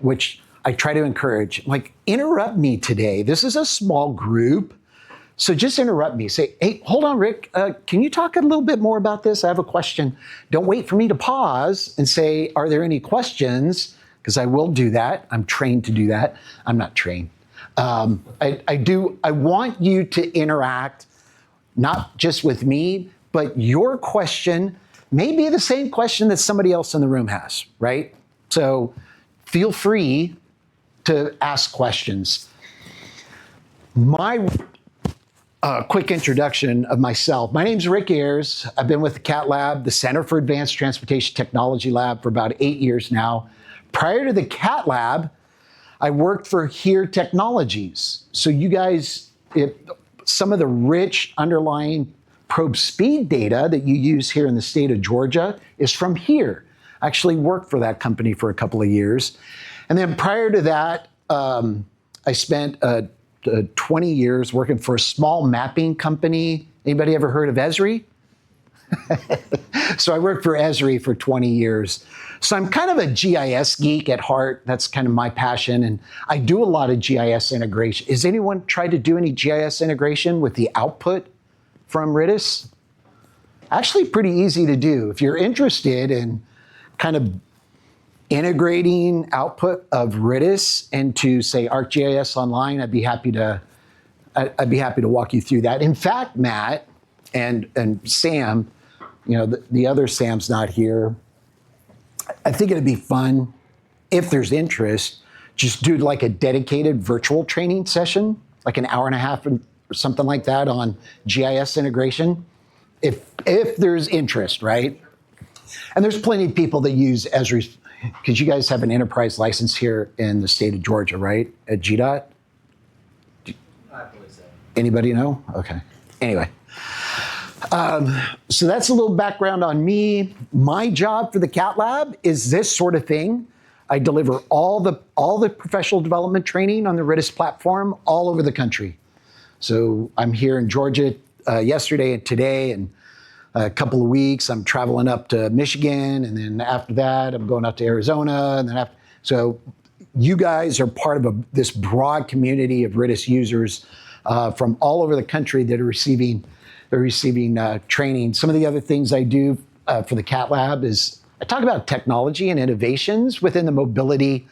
which I try to encourage. Like, interrupt me today. This is a small group. So just interrupt me. Say, hey, hold on, Rick. Can you talk a little bit more about this? I have a question. Don't wait for me to pause and say, are there any questions? Because I will do that. I'm trained to do that. I'm not trained. I want you to interact, not just with me, but your question may be the same question that somebody else in the room has, right? So feel free to ask questions. My quick introduction of myself. My name's Rick Ayers. I've been with the CATT Lab, the Center for Advanced Transportation Technology Lab, for about 8 years now. Prior to the CATT Lab, I worked for Here Technologies. So you guys, some of the rich underlying probe speed data that you use here in the state of Georgia is from Here. I actually worked for that company for a couple of years. And then prior to that, I spent 20 years working for a small mapping company. Anybody ever heard of Esri? So I worked for Esri for 20 years. So I'm kind of a GIS geek at heart. That's kind of my passion. And I do a lot of GIS integration. Has anyone tried to do any GIS integration with the output from RITIS? Actually pretty easy to do. If you're interested in kind of integrating output of RITIS into, say, ArcGIS Online, I'd be happy to walk you through that. In fact, Matt and Sam, you know, the other Sam's not here. I think it'd be fun, if there's interest, just do like a dedicated virtual training session, like an hour and a half or something like that on GIS integration, if there's interest, right? And there's plenty of people that use Esri, because you guys have an enterprise license here in the state of Georgia, right? At GDOT? I believe so. Anybody know? Okay. Anyway. So that's a little background on me. My job for the CATT Lab is this sort of thing. I deliver all the professional development training on the RITIS platform all over the country. So I'm here in Georgia yesterday and today, and a couple of weeks I'm traveling up to Michigan, and then after that I'm going up to Arizona, and then so you guys are part of this broad community of RITIS users from all over the country that are receiving training. Some of the other things I do for the CATT Lab is I talk about technology and innovations within the mobility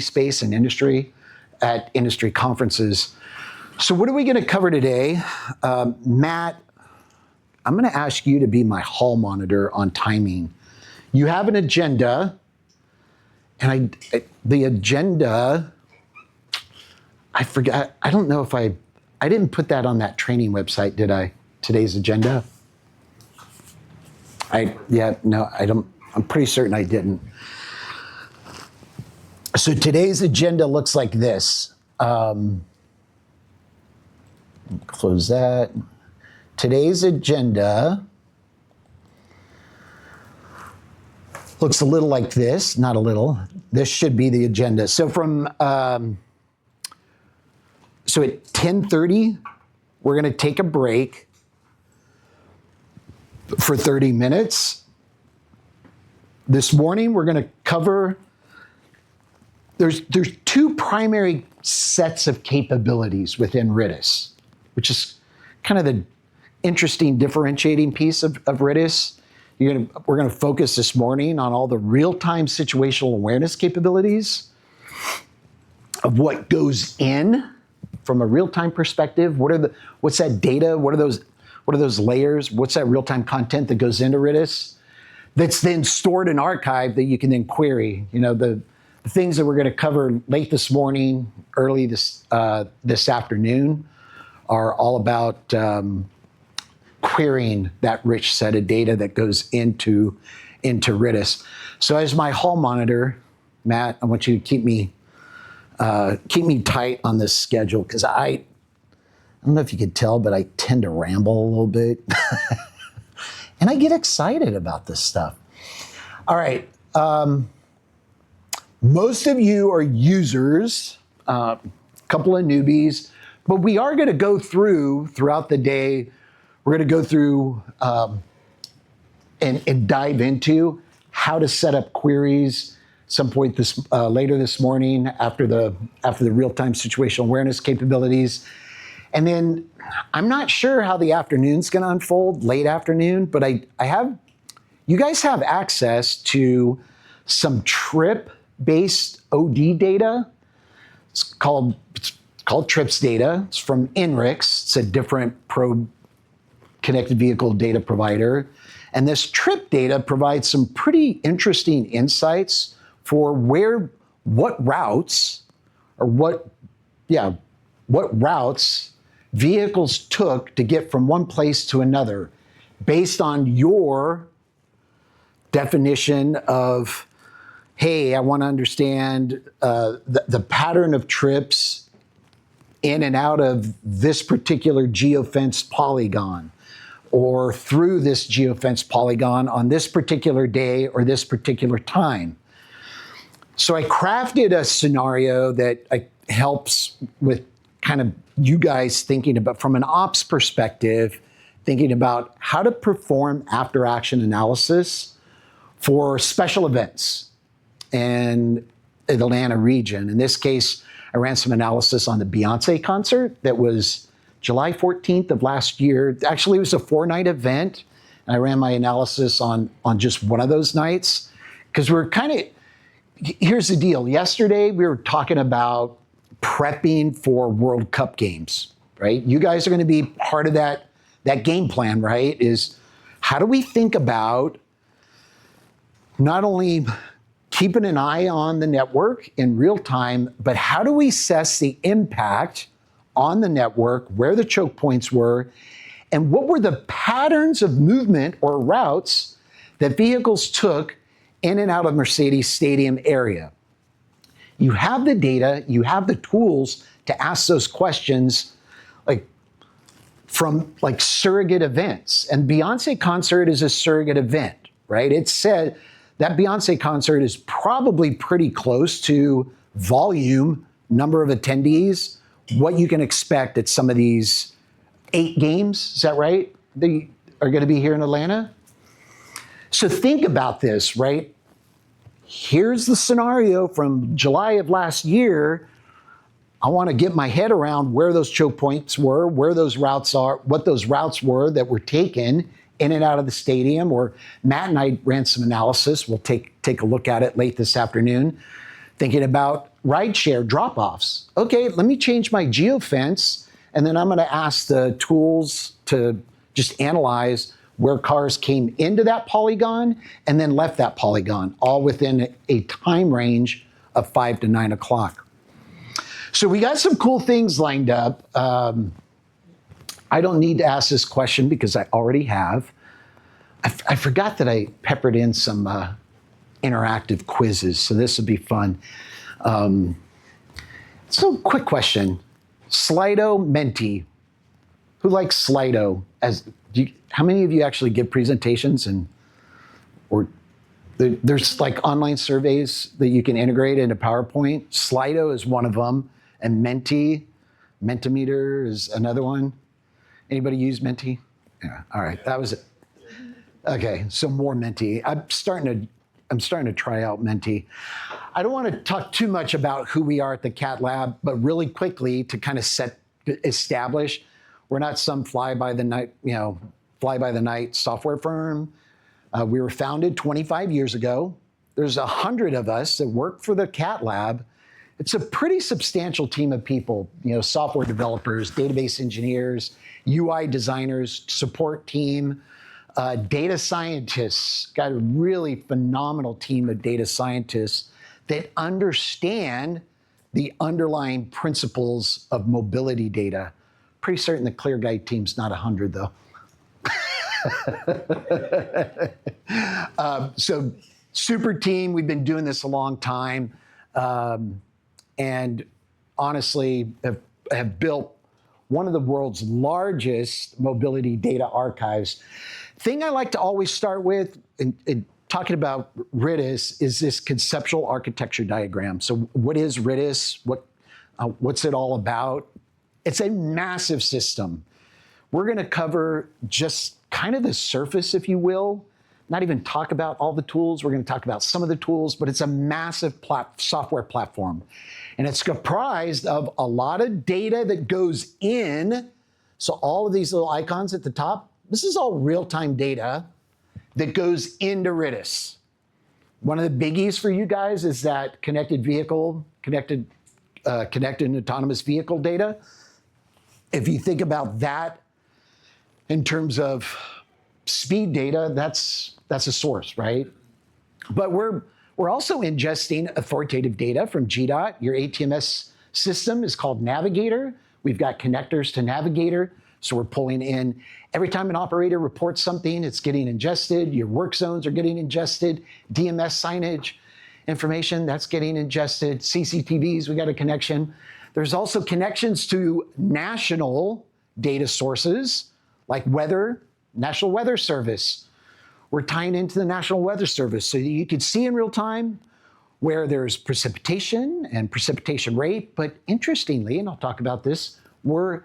space and industry at industry conferences. So what are we going to cover today? Matt, I'm going to ask you to be my hall monitor on timing. You have an agenda, and the agenda, I forgot. I don't know if I didn't put that on that training website, did I? Today's agenda? No, I don't. I'm pretty certain I didn't. So today's agenda looks like this. Close that. Today's agenda looks a little like this, not a little. This should be the agenda. So so at 10:30, we're going to take a break for 30 minutes. This morning, we're going to cover, there's two primary sets of capabilities within RITIS, which is kind of the interesting differentiating piece of RITIS. We're going to focus this morning on all the real-time situational awareness capabilities of what goes in from a real-time perspective. What's that data? What are those layers? What's that real-time content that goes into RITIS that's then stored and archived that you can then query? You know, the things that we're going to cover late this morning, early this afternoon, are all about querying that rich set of data that goes into RITIS. So as my hall monitor, Matt, I want you to keep me tight on this schedule, because I don't know if you could tell, but I tend to ramble a little bit. And I get excited about this stuff. All right. Most of you are users, a couple of newbies, but we are going to go throughout the day, we're going to go through and dive into how to set up queries, some point later this morning after the real-time situational awareness capabilities. And then I'm not sure how the afternoon's going to unfold, late afternoon, but you guys have access to some trip-based OD data. It's called TRIPS data. It's from INRIX. It's a different connected vehicle data provider. And this trip data provides some pretty interesting insights for what routes vehicles took to get from one place to another based on your definition of, hey, I want to understand the pattern of trips in and out of this particular geofenced polygon, or through this geofenced polygon on this particular day or this particular time. So I crafted a scenario that helps with kind of you guys thinking about, from an ops perspective, thinking about how to perform after action analysis for special events in the Atlanta region. In this case, I ran some analysis on the Beyonce concert that was July 14th of last year. Actually, it was a 4-night event. And I ran my analysis on just one of those nights because here's the deal. Yesterday, we were talking about prepping for World Cup games, right? You guys are going to be part of that game plan, right? Is how do we think about not only keeping an eye on the network in real time, but how do we assess the impact on the network, where the choke points were, and what were the patterns of movement or routes that vehicles took in and out of Mercedes Stadium area. You have the data, you have the tools to ask those questions from surrogate events. And Beyonce concert is a surrogate event, right? It said that Beyonce concert is probably pretty close to volume, number of attendees, what you can expect at some of these 8 games, is that right? They are going to be here in Atlanta. So think about this, right? Here's the scenario from July of last year. I want to get my head around where those choke points were, where those routes are, what those routes were that were taken in and out of the stadium. Or Matt and I ran some analysis. We'll take a look at it late this afternoon, thinking about rideshare drop-offs. Okay, let me change my geofence, and then I'm going to ask the tools to just analyze where cars came into that polygon and then left that polygon, all within a time range of 5 to 9 o'clock. So we got some cool things lined up. I don't need to ask this question because I already have. I forgot that I peppered in some interactive quizzes, so this would be fun. So quick question, Slido, Menti. Who likes Slido? How many of you actually give presentations there's online surveys that you can integrate into PowerPoint? Slido is one of them, and Mentimeter is another one. Anybody use Menti? Yeah, all right, that was it. Okay, so more Menti. I'm starting to try out Menti. I don't want to talk too much about who we are at the CATT Lab, but really quickly to kind of establish, we're not some fly-by-the-night software firm. We were founded 25 years ago. There's 100 of us that work for the CATT Lab. It's a pretty substantial team of people, software developers, database engineers, UI designers, support team, data scientists. Got a really phenomenal team of data scientists that understand the underlying principles of mobility data. Pretty certain the ClearGuide team's not 100 though. So super team, we've been doing this a long time, and honestly have built one of the world's largest mobility data archives. Thing I like to always start with in talking about RITIS is this conceptual architecture diagram. So what is RITIS? What's it all about? It's a massive system. We're going to cover just kind of the surface, if you will, not even talk about all the tools. We're going to talk about some of the tools, but it's a massive software platform. And it's comprised of a lot of data that goes in. So all of these little icons at the top, this is all real-time data that goes into RITIS. One of the biggies for you guys is that connected and autonomous vehicle data. If you think about that in terms of speed data, that's a source, right? But we're also ingesting authoritative data from GDOT. Your ATMS system is called Navigator. We've got connectors to Navigator. So we're pulling in, every time an operator reports something, it's getting ingested. Your work zones are getting ingested. DMS signage information, that's getting ingested. CCTVs, we got a connection. There's also connections to national data sources like weather, National Weather Service. We're tying into the National Weather Service so that you can see in real time where there's precipitation and precipitation rate. But interestingly, and I'll talk about this, we're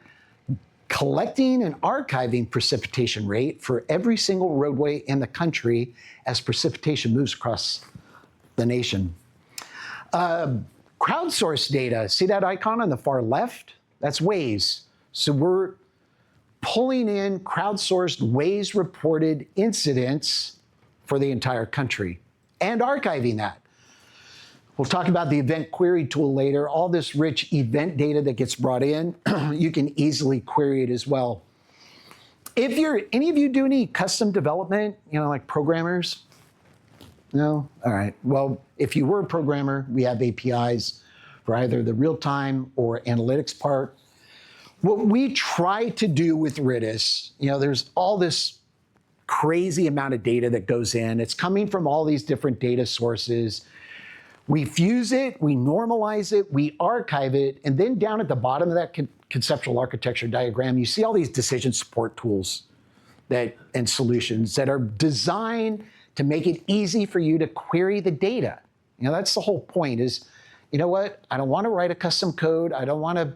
collecting and archiving precipitation rate for every single roadway in the country as precipitation moves across the nation. Crowdsourced data, see that icon on the far left? That's Waze. So we're pulling in crowdsourced Waze reported incidents for the entire country and archiving that. We'll talk about the event query tool later. All this rich event data that gets brought in, you can easily query it as well. If any of you do any custom development, like programmers? No? All right. Well, if you were a programmer, we have APIs for either the real-time or analytics part. What we try to do with RITIS, there's all this crazy amount of data that goes in. It's coming from all these different data sources. We fuse it, we normalize it, we archive it, and then down at the bottom of that conceptual architecture diagram, you see all these decision support tools and solutions that are designed to make it easy for you to query the data. That's the whole point is, I don't want to write a custom code. I don't want to,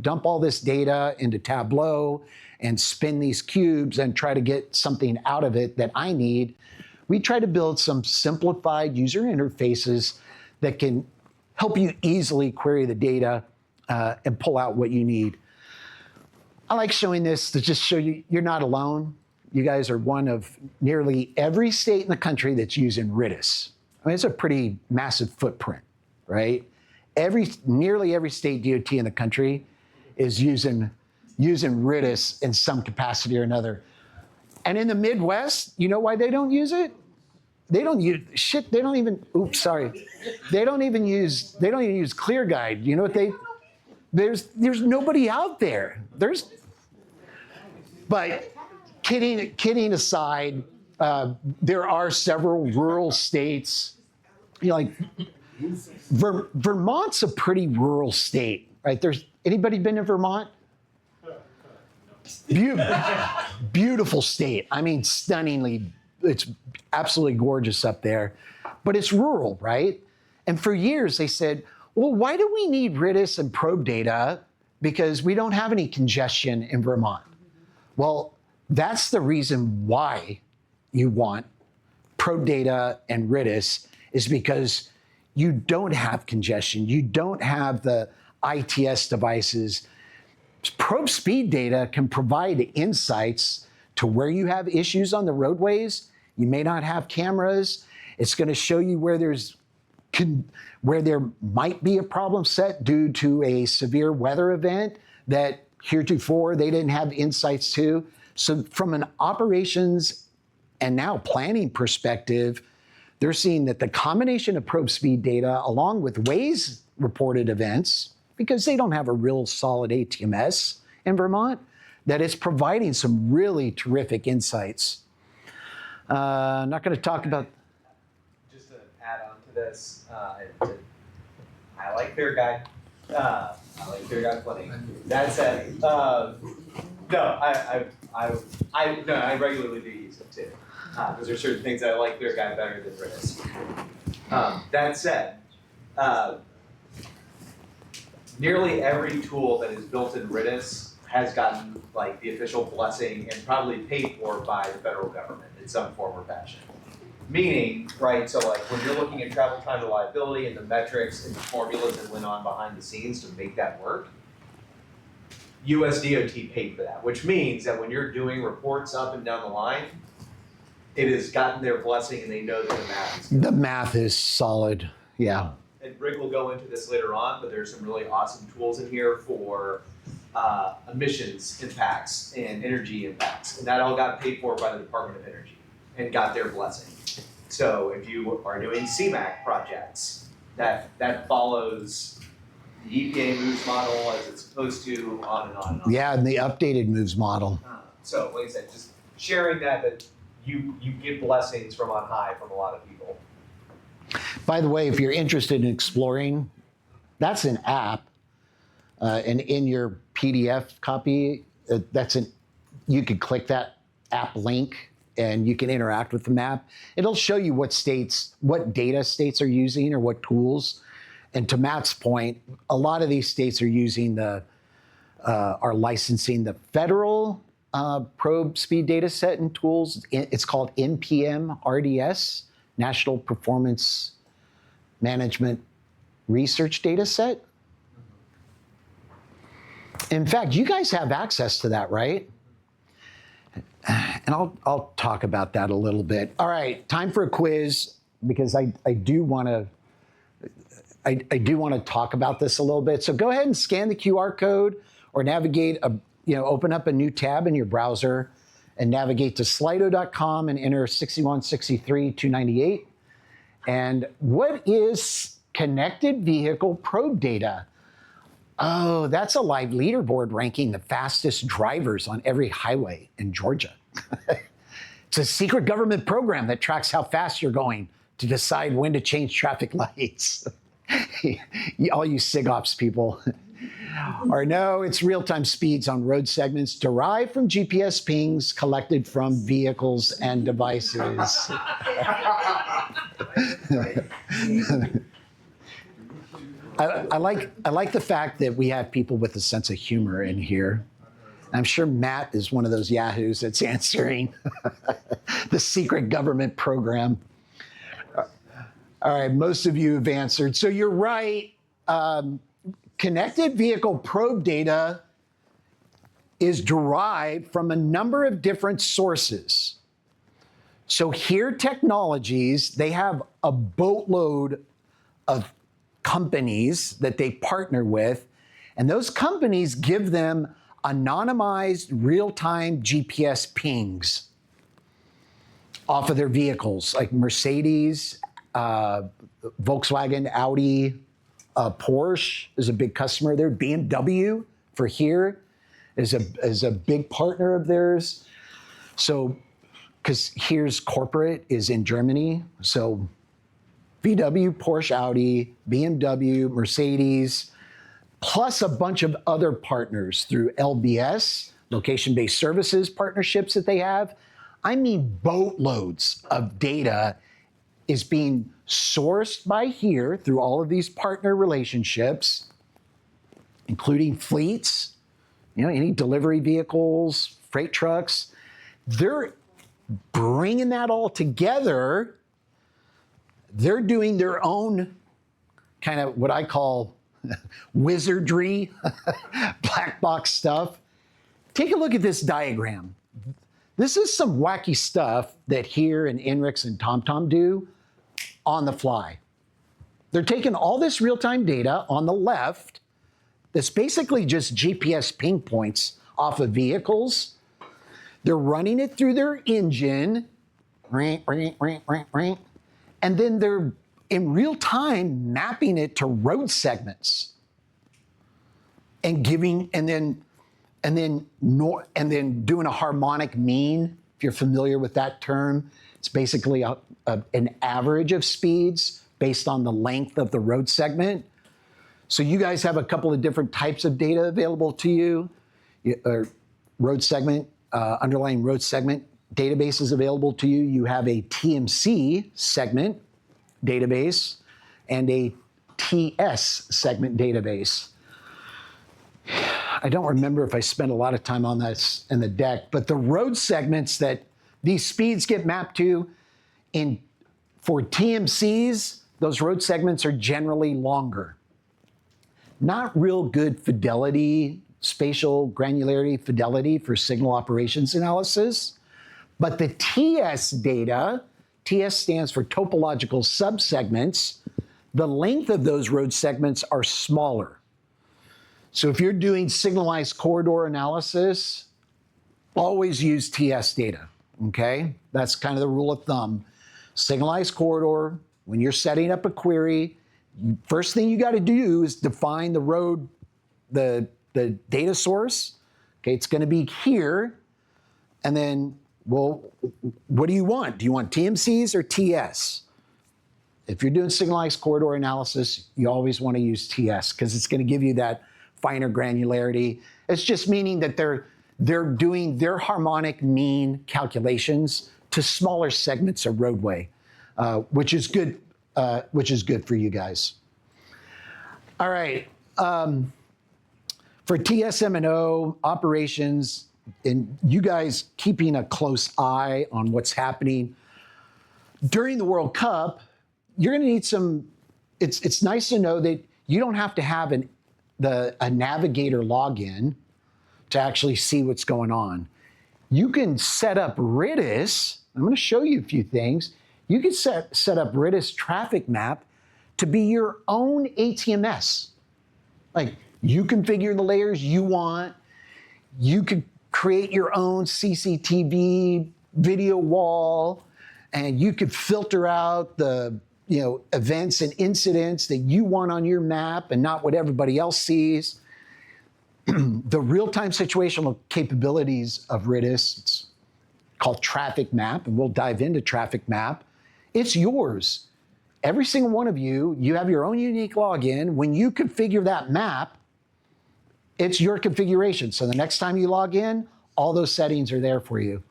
dump all this data into Tableau and spin these cubes and try to get something out of it that I need. We try to build some simplified user interfaces that can help you easily query the data and pull out what you need. I like showing this to just show you you're not alone. You guys are one of nearly every state in the country that's using RITIS. I mean, it's a pretty massive footprint, right? Nearly every state DOT in the country is using RITIS in some capacity or another. And in the Midwest, you know why they don't use it? They don't even use ClearGuide. You know what there's nobody out there. But kidding aside, there are several rural states, like Vermont's a pretty rural state, right? Anybody been to Vermont? Beautiful state. I mean, stunningly, it's absolutely gorgeous up there, but it's rural, right? And for years they said, well, why do we need RITIS and probe data? Because we don't have any congestion in Vermont. Well, that's the reason why you want probe data and RITIS, is because you don't have congestion. You don't have the ITS devices. Probe speed data can provide insights to where you have issues on the roadways. You may not have cameras. It's going to show you where there might be a problem set due to a severe weather event that heretofore they didn't have insights to. So from an operations and now planning perspective, they're seeing that the combination of probe speed data along with Waze reported events, because they don't have a real solid ATMS in Vermont, that it's providing some really terrific insights. I'm not going to talk about... Just to add on to this, I like ClearGuide. I like ClearGuide plenty. That said, I regularly do use it too. Because there are certain things that I like ClearGuide better than RITIS. That said, nearly every tool that is built in RITIS has gotten the official blessing and probably paid for by the federal government in some form or fashion. Meaning, right, so like when you're looking at travel time reliability and the metrics and the formulas that went on behind the scenes to make that work, US DOT paid for that, which means that when you're doing reports up and down the line, it has gotten their blessing and they know that the math is good. The math is solid, yeah. And Rick will go into this later on, but there's some really awesome tools in here for emissions impacts and energy impacts. And that all got paid for by the Department of Energy and got their blessing. So if you are doing CMAQ projects, that follows the EPA moves model as it's supposed to, on and on and on. Yeah, and the updated moves model. So like I said, just sharing that you get blessings from on high from a lot of people. By the way, if you're interested in exploring, that's an app. And in your PDF copy, you could click that app link and you can interact with the map. It'll show you what data states are using or what tools. And to Matt's point, a lot of these states are using are licensing the federal probe speed data set and tools. It's called NPM RDS, National Performance Management Research Data Set. In fact, you guys have access to that, right? And I'll talk about that a little bit. All right, time for a quiz because I do want to talk about this a little bit. So go ahead and scan the QR code or navigate open up a new tab in your browser and navigate to slido.com and enter 6163298. And what is connected vehicle probe data? Oh, that's a live leaderboard ranking the fastest drivers on every highway in Georgia. It's a secret government program that tracks how fast you're going to decide when to change traffic lights. All you SIGOPS people. Or no, it's real-time speeds on road segments derived from GPS pings collected from vehicles and devices. I like the fact that we have people with a sense of humor in here. I'm sure Matt is one of those yahoos that's answering the secret government program. All right, most of you have answered. So you're right. Connected vehicle probe data is derived from a number of different sources. So here Technologies, they have a boatload of companies that they partner with, and those companies give them anonymized real-time GPS pings off of their vehicles, like Mercedes, Volkswagen, Audi, Porsche is a big customer there. BMW for here is a big partner of theirs. So, because here's corporate is in Germany, so VW, Porsche, Audi, BMW, Mercedes, plus a bunch of other partners through LBS, location-based services partnerships that they have. I mean, boatloads of data is being sourced by here through all of these partner relationships, including fleets, any delivery vehicles, freight trucks. They're bringing that all together. They're doing their own kind of what I call wizardry, black box stuff. Take a look at this diagram. This is some wacky stuff that here and Inrix and TomTom do on the fly. They're taking all this real-time data on the left that's basically just GPS ping points off of vehicles. They're running it through their engine, and then they're in real time mapping it to road segments and then doing a harmonic mean. If you're familiar with that term, it's basically an average of speeds based on the length of the road segment. So you guys have a couple of different types of data available to you. Road segment, underlying road segment databases available to you. You have a TMC segment database and a TS segment database. I don't remember if I spent a lot of time on this in the deck, but the road segments that these speeds get mapped to in For TMCs, those road segments are generally longer. Not real good fidelity, spatial granularity fidelity for signal operations analysis. But the TS data, TS stands for topological subsegments, the length of those road segments are smaller. So if you're doing signalized corridor analysis, always use TS data, okay? That's kind of the rule of thumb. Signalized corridor, when you're setting up a query, first thing you got to do is define the road, the data source. Okay, it's going to be here. And then, well, what do you want? Do you want TMCs or TS? If you're doing signalized corridor analysis, you always want to use TS because it's going to give you that finer granularity. It's just meaning that they're doing their harmonic mean calculations to smaller segments of roadway, which is good for you guys. All right. For TSM&O operations, and you guys keeping a close eye on what's happening during the World Cup, you're going to need some. It's nice to know that you don't have to have a navigator login to actually see what's going on. You can set up RITIS. I'm going to show you a few things. You can set up RITIS traffic map to be your own ATMS. Like, you configure the layers you want. You could create your own CCTV video wall, and you could filter out the events and incidents that you want on your map and not what everybody else sees. The real-time situational capabilities of RITIS, it's called traffic map, and we'll dive into traffic map. It's yours. Every single one of you have your own unique login. When you configure that map, it's your configuration. So the next time you log in, all those settings are there for you.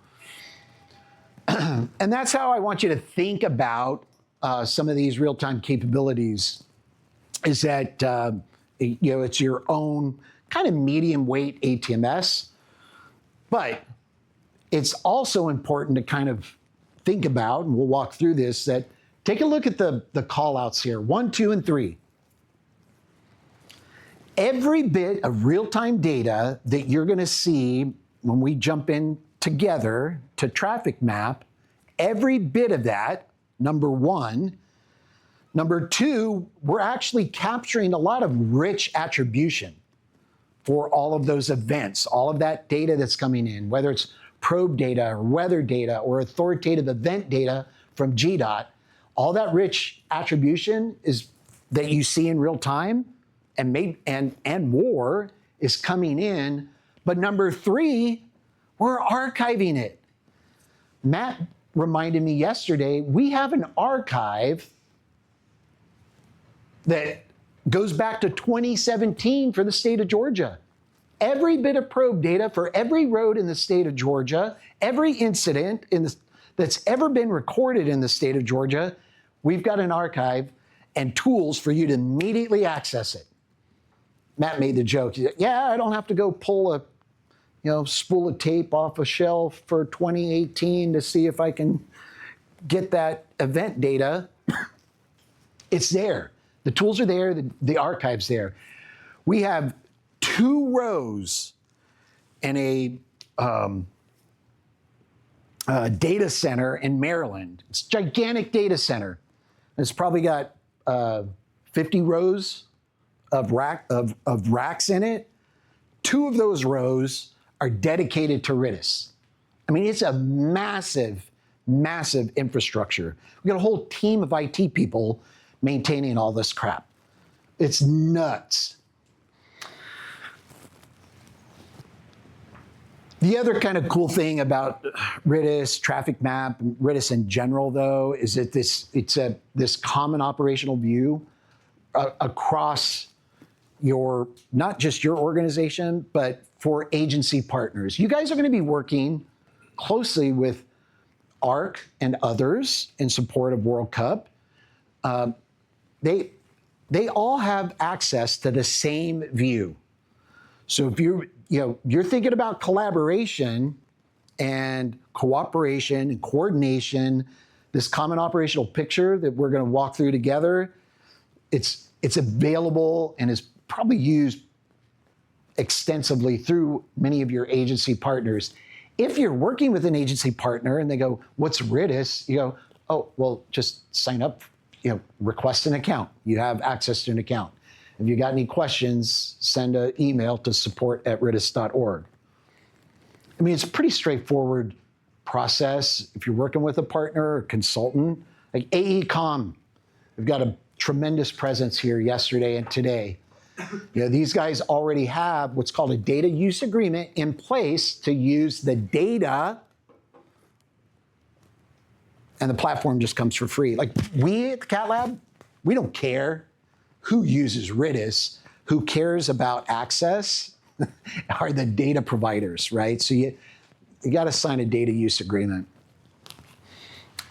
And that's how I want you to think about some of these real-time capabilities, is that it's your own kind of medium weight ATMS, but it's also important to kind of think about, and we'll walk through this, that take a look at the call outs here, 1, 2, and 3. Every bit of real-time data that you're going to see when we jump in together to traffic map, every bit of that, number one. Number two, we're actually capturing a lot of rich attribution for all of those events, all of that data that's coming in, whether it's probe data or weather data or authoritative event data from GDOT. All that rich attribution is that you see in real time, and more is coming in. But number three, we're archiving it. Matt reminded me yesterday, we have an archive that goes back to 2017 for the state of Georgia. Every bit of probe data for every road in the state of Georgia, every incident that's ever been recorded in the state of Georgia, we've got an archive and tools for you to immediately access it. Matt made the joke. He said, yeah, I don't have to go pull a spool of tape off a shelf for 2018 to see if I can get that event data. It's there. The tools are there, the archive's there. We have 2 rows in a data center in Maryland. It's a gigantic data center. It's probably got 50 rows of racks in it. 2 of those rows are dedicated to RITIS. I mean, it's a massive, massive infrastructure. We've got a whole team of IT people maintaining all this crap. It's nuts. The other kind of cool thing about RITIS, traffic map, RITIS in general, though, is that it's this common operational view across not just your organization, but for agency partners. You guys are going to be working closely with ARC and others in support of World Cup. They all have access to the same view. So if you're thinking about collaboration and cooperation and coordination, this common operational picture that we're going to walk through together, it's available and is probably used extensively through many of your agency partners. If you're working with an agency partner and they go, "What's RITIS?" You go, "Oh, well, just sign up, request an account. You have access to an account. If you got any questions, send an email to support@ritis.org." I mean, it's a pretty straightforward process. If you're working with a partner or consultant, like AECom, we've got a tremendous presence here yesterday and today. These guys already have what's called a data use agreement in place to use the data, and the platform just comes for free. Like we at the CATT Lab, we don't care who uses RITIS. Who cares about access are the data providers, right? So you got to sign a data use agreement.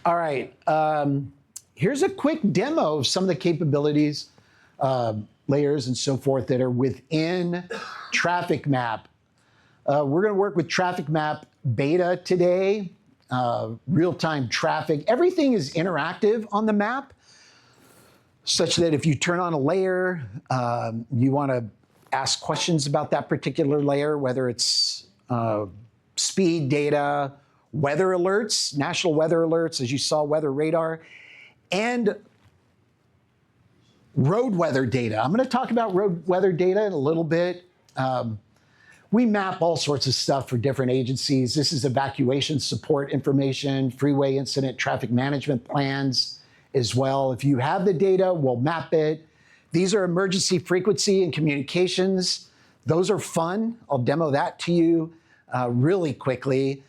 All right, here's a quick demo of some of the capabilities, layers and so forth that are within Traffic Map. We're going to work with Traffic Map Beta today, real-time traffic. Everything is interactive on the map, such that if you turn on a layer, you want to ask questions about that particular layer, whether it's speed data, weather alerts, national weather alerts, as you saw, weather radar, and road weather data. I'm going to talk about road weather data in a little bit. We map all sorts of stuff for different agencies. This is evacuation support information, freeway incident traffic management plans as well. If you have the data, we'll map it. These are emergency frequency and communications. Those are fun. I'll demo that to you really quickly.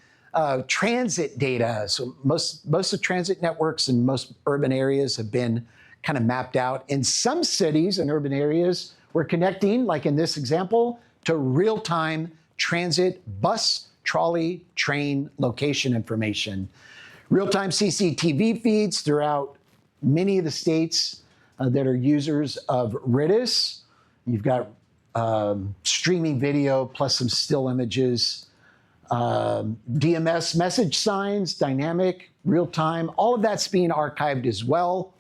Transit data. So most of transit networks in most urban areas have been kind of mapped out. In some cities and urban areas, we're connecting, like in this example, to real-time transit bus, trolley, train location information. Real-time CCTV feeds throughout many of the states that are users of RITIS. You've got streaming video plus some still images. DMS message signs, dynamic, real-time, all of that's being archived as well.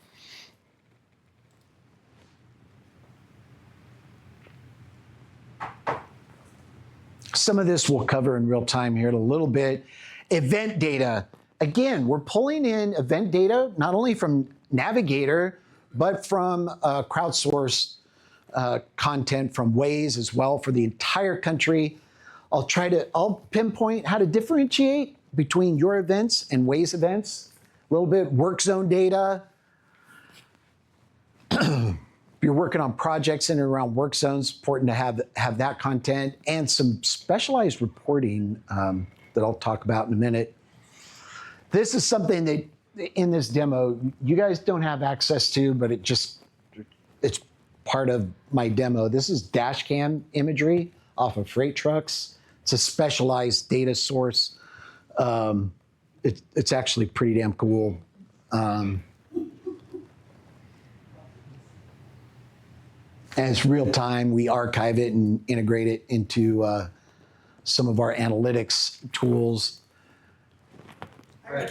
Some of this we'll cover in real time here in a little bit. Event data. Again, we're pulling in event data, not only from Navigator, but from crowdsourced content from Waze as well for the entire country. I'll pinpoint how to differentiate between your events and Waze events. A little bit work zone data. If you're working on projects in and around work zones, important to have that content and some specialized reporting that I'll talk about in a minute. This is something that in this demo, you guys don't have access to, but it's part of my demo. This is dash cam imagery off of freight trucks. It's a specialized data source. It's actually pretty damn cool. And it's real time. We archive it and integrate it into some of our analytics tools. For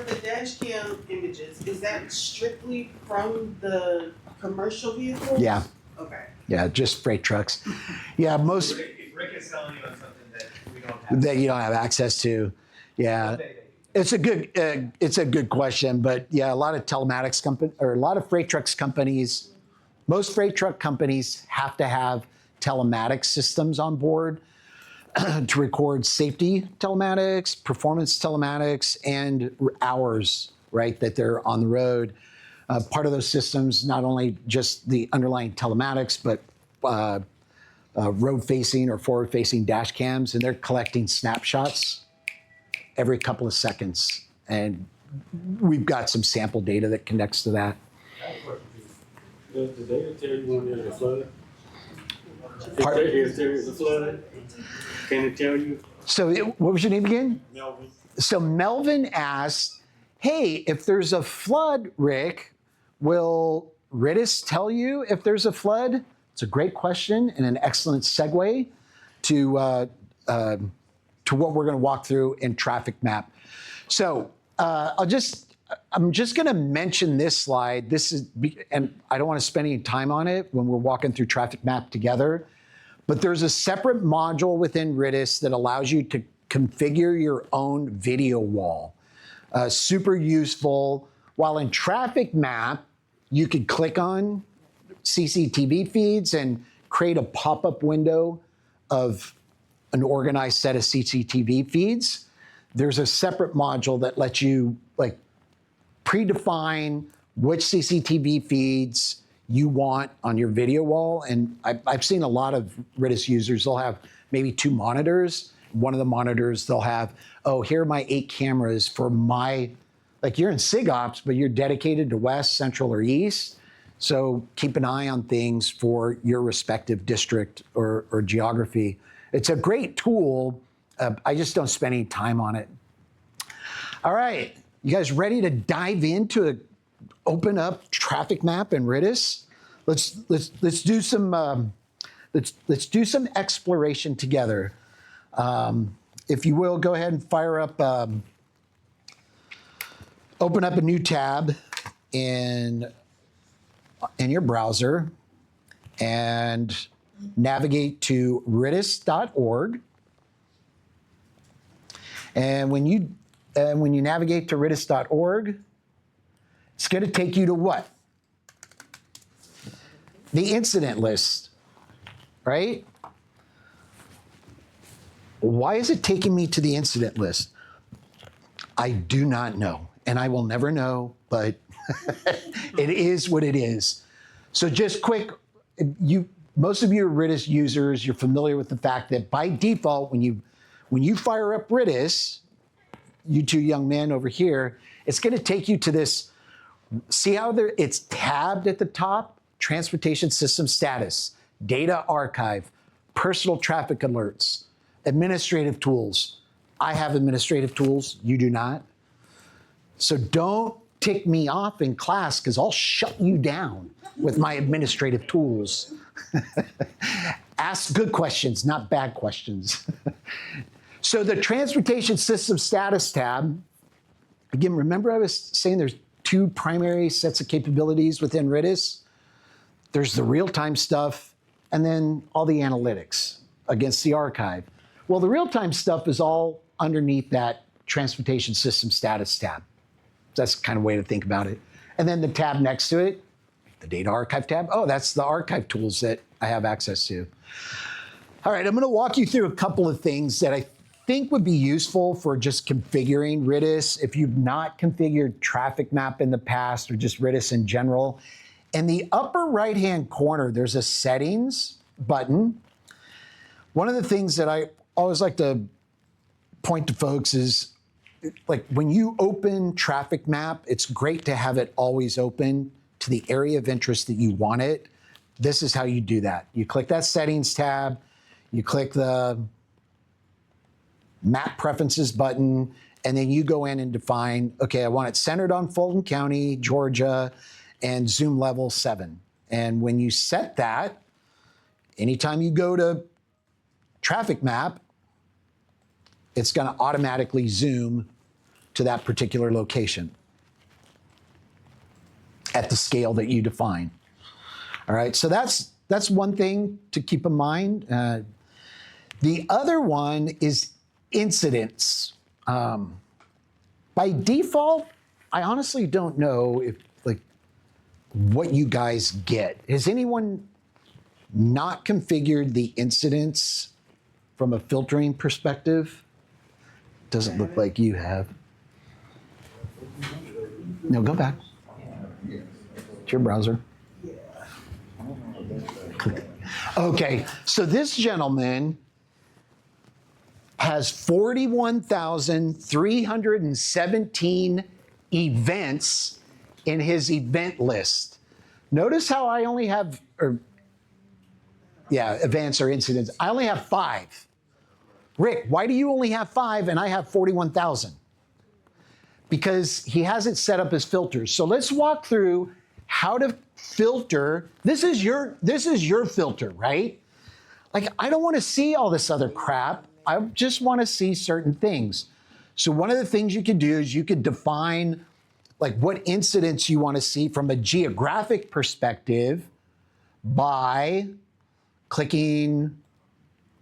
the dash cam images, is that strictly from the commercial vehicles? Yeah. Okay. Yeah, just freight trucks. Yeah, most If Rick is selling you on something that we don't have. that you don't have access to. Yeah. It's a good question, but yeah, a lot of telematics company or a lot of freight trucks companies, most freight truck companies have to have telematics systems on board to record safety telematics, performance telematics, and hours, right, that they're on the road. Part of those systems, not only just the underlying telematics, but road-facing or forward-facing dash cams, and they're collecting snapshots every couple of seconds. And we've got some sample data that connects to that. Does the data tell you when there's a flood? Pardon? If there is a flood, can it tell you? So what was your name again? Melvin. So Melvin asked, hey, if there's a flood, Rick, will RITIS tell you if there's a flood? It's a great question and an excellent segue to what we're going to walk through in Traffic Map. So I'm just going to mention this slide. And I don't want to spend any time on it when we're walking through traffic map together, but there's a separate module within RITIS that allows you to configure your own video wall. Super useful. While in traffic map, you could click on CCTV feeds and create a pop-up window of an organized set of CCTV feeds. There's a separate module that lets you like predefine which CCTV feeds you want on your video wall. And I've seen a lot of RITIS users, they'll have maybe 2 monitors. One of the monitors, they'll have, oh, here are my 8 cameras for my, like you're in SIGOPS, but you're dedicated to West, Central, or East. So keep an eye on things for your respective district or geography. It's a great tool. I just don't spend any time on it. All right, you guys ready to dive into open up traffic map and RITIS? Let's do some exploration together. If you will, go ahead and fire up, open up a new tab in your browser and navigate to ritis.org. And when you navigate to ritis.org, it's going to take you to what? The incident list, right? Why is it taking me to the incident list? I do not know, and I will never know, but it is what it is. So just quick, most of you are RITIS users, you're familiar with the fact that by default, when you fire up RITIS, you 2 young men over here, it's going to take you to this, see how it's tabbed at the top? Transportation system status, data archive, personal traffic alerts, administrative tools. I have administrative tools, you do not. So don't tick me off in class because I'll shut you down with my administrative tools. Ask good questions, not bad questions. So the transportation system status tab, again, remember I was saying there's 2 primary sets of capabilities within RITIS. There's the real-time stuff and then all the analytics against the archive. Well, the real-time stuff is all underneath that transportation system status tab. That's kind of a way to think about it. And then the tab next to it, the data archive tab. Oh, that's the archive tools that I have access to. All right, I'm going to walk you through a couple of things that I think would be useful for just configuring RITIS if you've not configured traffic map in the past or just RITIS in general. In the upper right-hand corner, there's a settings button. One of the things that I always like to point to folks is, like when you open traffic map, it's great to have it always open to the area of interest that you want it. This is how you do that. You click that settings tab, you click the map preferences button, and then you go in and define, okay, I want it centered on Fulton County, Georgia, and zoom level 7. And when you set that, anytime you go to traffic map, it's going to automatically zoom to that particular location at the scale that you define. All right, so that's one thing to keep in mind. The other one is incidents. By default, I honestly don't know if what you guys get. Has anyone not configured the incidents from a filtering perspective? Doesn't look like you have. No, go back. It's your browser. Okay, so this gentleman has 41,317 events in his event list. Notice how I only have, events or incidents. I only have 5. Rick, why do you only have 5 and I have 41,000? Because he hasn't set up his filters. So let's walk through how to filter. This is your filter, right? Like, I don't want to see all this other crap. I just want to see certain things. So one of the things you could do is you could define like what incidents you want to see from a geographic perspective by clicking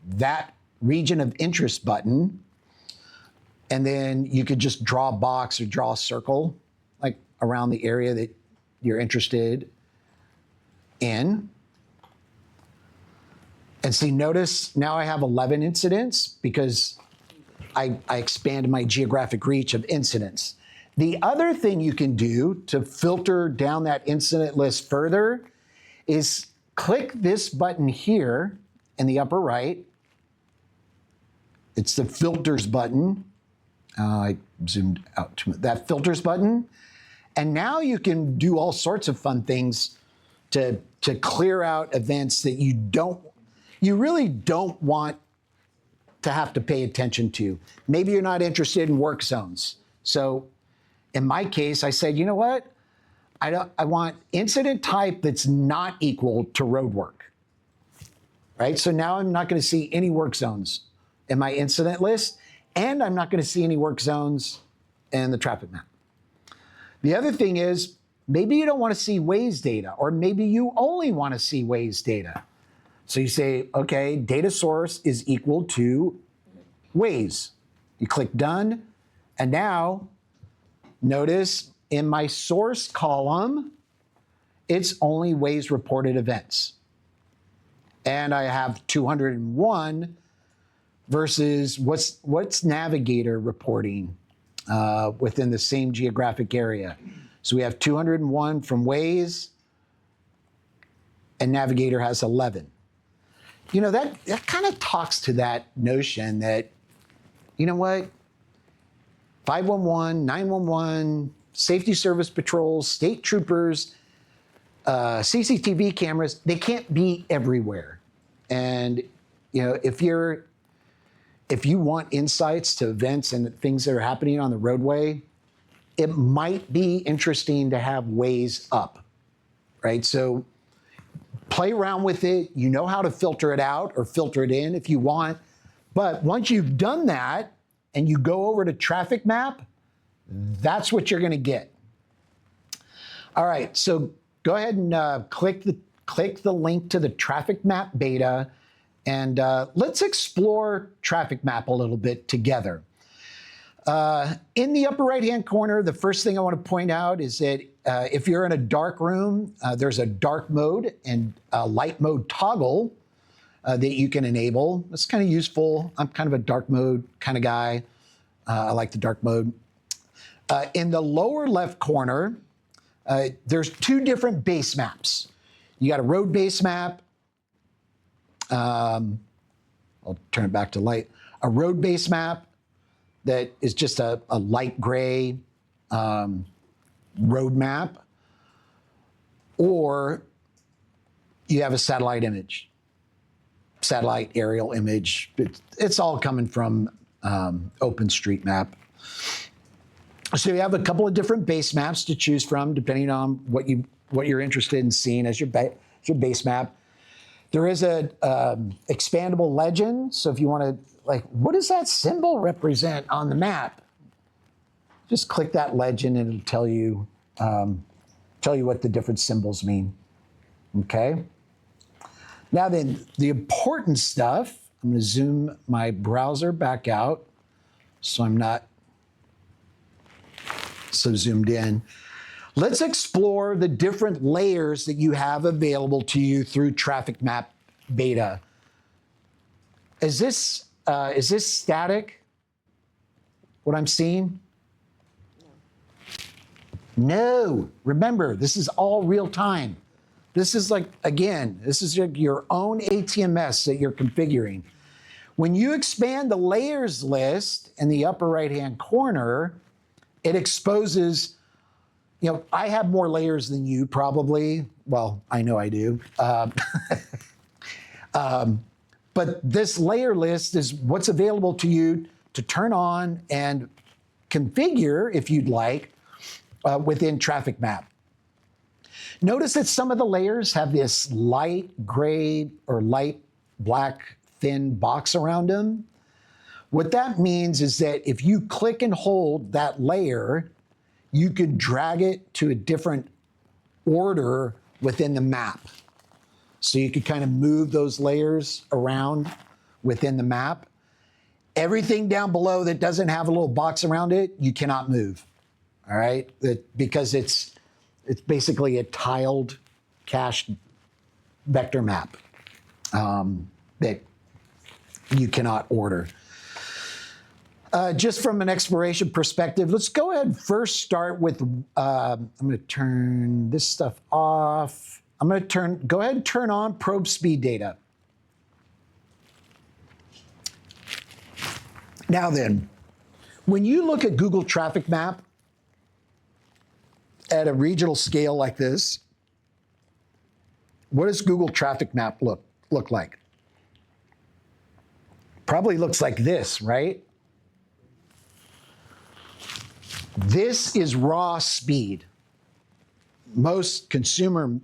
that region of interest button. And then you could just draw a box or draw a circle like around the area that you're interested in. And see, notice now I have 11 incidents because I expanded my geographic reach of incidents. The other thing you can do to filter down that incident list further is click this button here in the upper right. It's the filters button. I zoomed out to that filters button. And now you can do all sorts of fun things to clear out events that you really don't want to have to pay attention to. Maybe you're not interested in work zones. So in my case, I said, you know what? I want incident type that's not equal to road work, right? So now I'm not going to see any work zones in my incident list, and I'm not going to see any work zones in the traffic map. The other thing is, maybe you don't want to see Waze data, or maybe you only want to see Waze data. So you say, okay, data source is equal to Waze. You click done, and now notice in my source column, it's only Waze reported events. And I have 201 versus what's Navigator reporting within the same geographic area. So we have 201 from Waze, and Navigator has 11. You know, that kind of talks to that notion that, you know what, 511, 911, safety service patrols, state troopers, CCTV cameras, they can't be everywhere. And, you know, if you want insights to events and things that are happening on the roadway, it might be interesting to have Waze up, right? So play around with it. You know how to filter it out or filter it in if you want. But once you've done that and you go over to traffic map, that's what you're going to get. All right, so go ahead and click the link to the traffic map beta, and let's explore traffic map a little bit together. In the upper right-hand corner, the first thing I want to point out is that if you're in a dark room, there's a dark mode and a light mode toggle that you can enable. It's kind of useful. I'm kind of a dark mode kind of guy. I like the dark mode. In the lower left corner, there's two different base maps. You got a road base map. I'll turn it back to light. A road base map that is just a light gray road map, or you have a satellite image, satellite aerial image. It's all coming from OpenStreetMap. So you have a couple of different base maps to choose from, depending on what you're interested in seeing as your base map. There is a expandable legend. So if you want to, like, what does that symbol represent on the map? Just click that legend and it'll tell you what the different symbols mean. Okay. Now then, the important stuff. I'm going to zoom my browser back out so I'm not so zoomed in. Let's explore the different layers that you have available to you through Traffic Map Beta. Is this static, what I'm seeing? No. Remember, this is all real time. This is like, again, this is your own ATMS that you're configuring. When you expand the layers list in the upper right-hand corner, it exposes, you know, I have more layers than you probably. Well, I know I do. But this layer list is what's available to you to turn on and configure, if you'd like, within Traffic Map. Notice that some of the layers have this light gray or light black thin box around them. What that means is that if you click and hold that layer, you could drag it to a different order within the map. So you could kind of move those layers around within the map. Everything down below that doesn't have a little box around it, you cannot move. All right? Because it's basically a tiled cached vector map that you cannot order. Just from an exploration perspective, let's go ahead and first start with, I'm going to turn this stuff off. I'm going to go ahead and turn on probe speed data. Now then, when you look at Google Traffic Map at a regional scale like this, what does Google Traffic Map look like? Probably looks like this, right? This is raw speed. Most consumer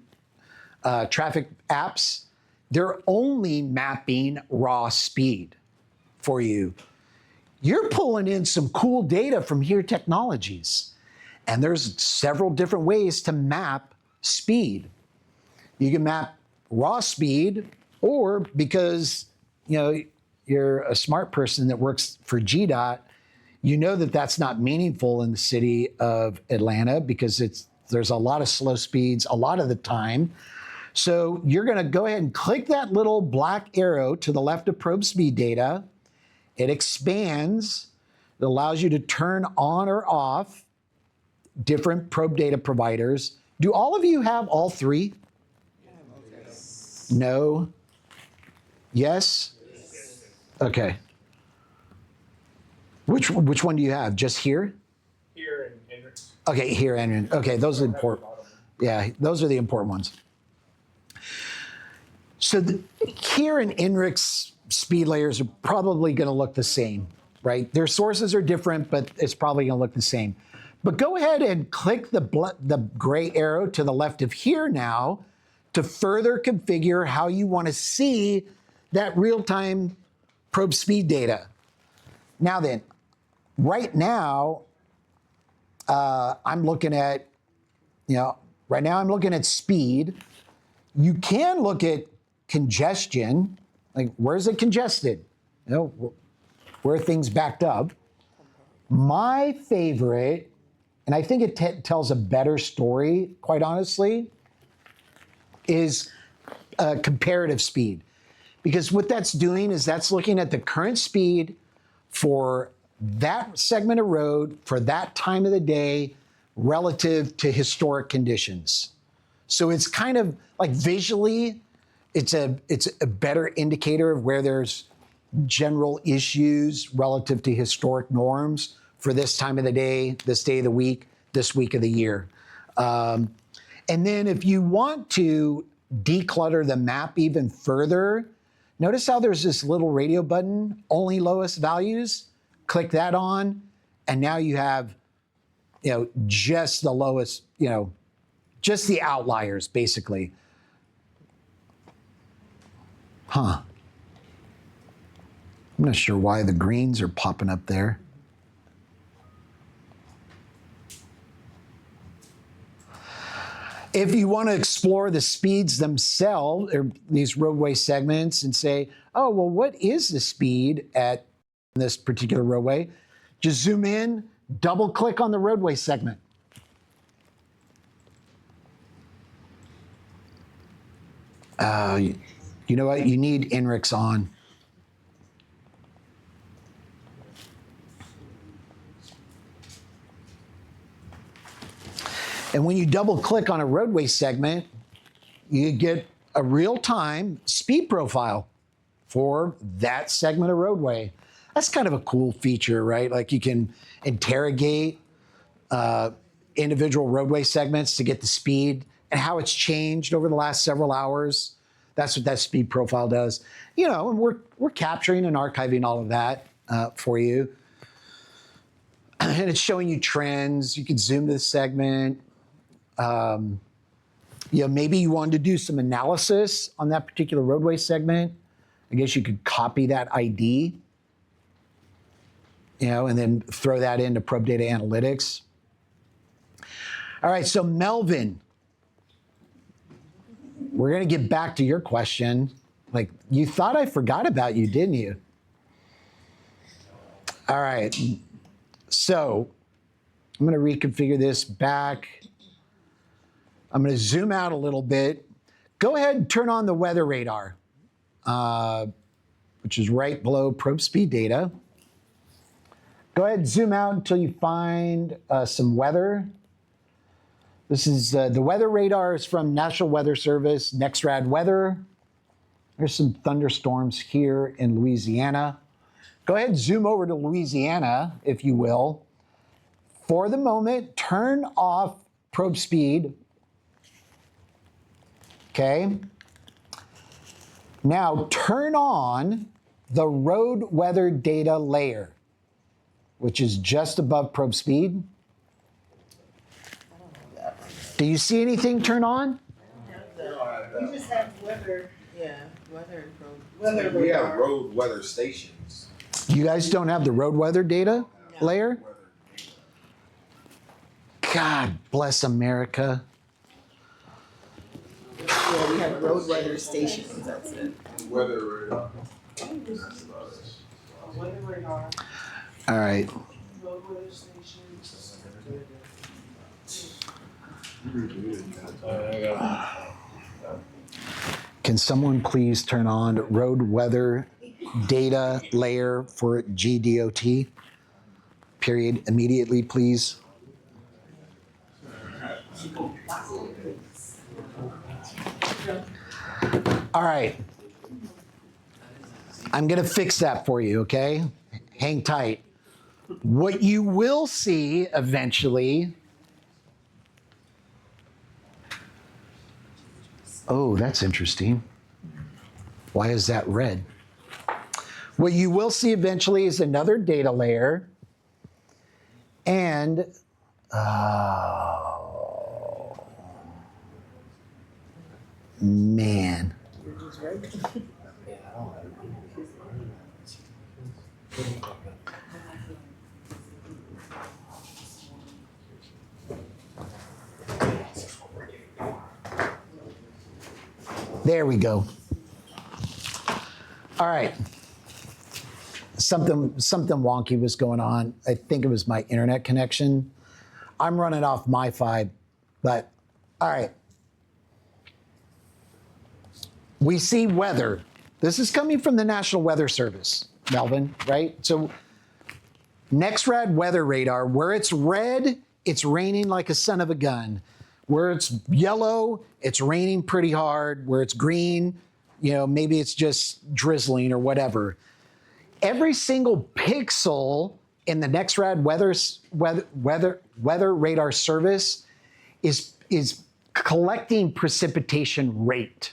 traffic apps, they're only mapping raw speed for you. You're pulling in some cool data from Here Technologies, and there's several different ways to map speed. You can map raw speed, or because you're a smart person that works for GDOT, you know that that's not meaningful in the city of Atlanta because there's a lot of slow speeds a lot of the time. So you're going to go ahead and click that little black arrow to the left of probe speed data. It expands. It allows you to turn on or off different probe data providers. Do all of you have all three? No? Yes? Okay. Which one do you have? Just here? Here and Hendrix. Okay, here and okay, those are important. Yeah, those are the important ones. So here and INRIX speed layers are probably going to look the same, right? Their sources are different, but it's probably going to look the same. But go ahead and click the gray arrow to the left of here now to further configure how you want to see that real-time probe speed data. Now then, right now, I'm looking at, right now I'm looking at speed. You can look at congestion, like where's it congested? Where are things backed up? My favorite, and I think it tells a better story, quite honestly, is comparative speed. Because what that's doing is that's looking at the current speed for that segment of road for that time of the day relative to historic conditions. So it's kind of like visually, it's a better indicator of where there's general issues relative to historic norms for this time of the day, this day of the week, this week of the year. And then if you want to declutter the map even further, notice how there's this little radio button, only lowest values. Click that on, and now you have, just the lowest, just the outliers, basically. Huh. I'm not sure why the greens are popping up there. If you want to explore the speeds themselves, or these roadway segments, and say, oh, well, what is the speed at this particular roadway? Just zoom in, double click on the roadway segment. You know what? You need INRIX on. And when you double click on a roadway segment, you get a real-time speed profile for that segment of roadway. That's kind of a cool feature, right? Like you can interrogate individual roadway segments to get the speed and how it's changed over the last several hours. That's what that speed profile does. And we're capturing and archiving all of that for you. And it's showing you trends. You can zoom to the segment. Maybe you wanted to do some analysis on that particular roadway segment. I guess you could copy that ID. and then throw that into probe data analytics. All right, so Melvin, we're going to get back to your question. Like, you thought I forgot about you, didn't you? All right, so I'm going to reconfigure this back. I'm going to zoom out a little bit. Go ahead and turn on the weather radar, which is right below probe speed data. Go ahead and zoom out until you find some weather. This is the weather radar is from National Weather Service, NextRad Weather. There's some thunderstorms here in Louisiana. Go ahead and zoom over to Louisiana, if you will. For the moment, turn off probe speed. Okay. Now turn on the road weather data layer, which is just above probe speed. Do you see anything turn on? You just have weather. Yeah, weather and probe. Weather We have radar. road weather stations. You guys don't have the road weather data layer? God bless America. Yeah, we have road weather stations, that's it. Weather radar. Weather radar, All right. road weather stations. Can someone please turn on road weather data layer for GDOT? Period. Immediately, please. All right. I'm going to fix that for you, okay? Hang tight. What you will see eventually. Oh, that's interesting. Why is that red? What you will see eventually is another data layer. And, oh, man. There we go. All right. Something wonky was going on. I think it was my internet connection. I'm running off MiFi, but all right. We see weather. This is coming from the National Weather Service, Melvin, right? So NextRad weather radar, where it's red, it's raining like a son of a gun. Where it's yellow, it's raining pretty hard. Where it's green, maybe it's just drizzling or whatever. Every single pixel in the NextRad weather radar service is collecting precipitation rate.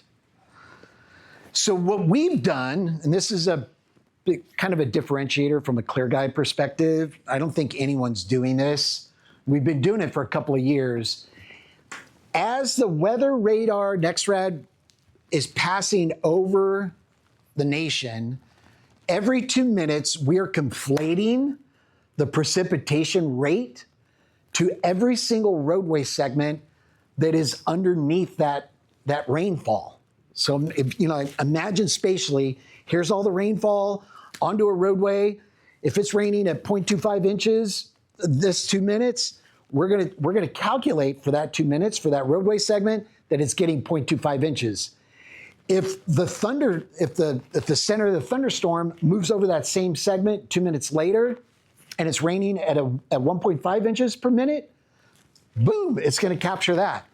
So what we've done, and this is kind of a differentiator from a clear guide perspective. I don't think anyone's doing this. We've been doing it for a couple of years. As the weather radar NextRad is passing over the nation, every 2 minutes we are conflating the precipitation rate to every single roadway segment that is underneath that rainfall. So if imagine spatially, here's all the rainfall onto a roadway. If it's raining at 0.25 inches this 2 minutes, we're gonna calculate for that 2 minutes for that roadway segment that it's getting 0.25 inches. If the center of the thunderstorm moves over that same segment 2 minutes later, and it's raining at 1.5 inches per minute, boom, it's going to capture that.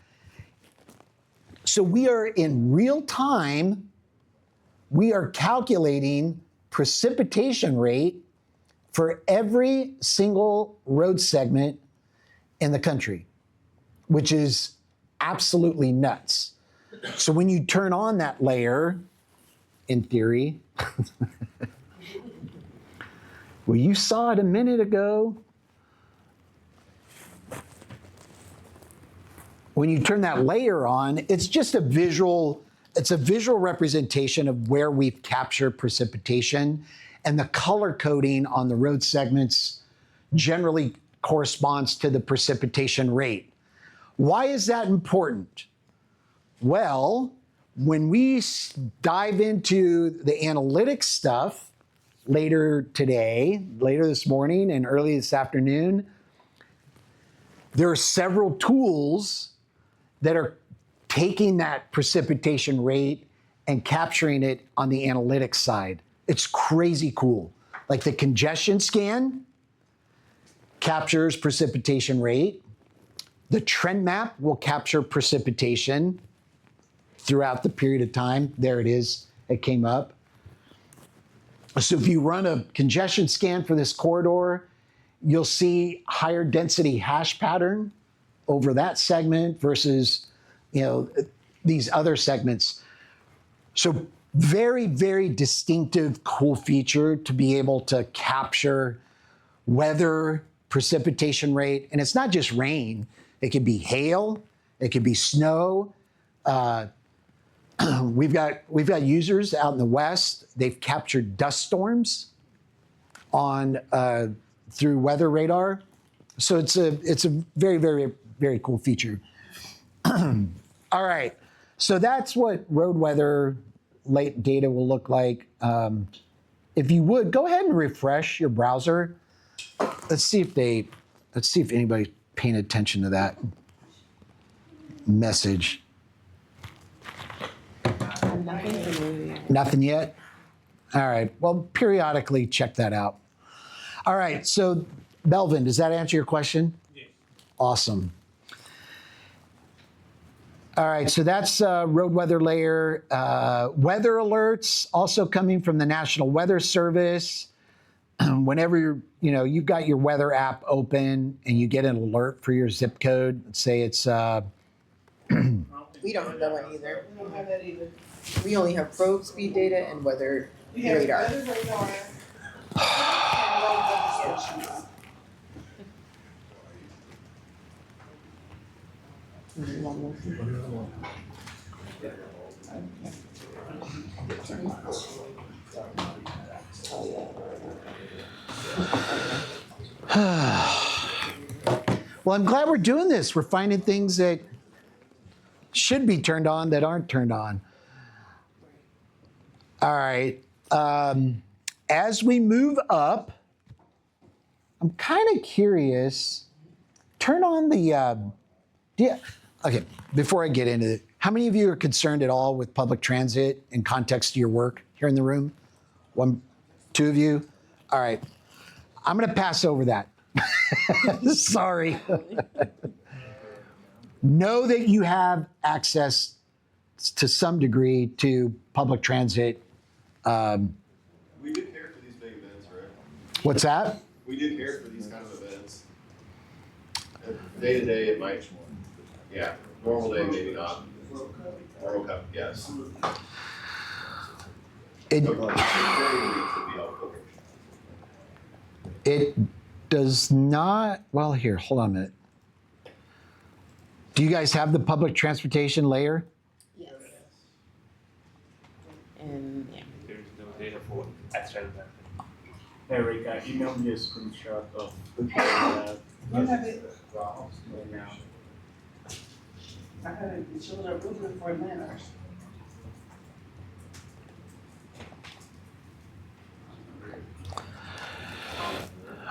So we are in real time. We are calculating precipitation rate for every single road segment in the country, which is absolutely nuts. So when you turn on that layer, in theory, well, you saw it a minute ago. When you turn that layer on, it's just a visual representation of where we've captured precipitation. and the color coding on the road segments generally corresponds to the precipitation rate. Why is that important? Well, when we dive into the analytics stuff later today, later this morning, and early this afternoon, there are several tools that are taking that precipitation rate and capturing it on the analytics side. It's crazy cool. Like the congestion scan captures precipitation rate. The trend map will capture precipitation throughout the period of time. There it is, it came up. So if you run a congestion scan for this corridor, you'll see higher density hash pattern over that segment versus, these other segments. So very, very distinctive, cool feature to be able to capture weather, precipitation rate, and it's not just rain. It could be hail, it could be snow. We've got users out in the West. They've captured dust storms on through weather radar. So it's a very, very, very cool feature. All right, so that's what road weather late data will look like. If you would go ahead and refresh your browser. Let's see if anybody's paying attention to that message. Nothing yet? All right. Well, periodically check that out. All right. So, Belvin, does that answer your question? Yes. Awesome. All right. So that's road weather layer. Weather alerts also coming from the National Weather Service. Whenever you've got your weather app open and you get an alert for your zip code, let's say it's We don't have that one either. We don't have that either. We only have road speed data and weather We have radar. weather radar. And road weather stations. Well, I'm glad we're doing this. We're finding things that should be turned on that aren't turned on. All right. As we move up, I'm kind of curious. Turn on the. Okay, before I get into it, how many of you are concerned at all with public transit in context to your work here in the room? One, two of you? All right. I'm going to pass over that. Sorry. Know that you have access to some degree to public transit. We do care for these big events, right? What's that? We do care for these kind of events. Day to day, it might, yeah, normal day, maybe not. World Cup, yes. It, So, like, very weak would be helpful. it does not, well, here, hold on a minute. Do you guys have the public transportation layer? Yes. And yeah. There is no data for extra event. Hey Rick, email me a screenshot of You have it. right now. I had it, it shows up looking for Atlanta.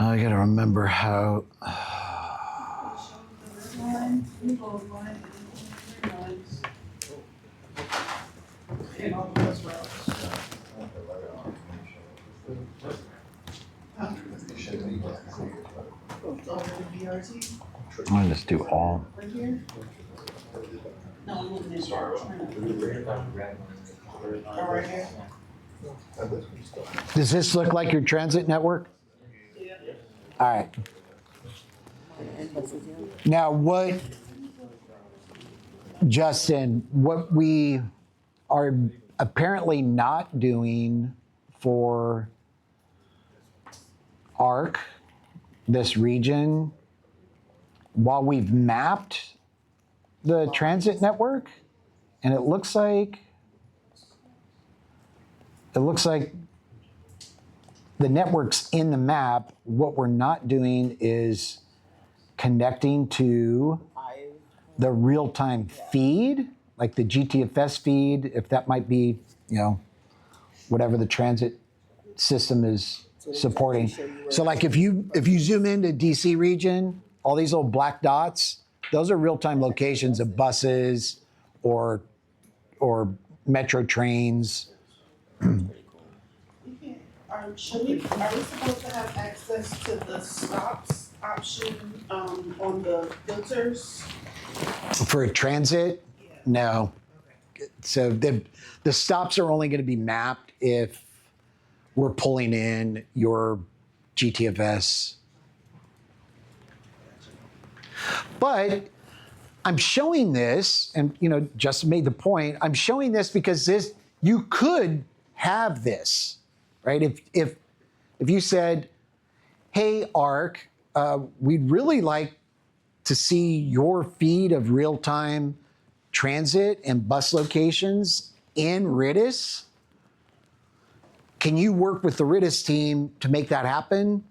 I gotta remember how. Line, we go line, and then lines. And all the bus routes. Over the BRT, I'm gonna just do all. right here. No, I'm looking at. Sorry. Oh, right here. Does this look like your transit network? Yeah. All right. And buses, yeah. Now, Justin, what we are apparently not doing for ARC, this region, while we've mapped the transit network, and it looks like the networks in the map, what we're not doing is connecting to the real-time feed, like the GTFS feed, if that might be, whatever the transit system is supporting. So like if you zoom into DC region, all these little black dots, those are real-time locations of buses or metro trains. Are we supposed to have access to the stops option on the filters? For a transit, no. So the stops are only going to be mapped if we're pulling in your GTFS. But I'm showing this, and Justin made the point. I'm showing this because you could have this, right? If you said, "Hey, ARC, we'd really like to see your feed of real-time transit and bus locations in RITIS. Can you work with the RITIS team to make that happen?"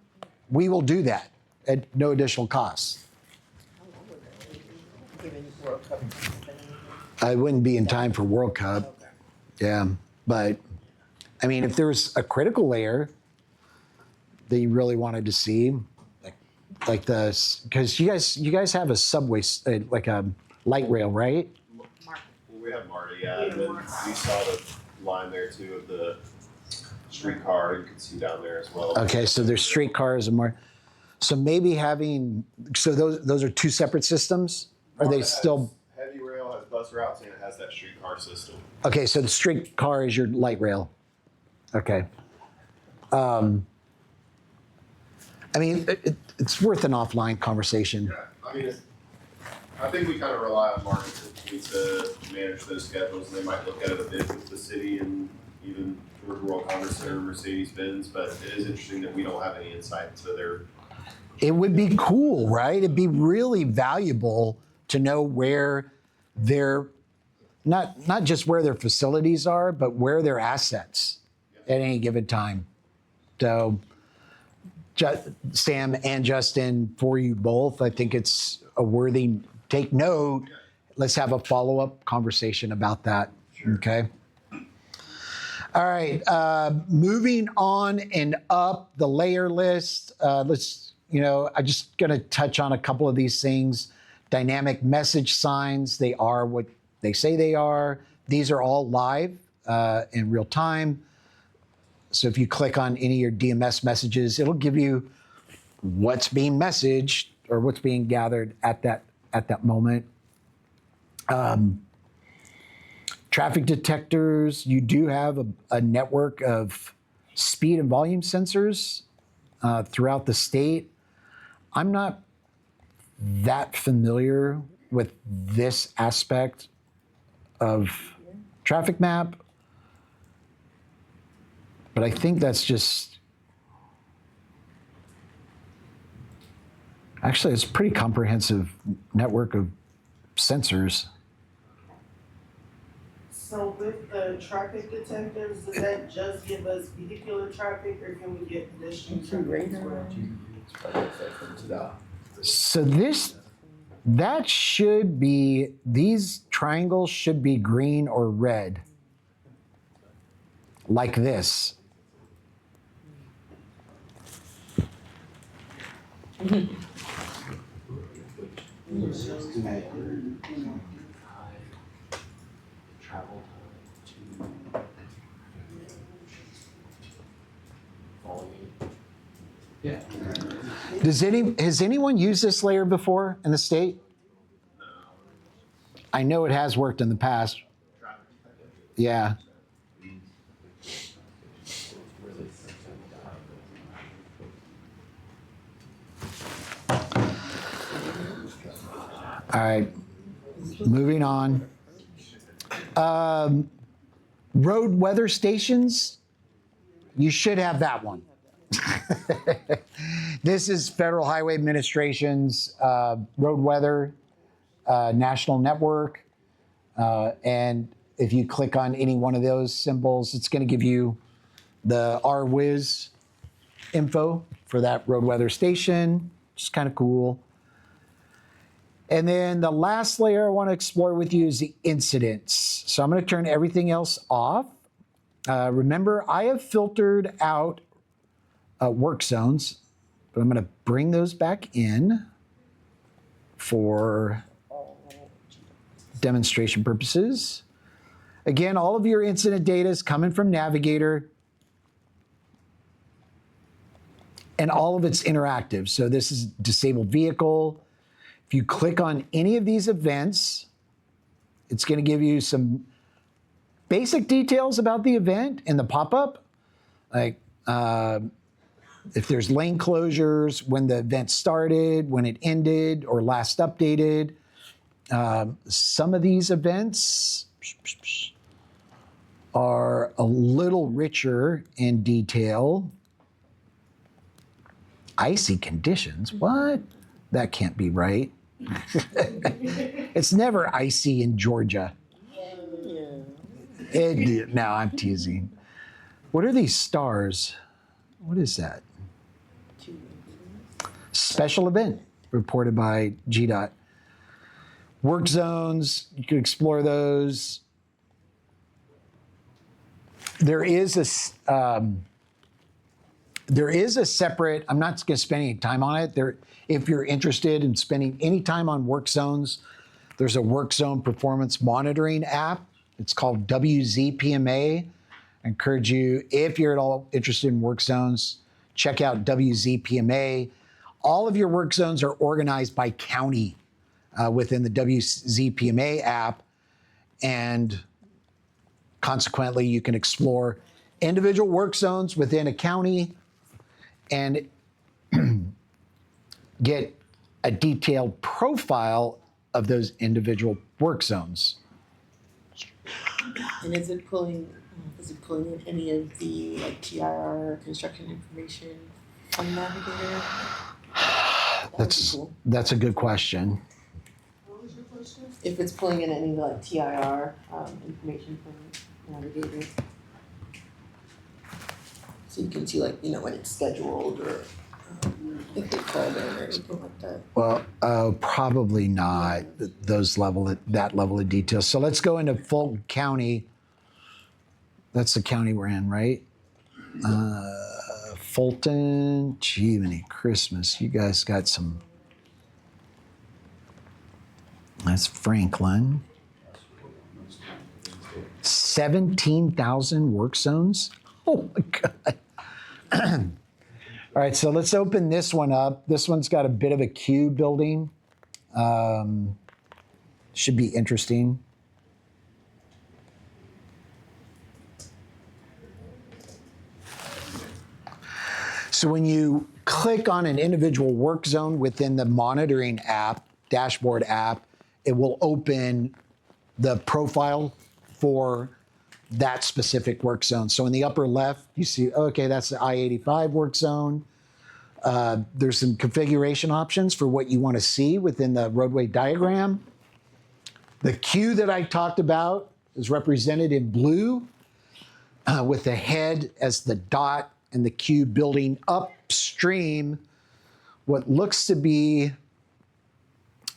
We will do that at no additional cost. I wouldn't be in time for World Cup. Yeah, but I mean, if there's a critical layer that you really wanted to see, like this, because you guys have a subway, like a light rail, right? Well, we have Marty, yeah, and then we saw the line there too of the streetcar. You can see down there as well. Okay, so there's streetcars and more. So maybe those are two separate systems. Are they still? Heavy rail has bus routes and it has that streetcar system. Okay, so the streetcar is your light rail. Okay. I mean, it's worth an offline conversation. Yeah, I mean, I think we kind of rely on market to manage those schedules, and they might look at it a bit with the city and even Georgia World Congress Center, Mercedes-Benz, but it is interesting that we don't have any insight to their. It would be cool, right? It'd be really valuable to know where their, not just where their facilities are, but where their assets at any given time. So, Sam and Justin, for you both, I think it's a worthy, take note. Let's have a follow-up conversation about that. Sure. Okay. All right. Moving on and up the layer list. I'm just going to touch on a couple of these things. Dynamic message signs. They are what they say they are. These are all live in real time. So if you click on any of your DMS messages, it'll give you what's being messaged or what's being gathered at that moment. Traffic detectors, you do have a network of speed and volume sensors throughout the state. I'm not that familiar with this aspect of traffic map, but I think that's just, actually it's a pretty comprehensive network of sensors. So with the traffic detectors, does that just give us vehicular traffic, or can we get additional traffic as well? So that should be, these triangles should be green or red, like this. Has anyone used this layer before in the state? I know it has worked in the past. Yeah. All right, moving on. Road weather stations, you should have that one. This is Federal Highway Administration's road weather national network. And if you click on any one of those symbols, it's going to give you the RWIZ info for that road weather station, which is kind of cool. And then the last layer I want to explore with you is the incidents. So I'm going to turn everything else off. Remember, I have filtered out work zones, but I'm going to bring those back in for demonstration purposes. Again, all of your incident data is coming from Navigator, and all of it's interactive. So this is disabled vehicle. If you click on any of these events, it's going to give you some basic details about the event in the pop-up, like if there's lane closures, when the event started, when it ended, or last updated. Some of these events are a little richer in detail. Icy conditions, what? That can't be right. It's never icy in Georgia. No, I'm teasing. What are these stars? What is that? Special event reported by GDOT. Work zones, you can explore those. There is a separate, I'm not going to spend any time on it. If you're interested in spending any time on work zones, there's a work zone performance monitoring app. It's called WZPMA. I encourage you, if you're at all interested in work zones, check out WZPMA. All of your work zones are organized by county within the WZPMA app, and consequently, you can explore individual work zones within a county and get a detailed profile of those individual work zones. And is it pulling in any of the like TIR construction information from Navigator? That's a good question. What was your question? If it's pulling in any like TIR information from Navigator, so you can see like when it's scheduled or if they called in or anything like that. Well, probably not that level of detail. So let's go into Fulton County. That's the county we're in, right? Fulton, Jiminy Christmas. You guys got some. That's Franklin. 17,000 work zones. Oh my God. All right, so let's open this one up. This one's got a bit of a queue building. Should be interesting. So when you click on an individual work zone within the monitoring app, dashboard app, it will open the profile for that specific work zone. So in the upper left, you see, okay, that's the I-85 work zone. There's some configuration options for what you want to see within the roadway diagram. The queue that I talked about is represented in blue with the head as the dot and the queue building upstream what looks to be,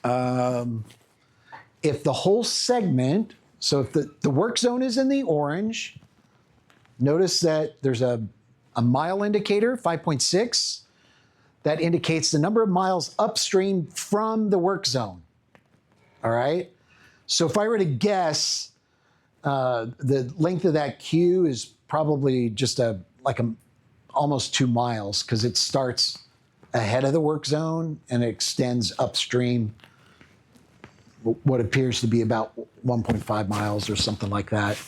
if the whole segment, so if the work zone is in the orange, notice that there's a mile indicator, 5.6, that indicates the number of miles upstream from the work zone. All right? So if I were to guess, the length of that queue is probably just almost 2 miles, because it starts ahead of the work zone and it extends upstream what appears to be about 1.5 miles or something like that.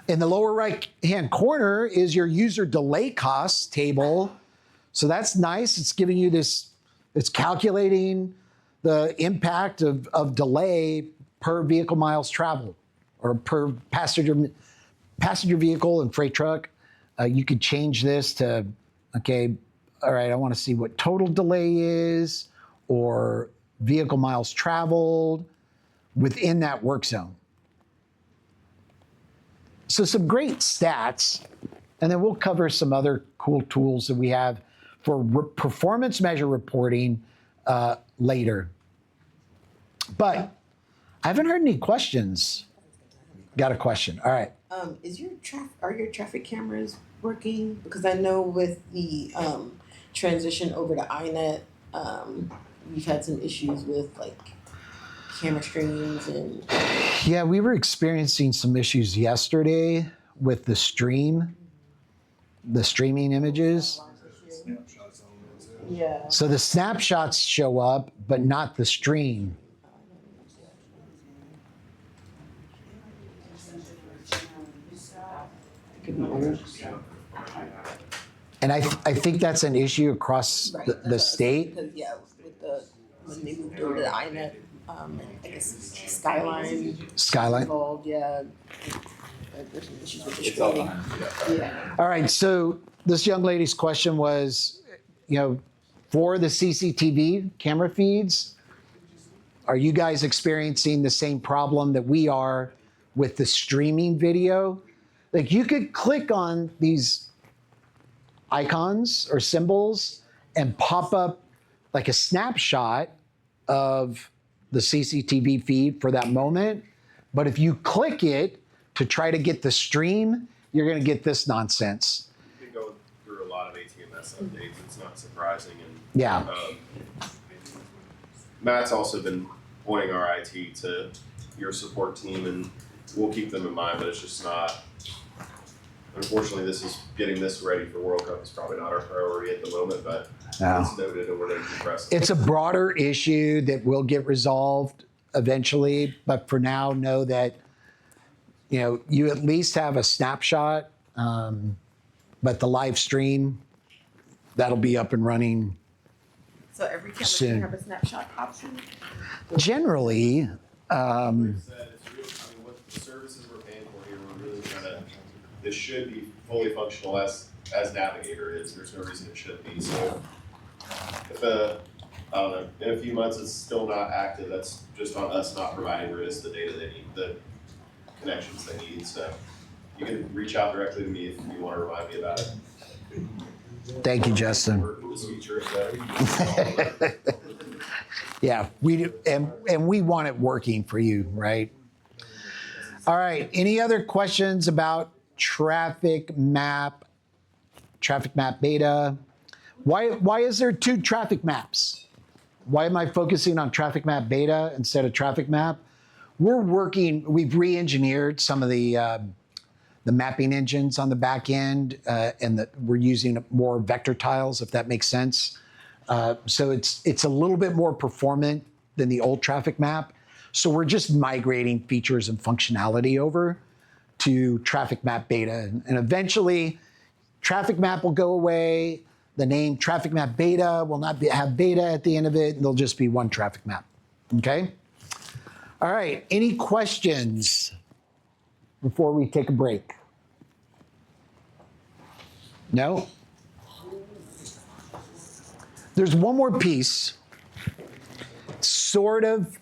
In the lower right-hand corner is your user delay costs table. So that's nice. It's giving you this, it's calculating the impact of delay per vehicle miles traveled or per passenger vehicle and freight truck. You could change this to, okay, all right, I want to see what total delay is or vehicle miles traveled within that work zone. So some great stats And then we'll cover some other cool tools that we have for performance measure reporting later. But I haven't heard any questions. Got a question. All right. Are your traffic cameras working? Because I know with the transition over to iNet, we've had some issues with like camera streams and. Yeah, we were experiencing some issues yesterday with the streaming images. Yeah. So the snapshots show up, but not the stream. And I think that's an issue across the state. Because when they moved over to the iNet, I guess Skyline involved, yeah. There's some issues with the streaming. Yeah. All right, so this young lady's question was, for the CCTV camera feeds, are you guys experiencing the same problem that we are with the streaming video? Like you could click on these icons or symbols and pop up like a snapshot of the CCTV feed for that moment. But if you click it to try to get the stream, you're going to get this nonsense. We've been going through a lot of ATMS updates. It's not surprising. And Yeah. Matt's also been pointing our IT to your support team, and we'll keep them in mind, but it's just not. Unfortunately, getting this ready for World Cup is probably not our priority at the moment, but No. it's noted and we're going to keep pressing. It's a broader issue that will get resolved eventually, but for now, know that you at least have a snapshot, but the live stream, that'll be up and running So every camera soon. can have a snapshot option? Generally. Like I said, it's real, what the services we're paying for here, we're really trying to. This should be fully functional as Navigator is. There's no reason it shouldn't be. So if I don't know, in a few months it's still not active, that's just on us not providing RITIS the data they need, the connections they need. So you can reach out directly to me if you want to remind me about it. Thank you, Justin. This feature is better. Yeah, we do, and we want it working for you, right? All right. Any other questions about traffic map beta? Why is there 2 traffic maps? Why am I focusing on traffic map beta instead of traffic map? We've re-engineered some of the mapping engines on the back end, and we're using more vector tiles, if that makes sense. So it's a little bit more performant than the old traffic map. So we're just migrating features and functionality over to traffic map beta. And eventually, traffic map will go away. The name traffic map beta will not have beta at the end of it. There'll just be one traffic map. Okay? All right. Any questions before we take a break? No? There's one more piece, sort of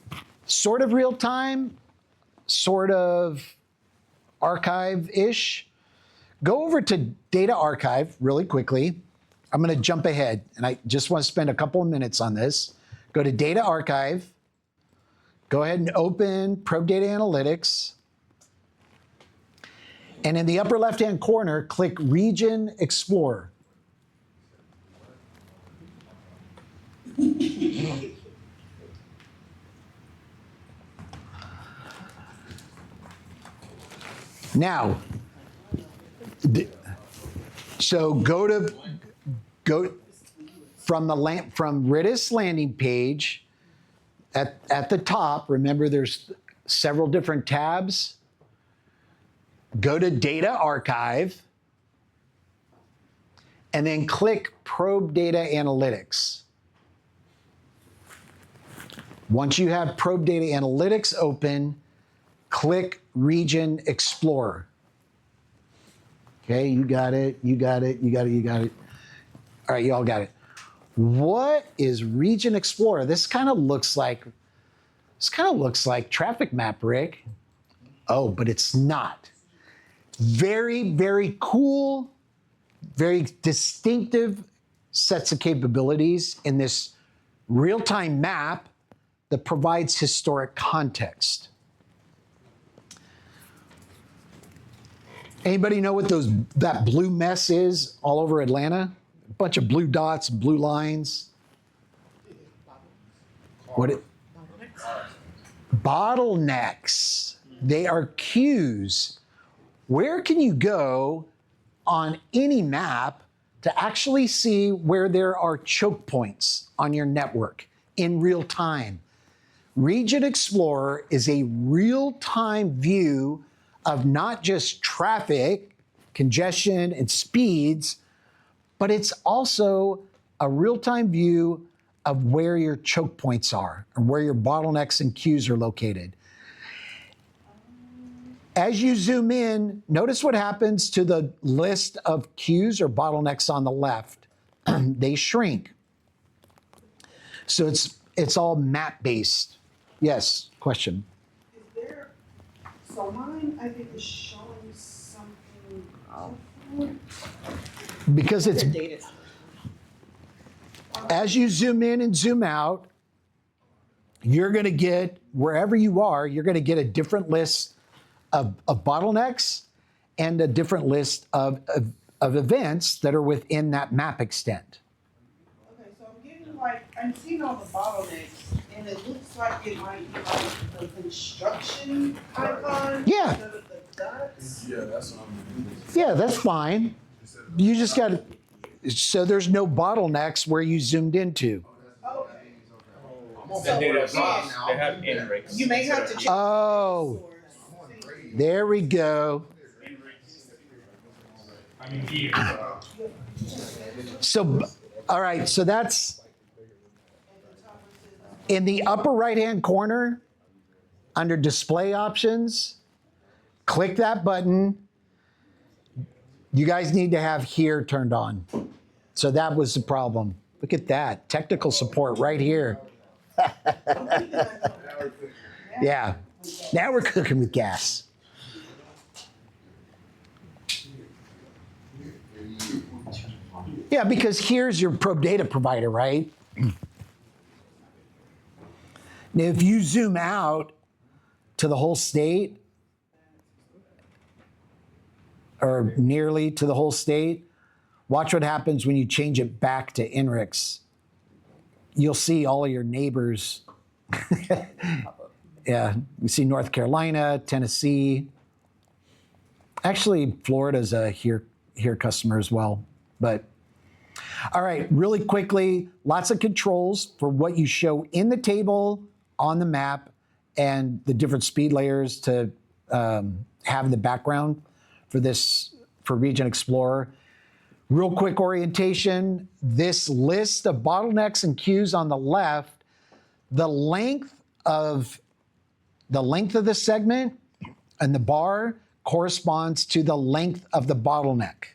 real time, sort of archive-ish. Go over to Data Archive really quickly. I'm going to jump ahead, and I just want to spend a couple of minutes on this. Go to Data Archive. Go ahead and open Probe Data Analytics. And in the upper left-hand corner, click Region Explorer. Now, so go from RITIS landing page at the top. Remember, there's several different tabs. Go to Data Archive, and then click Probe Data Analytics. Once you have Probe Data Analytics open, click Region Explorer. Okay, you got it, you got it, you got it, you got it. All right, you all got it. What is Region Explorer? This kind of looks like traffic map, Rick. Oh, but it's not. Very, very cool very distinctive sets of capabilities in this real-time map that provides historic context. Anybody know what that blue mess is all over Atlanta? A bunch of blue dots, blue lines. Bottlenecks. They are queues. Where can you go on any map to actually see where there are choke points on your network in real time? Region Explorer is a real-time view of not just traffic, congestion, and speeds, but it's also a real-time view of where your choke points are and where your bottlenecks and queues are located. As you zoom in, notice what happens to the list of queues or bottlenecks on the left. They shrink. So it's all map-based. Yes, question. Is there, so mine, I think, is showing something different. Because it's, Data. as you zoom in and zoom out, you're going to get, wherever you are, you're going to get a different list of bottlenecks and a different list of events that are within that map extent. Okay, so I'm getting like, I'm seeing all the bottlenecks, and it looks like it might be like the construction icon. Yeah. Instead of the dots. Yeah, that's what I'm. Yeah, that's fine. You just got to, so there's no bottlenecks where you zoomed into. Okay. Then they have in-rigs. You may have to check. Oh, there we go. I mean, here. So, all right, so that's in the upper right-hand corner under display options. Click that button. You guys need to have here turned on. So that was the problem. Look at that. Technical support right here. Yeah. Now we're cooking with gas. Yeah, because here's your probe data provider, right? Now, if you zoom out to the whole state, or nearly to the whole state, watch what happens when you change it back to INRIX. You'll see all of your neighbors. Yeah, we see North Carolina, Tennessee. Actually, Florida's a here customer as well. But all right, really quickly, lots of controls for what you show in the table, on the map, and the different speed layers to have in the background for Region Explorer. Real quick orientation, this list of bottlenecks and queues on the left, the length of the segment and the bar corresponds to the length of the bottleneck.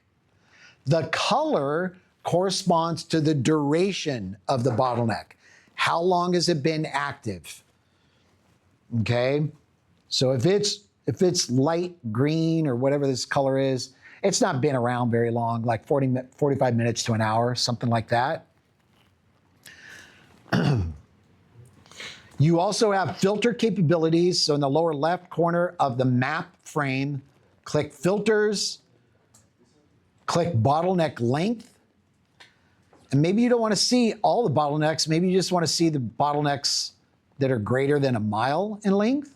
The color corresponds to the duration of the bottleneck. How long has it been active? Okay, so if it's light green or whatever this color is, it's not been around very long, like 45 minutes to an hour, something like that. You also have filter capabilities. So in the lower left corner of the map frame, click filters, click bottleneck length. And maybe you don't want to see all the bottlenecks. Maybe you just want to see the bottlenecks that are greater than a mile in length.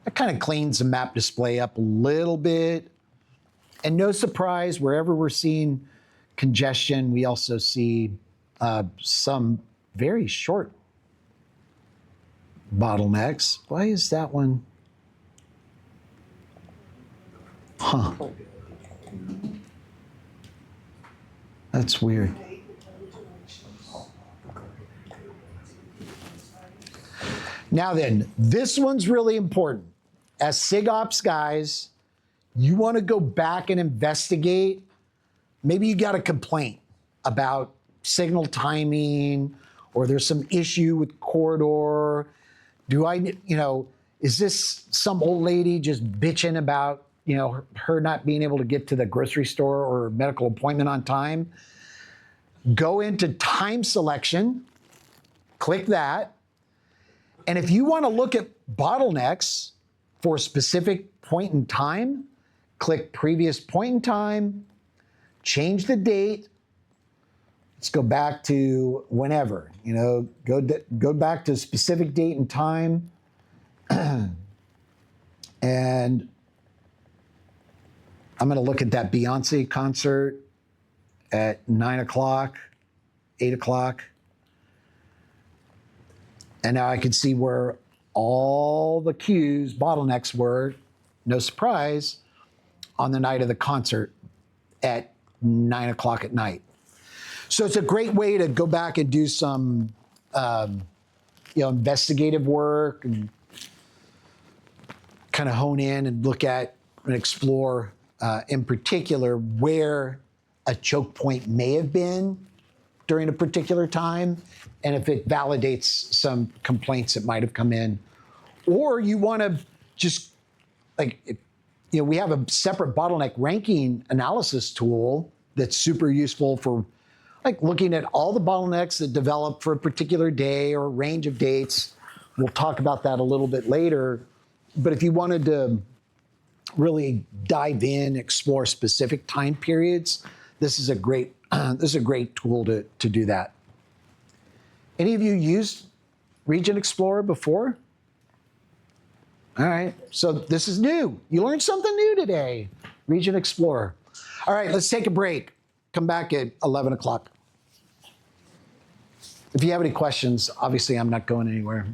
That kind of cleans the map display up a little bit. And no surprise, wherever we're seeing congestion, we also see some very short bottlenecks. Why is that one? Huh. That's weird. Now then, this one's really important. As SIGOps guys, you want to go back and investigate. Maybe you got a complaint about signal timing, or there's some issue with corridor. Is this some old lady just bitching about her not being able to get to the grocery store or medical appointment on time, go into time selection, click that. And if you want to look at bottlenecks for a specific point in time, click previous point in time, change the date. Let's go back to whenever, go back to a specific date and time. And I'm going to look at that Beyonce concert at 9 o'clock, 8 o'clock. And now I can see where all the queues, bottlenecks were, no surprise, on the night of the concert at 9 o'clock at night. So it's a great way to go back and do some investigative work and kind of hone in and look at and explore in particular where a choke point may have been during a particular time, and if it validates some complaints that might have come in. Or you want to just, we have a separate bottleneck ranking analysis tool that's super useful for looking at all the bottlenecks that develop for a particular day or range of dates. We'll talk about that a little bit later. But if you wanted to really dive in, explore specific time periods, this is a great tool to do that. Any of you used Region Explorer before? All right, so this is new. You learned something new today, Region Explorer. All right, let's take a break. Come back at 11 o'clock. If you have any questions, obviously I'm not going anywhere.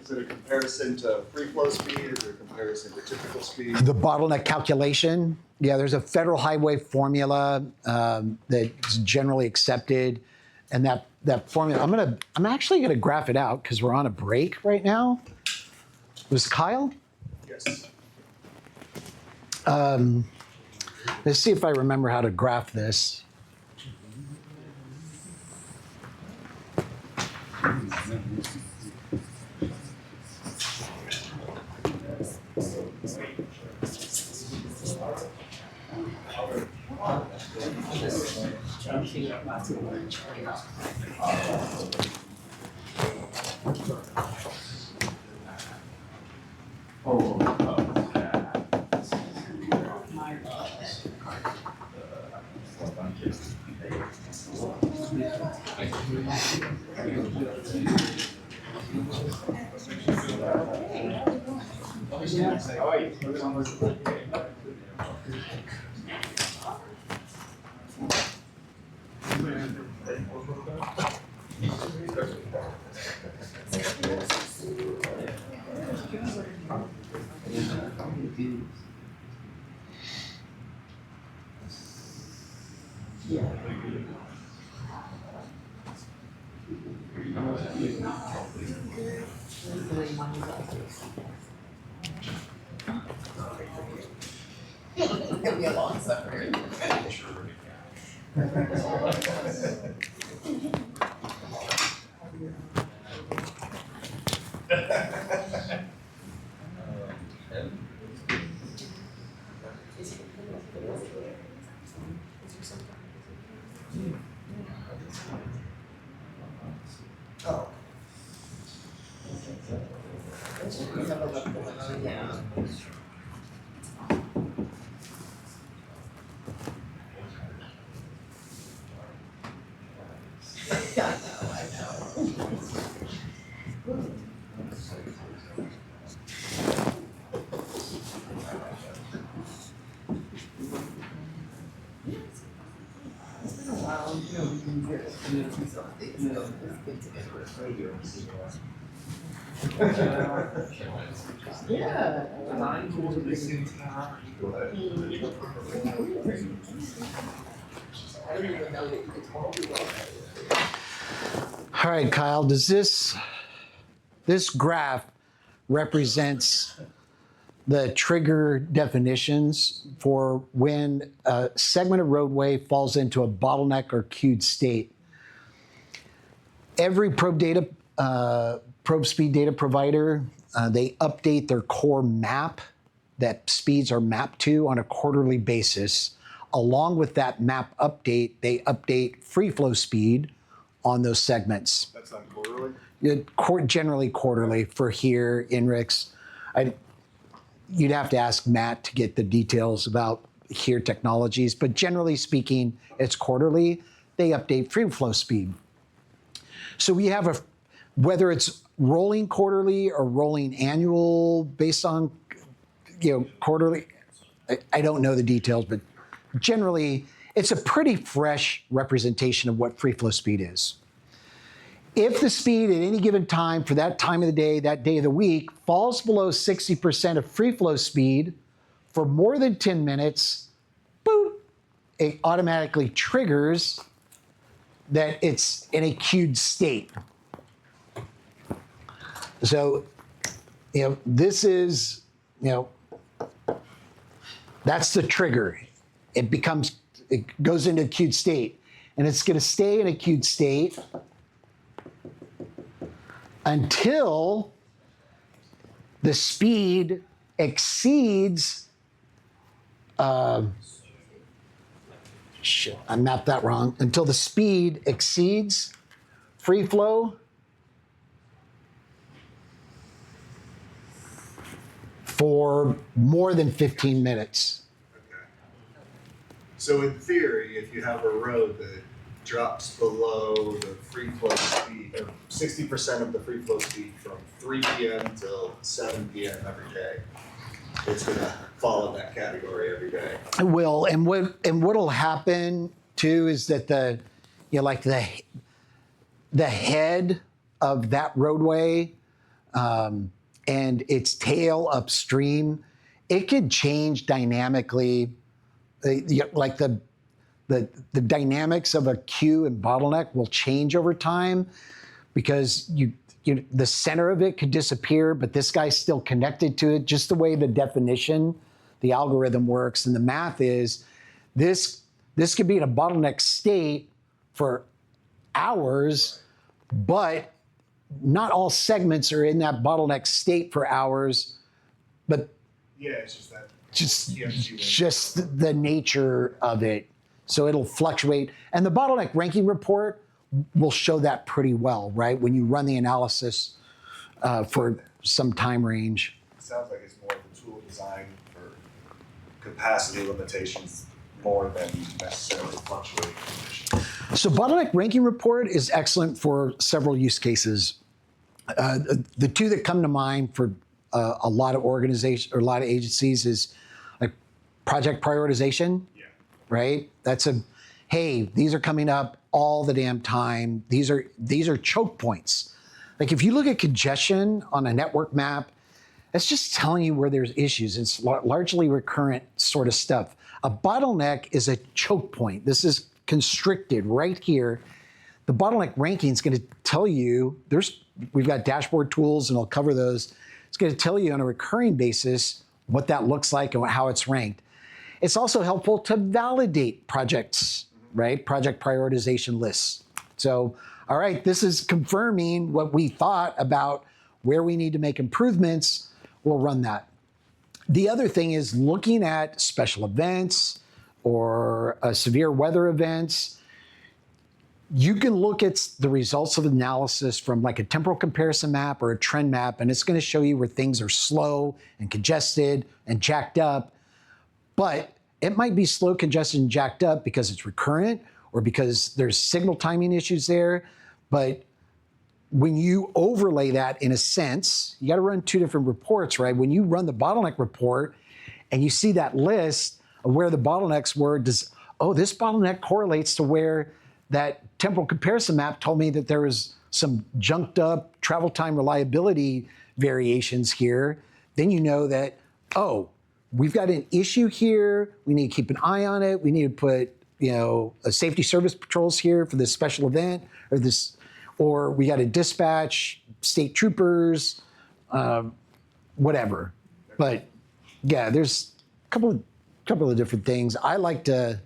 Is it a comparison to free flow speed? Is it a comparison to typical speed? The bottleneck calculation, there's a federal highway formula that's generally accepted, and that formula, I'm actually gonna graph it out because we're on a break right now. Was Kyle? Yes. Let's see if I remember how to graph this. It'll be a long suffering. All right, Kyle, does this graph represents the trigger definitions for when a segment of roadway falls into a bottleneck or queued state. Every probe speed data provider they update their core map that speeds are mapped to on a quarterly basis. Along with that map update, they update free flow speed on those segments. That's done quarterly? Generally quarterly for here, INRIX. You'd have to ask Matt to get the details about here technologies, but generally speaking, it's quarterly. They update free flow speed. So we have whether it's rolling quarterly or rolling annual based on, quarterly, I don't know the details, but generally it's a pretty fresh representation of what free flow speed is. If the speed at any given time for that time of the day, that day of the week, falls below 60% of free flow speed for more than 10 minutes, boop, it automatically triggers that it's in a queued state. So, this is, that's the trigger. It goes into a queued state, and it's going to stay in a queued state until the speed exceeds, shit, I mapped that wrong, until the speed exceeds free flow for more than 15 minutes. Okay. So in theory, if you have a road that drops below the free flow speed, or 60% of the free flow speed from 3 p.m. till 7 p.m. every day, it's gonna fall in that category every day. It will, and what'll happen too is that the head of that roadway and its tail upstream, it could change dynamically. Like the dynamics of a queue and bottleneck will change over time because the center of it could disappear, but this guy's still connected to it. Just the way the definition, the algorithm works, and the math is, this could be in a bottleneck state for hours, but not all segments are in that bottleneck state for hours. But Yeah, it's just that. just the nature of it. So it'll fluctuate. And the bottleneck ranking report will show that pretty well, right? When you run the analysis for some time range. It sounds like it's more of a tool designed for capacity limitations more than necessarily fluctuating conditions. So bottleneck ranking report is excellent for several use cases. The two that come to mind for a lot of organizations or a lot of agencies is like project prioritization, right? That's hey, these are coming up all the damn time. These are choke points. Like if you look at congestion on a network map, it's just telling you where there's issues. It's largely recurrent sort of stuff. A bottleneck is a choke point. This is constricted right here. The bottleneck ranking is going to tell you, we've got dashboard tools and I'll cover those. It's going to tell you on a recurring basis what that looks like and how it's ranked. It's also helpful to validate projects, right? Project prioritization lists. So, all right, this is confirming what we thought about where we need to make improvements. We'll run that. The other thing is looking at special events or severe weather events. You can look at the results of analysis from like a temporal comparison map or a trend map, and it's going to show you where things are slow and congested and jacked up. But it might be slow, congested, and jacked up because it's recurrent or because there's signal timing issues there. But when you overlay that in a sense, you got to run two different reports, right? When you run the bottleneck report and you see that list of where the bottlenecks were, this bottleneck correlates to where that temporal comparison map told me that there was some junked up travel time reliability variations here. Then you know that, we've got an issue here. We need to keep an eye on it. We need to put, a safety service patrols here for this special event or we got to dispatch state troopers, whatever. But yeah, there's a couple of different things. I like to,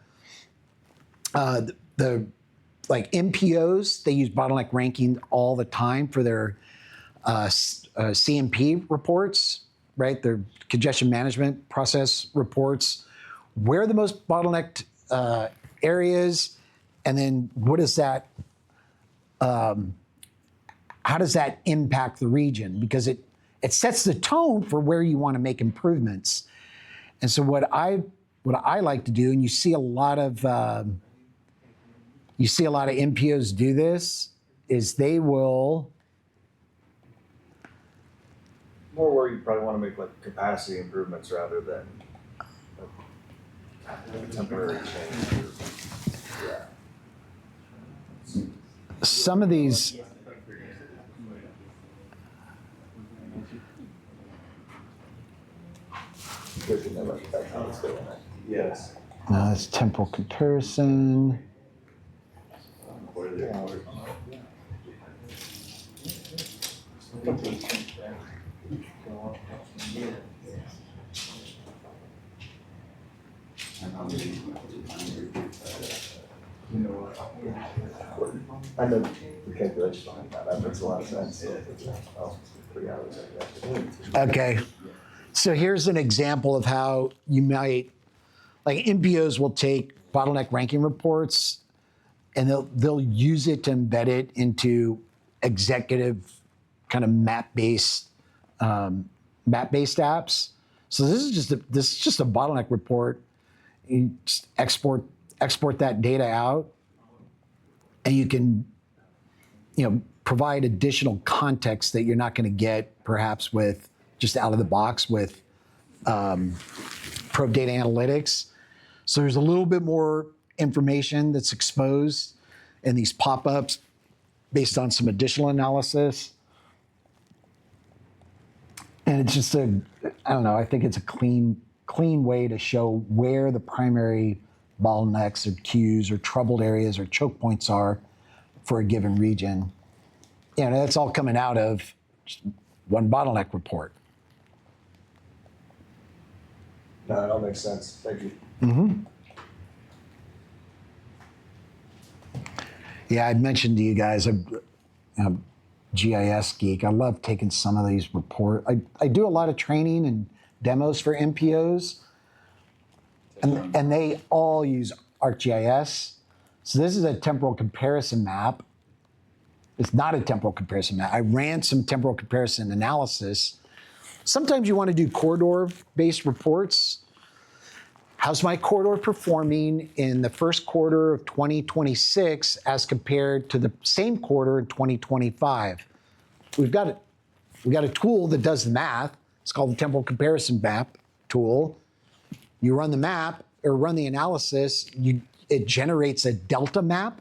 like MPOs, they use bottleneck ranking all the time for their CMP reports, right? Their congestion management process reports. Where are the most bottlenecked areas, and then what is that? How does that impact the region? Because it sets the tone for where you want to make improvements. And so what I like to do, and you see a lot of MPOs do this, is they will. More where you probably want to make like capacity improvements rather than a temporary change. Some of these. Good to know that's how it's doing it. Yes. It's temporal comparison. I know the calculation on that makes a lot of sense. Oh, 3 hours, I guess. Okay. So here's an example of how you might, like MPOs will take bottleneck ranking reports and they'll use it to embed it into executive kind of map-based apps. So this is just a bottleneck report. You just export that data out, and you can, provide additional context that you're not going to get perhaps with just out of the box with probe data analytics. So there's a little bit more information that's exposed in these pop-ups based on some additional analysis. And it's just I think it's a clean way to show where the primary bottlenecks or queues or troubled areas or choke points are for a given region. That's all coming out of just one bottleneck report. No, that all makes sense. Thank you. Mm-hmm. Yeah, I'd mentioned to you guys, I'm a GIS geek. I love taking some of these reports. I do a lot of training and demos for MPOs, and they all use ArcGIS. So this is a temporal comparison map. It's not a temporal comparison map. I ran some temporal comparison analysis. Sometimes you want to do corridor-based reports. How's my corridor performing in the first quarter of 2026 as compared to the same quarter in 2025? We've got a tool that does the math. It's called the temporal comparison map tool. You run the map or run the analysis, it generates a delta map,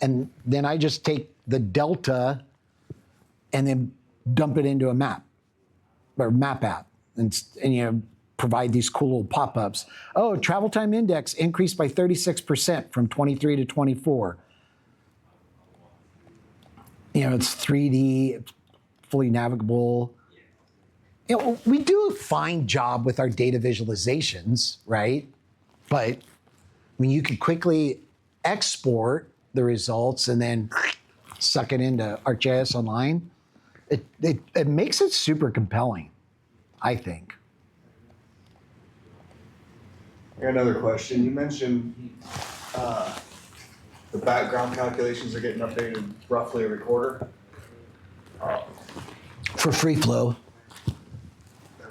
and then I just take the delta and then dump it into a map or map app, and provide these cool little pop-ups. Oh, travel time index increased by 36% from 23 to 24. It's 3D, it's fully navigable. We do a fine job with our data visualizations, right? But when you can quickly export the results and then suck it into ArcGIS Online, it makes it super compelling, I think. I got another question. You mentioned the background calculations are getting updated roughly every quarter. For free flow.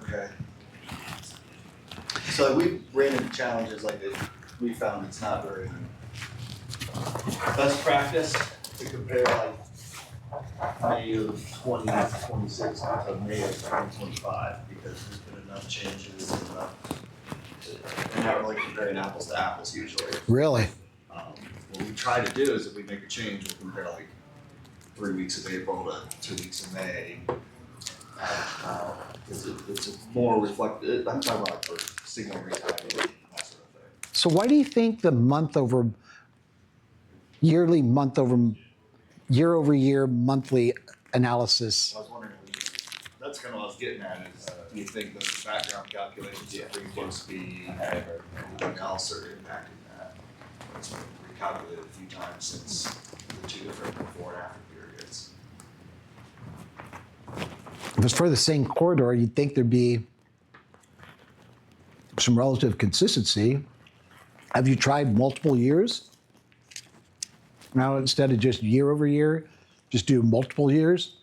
Okay. So we ran into challenges like this. We found it's not very best practice to compare like May of 2026 to May of 2025 because there's been enough changes and we're not really comparing apples to apples usually. Really? What we try to do is if we make a change, we compare like 3 weeks of April to 2 weeks of May. It's a more reflective. I'm talking about like for signal retiming, that sort of thing. So why do you think the year-over-year monthly analysis? I was wondering, that's kind of what I was getting at is, do you think those background calculations of free flow speed and everything else are impacting that? It's been recalculated a few times since the 2 different before and after periods. if it's for the same corridor, you'd think there'd be some relative consistency. Have you tried multiple years? Now, instead of just year over year, just do multiple years?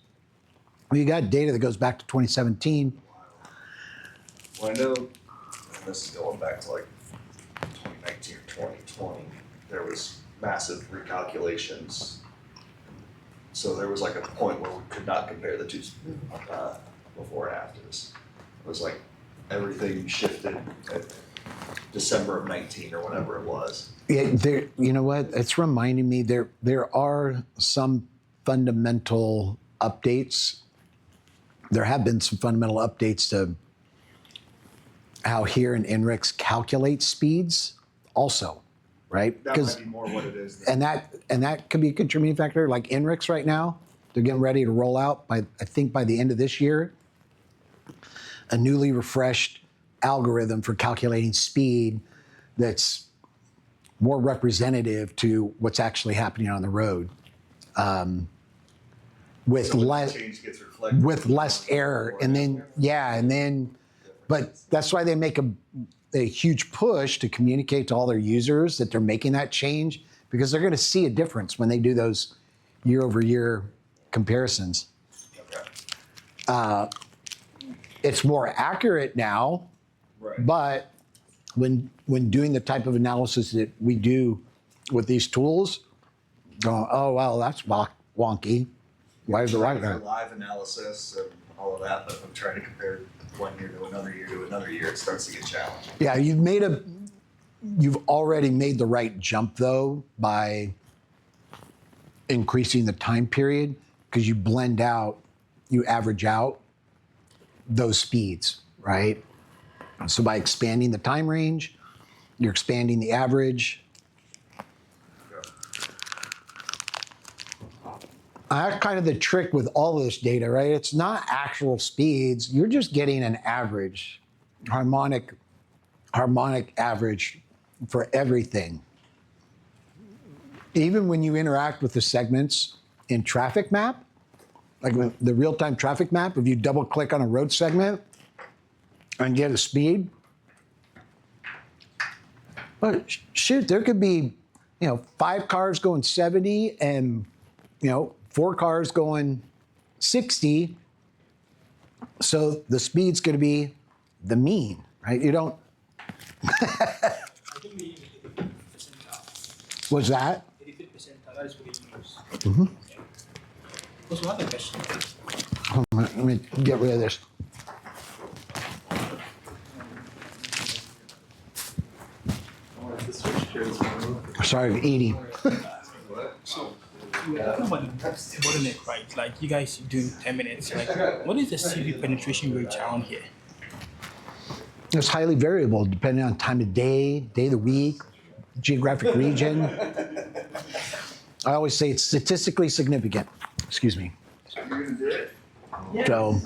Well, you got data that goes back to 2017. Well, I know, and this is going back to like 2019 or 2020, there was massive recalculations. So there was like a point where we could not compare the two before and afters. It was like everything shifted at December of 19 or whatever it was. Yeah, there. You know what? It's reminding me there are some fundamental updates. There have been some fundamental updates to how here in NRICS calculates speeds also, right? That might be more what it is. And that could be a contributing factor. Like NRICS right now, they're getting ready to roll out I think by the end of this year, a newly refreshed algorithm for calculating speed that's more representative to what's actually happening on the road, with So when the less change gets reflected. with less error. And then but that's why they make a huge push to communicate to all their users that they're making that change, because they're going to see a difference when they do those year over year comparisons. Okay. It's more accurate now, Right. but when doing the type of analysis that we do with these tools, going, oh, well, that's wonky. Why is it right Like there? live analysis and all of that, but if I'm trying to compare one year to another year, it starts to get challenging. Yeah, you've already made the right jump though by increasing the time period, because you average out those speeds, right? So by expanding the time range, you're expanding the average. That's kind of the trick with all this data, right? It's not actual speeds. You're just getting an average, harmonic average for everything. Even when you interact with the segments in traffic map, like with the real-time traffic map, if you double click on a road segment and get a speed, but shoot, there could be, 5 cars going 70 and, 4 cars going 60. So the speed's going to be the mean, right? You don't. I think we need 85 percentile. What's that? 85 percentile, that is what they use. Mhm. Okay. Also, another question. Let me get rid of this. Sorry, 80. So, we are talking about the bottleneck, right? Like, you guys do 10 minutes. Like, what is the CV penetration rate around here? It's highly variable depending on time of day of the week, geographic region. I always say it's statistically significant. Excuse me. So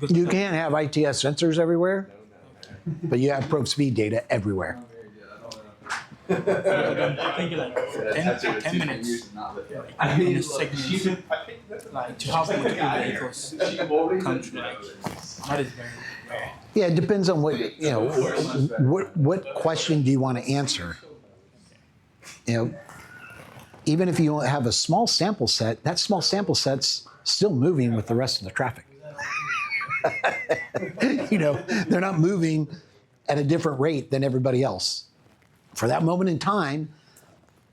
you can't have ITS sensors everywhere, but you have probe speed data everywhere. I'm thinking like 10 minutes. Like, in a segment, like to have multiple vehicles come through, like, that is very rare. Yeah, it depends on what question do you want to answer. Even if you have a small sample set, that small sample set's still moving with the rest of the traffic. They're not moving at a different rate than everybody else. For that moment in time,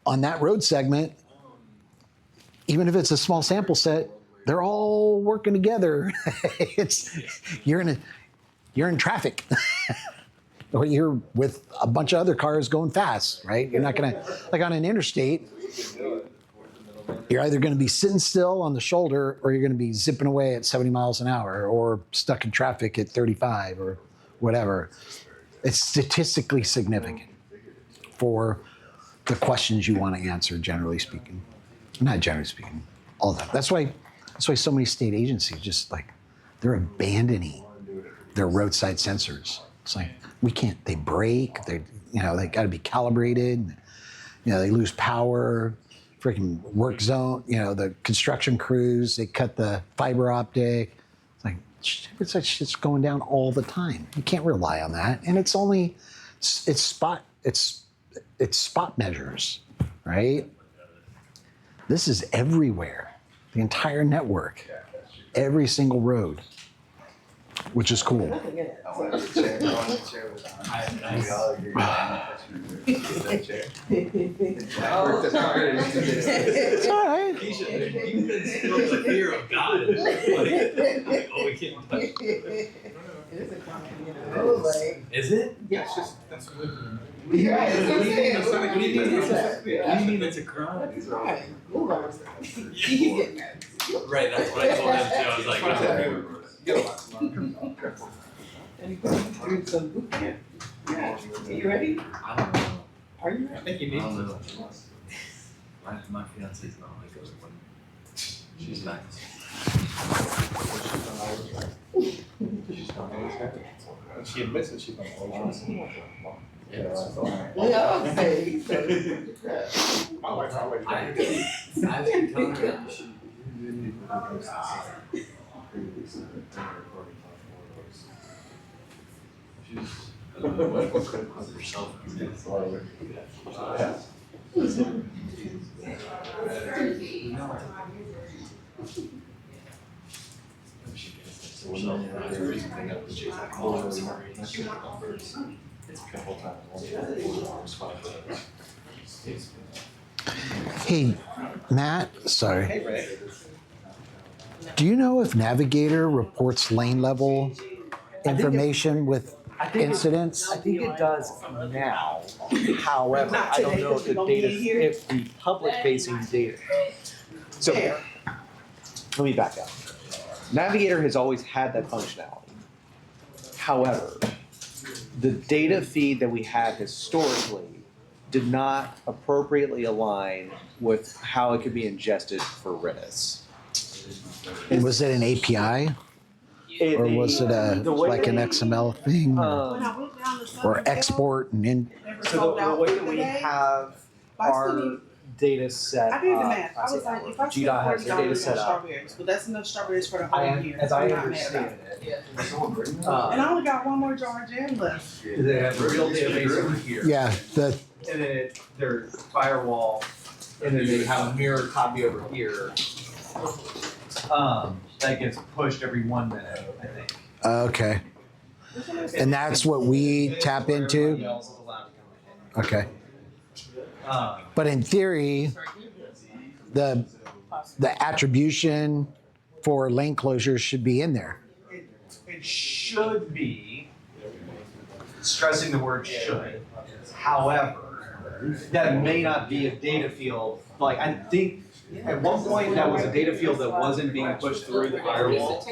on that road segment, even if it's a small sample set, they're all working together. You're in traffic, or you're with a bunch of other cars going fast, right? You're not gonna, like on an interstate, you're either gonna be sitting still on the shoulder, or you're gonna be zipping away at 70 miles an hour, or stuck in traffic at 35 or whatever. It's statistically significant for the questions you want to answer, generally speaking. Not generally speaking, all that. That's why so many state agencies they're abandoning their roadside sensors. It's like, they break, they got to be calibrated, they lose power, freaking work zone, the construction crews, they cut the fiber optic. It's like, That shit's going down all the time. You can't rely on that. And it's spot measures, right? This is everywhere. The entire network. Every single road. Which is cool. It's all right. It is a comment, you know, like. Is it? Yeah. That's Yeah, that's what I'm saying. What do you mean it's a crime? It's right. Move on. Right, that's what I told him too. I was like, And you can do some boot camp. Yeah. Are you ready? I don't know. Are you I ready? think you need to. My fiance's not like those one. She's nice. She admits that she's on Yeah, okay. My wife's always I think telling her Hey, Matt, sorry. Hey, Ray. Do you know if Navigator reports lane level information with incidents? I think it does now. However, I don't know if the data, if the public-facing data. So, let me back up. Navigator has always had that functionality. However, the data feed that we had historically did not appropriately align with how it could be ingested for RITIS. And was it an API or was it like an XML thing or export and in? So the way that we have our data set I did the up, math. I was like, if I spend GDOT has their data $40 set on up. strawberries, but that's enough strawberries for the whole year. As I I'm not mad understand about it, And I only got one more jar of jam left. They have a real database over here. Yeah, And then their firewall, and then they have a mirror copy over here. That gets pushed every 1 minute, I think. okay. And that's what we tap into? Everybody else is allowed to come Okay. in. But in theory, the attribution for lane closures should be in there. It should be, stressing the word should. However, that may not be a data field. Like, I think at one point that was a data field that wasn't being pushed through the firewall.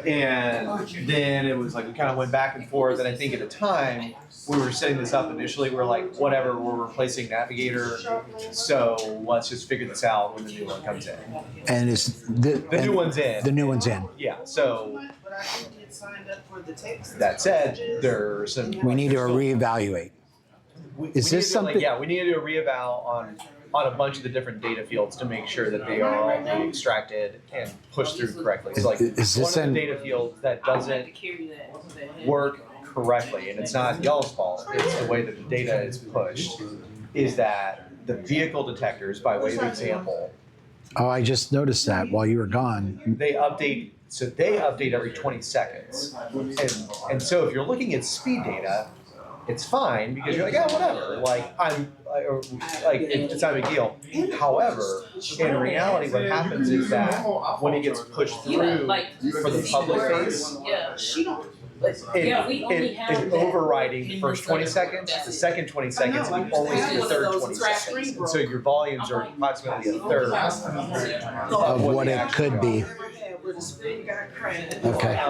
And then it was like, we kind of went back and forth. And I think at the time, we were setting this up initially, we're like, whatever, we're replacing Navigator. So let's just figure this out when the new one comes in. And is The new one's in. The new one's in. Yeah, so But I didn't get signed up for the text. that said, there's some. We need to reevaluate. Is this something? Yeah, we need to do a reeval on a bunch of the different data fields to make sure that they are all being extracted and pushed through correctly. So like, Is this one of an- the data fields that doesn't work correctly, and it's not y'all's fault, it's the way that the data is pushed, is that the vehicle detectors, by way of example, Oh, I just noticed that while you were gone. they update every 20 seconds. And so if you're looking at speed data, it's fine because you're like, yeah, whatever. It's not a big deal. However, in reality, what happens is that when it gets pushed through for the public face, it's overriding the first 20 seconds, the second 20 seconds, and only the third 20 seconds. And so your volumes are approximately a third Of what it could be. Where the screen got cracked. Okay.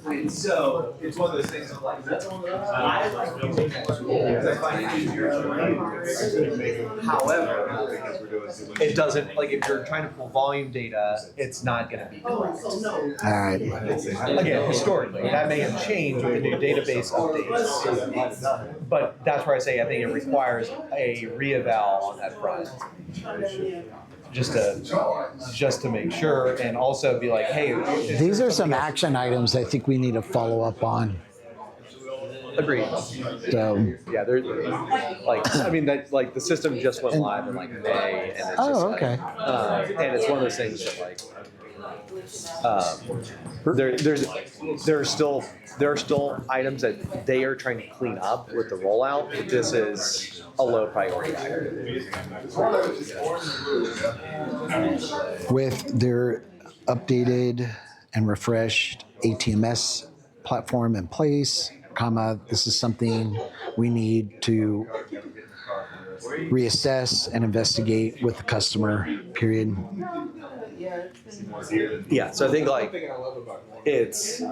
And so it's one of those things of like, I like using that tool because I find it easier to read. However, it doesn't, like if you're trying to pull volume data, it's not gonna be correct. All right. Again, historically, that may have changed with the new database updates. But that's where I say I think it requires a reeval on that front. just to make sure, and also be like, hey, These are some action items I think we need to follow up on. agreed. So, Yeah, they're like, I mean, that like the system just went live in like May, and it's just okay. and it's one of those things that like, there are still items that they are trying to clean up with the rollout. But this is a low priority item. With their updated and refreshed ATMS platform in place, this is something we need to reassess and investigate with the customer, period. Yeah, so I think like it's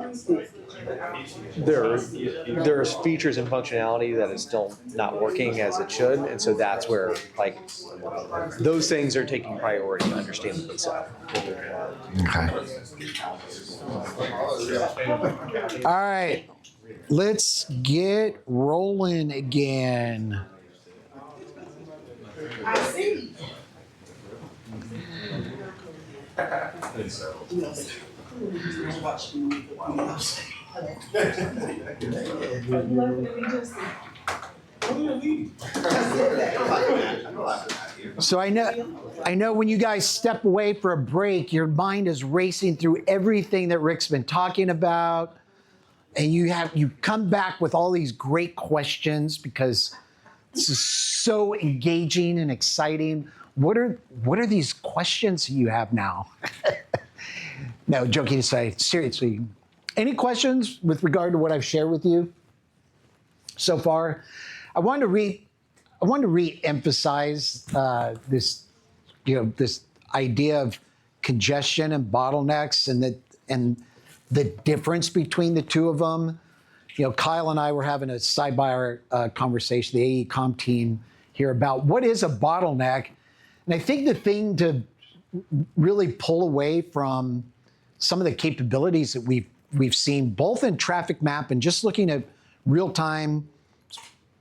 there's features and functionality that is still not working as it should, and so that's where like those things are taking priority, understandably so. Okay. All right. Let's get rolling again. I see. So I know when you guys step away for a break, your mind is racing through everything that Rick's been talking about, and you come back with all these great questions because this is so engaging and exciting. What are these questions you have now? No, joking aside, seriously, any questions with regard to what I've shared with you so far? I wanted to re-emphasize this idea of congestion and bottlenecks and the difference between the two of them. You know, Kyle and I were having a sidebar conversation, the AE Comm team here, about what is a bottleneck. And I think the thing to really pull away from some of the capabilities that we've seen, both in traffic map and just looking at real time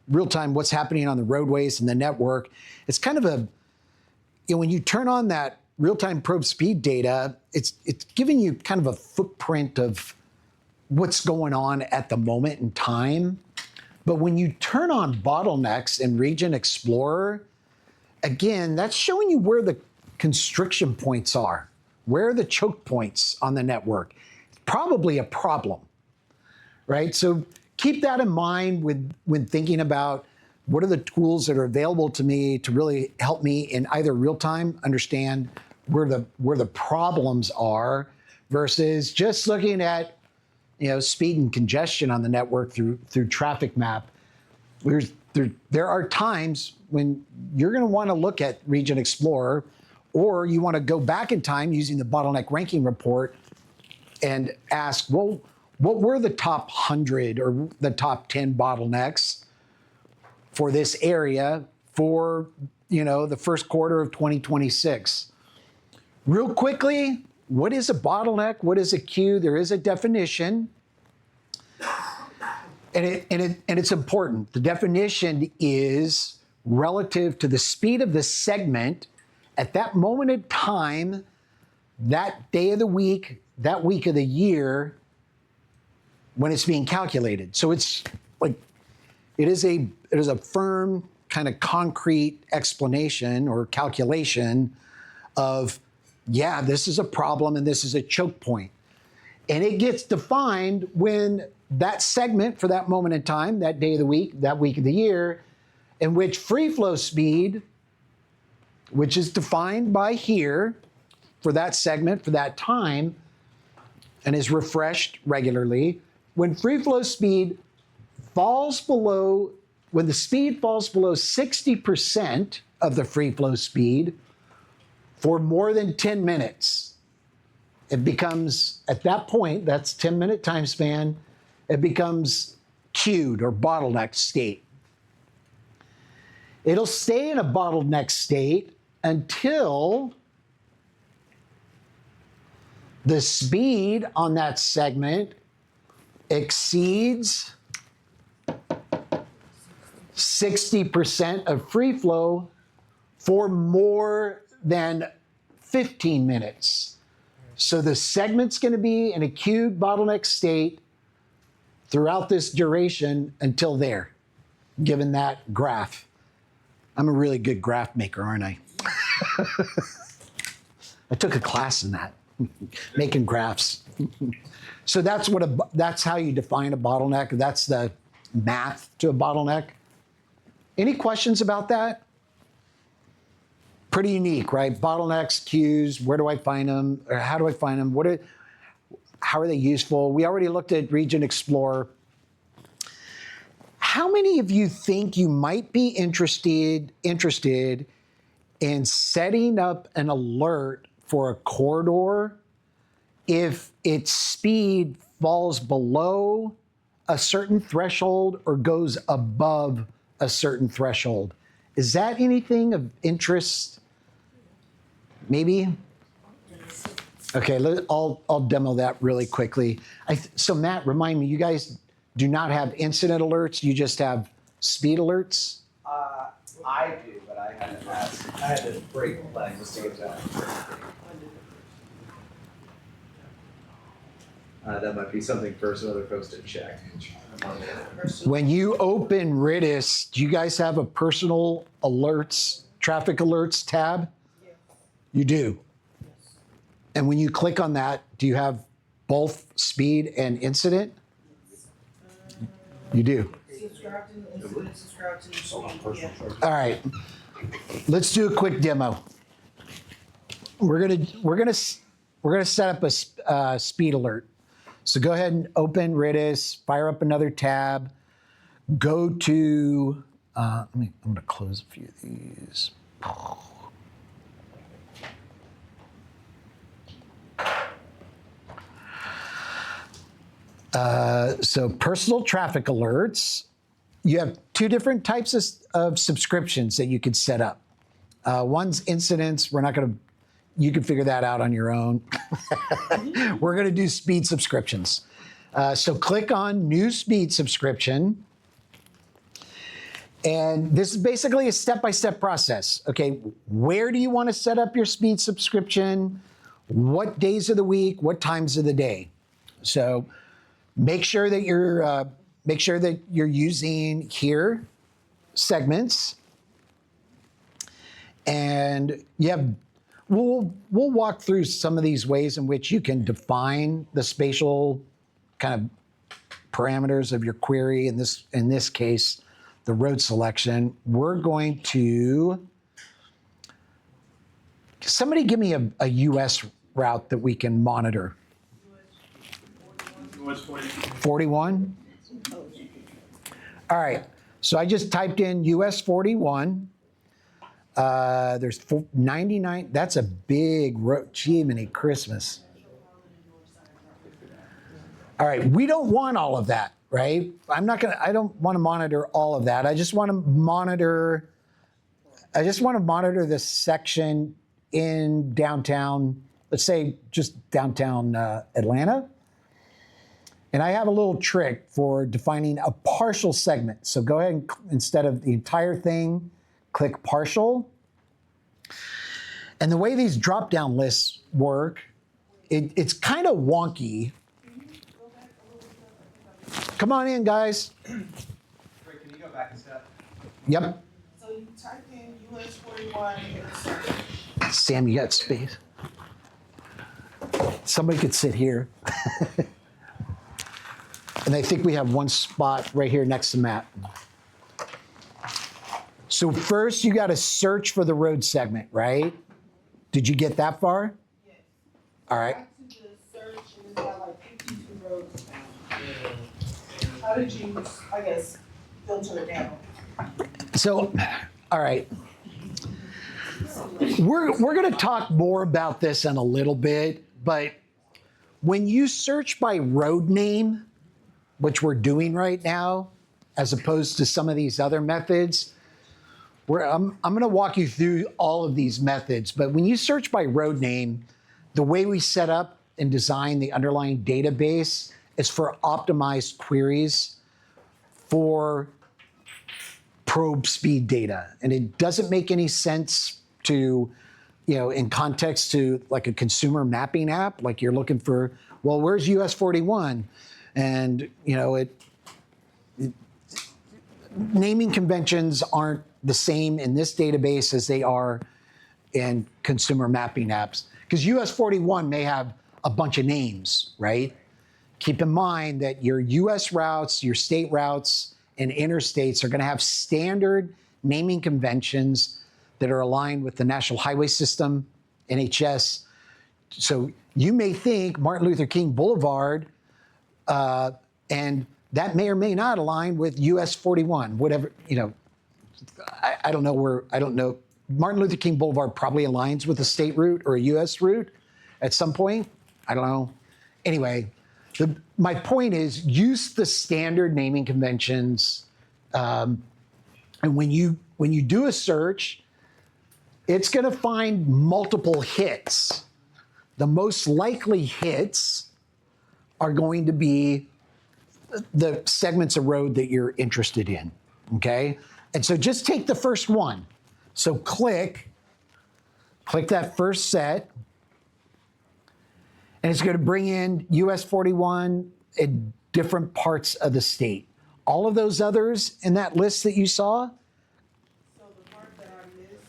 what's happening on the roadways and the network, it's kind of when you turn on that real-time probe speed data, it's giving you kind of a footprint of what's going on at the moment in time. But when you turn on bottlenecks in Region Explorer, again, that's showing you where the constriction points are, where are the choke points on the network. It's probably a problem, right? So keep that in mind when thinking about what are the tools that are available to me to really help me in either real time understand where the problems are versus just looking at speed and congestion on the network through traffic map. There are times when you're going to want to look at Region Explorer, or you want to go back in time using the bottleneck ranking report and ask, well, what were the top 100 or the top 10 bottlenecks for this area for the first quarter of 2026? Real quickly, what is a bottleneck? What is a queue? There is a definition, and it's important. The definition is relative to the speed of the segment at that moment in time, that day of the week, that week of the year, when it's being calculated. So it's like it is a firm kind of concrete explanation or calculation of, yeah, this is a problem and this is a choke point. And it gets defined when that segment for that moment in time, that day of the week, that week of the year, in which free flow speed, which is defined by here for that segment, for that time, and is refreshed regularly, when free flow speed falls below, when the speed falls below 60% of the free flow speed for more than 10 minutes, it becomes, at that point, that's 10-minute time span, it becomes queued or bottleneck state. It'll stay in a bottleneck state until the speed on that segment exceeds 60% of free flow for more than 15 minutes. So the segment's going to be in a queued bottleneck state throughout this duration until there, given that graph. I'm a really good graph maker, aren't I? I took a class in that, making graphs. So that's how you define a bottleneck. That's the math to a bottleneck. Any questions about that? Pretty unique, right? Bottlenecks, queues, where do I find them? Or how do I find them? How are they useful? We already looked at Region Explorer. How many of you think you might be interested in setting up an alert for a corridor if its speed falls below a certain threshold or goes above a certain threshold? Is that anything of interest? Maybe? Okay, I'll demo that really quickly. So Matt, remind me, you guys do not have incident alerts, you just have speed alerts? I do, but I had to break the plan just to get that. That might be something for some other folks to check. When you open RITIS, do you guys have a personal alerts, traffic alerts tab? Yes. You do. And when you click on that, do you have both speed and incident? You do. Subscribe to the incident, subscribe to the speed, yeah. All right. Let's do a quick demo. We're gonna set up a speed alert. So go ahead and open RITIS, fire up another tab, go to, I'm gonna close a few of these. So personal traffic alerts, you have two different types of subscriptions that you could set up. One's incidents, you can figure that out on your own. We're gonna do speed subscriptions. So click on new speed subscription. And this is basically a step-by-step process. Okay, where do you wanna set up your speed subscription? What days of the week, what times of the day? So make sure that you're using here segments, and we'll walk through some of these ways in which you can define the spatial kind of parameters of your query. In this case, the road selection. We're going to somebody give me a US route that we can monitor. 41? All right, so I just typed in US 41. There's 99, that's a big road, gee, many Christmas. All right, we don't want all of that, right? I don't want to monitor all of that. I just want to monitor this section in downtown, let's say just downtown Atlanta. And I have a little trick for defining a partial segment. So go ahead and, instead of the entire thing, click partial. And the way these drop-down lists work, it's kind of wonky. Come on in, guys. Rick, can you go back a step? Yep. So you type in US 41 and search. Sam, you got space? Somebody could sit here. And I think we have one spot right here next to Matt. So first you got to search for the road segment, right? Did you get that far? Yes. All right. Back to the search and it's got like 52 roads now. How did you, I guess, filter it down? So, all right. We're going to talk more about this in a little bit, but when you search by road name, which we're doing right now, as opposed to some of these other methods, I'm going to walk you through all of these methods. But when you search by road name, the way we set up and design the underlying database is for optimized queries for probe speed data. And it doesn't make any sense to, in context to like a consumer mapping app, like you're looking for, well, where's US 41? And, naming conventions aren't the same in this database as they are in consumer mapping apps. Because US 41 may have a bunch of names, right? Keep in mind that your US routes, your state routes, and interstates are going to have standard naming conventions that are aligned with the National Highway System, NHS. So you may think Martin Luther King Boulevard, and that may or may not align with US 41, whatever, I don't know. Martin Luther King Boulevard probably aligns with a state route or a US route at some point. I don't know. Anyway, my point is use the standard naming conventions. And when you do a search, it's going to find multiple hits. The most likely hits are going to be the segments of road that you're interested in, okay? And so just take the first one. So click that first set, and it's going to bring in US 41 in different parts of the state. All of those others in that list that you saw? So the part that I missed,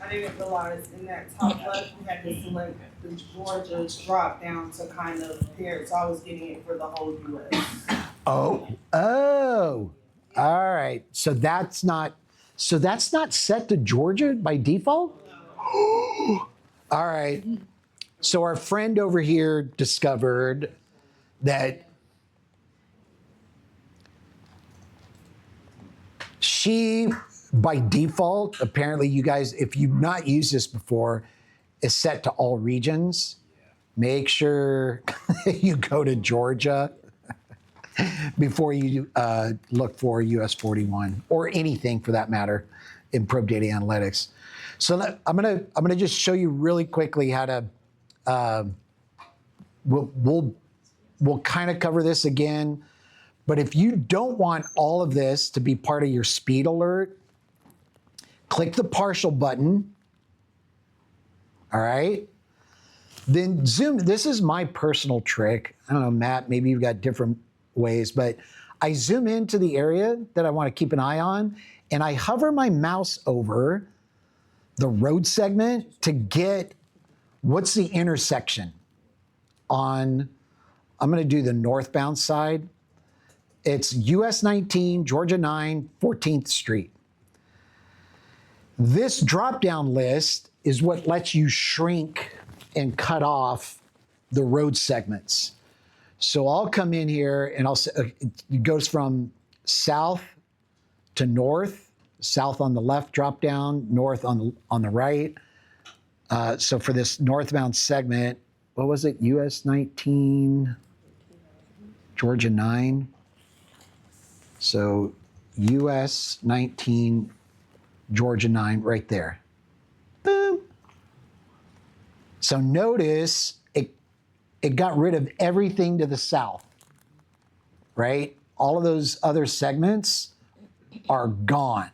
I didn't realize in that top left, we had to select the Georgia drop down to kind of pair it. So I was getting it for the whole US. Oh, all right. So that's not set to Georgia by default? All right. So our friend over here discovered that she, by default, apparently you guys, if you've not used this before, is set to all regions. Make sure you go to Georgia before you look for US 41 or anything for that matter in Probe Data Analytics. So I'm gonna just show you really quickly how to. We'll kind of cover this again, but if you don't want all of this to be part of your speed alert, click the partial button. All right. Then zoom. This is my personal trick. I don't know, Matt, maybe you've got different ways, but I zoom into the area that I want to keep an eye on, and I hover my mouse over the road segment to get what's the intersection on, I'm going to do the northbound side. It's US 19, Georgia 9, 14th Street. This drop-down list is what lets you shrink and cut off the road segments. So I'll come in here and it goes from south to north, south on the left drop down, north on the right. So for this northbound segment, what was it? US 19, Georgia 9. So US 19, Georgia 9, right there. Boom. So notice it got rid of everything to the south, right? All of those other segments are gone.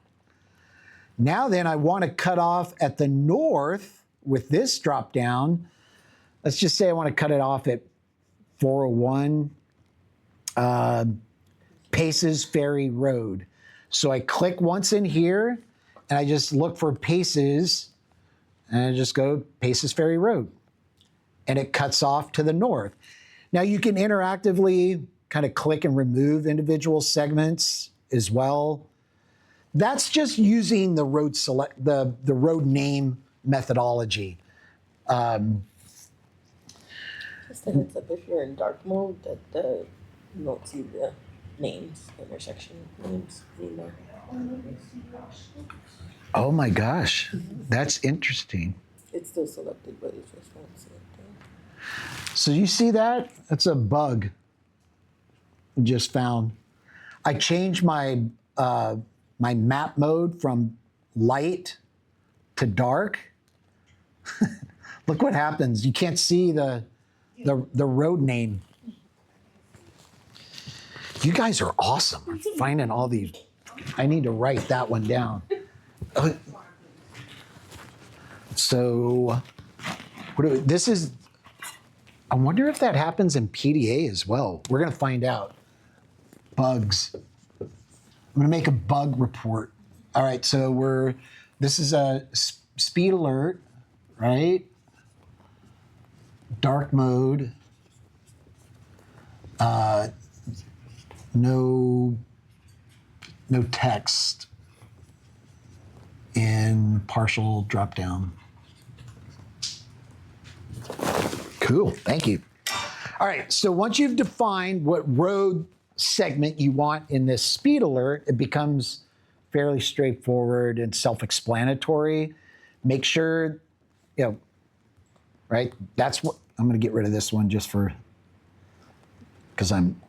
Now then, I want to cut off at the north with this drop down. Let's just say I want to cut it off at 401 Paces Ferry Road. So I click once in here, and I just look for Paces, and I just go Paces Ferry Road. And it cuts off to the north. Now you can interactively kind of click and remove individual segments as well. That's just using the road the road name methodology. Just a heads up, if you're in dark mode, that you won't see the names, intersection names anymore. Oh my gosh, that's interesting. It's still selected, but it's just not selected. So you see that? That's a bug we just found. I changed my my map mode from light to dark. Look what happens. You can't see the road name. You guys are awesome. I'm finding all these. I need to write that one down. So this is, I wonder if that happens in PDA as well. We're going to find out. Bugs. I'm going to make a bug report. All right, so this is a speed alert, right? Dark mode. No text in partial drop down. Cool, thank you. All right, so once you've defined what road segment you want in this speed alert, it becomes fairly straightforward and self-explanatory. Make sure, right? That's what, I'm gonna get rid of this one just because I'm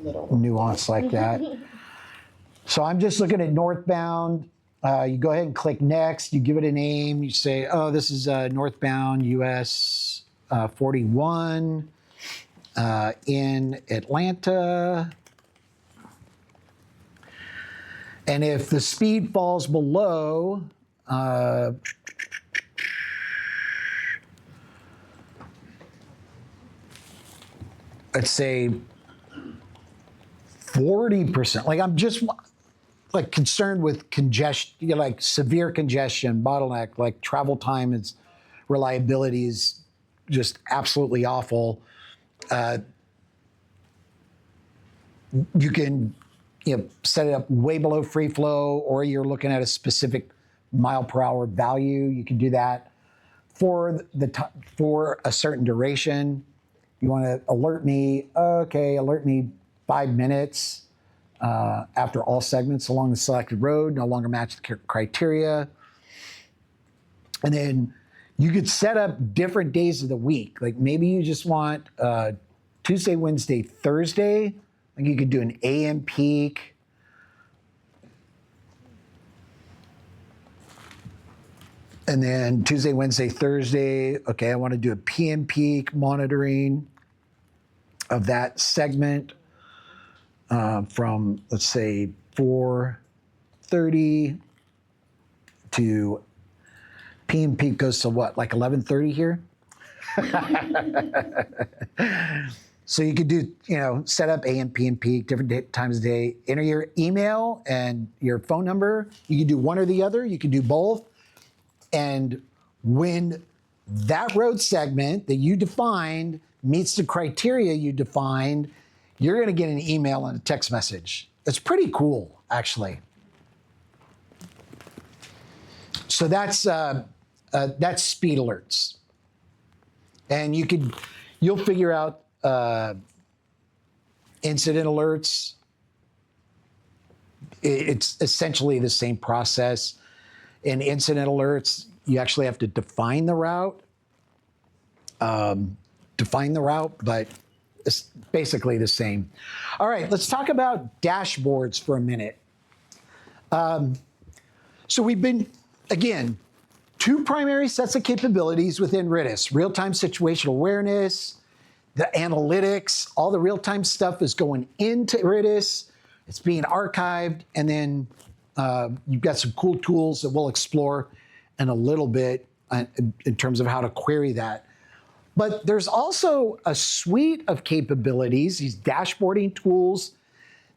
nuanced like that. So I'm just looking at northbound. You go ahead and click next. You give it a name. You say, oh, this is northbound US 41 in Atlanta. And if the speed falls below, let's say 40%, like I'm just like concerned with congestion, like severe congestion, bottleneck, like travel time is, reliability is just absolutely awful. You can set it up way below free flow, or you're looking at a specific mile per hour value. You can do that for for a certain duration. You want to alert me, okay, alert me 5 minutes after all segments along the selected road no longer match the criteria. And then you could set up different days of the week. Like maybe you just want Tuesday, Wednesday, Thursday. Like you could do an AM peak. And then Tuesday, Wednesday, Thursday, okay, I want to do a PM peak monitoring of that segment from, let's say, 4:30 to PM peak goes to what, like 11:30 here? So you could do, set up AM, PM peak, different times of day, enter your email and your phone number. You can do one or the other, you can do both. And when that road segment that you defined meets the criteria you defined, you're going to get an email and a text message. It's pretty cool, actually. So that's speed alerts, and you'll figure out incident alerts. It's essentially the same process. In incident alerts, you actually have to define the route. But it's basically the same. All right, let's talk about dashboards for a minute. So we've been, again, two primary sets of capabilities within RITIS: real-time situational awareness, the analytics, all the real-time stuff is going into RITIS. It's being archived, and then you've got some cool tools that we'll explore in a little bit in terms of how to query that. But there's also a suite of capabilities, these dashboarding tools,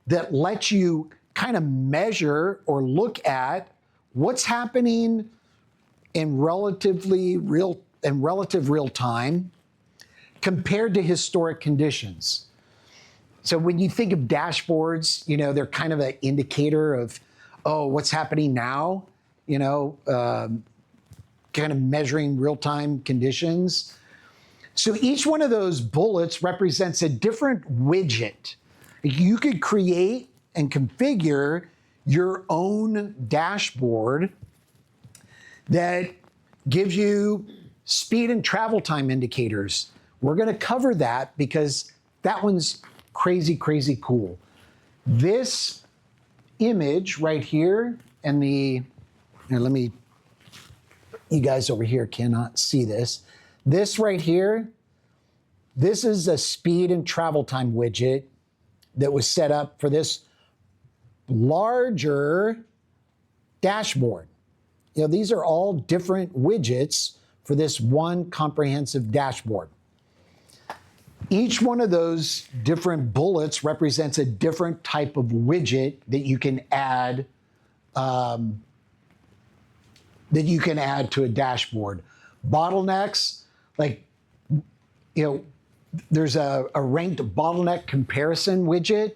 that let you kind of measure or look at what's happening in relative real time compared to historic conditions. So when you think of dashboards, they're kind of an indicator of, what's happening now, kind of measuring real-time conditions. So each one of those bullets represents a different widget. You could create and configure your own dashboard that gives you speed and travel time indicators. We're going to cover that because that one's crazy, crazy cool. This image right here and you guys over here cannot see this. This right here, this is a speed and travel time widget that was set up for this larger dashboard. these are all different widgets for this one comprehensive dashboard. Each one of those different bullets represents a different type of widget that you can add to a dashboard. Bottlenecks, like, there's a ranked bottleneck comparison widget.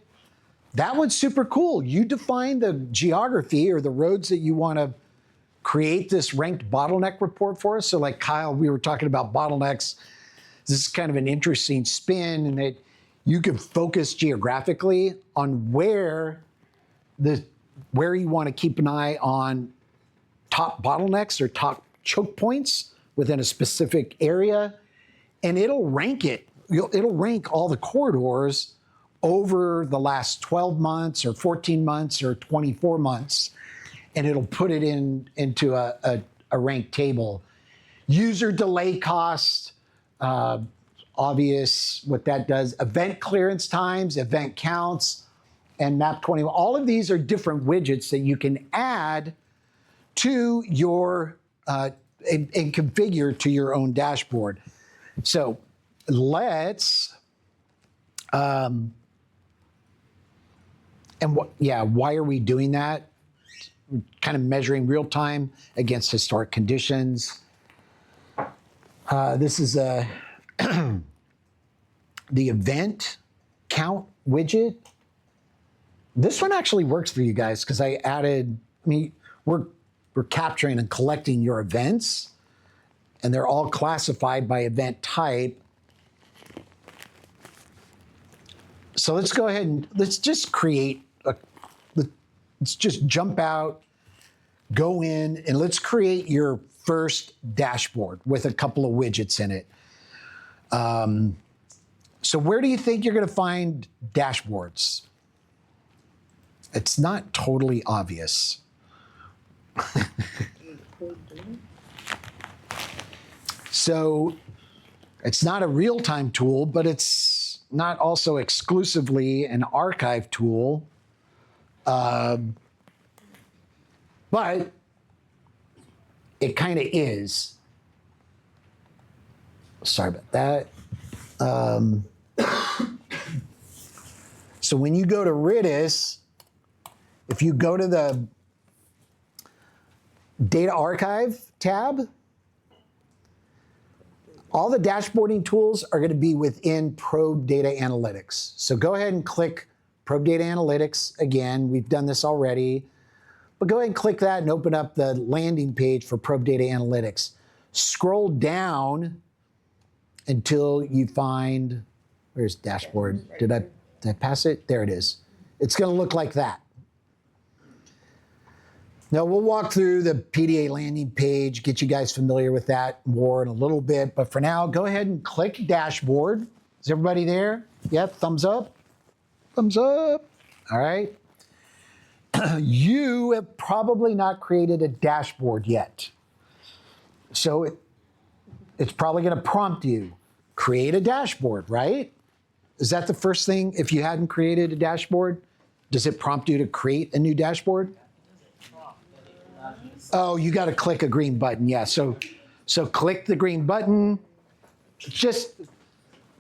That one's super cool. You define the geography or the roads that you want to create this ranked bottleneck report for us. So like Kyle, we were talking about bottlenecks. This is kind of an interesting spin in that you can focus geographically on where you want to keep an eye on top bottlenecks or top choke points within a specific area, and it'll rank it. It'll rank all the corridors over the last 12 months or 14 months or 24 months, and it'll put it into a ranked table. User delay cost, obvious what that does. Event clearance times, event counts, and map 21. All of these are different widgets that you can add to your and configure to your own dashboard. So let's why are we doing that? Kind of measuring real time against historic conditions. This is the event count widget. This one actually works for you guys because we're capturing and collecting your events, and they're all classified by event type. So let's go ahead and let's just jump out, go in, and let's create your first dashboard with a couple of widgets in it. So where do you think you're going to find dashboards? It's not totally obvious. So it's not a real-time tool, but it's not also exclusively an archive tool. But it kind of is. Sorry about that. So when you go to RITIS, if you go to the Data Archive tab, all the dashboarding tools are going to be within Probe Data Analytics. So go ahead and click Probe Data Analytics again. We've done this already. But go ahead and click that and open up the landing page for Probe Data Analytics. Scroll down until you find, where's dashboard? Did I pass it? There it is. It's going to look like that. Now, we'll walk through the PDA landing page, get you guys familiar with that more in a little bit. But for now, go ahead and click Dashboard. Is everybody there? Yep, thumbs up. Thumbs up. All right. You have probably not created a dashboard yet. So it's probably going to prompt you, create a dashboard, right? Is that the first thing? If you hadn't created a dashboard, does it prompt you to create a new dashboard? Oh, you got to click a green button. Yeah, so click the green button.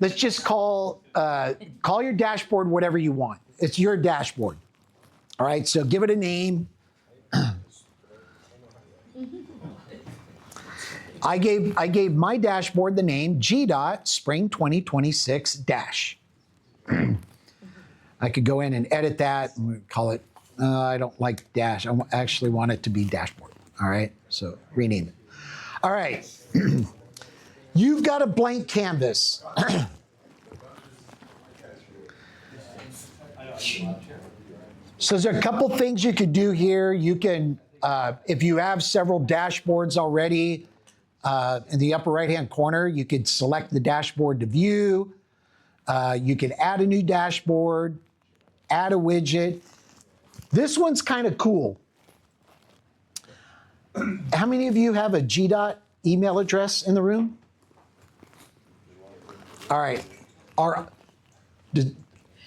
Let's just call your dashboard whatever you want. It's your dashboard. All right, so give it a name. I gave my dashboard the name GDOT Spring 2026 Dash. I could go in and edit that and call it, I don't like dash. I actually want it to be dashboard. All right, so rename it. All right, you've got a blank canvas. So there's a couple things you could do here. You can, if you have several dashboards already, in the upper right-hand corner, you could select the dashboard to view. You can add a new dashboard, add a widget. This one's kind of cool. How many of you have a GDOT email address in the room? All right.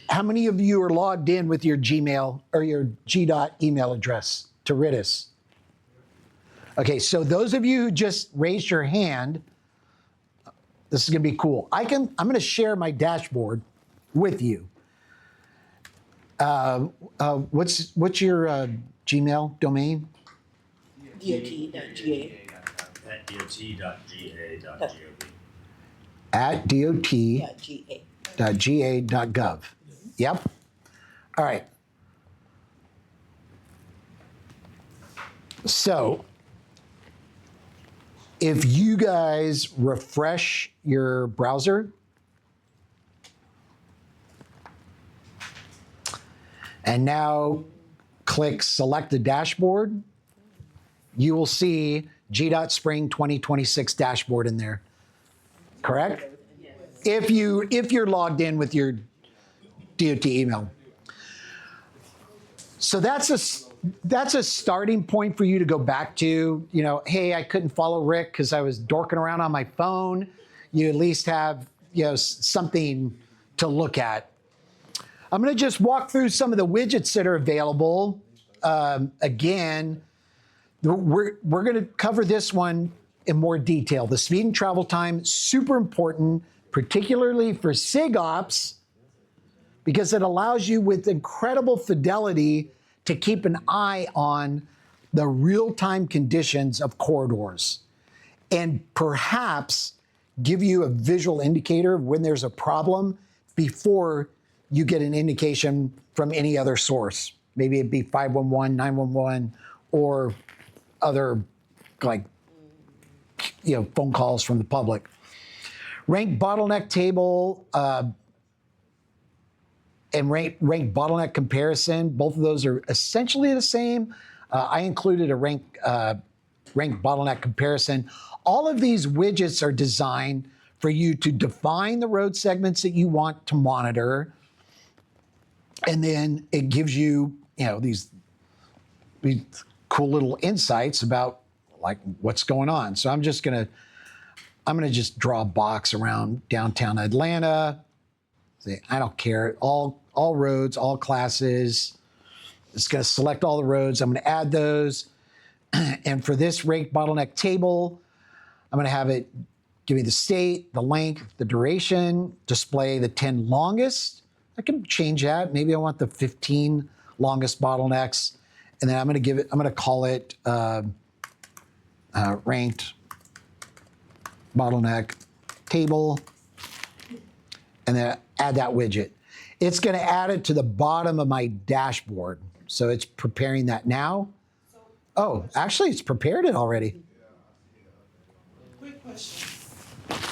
How many of you are logged in with your Gmail or your GDOT email address to RITIS? Okay, so those of you who just raised your hand, this is gonna be cool. I'm gonna share my dashboard with you. What's your Gmail domain? DOT.ga. At dot.ga.gov. .ga. Yep. All right. So, if you guys refresh your browser and now click select the dashboard, you will see GDOT Spring 2026 dashboard in there. Correct? If you're logged in with your DOT email. So that's a starting point for you to go back to. You know, hey, I couldn't follow Rick because I was dorking around on my phone. You at least have, you know, something to look at. I'm going to just walk through some of the widgets that are available. Again, we're going to cover this one in more detail. The speed and travel time, super important, particularly for SIGOPS, because it allows you with incredible fidelity to keep an eye on the real-time conditions of corridors and perhaps give you a visual indicator of when there's a problem before you get an indication from any other source. Maybe it'd be 511, 911, or other like, you know, phone calls from the public. Ranked bottleneck table and ranked bottleneck comparison, both of those are essentially the same. I included a ranked bottleneck comparison. All of these widgets are designed for you to define the road segments that you want to monitor. And then it gives you, you know, these cool little insights about like what's going on. So I'm gonna just draw a box around downtown Atlanta. Say, I don't care, all roads, all classes. It's gonna select all the roads. I'm gonna add those. And for this rate bottleneck table, I'm gonna have it give me the state, the length, the duration, display the 10 longest. I can change that. Maybe I want the 15 longest bottlenecks. And then I'm gonna call it ranked bottleneck table, and then add that widget. It's gonna add it to the bottom of my dashboard. So it's preparing that now. Oh, actually it's prepared it already. Quick question.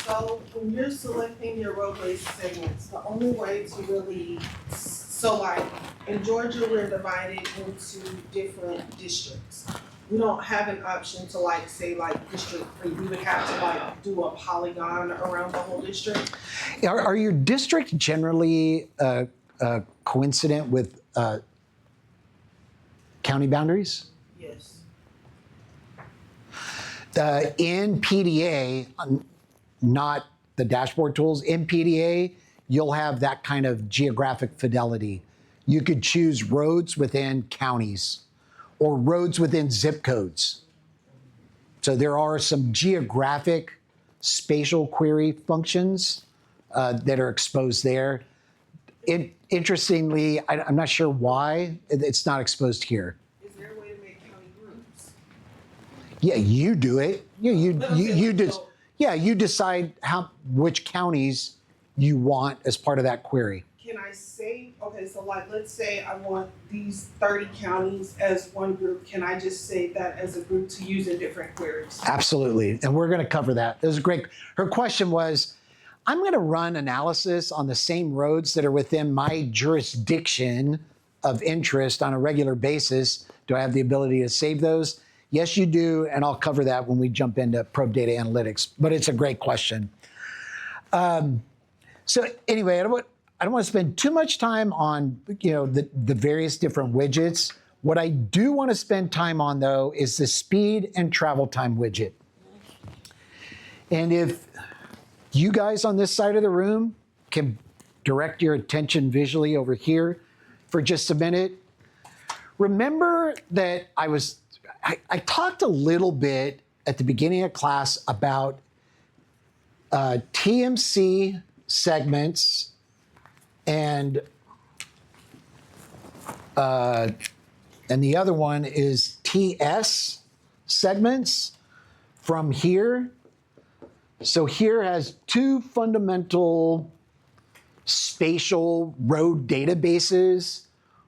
So when you're selecting your roadway segments, the only way to really, so like in Georgia, we're divided into different districts. We don't have an option to like say like District 3. We would have to like do a polygon around the whole district. Are your districts generally coincident with county boundaries? Yes. In PDA, not the dashboard tools, in PDA, you'll have that kind of geographic fidelity. You could choose roads within counties or roads within zip codes. So there are some geographic spatial query functions that are exposed there. Interestingly, I'm not sure why it's not exposed here. Is there a way to make county groups? Yeah, you do it. You decide which counties you want as part of that query. Can I say, okay, so like, let's say I want these 30 counties as one group. Can I just say that as a group to use in different queries? Absolutely, and we're gonna cover that. It was great. Her question was, I'm gonna run analysis on the same roads that are within my jurisdiction of interest on a regular basis. Do I have the ability to save those? Yes, you do, and I'll cover that when we jump into probe data analytics, but it's a great question. So anyway, I don't want to spend too much time on, you know, the various different widgets. What I do want to spend time on, though, is the speed and travel time widget. And if you guys on this side of the room can direct your attention visually over here for just a minute, remember that I was I talked a little bit at the beginning of class about TMC segments and the other one is TS segments from here. So here has two fundamental spatial road databases.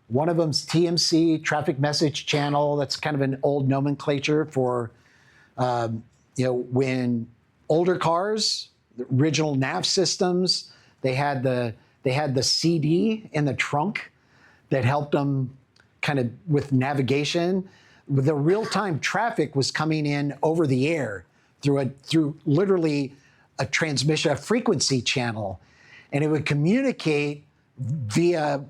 One of them's TMC, traffic message channel. That's kind of an old nomenclature for, when older cars, the original nav systems, they had the CD in the trunk that helped them kind of with navigation. The real-time traffic was coming in over the air through literally a transmission, a frequency channel, and it would communicate via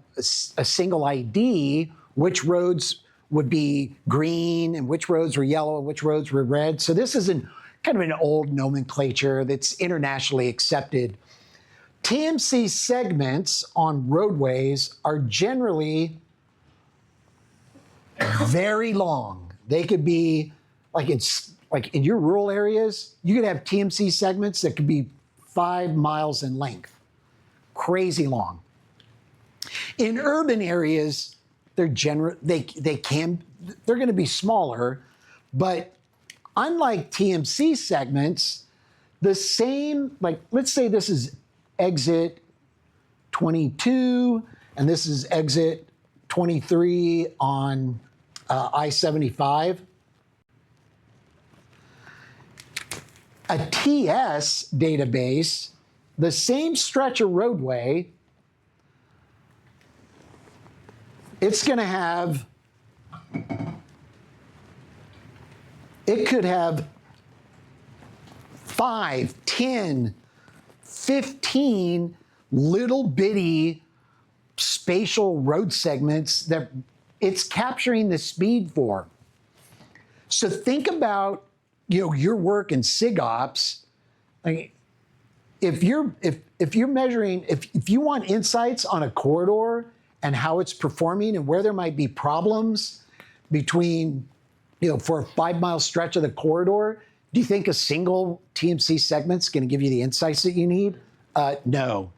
a single ID which roads would be green and which roads were yellow and which roads were red. So this is kind of an old nomenclature that's internationally accepted. TMC segments on roadways are generally very long. They could be like in your rural areas, you could have TMC segments that could be 5 miles in length. Crazy long. In urban areas, they're going to be smaller, but unlike TMC segments, the same, like let's say this is exit 22 and this is exit 23 on I-75. A TS database, the same stretch of roadway, it's going to have, it could have 5, 10, 15 little bitty spatial road segments that it's capturing the speed for. So think about, your work in SIGOPS. Like, if you want insights on a corridor and how it's performing and where there might be problems between, for a 5-mile stretch of the corridor, do you think a single TMC segment's going to give you the insights that you need? No.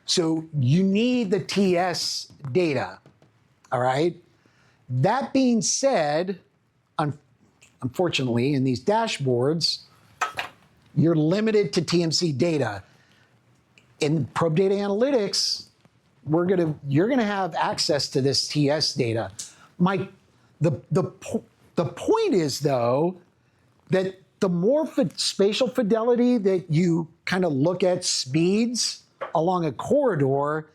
So you need the TS data, all right? That being said, unfortunately, in these dashboards, you're limited to TMC data. In Probe Data Analytics, you're gonna have access to this TS data. The point is, though, that the more spatial fidelity that you kind of look at speeds along a corridor,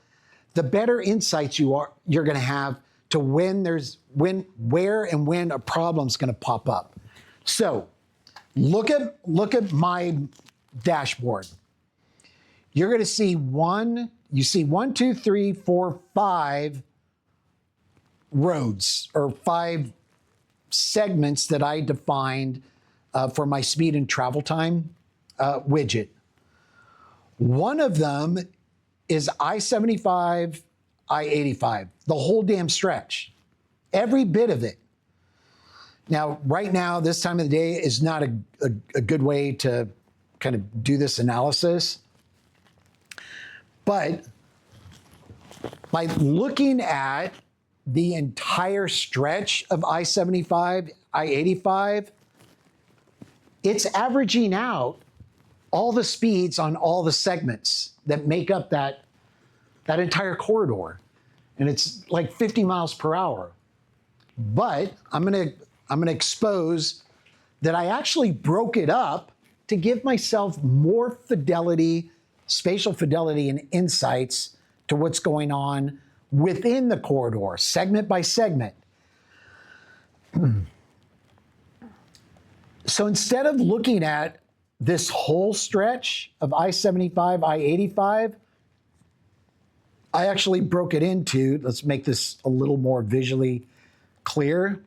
the better insights you're going to have to where and when a problem's going to pop up. So, look at my dashboard. You're going to see 1, 2, 3, 4, 5 roads or 5 segments that I defined for my speed and travel time widget. One of them is I-75, I-85, the whole damn stretch, every bit of it. Now, right now, this time of the day is not a good way to kind of do this analysis. But by looking at the entire stretch of I-75, I-85, it's averaging out all the speeds on all the segments that make up that entire corridor. And it's like 50 miles per hour. But I'm gonna expose that I actually broke it up to give myself more fidelity, spatial fidelity and insights to what's going on within the corridor, segment by segment. So instead of looking at this whole stretch of I-75, I-85, I actually broke it into, let's make this a little more visually clear.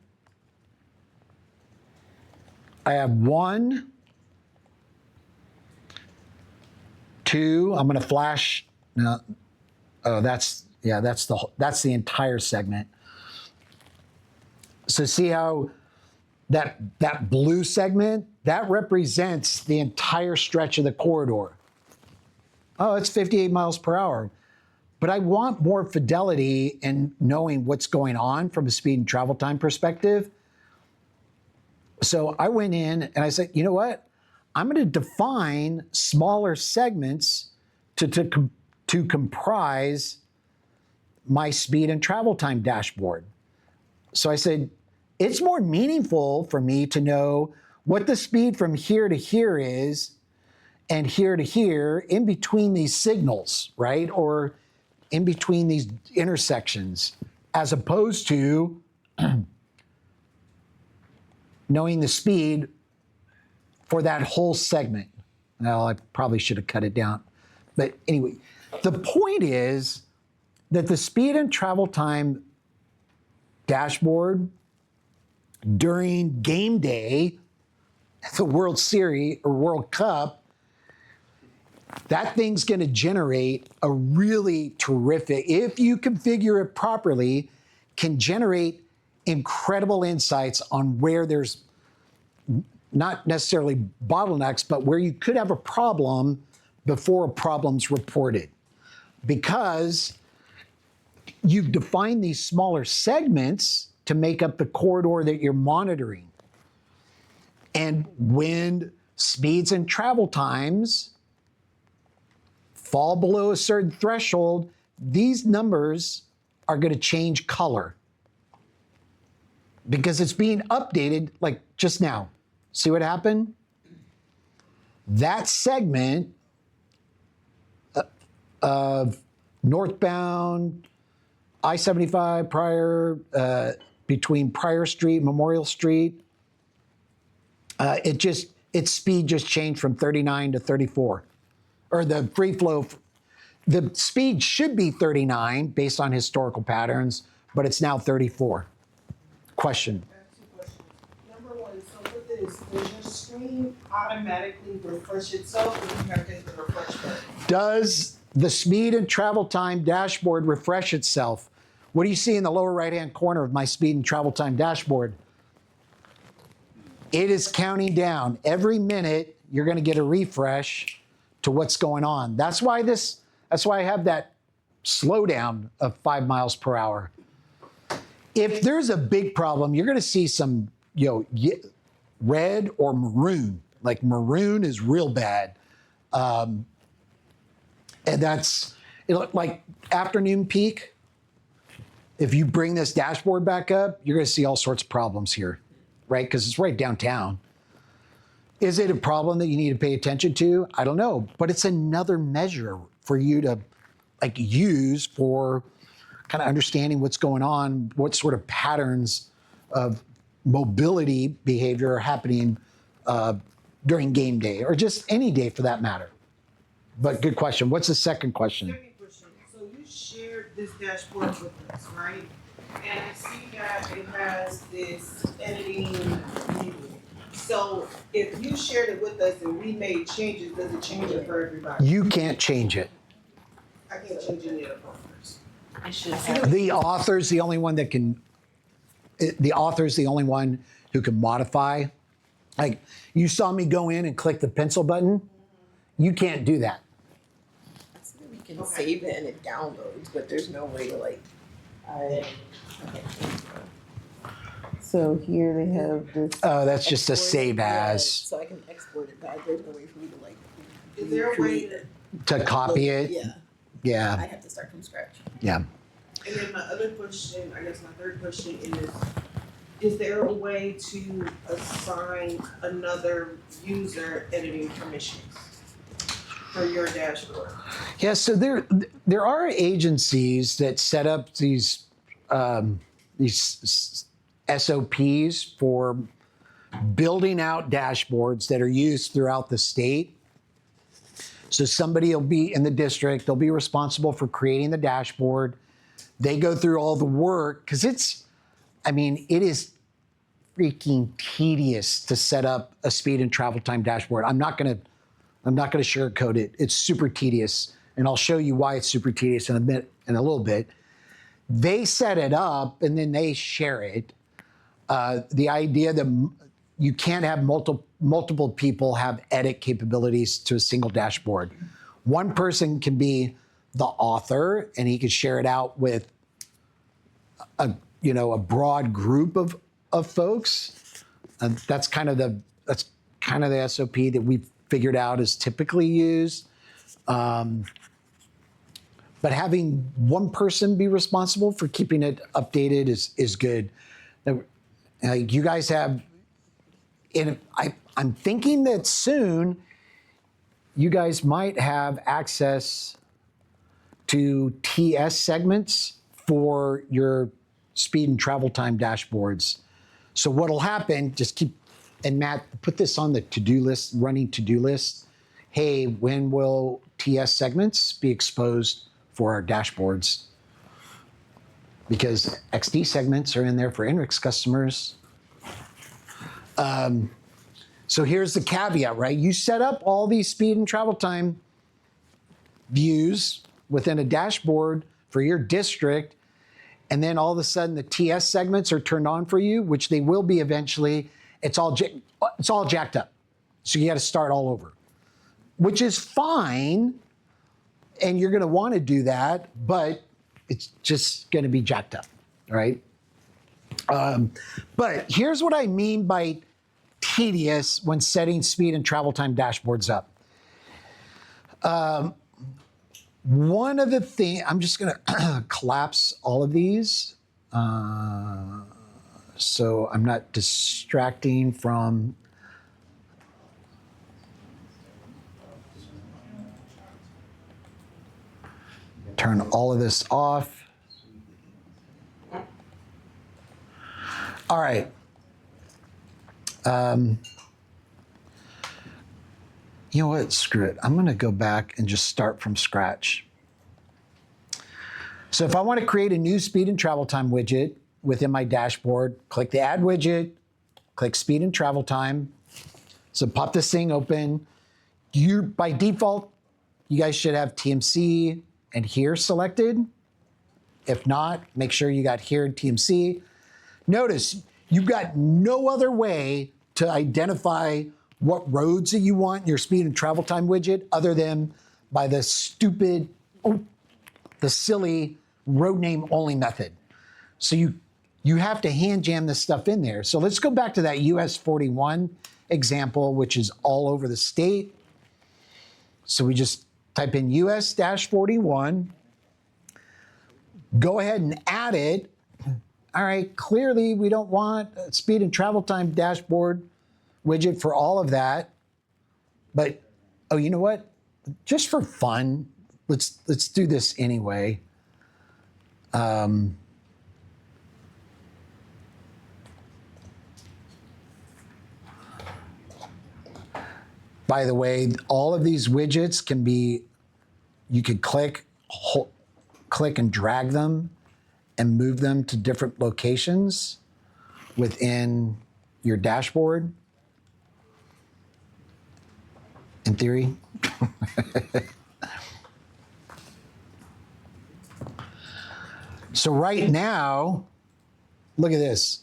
I have 1, 2, I'm gonna flash, no, oh, that's the entire segment. So see how that blue segment, that represents the entire stretch of the corridor. Oh, it's 58 miles per hour. But I want more fidelity in knowing what's going on from a speed and travel time perspective. So I went in and I said, you know what? I'm going to define smaller segments to comprise my speed and travel time dashboard. So I said, it's more meaningful for me to know what the speed from here to here is and here to here in between these signals, right? Or in between these intersections, as opposed to knowing the speed for that whole segment. Well, I probably should have cut it down. But anyway, the point is that the speed and travel time dashboard during game day, the World Series or World Cup, that thing's going to generate a really terrific, if you configure it properly, can generate incredible insights on where there's not necessarily bottlenecks, but where you could have a problem before a problem's reported. Because you've defined these smaller segments to make up the corridor that you're monitoring. And when speeds and travel times fall below a certain threshold, these numbers are going to change color because it's being updated like just now. See what happened? That segment of northbound I-75 Pryor, between Pryor Street and Memorial Street, its speed just changed from 39 to 34. Or the free flow, the speed should be 39 based on historical patterns, but it's now 34. Question. I have two questions. Number one, so with the exclusion screen automatically refresh itself, or you have to hit the refresh button? Does the speed and travel time dashboard refresh itself? What do you see in the lower right-hand corner of my speed and travel time dashboard? It is counting down. Every minute, you're going to get a refresh to what's going on. That's why I have that slowdown of 5 miles per hour. If there's a big problem, you're going to see some, red or maroon. Like maroon is real bad. And that's like afternoon peak. If you bring this dashboard back up, you're going to see all sorts of problems here, right? Because it's right downtown. Is it a problem that you need to pay attention to? I don't know, but it's another measure for you to use for kind of understanding what's going on, what sort of patterns of mobility behavior are happening during game day, or just any day for that matter. But good question. What's the second question? Second question. So you shared this dashboard with us, right? And I see that it has this editing view. So if you shared it with us and we made changes, does it change it for everybody? You can't change it. I can't change any of the partners. I should have. The author's the only one that can. The author's the only one who can modify. Like you saw me go in and click the pencil button. You can't do that. We can save it and it downloads, but there's no way to okay. So here they have this. Oh, that's just a export, save as. So I can export it, but there's no way for me to Is there a way To copy it. Yeah. Yeah. I have to start from scratch. Yeah. And then my other question, I guess my third question is there a way to assign another user editing permissions for your dashboard? Yeah. So there are agencies that set up these SOPs for building out dashboards that are used throughout the state. So somebody will be in the district, they'll be responsible for creating the dashboard. They go through all the work because it is freaking tedious to set up a speed and travel time dashboard. I'm not gonna sugarcoat it. It's super tedious, and I'll show you why it's super tedious in a little bit. They set it up and then they share it. The idea that you can't have multiple people have edit capabilities to a single dashboard. One person can be the author, and he can share it out with a broad group of folks. And that's kind of the SOP that we've figured out is typically used. But having one person be responsible for keeping it updated is good. Now, you guys have, I'm thinking that soon you guys might have access to TS segments for your speed and travel time dashboards. So what'll happen, just keep, and Matt, put this on the to-do list, running to-do list. Hey, when will TS segments be exposed for our dashboards? Because XD segments are in there for INRIX customers. So here's the caveat, right? You set up all these speed and travel time views within a dashboard for your district, and then all of a sudden the TS segments are turned on for you, which they will be eventually. It's all jacked up. So you got to start all over, which is fine. And you're going to want to do that, but it's just going to be jacked up, right? But here's what I mean by tedious when setting speed and travel time dashboards up. One of the things, I'm just going to collapse all of these so I'm not distracting from. Turn all of this off. All right. You know what? Screw it. I'm going to go back and just start from scratch. So if I want to create a new speed and travel time widget within my dashboard, click the add widget, click speed and travel time. So pop this thing open. By default, you guys should have TMC and here selected. If not, make sure you got here and TMC. Notice you've got no other way to identify what roads that you want in your speed and travel time widget other than by the silly road name only method. So you have to hand jam this stuff in there. So let's go back to that US 41 example, which is all over the state. So we just type in US-41, go ahead and add it. All right, clearly we don't want a speed and travel time dashboard widget for all of that. But, oh, you know what? Just for fun, let's do this anyway. By the way, all of these widgets can be, you could click and drag them and move them to different locations within your dashboard, in theory. So right now, look at this.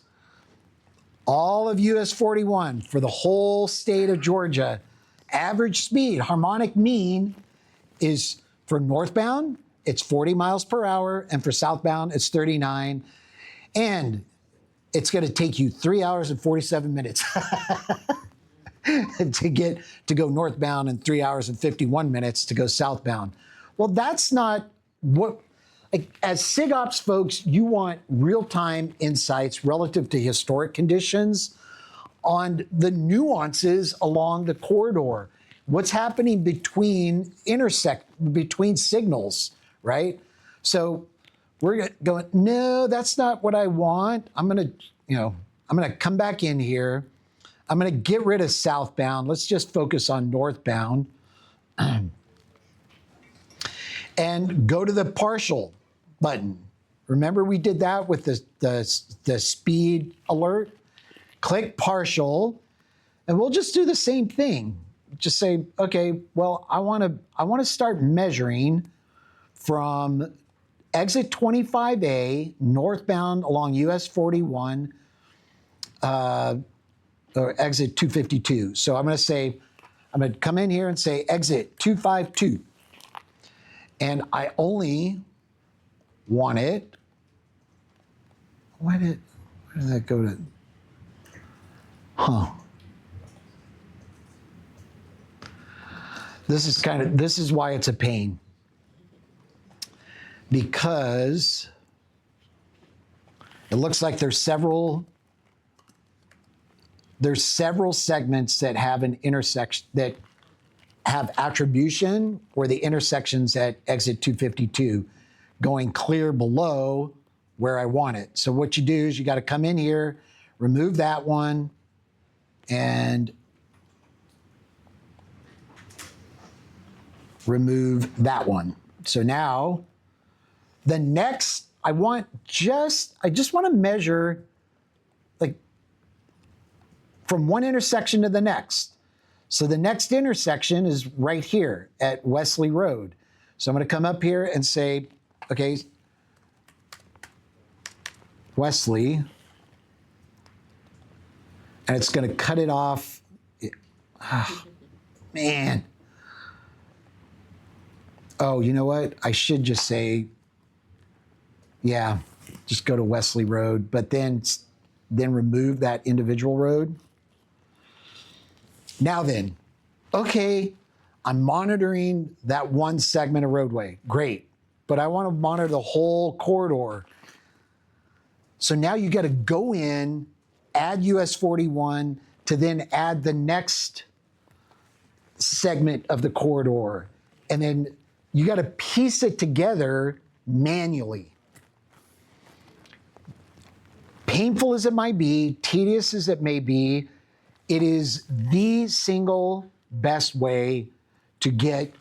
All of US 41 for the whole state of Georgia, average speed, harmonic mean is for northbound, it's 40 miles per hour, and for southbound, it's 39. And it's going to take you 3 hours and 47 minutes to go northbound and 3 hours and 51 minutes to go southbound. Well, that's not what, as SIGOPS folks, you want real-time insights relative to historic conditions on the nuances along the corridor. What's happening between signals, right? So we're going, no, that's not what I want. I'm going to come back in here. I'm going to get rid of southbound. Let's just focus on northbound. And go to the partial button. Remember we did that with the speed alert? Click partial, and we'll just do the same thing. Just say, okay, well, I want to start measuring from exit 25A northbound along US 41 or exit 252. So I'm going to say, I'm going to come in here and say exit 252. And I only want it. Where did that go to? Huh. This is why it's a pain. Because it looks like there's several segments that have an intersection, that have attribution, or the intersections at exit 252 going clear below where I want it. So what you do is you got to come in here, remove that one, and remove that one. So now the next, I just want to measure like from one intersection to the next. So the next intersection is right here at Wesley Road. So I'm going to come up here and say, okay, Wesley, and it's going to cut it off. Man. Oh, you know what? I should just say, yeah, just go to Wesley Road, but then remove that individual road. Now then, okay, I'm monitoring that one segment of roadway. Great. But I want to monitor the whole corridor. So now you got to go in, add US 41 to then add the next segment of the corridor. And then you got to piece it together manually. Painful as it might be, tedious as it may be, it is the single best way to get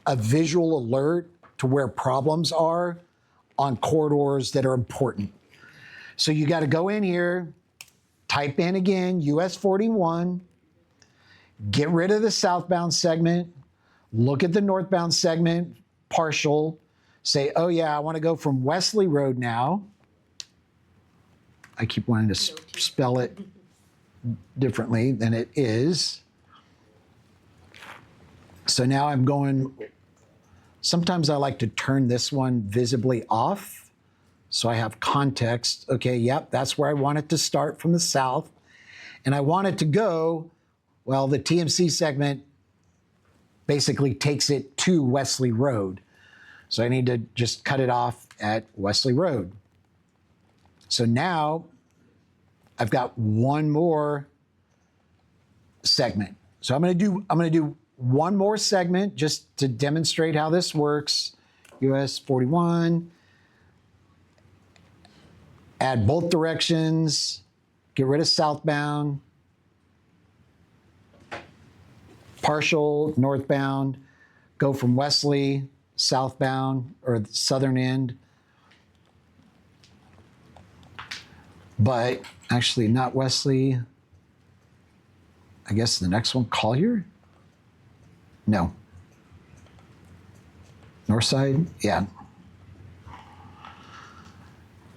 a visual alert to where problems are on corridors that are important. So you got to go in here, type in again US 41, get rid of the southbound segment, look at the northbound segment, partial, say, oh yeah, I want to go from Wesley Road now. I keep wanting to spell it differently than it is. So now I'm going, sometimes I like to turn this one visibly off so I have context. Okay, yep, that's where I want it to start from the south. And I want it to go, well, the TMC segment basically takes it to Wesley Road. So I need to just cut it off at Wesley Road. So now I've got one more segment. So I'm going to do one more segment just to demonstrate how this works. US 41. Add both directions. Get rid of southbound. Partial northbound. Go from Wesley southbound, or the southern end. But actually not Wesley. I guess the next one, Collier? No. North side? Yeah.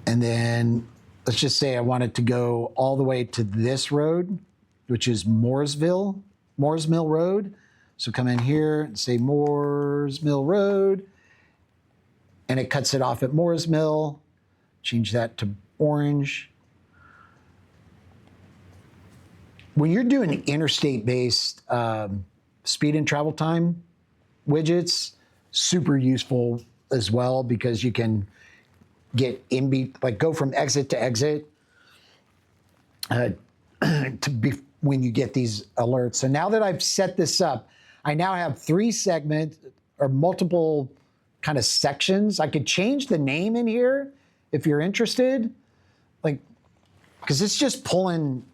And then let's just say I want it to go all the way to this road, which is Mooresville Mill Road. So come in here and say Moores Mill Road, and it cuts it off at Moores Mill. Change that to orange. When you're doing interstate-based speed and travel time widgets, super useful as well, because you can get go from exit to exit when you get these alerts. So now that I've set this up, I now have 3 segments or multiple kind of sections. I could change the name in here if you're interested, like, because it's just pulling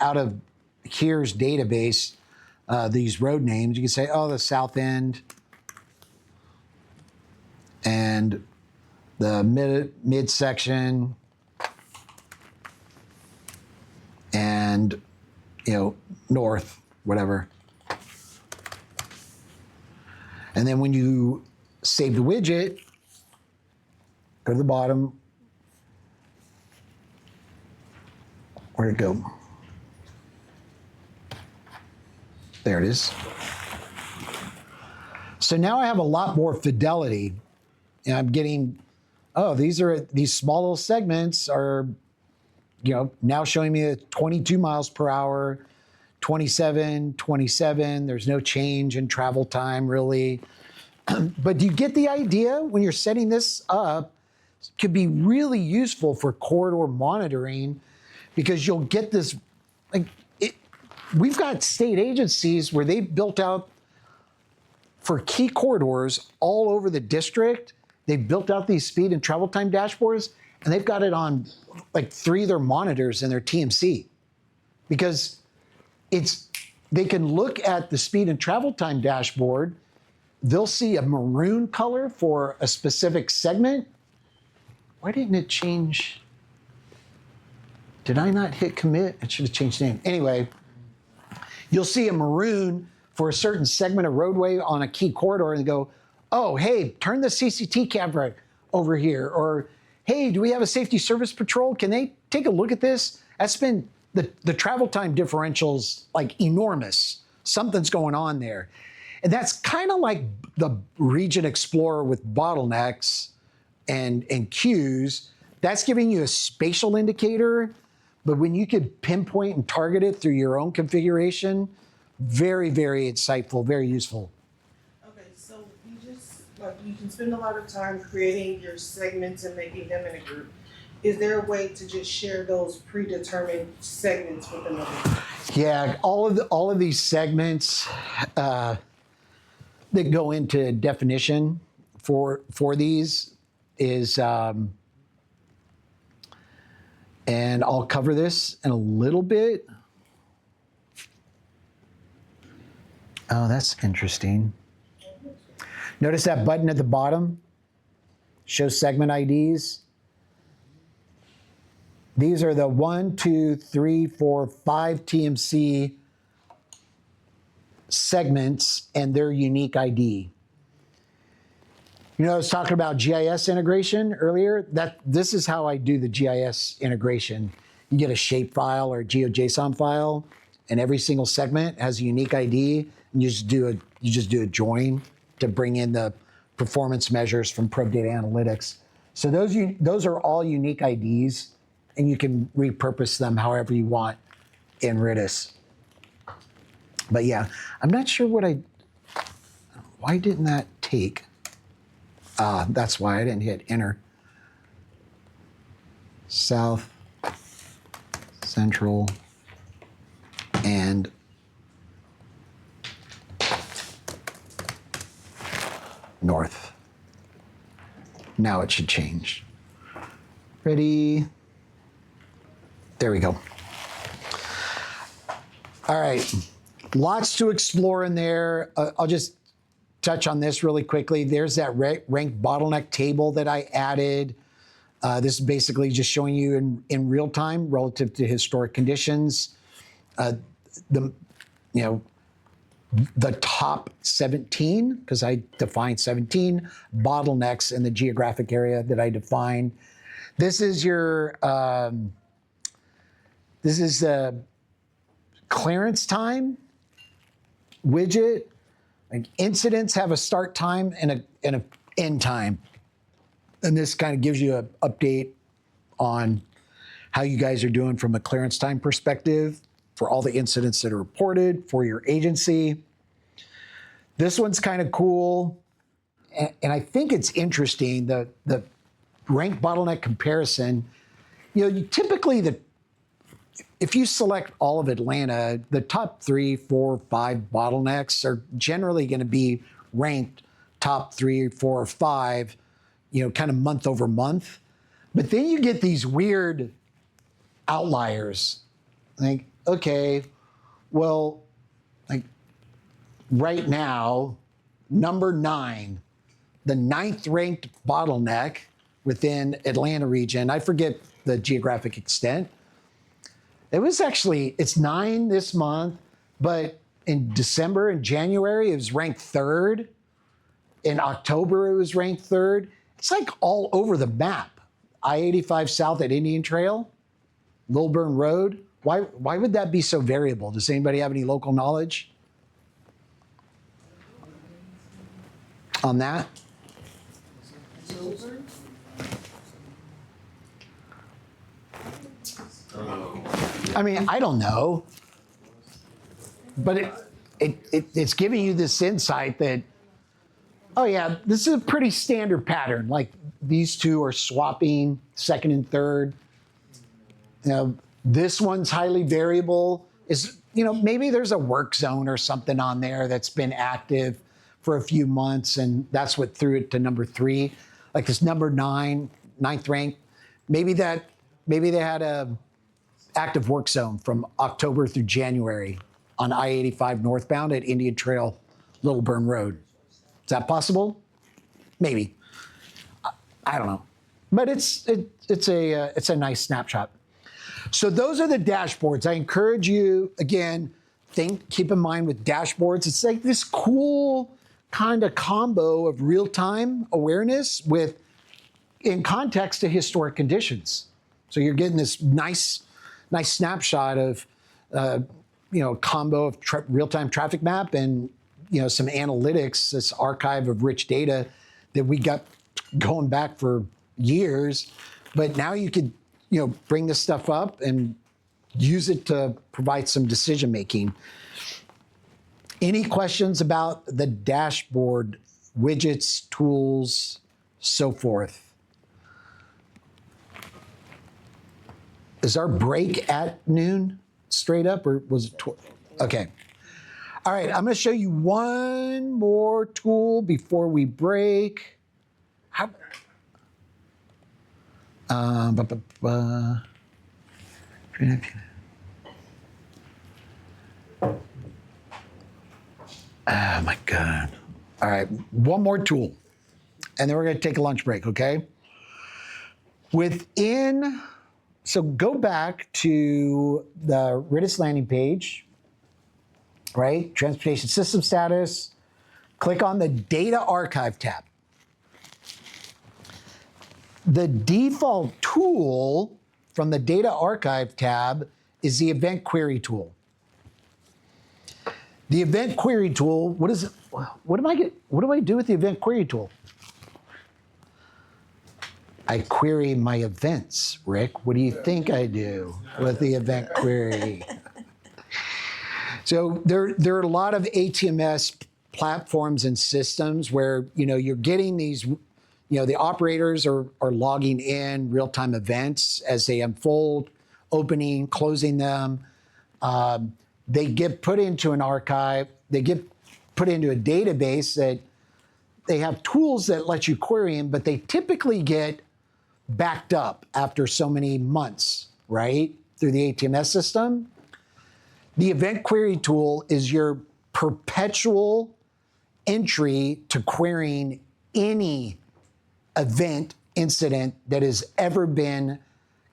out of here's database these road names. You can say, oh, the south end and the midsection and, north, whatever. And then when you save the widget, go to the bottom. Where'd it go? There it is. So now I have a lot more fidelity, and I'm getting, oh, these small little segments are, now showing me at 22 miles per hour, 27, 27. There's no change in travel time really. But do you get the idea? When you're setting this up, it could be really useful for corridor monitoring, because you'll get this, we've got state agencies where they built out for key corridors all over the district. They've built out these speed and travel time dashboards, and they've got it on like 3 of their monitors in their TMC, because they can look at the speed and travel time dashboard. They'll see a maroon color for a specific segment. Why didn't it change? Did I not hit commit? It should have changed name. Anyway, you'll see a maroon for a certain segment of roadway on a key corridor, and go, oh, hey, turn the CCT camera over here. Or, hey, do we have a safety service patrol? Can they take a look at this? That's been, the travel time differential's like enormous. Something's going on there. And that's kind of like the Region Explorer with bottlenecks and queues. That's giving you a spatial indicator, but when you could pinpoint and target it through your own configuration, very, very insightful, very useful. Okay, so you can spend a lot of time creating your segments and making them in a group. Is there a way to just share those predetermined segments with another group? Yeah, all of these segments that go into definition for these is, and I'll cover this in a little bit. Oh, that's interesting. Notice that button at the bottom, show segment IDs. These are the 1, 2, 3, 4, 5 TMC segments and their unique ID. I was talking about GIS integration earlier. This is how I do the GIS integration. You get a shape file or a GeoJSON file, and every single segment has a unique ID, and you just do a join to bring in the performance measures from Probe Data Analytics. So those are all unique IDs, and you can repurpose them however you want in RITIS. But yeah, I'm not sure why didn't that take? That's why I didn't hit enter. South, Central, and North. Now it should change. Ready? There we go. All right, lots to explore in there. I'll just touch on this really quickly. There's that ranked bottleneck table that I added. This is basically just showing you in real time relative to historic conditions. The top 17, because I defined 17 bottlenecks in the geographic area that I defined. This is your clearance time widget. Like incidents have a start time and an end time. And this kind of gives you an update on how you guys are doing from a clearance time perspective for all the incidents that are reported for your agency. This one's kind of cool. And I think it's interesting, the ranked bottleneck comparison. Typically if you select all of Atlanta, the top 3, 4, 5 bottlenecks are generally going to be ranked top 3, 4, or 5, kind of month over month. But then you get these weird outliers. Like, okay, well, like right now, number 9, the 9th ranked bottleneck within Atlanta region, I forget the geographic extent. It's 9 this month, but in December and January, it was ranked 3rd. In October, it was ranked 3rd. It's like all over the map. I-85 South at Indian Trail, Lilburn Road. Why would that be so variable? Does anybody have any local knowledge? on that? I mean, I don't know. But it's giving you this insight that, oh yeah, this is a pretty standard pattern. Like these two are swapping second and third. You know, this one's highly variable. Maybe there's a work zone or something on there that's been active for a few months, and that's what threw it to number 3. Like this number 9, 9th rank. Maybe they had a active work zone from October through January on I-85 northbound at Indian Trail, Little Burn Road. Is that possible? Maybe. I don't know. But it's a nice snapshot. So those are the dashboards. I encourage you, again, keep in mind with dashboards, it's like this cool kind of combo of real-time awareness in context to historic conditions. So you're getting this nice snapshot of, combo of real-time traffic map and, some analytics, this archive of rich data that we got going back for years. But now you could, bring this stuff up and use it to provide some decision making. Any questions about the dashboard, widgets, tools, so forth? Is our break at noon straight up, or was it? Okay. All right, I'm going to show you one more tool before we break. Oh my God. All right, one more tool, and then we're going to take a lunch break, okay? So go back to the RITIS landing page, right? Transportation system status. Click on the data archive tab. The default tool from the data archive tab is the event query tool. The event query tool, what is it? What do I do with the event query tool? I query my events, Rick. What do you think I do with the event query? So there are a lot of ATMS platforms and systems where you're getting these, the operators are logging in real-time events as they unfold, opening, closing them. They get put into an archive. They get put into a database that they have tools that let you query them, but they typically get backed up after so many months, right, through the ATMS system. The event query tool is your perpetual entry to querying any event incident that has ever been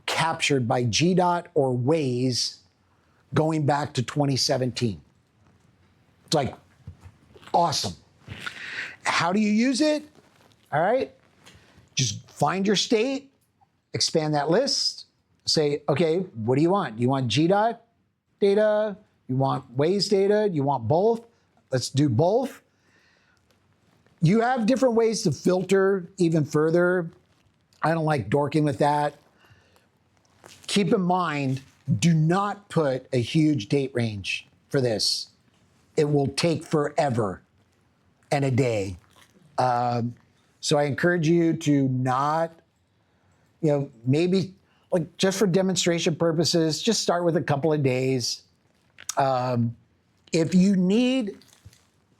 captured by GDOT or Waze going back to 2017. It's like awesome. How do you use it? All right. Just find your state, expand that list, say, okay, what do you want? Do you want GDOT data? You want Waze data? You want both? Let's do both. You have different ways to filter even further. I don't like dorking with that. Keep in mind, do not put a huge date range for this. It will take forever and a day. So I encourage you to not, maybe like just for demonstration purposes, just start with a couple of days. If you need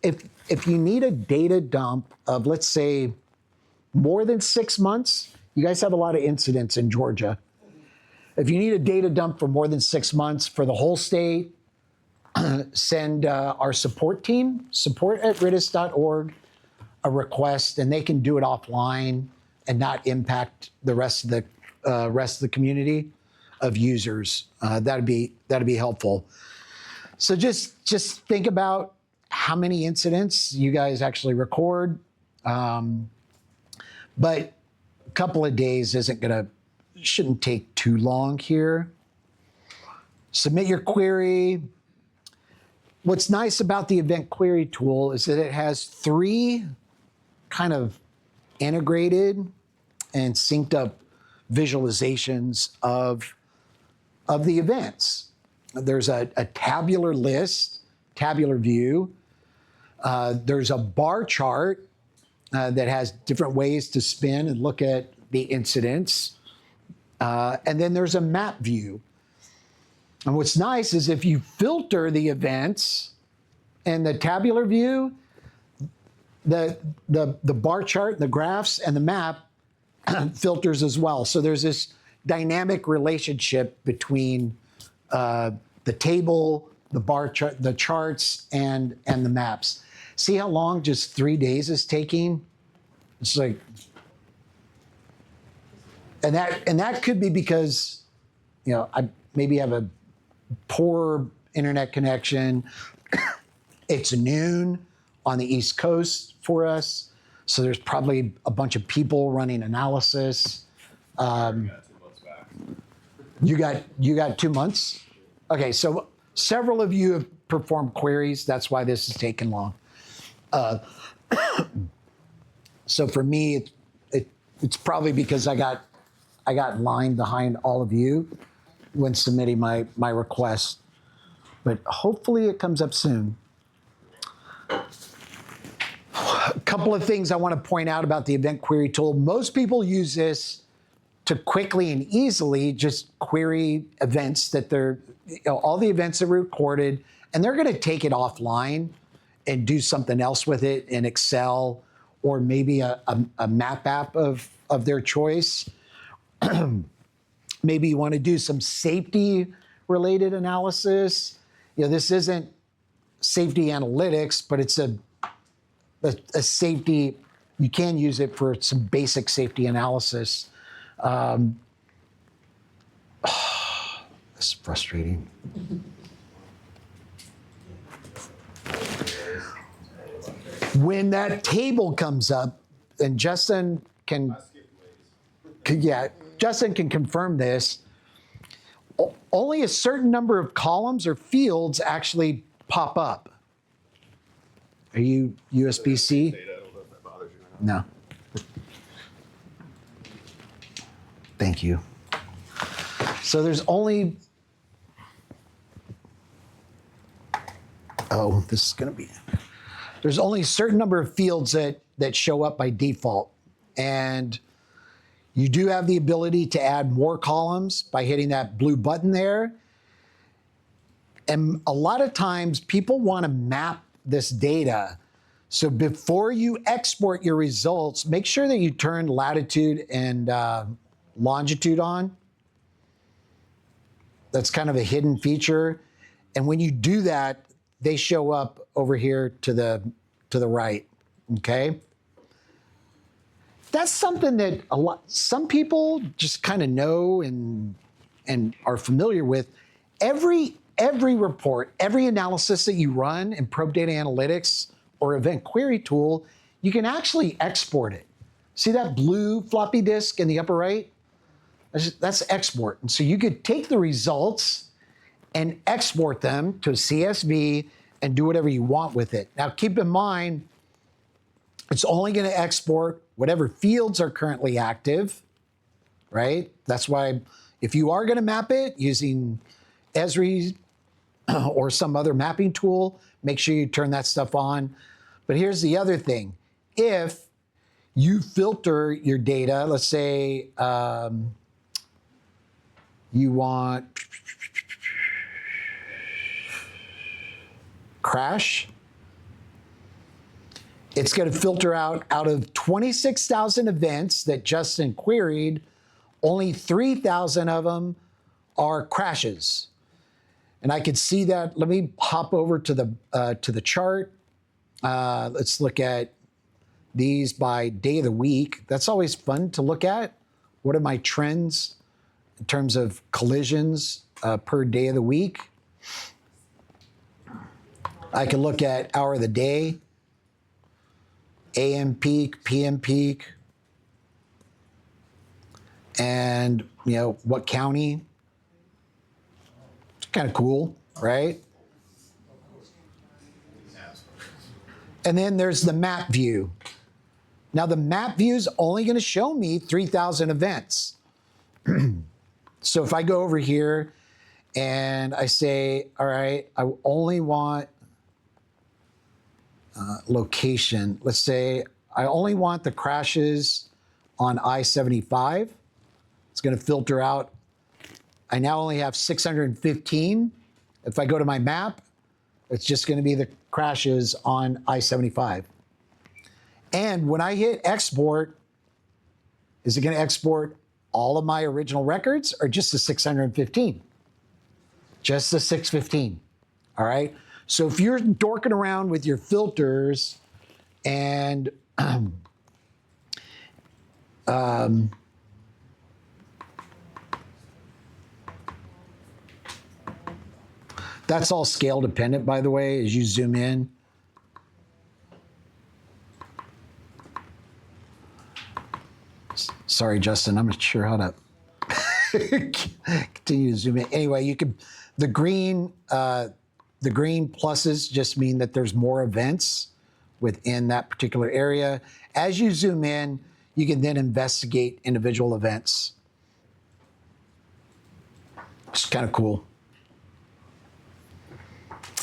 a data dump of, let's say, more than 6 months, you guys have a lot of incidents in Georgia. If you need a data dump for more than 6 months for the whole state, send our support team, support@ritis.org, a request, and they can do it offline and not impact the rest of the community of users. That'd be helpful. So just think about how many incidents you guys actually record. But a couple of days shouldn't take too long here. Submit your query. What's nice about the event query tool is that it has 3 kind of integrated and synced up visualizations of the events. There's a tabular list, tabular view. There's a bar chart that has different ways to spin and look at the incidents. And then there's a map view. And what's nice is if you filter the events in the tabular view, the bar chart, the graphs, and the map filters as well. So there's this dynamic relationship between the table, the bar chart, the charts, and the maps. See how long just 3 days is taking? It's like, and that could be because, I maybe have a poor internet connection. It's noon on the East Coast for us, so there's probably a bunch of people running analysis. You got 2 months? Okay, so several of you have performed queries. That's why this is taking long. So for me, it's probably because I got in line behind all of you when submitting my request. But hopefully it comes up soon. A couple of things I want to point out about the event query tool. Most people use this to quickly and easily just query events that all the events that were recorded, and they're going to take it offline and do something else with it in Excel or maybe a map app of their choice. Maybe you want to do some safety related analysis. This isn't safety analytics, but it's a safety, you can use it for some basic safety analysis. It's frustrating. When that table comes up, and Justin can confirm this, only a certain number of columns or fields actually pop up. Are you USB-C? No. Thank you. So there's only, there's only a certain number of fields that show up by default. And you do have the ability to add more columns by hitting that blue button there. And a lot of times people want to map this data. So before you export your results, make sure that you turn latitude and longitude on. That's kind of a hidden feature. And when you do that, they show up over here to the right, okay? That's something that some people just kind of know and are familiar with. Every report, every analysis that you run in Probe Data Analytics or Event Query Tool, you can actually export it. See that blue floppy disk in the upper right? That's export. And so you could take the results and export them to a CSV and do whatever you want with it. Now keep in mind, it's only going to export whatever fields are currently active, right? That's why if you are going to map it using Esri or some other mapping tool, make sure you turn that stuff on. But here's the other thing. If you filter your data, let's say you want crash, it's going to filter out of 26,000 events that Justin queried, only 3,000 of them are crashes. And I could see that. Let me hop over to the chart. Let's look at these by day of the week. That's always fun to look at. What are my trends in terms of collisions per day of the week? I can look at hour of the day, AM peak, PM peak, and what county. It's kind of cool, right? And then there's the map view. Now the map view is only going to show me 3,000 events. So if I go over here and I say, all right, I only want location. Let's say I only want the crashes on I-75. It's going to filter out. I now only have 615. If I go to my map, it's just going to be the crashes on I-75. And when I hit export, is it going to export all of my original records or just the 615? Just the 615. All right. So if you're dorking around with your filters and that's all scale dependent, by the way, as you zoom in. Sorry, Justin, I'm not sure how to continue to zoom in. Anyway, you can, the green pluses just mean that there's more events within that particular area. As you zoom in, you can then investigate individual events. It's kind of cool.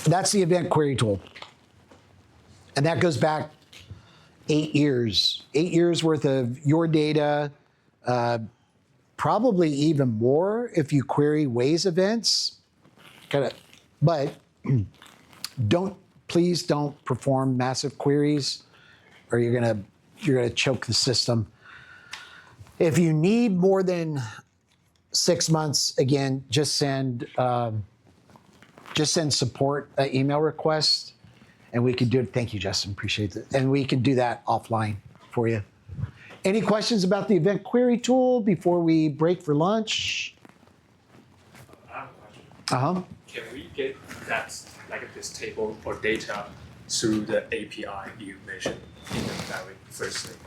That's the event query tool. And that goes back 8 years. 8 years worth of your data, probably even more if you query Waze events. But please don't perform massive queries or you're gonna choke the system. If you need more than 6 months, again, just send support an email request and we can do it. Thank you, Justin, appreciate it. And we can do that offline for you. Any questions about the event query tool before we break for lunch? I have a question. Can we get that, like this table or data through the API you mentioned in the very first thing?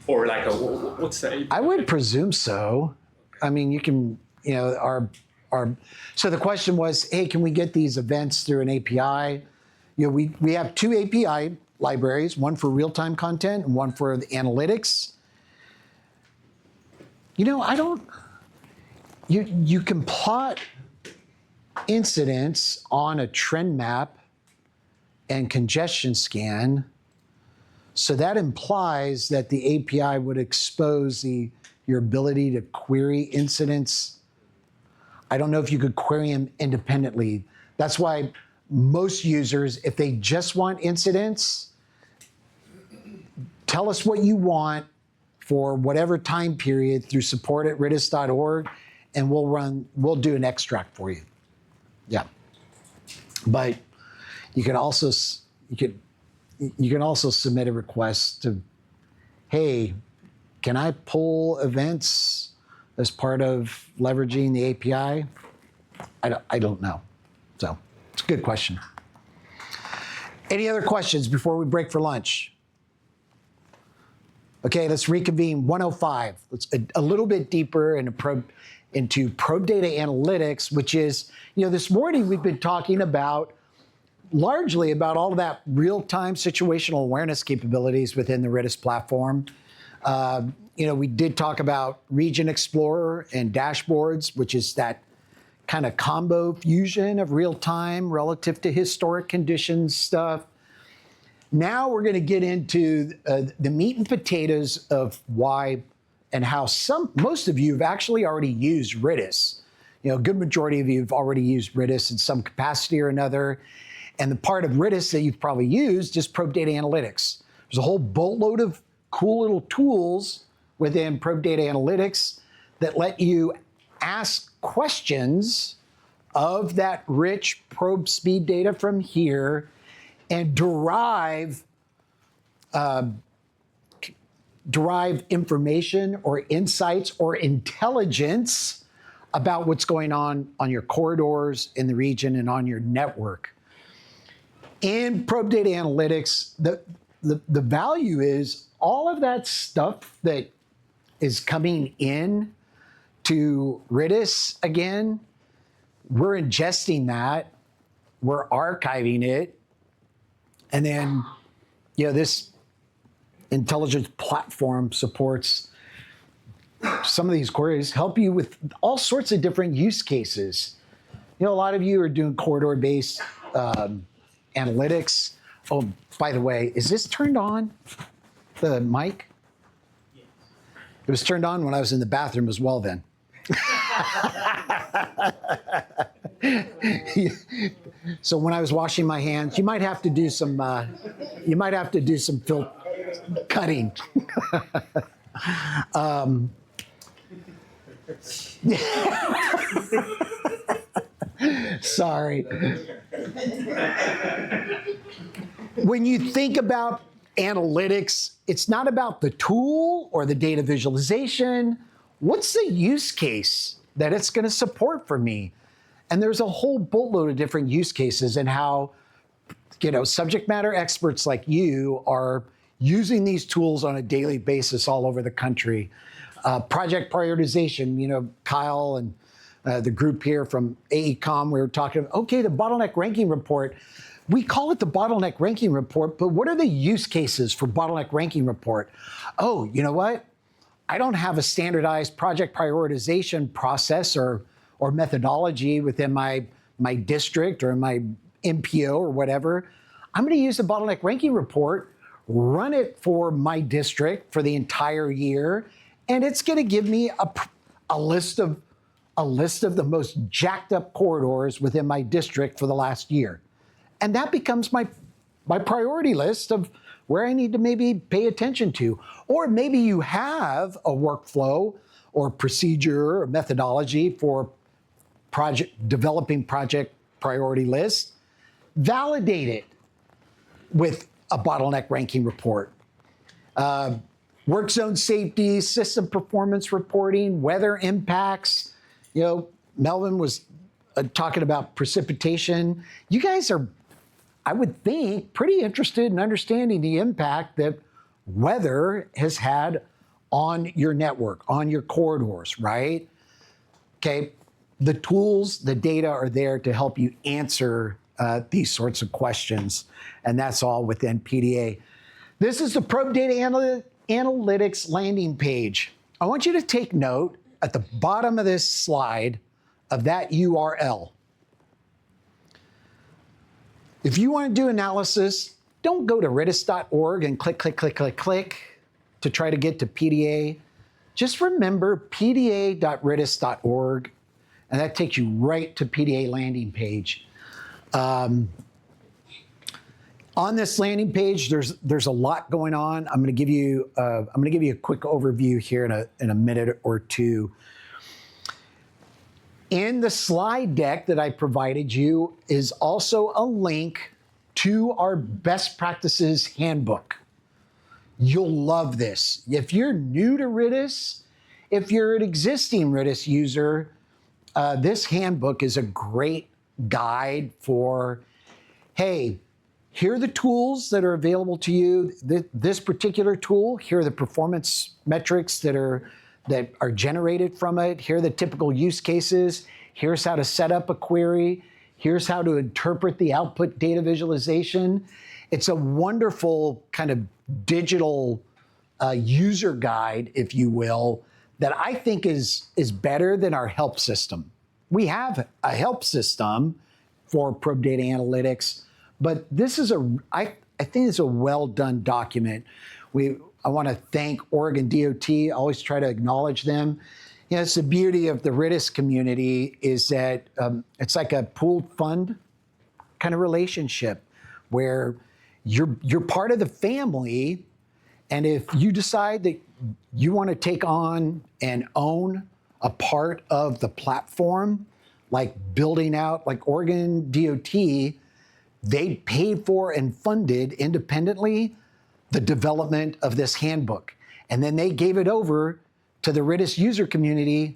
Or like, what's the API? I would presume so. I mean, you can, so the question was, hey, can we get these events through an API? We have 2 API libraries, one for real-time content and one for the analytics. You can plot incidents on a trend map and congestion scan. So that implies that the API would expose your ability to query incidents. I don't know if you could query them independently. That's why most users, if they just want incidents, tell us what you want for whatever time period through support@ritis.org, and we'll do an extract for you. Yeah. But you can also submit a request to, hey, can I pull events as part of leveraging the API? I don't know. So it's a good question. Any other questions before we break for lunch? Okay, let's reconvene 105. Let's a little bit deeper into probe data analytics, which is, this morning we've been talking largely about all of that real-time situational awareness capabilities within the RITIS platform. We did talk about Region Explorer and dashboards, which is that kind of combo fusion of real-time relative to historic conditions stuff. Now we're going to get into the meat and potatoes of why and how most of you have actually already used RITIS. A good majority of you have already used RITIS in some capacity or another. And the part of RITIS that you've probably used is probe data analytics. There's a whole boatload of cool little tools within probe data analytics that let you ask questions of that rich probe speed data from here and derive information or insights or intelligence about what's going on your corridors in the region and on your network. In probe data analytics, the value is all of that stuff that is coming in to RITIS again, we're ingesting that, we're archiving it, and then this intelligence platform supports some of these queries, help you with all sorts of different use cases. A lot of you are doing corridor-based analytics. Oh, by the way, is this turned on, the mic? It was turned on when I was in the bathroom as well then. So when I was washing my hands, you might have to do some cutting. Sorry. When you think about analytics, it's not about the tool or the data visualization. What's the use case that it's going to support for me? And there's a whole boatload of different use cases and how, subject matter experts like you are using these tools on a daily basis all over the country. Project prioritization, Kyle and the group here from AECOM, we were talking, okay, the bottleneck ranking report. We call it the bottleneck ranking report, but what are the use cases for bottleneck ranking report? Oh, you know what? I don't have a standardized project prioritization process or methodology within my district or my MPO or whatever. I'm going to use the bottleneck ranking report, run it for my district for the entire year, and it's going to give me a list of the most jacked up corridors within my district for the last year. And that becomes my priority list of where I need to maybe pay attention to. Or maybe you have a workflow or procedure or methodology for developing project priority lists. Validate it with a bottleneck ranking report. Work zone safety, system performance reporting, weather impacts. Melvin was talking about precipitation. You guys are, I would think, pretty interested in understanding the impact that weather has had on your network, on your corridors, right? Okay, the tools, the data are there to help you answer these sorts of questions, and that's all within PDA. This is the Probe Data Analytics landing page. I want you to take note at the bottom of this slide of that URL. If you want to do analysis, don't go to RITIS.org and click to try to get to PDA. Just remember pda.ritis.org, and that takes you right to PDA landing page. On this landing page, there's a lot going on. I'm going to give you a quick overview here in a minute or two. In the slide deck that I provided you is also a link to our best practices handbook. You'll love this. If you're new to RITIS, if you're an existing RITIS user, this handbook is a great guide for, hey, here are the tools that are available to you. This particular tool, here are the performance metrics that are generated from it. Here are the typical use cases. Here's how to set up a query. Here's how to interpret the output data visualization. It's a wonderful kind of digital user guide, if you will, that I think is better than our help system. We have a help system for probe data analytics, but this is I think it's a well done document. I want to thank Oregon DOT. I always try to acknowledge them. It's the beauty of the RITIS community is that it's like a pooled fund kind of relationship where you're part of the family, and if you decide that you want to take on and own a part of the platform, like building out, like Oregon DOT, they paid for and funded independently the development of this handbook. And then they gave it over to the RITIS user community,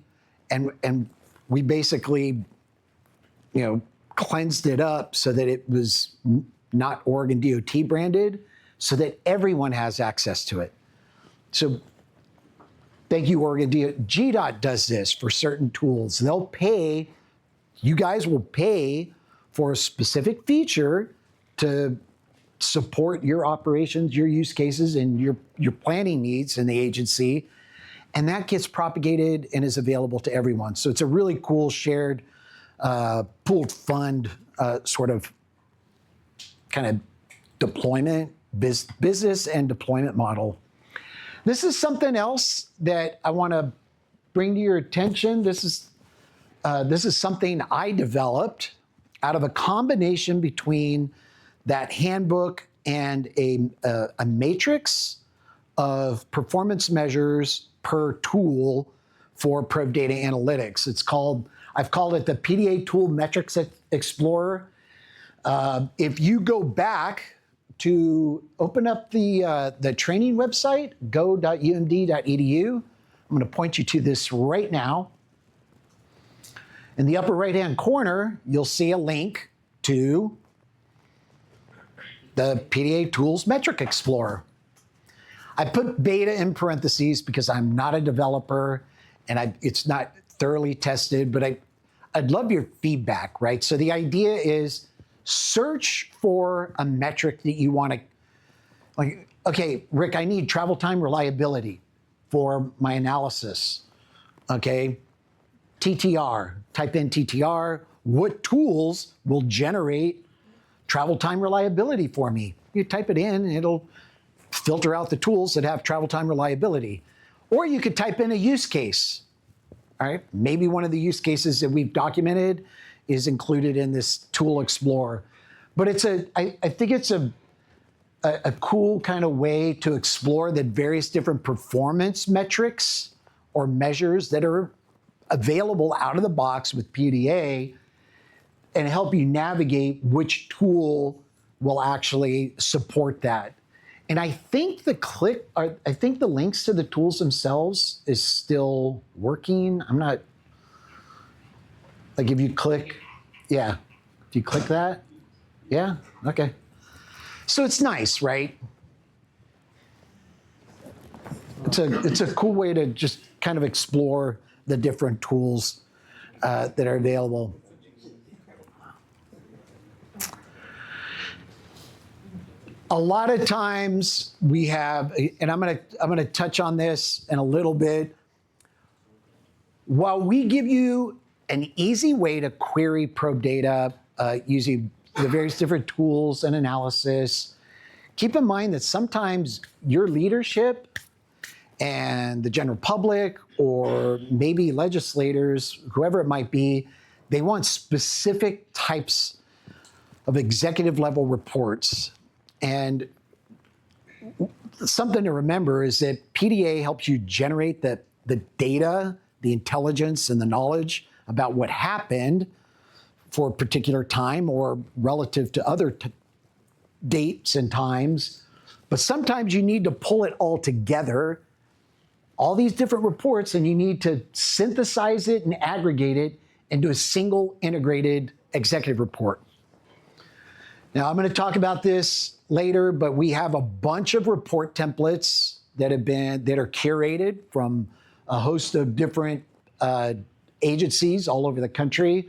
and we basically, cleansed it up so that it was not Oregon DOT branded, so that everyone has access to it. So thank you, Oregon DOT. GDOT does this for certain tools. They'll pay, you guys will pay for a specific feature to support your operations, your use cases, and your planning needs in the agency. And that gets propagated and is available to everyone. So it's a really cool shared pooled fund sort of kind of deployment, business and deployment model. This is something else that I want to bring to your attention. This is something I developed out of a combination between that handbook and a matrix of performance measures per tool for Probe Data Analytics. I've called it the PDA Tool Metrics Explorer. If you go back to open up the training website, go.umd.edu, I'm going to point you to this right now. In the upper right-hand corner, you'll see a link to the PDA Tools Metric Explorer. I put beta in parentheses because I'm not a developer and it's not thoroughly tested, but I'd love your feedback, right? So the idea is search for a metric that you want to, like, okay, Rick, I need travel time reliability for my analysis. Okay, TTR, type in TTR. What tools will generate travel time reliability for me? You type it in and it'll filter out the tools that have travel time reliability. Or you could type in a use case. All right, maybe one of the use cases that we've documented is included in this tool explorer. But I think it's a cool kind of way to explore the various different performance metrics or measures that are available out of the box with PDA and help you navigate which tool will actually support that. And I think the links to the tools themselves is still working. I'm not, like if you click, yeah, if you click that, yeah, okay. So it's nice, right? It's a cool way to just kind of explore the different tools that are available. A lot of times we have, and I'm gonna touch on this in a little bit. While we give you an easy way to query probe data using the various different tools and analysis, keep in mind that sometimes your leadership and the general public, or maybe legislators, whoever it might be, they want specific types of executive level reports. And something to remember is that PDA helps you generate the data, the intelligence, and the knowledge about what happened for a particular time or relative to other dates and times. But sometimes you need to pull it all together, all these different reports, and you need to synthesize it and aggregate it into a single integrated executive report. Now, I'm going to talk about this later, but we have a bunch of report templates that are curated from a host of different agencies all over the country.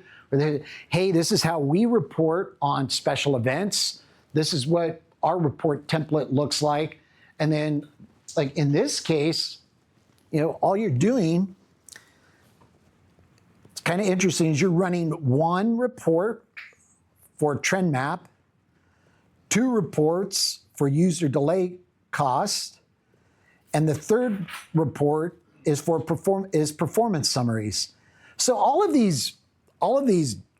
Hey, this is how we report on special events. This is what our report template looks like. And then, like in this case, all you're doing, it's kind of interesting, is you're running one report for trend map, 2 reports for user delay cost, and the third report is for performance summaries. So all of these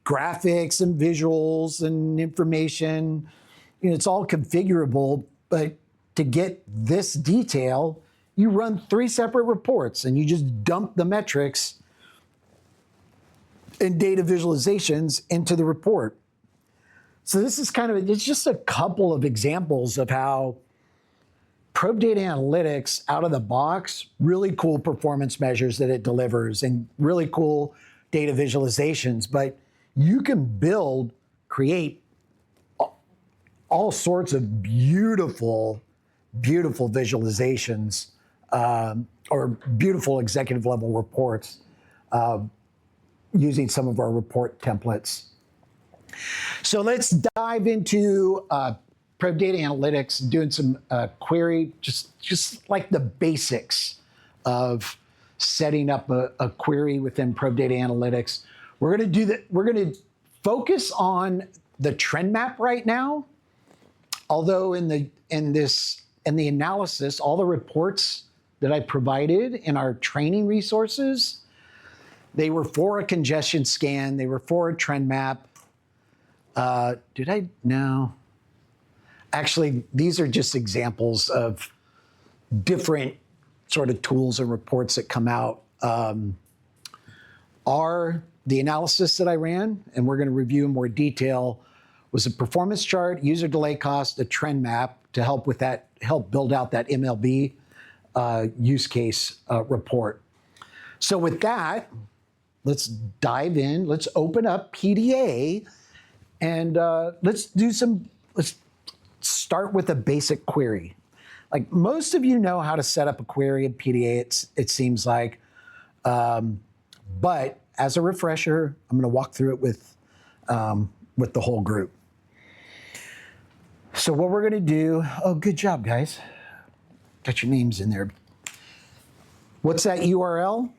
graphics and visuals and information, it's all configurable, but to get this detail, you run 3 separate reports and you just dump the metrics and data visualizations into the report. So this is it's just a couple of examples of how Probe Data Analytics out of the box, really cool performance measures that it delivers and really cool data visualizations, but you can create all sorts of beautiful visualizations or beautiful executive level reports using some of our report templates. So let's dive into Probe Data Analytics, doing some query, just like the basics of setting up a query within Probe Data Analytics. We're going to do that. We're going to focus on the trend map right now. Although in the analysis, all the reports that I provided in our training resources, they were for a congestion scan. They were for a trend map. No. Actually, these are just examples of different sort of tools and reports that come out. The analysis that I ran, and we're going to review in more detail, was a performance chart, user delay cost, a trend map to help with that, help build out that MLB use case report. So with that, let's dive in. Let's open up PDA, and let's start with a basic query. Like most of you know how to set up a query in PDA, it seems like. But as a refresher, I'm going to walk through it with the whole group. So what we're going to do, oh, good job, guys. Got your names in there. What's that URL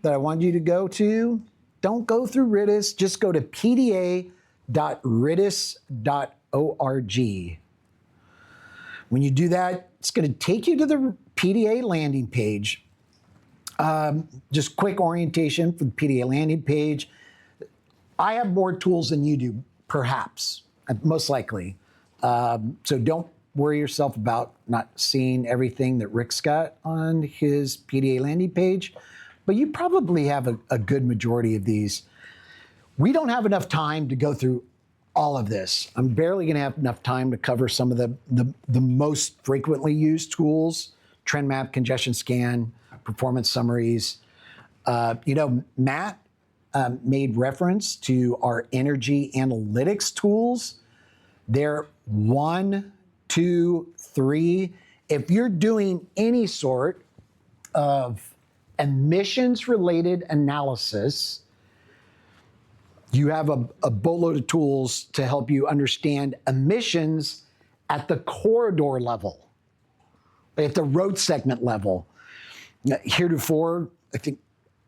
that I wanted you to go to? Don't go through RITIS, just go to pda.ritis.org. When you do that, it's going to take you to the PDA landing page. Just quick orientation for the PDA landing page. I have more tools than you do, perhaps, most likely. So don't worry yourself about not seeing everything that Rick's got on his PDA landing page, but you probably have a good majority of these. We don't have enough time to go through all of this. I'm barely going to have enough time to cover some of the most frequently used tools: trend map, congestion scan, performance summaries. Matt made reference to our energy analytics tools. They're 1, 2, 3. If you're doing any sort of emissions-related analysis, you have a boatload of tools to help you understand emissions at the corridor level, at the road segment level. Heretofore, I think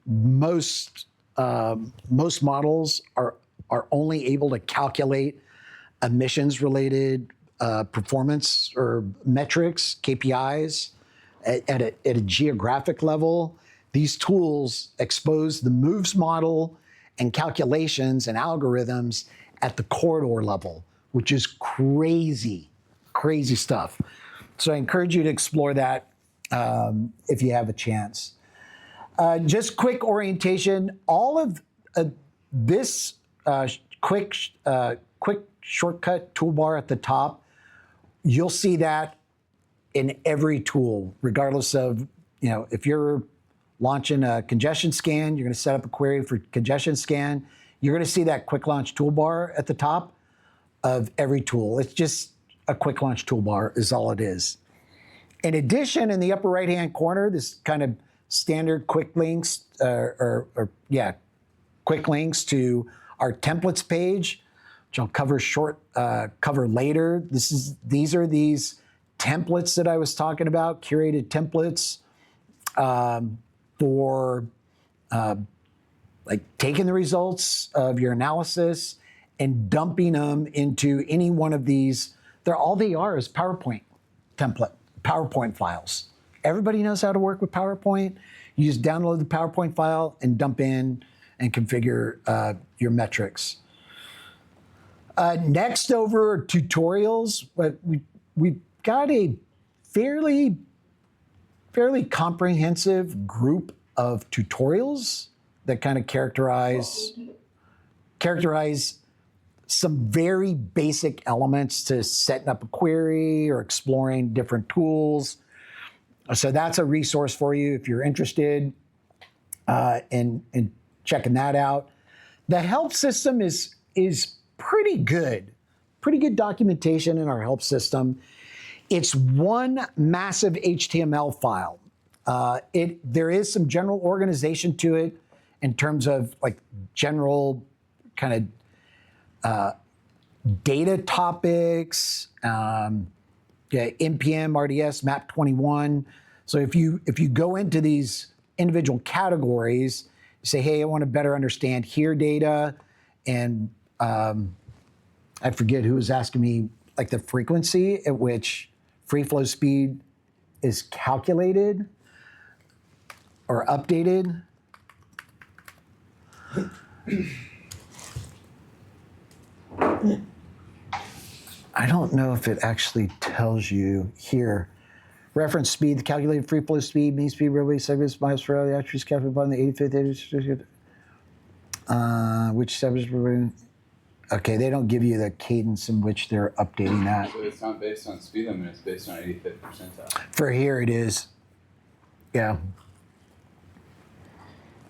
most models are only able to calculate emissions-related performance or metrics, KPIs, at a geographic level. These tools expose the moves model and calculations and algorithms at the corridor level, which is crazy stuff. So I encourage you to explore that if you have a chance. Just quick orientation. All of this quick shortcut toolbar at the top, you'll see that in every tool, regardless of, if you're launching a congestion scan, you're going to set up a query for congestion scan, you're going to see that quick launch toolbar at the top of every tool. It's just a quick launch toolbar is all it is. In addition, in the upper right-hand corner, this kind of standard quick links, quick links to our templates page, which I'll cover later. These are these templates that I was talking about, curated templates for taking the results of your analysis and dumping them into any one of these. All they are is PowerPoint files. Everybody knows how to work with PowerPoint. You just download the PowerPoint file and dump in and configure your metrics. Next, over tutorials. We've got a fairly comprehensive group of tutorials that kind of characterize some very basic elements to setting up a query or exploring different tools. So that's a resource for you if you're interested in checking that out. The help system is pretty good. Pretty good documentation in our help system. It's one massive HTML file. There is some general organization to it in terms of general kind of data topics, NPM, RDS, map 21. So if you go into these individual categories, you say, hey, I want to better understand here data, and I forget who was asking me, like the frequency at which free flow speed is calculated or updated. I don't know if it actually tells you here. Reference speed, the calculated free flow speed, mean speed, railway segments, miles per hour, the actual is calculated upon the 85th, which segments, okay, they don't give you the cadence in which they're updating that. So it's not based on speed limit, it's based on 85th percentile. For here it is. Yeah.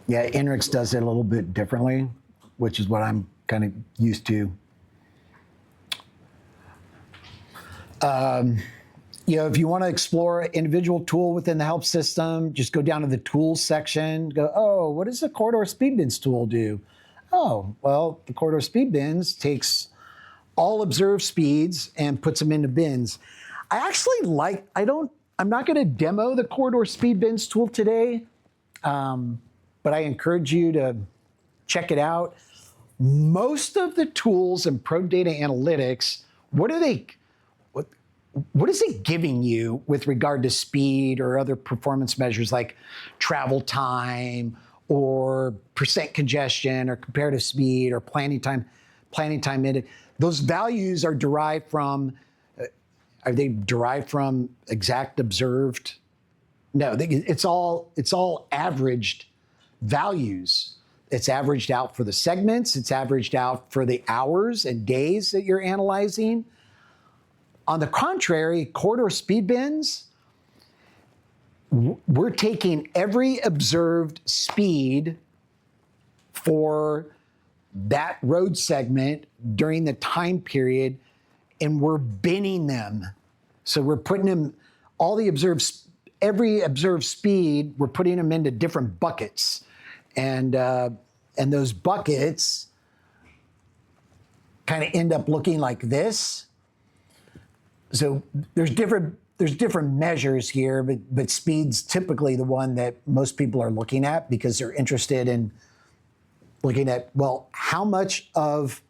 Yeah, INRIX does it a little bit differently, which is what I'm kind of used to. If you want to explore an individual tool within the help system, just go down to the tools section, go, oh, what does the corridor speed bins tool do? Oh, well, the corridor speed bins takes all observed speeds and puts them into bins. I actually like, I'm not going to demo the corridor speed bins tool today, but I encourage you to check it out. Most of the tools in Pro Data Analytics, what is it giving you with regard to speed or other performance measures like travel time or percent congestion or comparative speed or planning time in? Those values are derived from, are they derived from exact observed? No, it's all averaged values. It's averaged out for the segments. It's averaged out for the hours and days that you're analyzing. On the contrary, corridor speed bins, we're taking every observed speed for that road segment during the time period, and we're binning them. So we're putting them, every observed speed, we're putting them into different buckets. And those buckets kind of end up looking like this. So there's different measures here, but speed's typically the one that most people are looking at because they're interested in looking at, well, how much of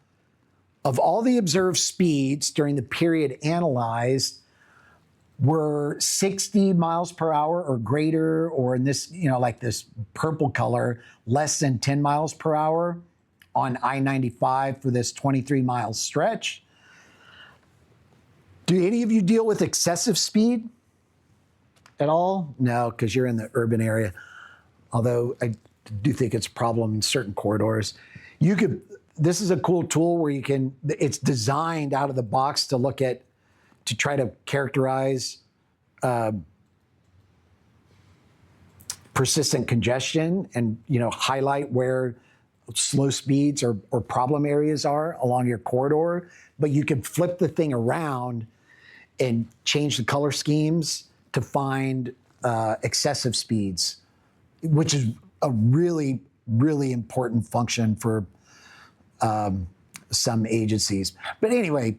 all the observed speeds during the period analyzed were 60 miles per hour or greater, or in this, like this purple color, less than 10 miles per hour on I-95 for this 23-mile stretch. Do any of you deal with excessive speed at all? No, because you're in the urban area. Although I do think it's a problem in certain corridors. This is a cool tool where it's designed out of the box to try to characterize persistent congestion and, highlight where slow speeds or problem areas are along your corridor. But you can flip the thing around and change the color schemes to find excessive speeds, which is a really, really important function for some agencies. But anyway,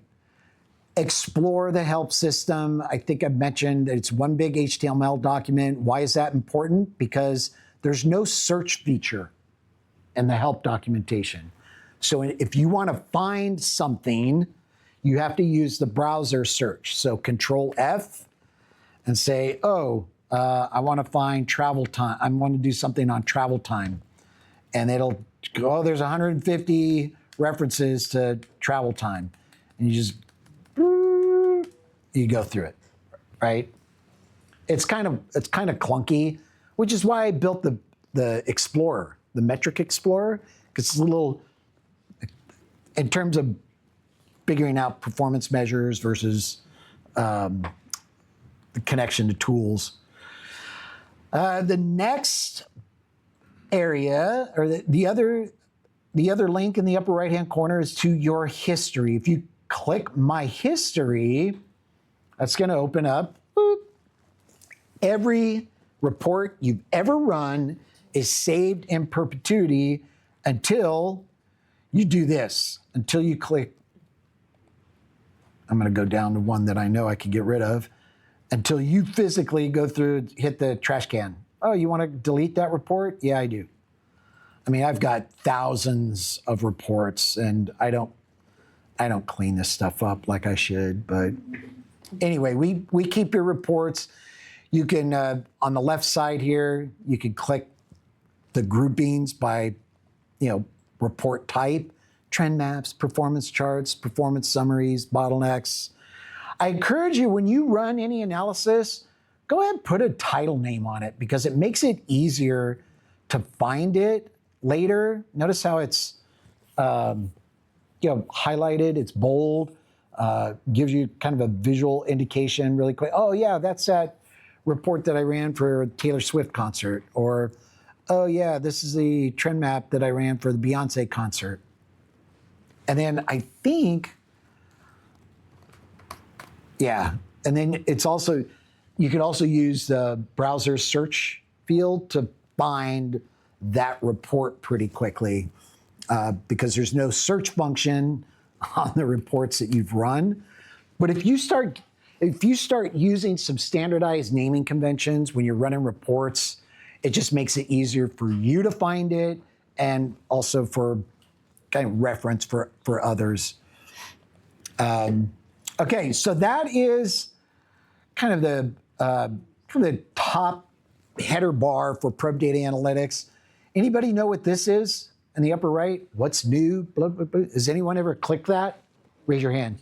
explore the help system. I think I mentioned that it's one big HTML document. Why is that important? Because there's no search feature in the help documentation. So if you want to find something, you have to use the browser search. So Control F and say, I want to find travel time. I want to do something on travel time. And it'll go, there's 150 references to travel time. And you go through it, right? It's kind of clunky, which is why I built the Explorer, the metric Explorer, because it's a little, in terms of figuring out performance measures versus the connection to tools. The next area, or the other link in the upper right-hand corner is to your history. If you click My History, that's going to open up. Every report you've ever run is saved in perpetuity until you do this, until you click I'm going to go down to one that I know I can get rid of until you physically go through, hit the trash can. Oh, you want to delete that report? Yeah, I do. I mean, I've got thousands of reports, and I don't clean this stuff up like I should. But anyway, we keep your reports. You can, on the left side here, you can click the groupings by, report type, trend maps, performance charts, performance summaries, bottlenecks. I encourage you, when you run any analysis, go ahead and put a title name on it because it makes it easier to find it later. Notice how it's highlighted, it's bold, gives you kind of a visual indication really quick. Oh yeah, that's that report that I ran for Taylor Swift concert. Or, oh yeah, this is the trend map that I ran for the Beyonce concert. And then I think, and then it's also, you could also use the browser search field to find that report pretty quickly because there's no search function on the reports that you've run. But if you start using some standardized naming conventions when you're running reports, it just makes it easier for you to find it and also for kind of reference for others. Okay, so that is kind of the top header bar for probe data analytics. Anybody know what this is in the upper right? What's new? Blah, blah, blah. Has anyone ever clicked that? Raise your hand.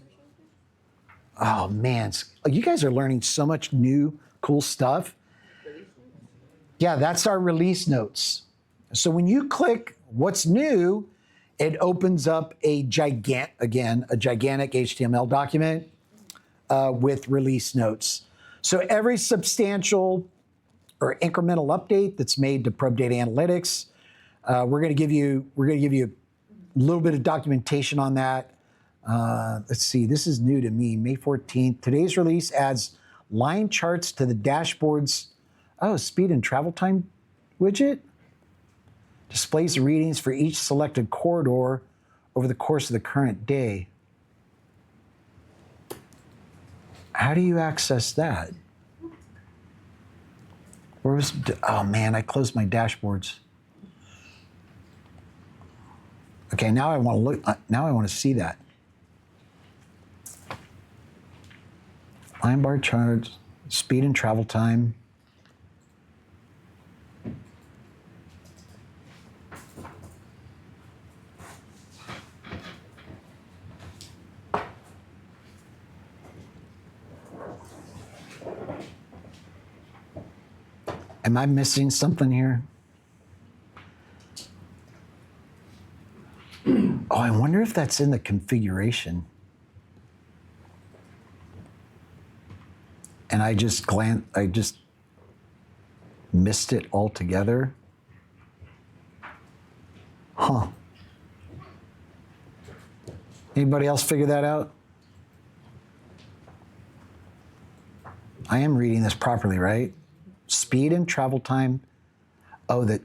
Oh man, you guys are learning so much new, cool stuff. Yeah, that's our release notes. So when you click what's new, it opens up a gigantic HTML document with release notes. So every substantial or incremental update that's made to probe data analytics, we're going to give you a little bit of documentation on that. Let's see, this is new to me, May 14th. Today's release adds line charts to the dashboard's speed and travel time widget. Displays the readings for each selected corridor over the course of the current day. How do you access that? Oh man, I closed my dashboards. Okay, now I want to look. Now I want to see that. Line bar charts, speed and travel time. Am I missing something here? Oh, I wonder if that's in the configuration. And I just missed it altogether. Huh. Anybody else figure that out? I am reading this properly, right? Speed and travel time. Oh, the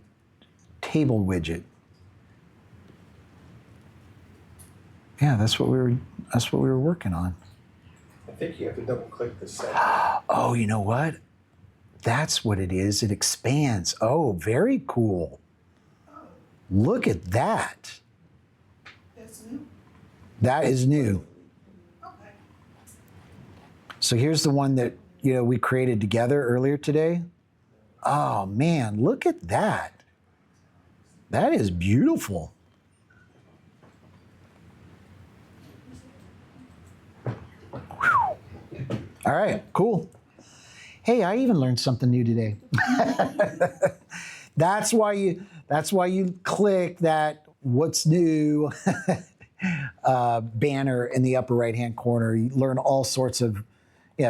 table widget. Yeah, that's what we were working on. I think you have to double click the setting. Oh, you know what? That's what it is. It expands. Oh, very cool. Look at that. That's new. That is new. Okay. So here's the one that we created together earlier today. Oh man, look at that. That is beautiful. Whew. All right, cool. Hey, I even learned something new today. That's why you click that what's new banner in the upper right-hand corner. You learn all sorts of,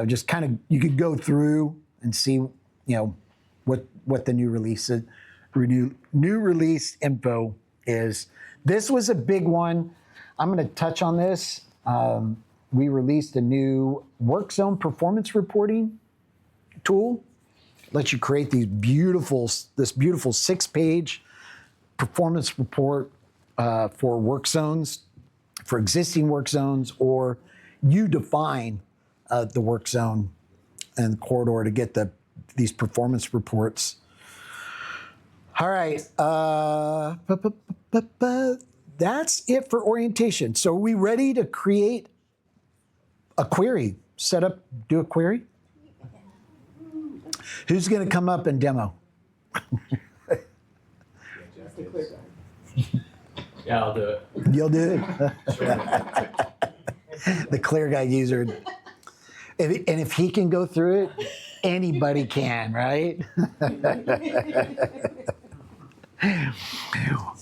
just kind of, you could go through and see, what the new release info is. This was a big one. I'm going to touch on this. We released a new work zone performance reporting tool. Lets you create this beautiful 6-page performance report for work zones, for existing work zones, or you define the work zone and the corridor to get these performance reports. All right, that's it for orientation. So are we ready to create a query? Set up, do a query? Who's gonna come up and demo? Yeah, I'll do it. You'll do it? The clear guy user. And if he can go through it, anybody can, right?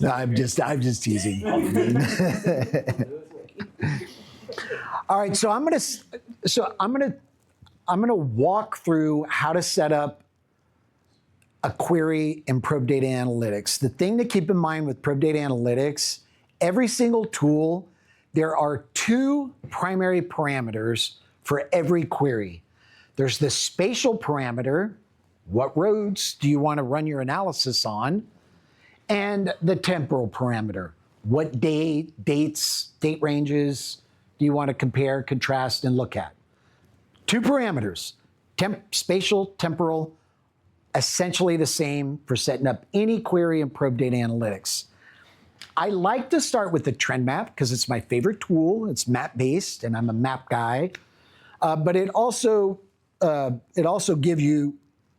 No, I'm just teasing. All right, so I'm gonna walk through how to set up a query in Probe Data Analytics. The thing to keep in mind with Probe Data Analytics, every single tool, there are two primary parameters for every query. There's the spatial parameter, what roads do you want to run your analysis on, and the temporal parameter, what date ranges do you want to compare, contrast, and look at. Two parameters, spatial, temporal, essentially the same for setting up any query in Probe Data Analytics. I like to start with the trend map because it's my favorite tool. It's map-based, and I'm a map guy. But it also gives you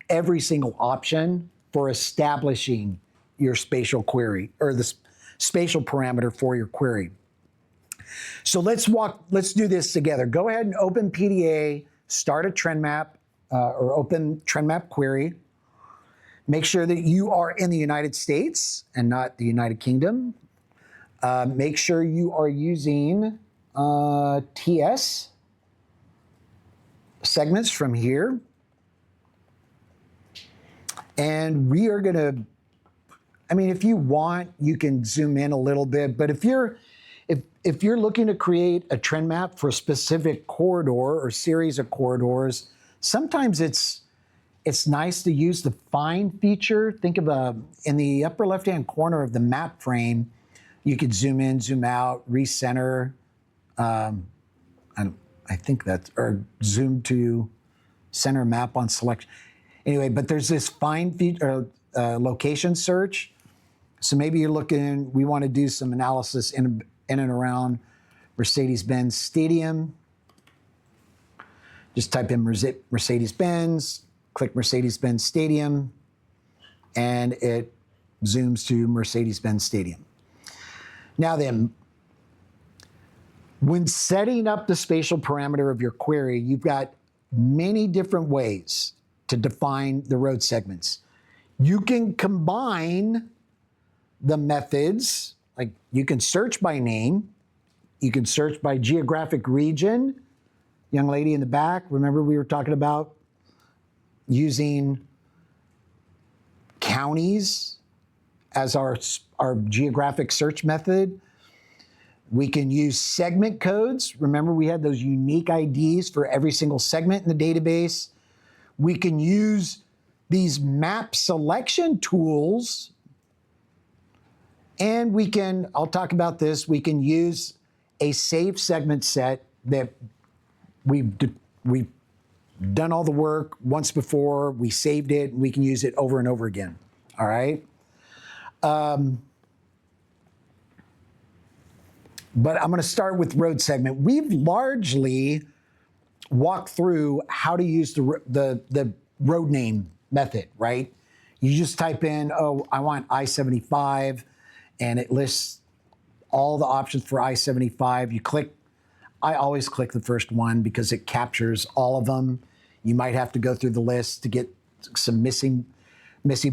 every single option for establishing your spatial query or the spatial parameter for your query. So let's do this together. Go ahead and open PDA, start a trend map or open trend map query. Make sure that you are in the United States and not the United Kingdom. Make sure you are using TS segments from here. And we are gonna, if you want, you can zoom in a little bit, but if you're looking to create a trend map for a specific corridor or series of corridors, sometimes it's nice to use the find feature. Think of in the upper left-hand corner of the map frame, you could zoom in, zoom out, recenter. I think that's, or zoom to center map on selection. Anyway, but there's this find feature, location search. So maybe you're looking, we want to do some analysis in and around Mercedes-Benz Stadium. Just type in Mercedes-Benz, click Mercedes-Benz Stadium, and it zooms to Mercedes-Benz Stadium. Now then, when setting up the spatial parameter of your query, you've got many different ways to define the road segments. You can combine the methods, like you can search by name, you can search by geographic region. Young lady in the back, remember we were talking about using counties as our geographic search method. We can use segment codes. Remember we had those unique IDs for every single segment in the database. We can use these map selection tools, and we can, I'll talk about this, we can use a saved segment set that we've done all the work once before, we saved it, and we can use it over and over again, all right? But I'm gonna start with road segment. We've largely walked through how to use the road name method, right? You just type in, oh, I want I-75, and it lists all the options for I-75. You click, I always click the first one because it captures all of them. You might have to go through the list to get some missing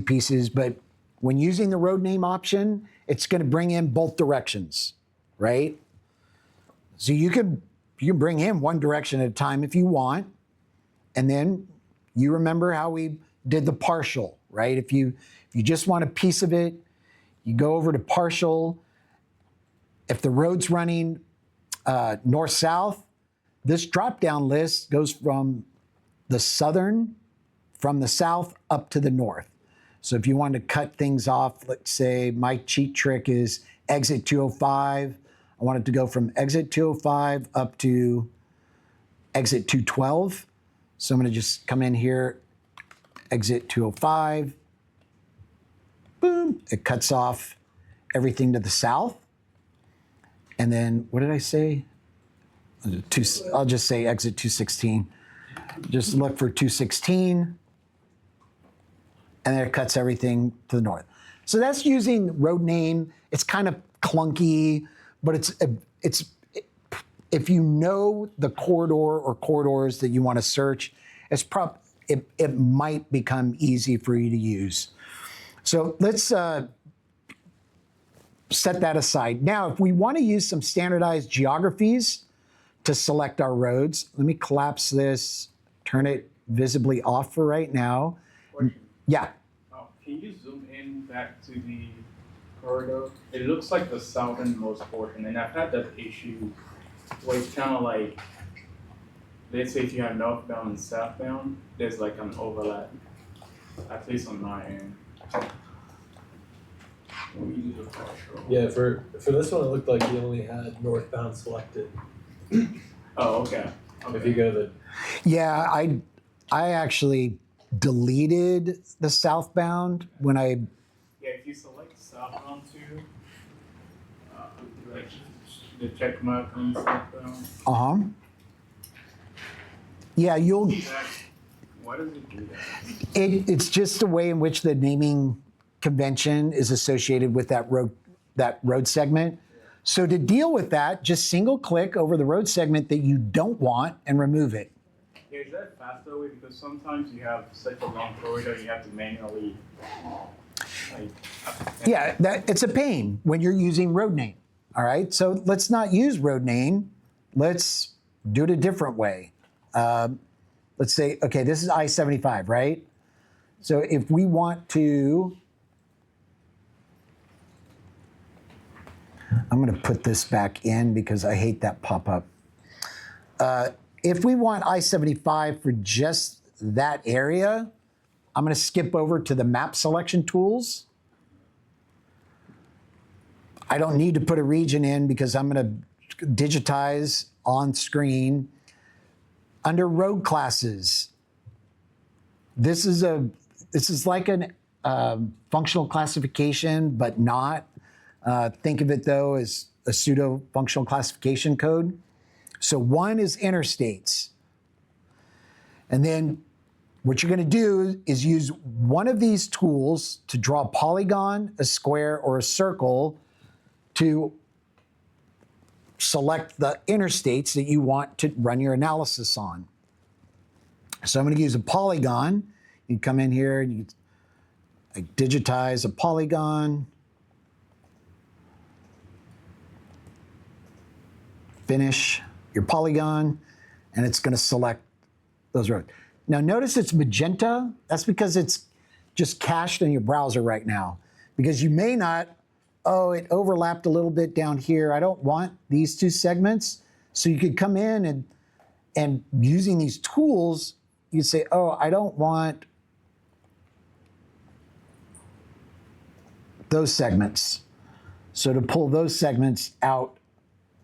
pieces, but when using the road name option, it's gonna bring in both directions, right? So you can bring in one direction at a time if you want, and then you remember how we did the partial, right? If you just want a piece of it, you go over to partial. If the road's running north-south, this drop-down list goes from the south up to the north. So if you want to cut things off, let's say my cheat trick is exit 205. I want it to go from exit 205 up to exit 212. So I'm going to just come in here, exit 205. Boom, it cuts off everything to the south. And then, what did I say? I'll just say exit 216. Just look for 216. And then it cuts everything to the north. So that's using road name. It's kind of clunky, but it's if you know the corridor or corridors that you want to search, it might become easy for you to use. So let's set that aside. Now, if we want to use some standardized geographies to select our roads, let me collapse this, turn it visibly off for right now. Yeah. Can you zoom in back to the corridor? It looks like the southernmost portion, and I've had that issue where it's kind of like, let's say if you have northbound and southbound, there's like an overlap, at least on my end. Yeah, for this one, it looked like you only had northbound selected. Oh, okay. If you go Yeah, I actually deleted the southbound when I. Yeah, if you select southbound too, like the check mark on southbound. Yeah, you'll. Why does it do that? It's just the way in which the naming convention is associated with that road segment. So to deal with that, just single click over the road segment that you don't want and remove it. Yeah, is that faster way? Because sometimes you have such a long corridor, you have to manually. Yeah, it's a pain when you're using road name. All right, so let's not use road name. Let's do it a different way. Let's say, okay, this is I-75, right? So if we want to, I'm going to put this back in because I hate that pop-up. If we want I-75 for just that area, I'm going to skip over to the map selection tools. I don't need to put a region in because I'm going to digitize on screen. Under road classes, this is like an functional classification, but not. Think of it though as a pseudo functional classification code. So one is interstates. And then what you're going to do is use one of these tools to draw a polygon, a square, or a circle to select the interstates that you want to run your analysis on. So I'm going to use a polygon. You come in here and you digitize a polygon. Finish your polygon, and it's going to select those roads. Now notice it's magenta. That's because it's just cached in your browser right now. Because you may not, oh, it overlapped a little bit down here. I don't want these two segments. So you could come in and using these tools, you say, oh, I don't want those segments. So to pull those segments out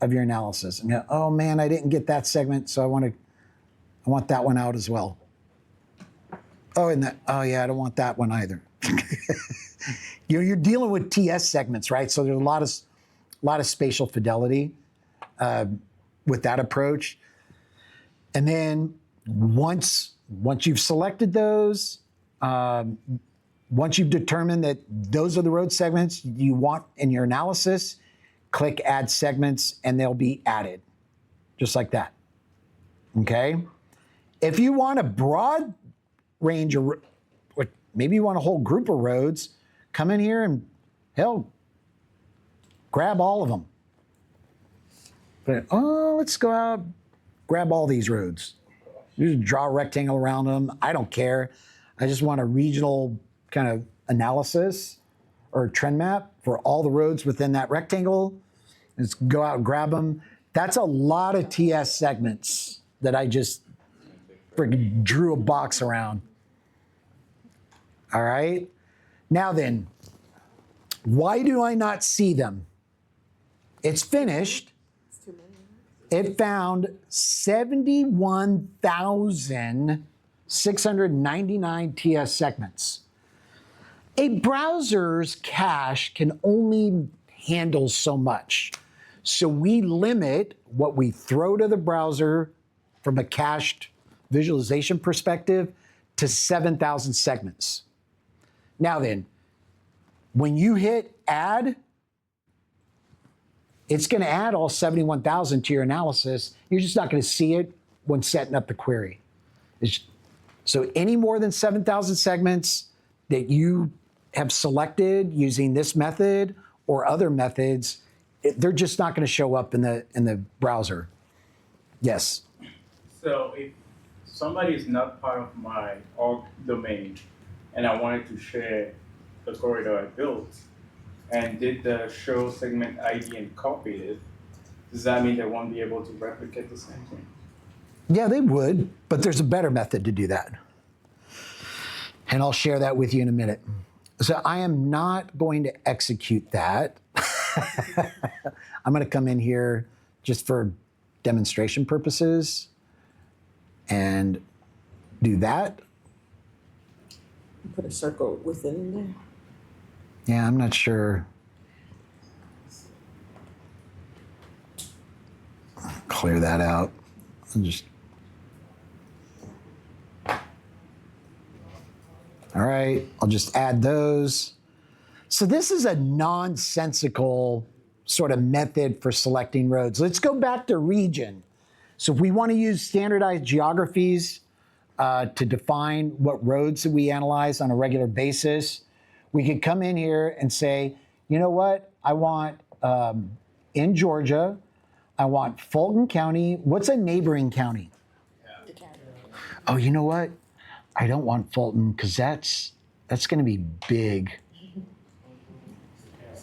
of your analysis, and go, oh man, I didn't get that segment, so I want that one out as well. Oh, oh yeah, I don't want that one either. You're dealing with TS segments, right? So there's a lot of spatial fidelity with that approach. And then once you've selected those, once you've determined that those are the road segments you want in your analysis, click Add Segments, and they'll be added, just like that. Okay? If you want a broad range of, maybe you want a whole group of roads, come in here and, hell, grab all of them. But, oh, let's go out, grab all these roads. You just draw a rectangle around them. I don't care. I just want a regional kind of analysis or a trend map for all the roads within that rectangle. Let's go out and grab them. That's a lot of TS segments that I just freaking drew a box around. All right. Now then, why do I not see them? It's finished. it found 71,699 TS segments. A browser's cache can only handle so much. So we limit what we throw to the browser from a cached visualization perspective to 7,000 segments. Now then, when you hit add, it's going to add all 71,000 to your analysis. You're just not going to see it when setting up the query. So any more than 7,000 segments that you have selected using this method or other methods, they're just not going to show up in the browser. Yes. So if somebody is not part of my org domain and I wanted to share the corridor I built and did the show segment ID and copied it, does that mean they won't be able to replicate the same thing? Yeah, they would, but there's a better method to do that. And I'll share that with you in a minute. So I am not going to execute that. I'm going to come in here just for demonstration purposes and do that. Put a circle within there. Yeah, I'm not sure. Clear that out. I'll just. All right, I'll just add those. So this is a nonsensical sort of method for selecting roads. Let's go back to region. So if we want to use standardized geographies to define what roads that we analyze on a regular basis, we could come in here and say, you know what? I want, in Georgia, I want Fulton County. What's a neighboring county? Oh, you know what? I don't want Fulton because that's going to be big.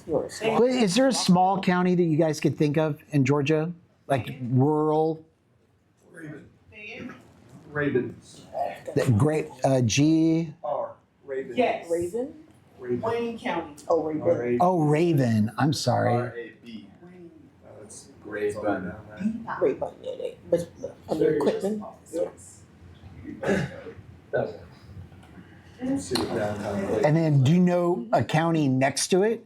Is there a small county that you guys could think of in Georgia? Like rural? Raven. That great, G? R. Raven. Yes. Raven? Wayne County. Oh, Raven. Oh, Raven. I'm sorry. R-A-B. It's Raven. Raven, yeah, but under equipment. And then do you know a county next to it?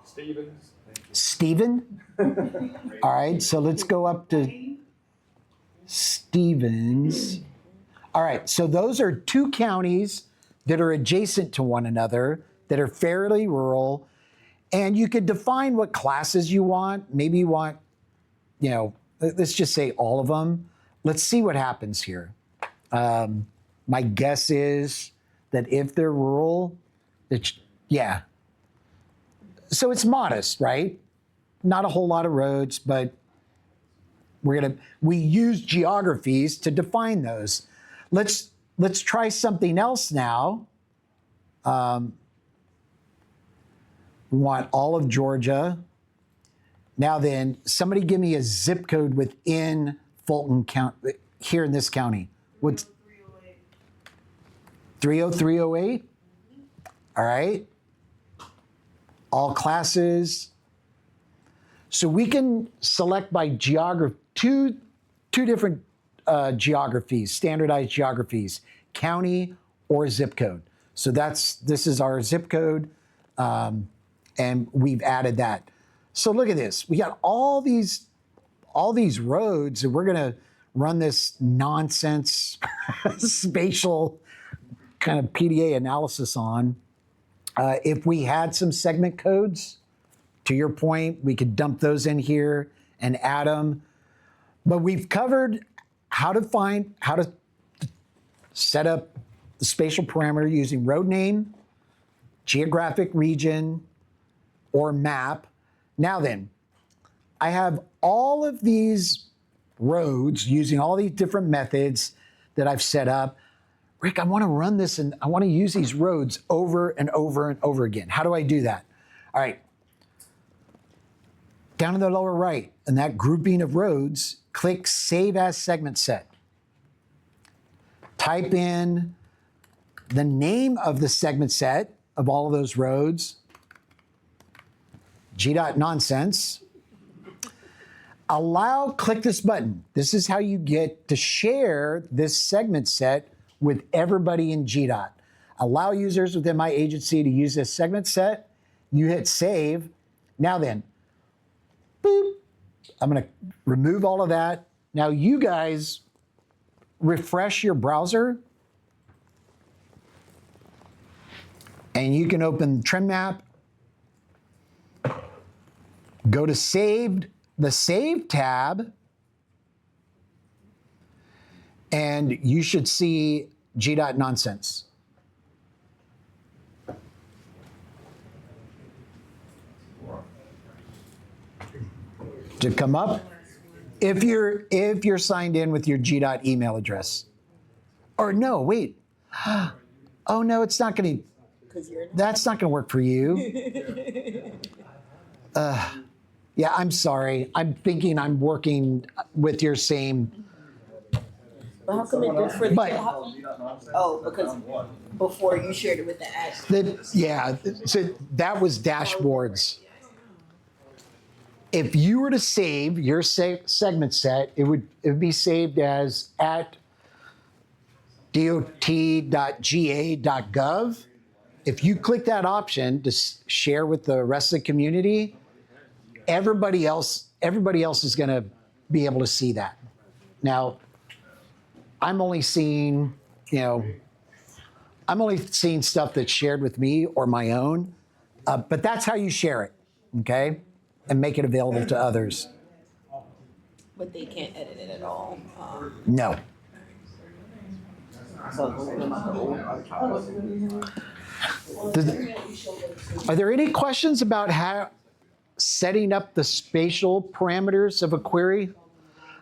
Stevens. Stephen? All right, so let's go up to Stevens. All right, so those are two counties that are adjacent to one another that are fairly rural. And you could define what classes you want. Maybe you want, you know, let's just say all of them. Let's see what happens here. My guess is that if they're rural, yeah. So it's modest, right? Not a whole lot of roads, but we use geographies to define those. Let's try something else now. We want all of Georgia. Now then, somebody give me a zip code within Fulton County, here in this county. What's 30308? All right. All classes. So we can select by geography, two different geographies, standardized geographies, county or zip code. So this is our zip code, and we've added that. So look at this. We got all these roads, and we're gonna run this nonsense spatial kind of PDA analysis on. If we had some segment codes, to your point, we could dump those in here and add them. But we've covered how to set up the spatial parameter using road name, geographic region, or map. Now then, I have all of these roads using all these different methods that I've set up. Rick, I want to run this and I want to use these roads over and over and over again. How do I do that? All right. Down in the lower right, in that grouping of roads, click Save as Segment Set. Type in the name of the segment set of all of those roads, GDOT nonsense. click this button. This is how you get to share this segment set with everybody in GDOT. Allow users within my agency to use this segment set. You hit save. Now then, boop. I'm going to remove all of that. Now you guys refresh your browser and you can open Trim Map, go to saved, the Save tab, and you should see GDOT nonsense. To come up, if you're signed in with your GDOT email address, or no, wait, oh no, it's not going to. That's not going to work for you. Yeah, I'm sorry. I'm thinking I'm working with your same. But how come it did for the? Oh, because before you shared it with the ad. Yeah, so that was dashboards. If you were to save your segment set, it would be saved as at dot.ga.gov. If you click that option to share with the rest of the community, everybody else is going to be able to see that. Now, I'm only seeing stuff that's shared with me or my own, but that's how you share it, okay? And make it available to others. But they can't edit it at all. No. Are there any questions about how setting up the spatial parameters of a query?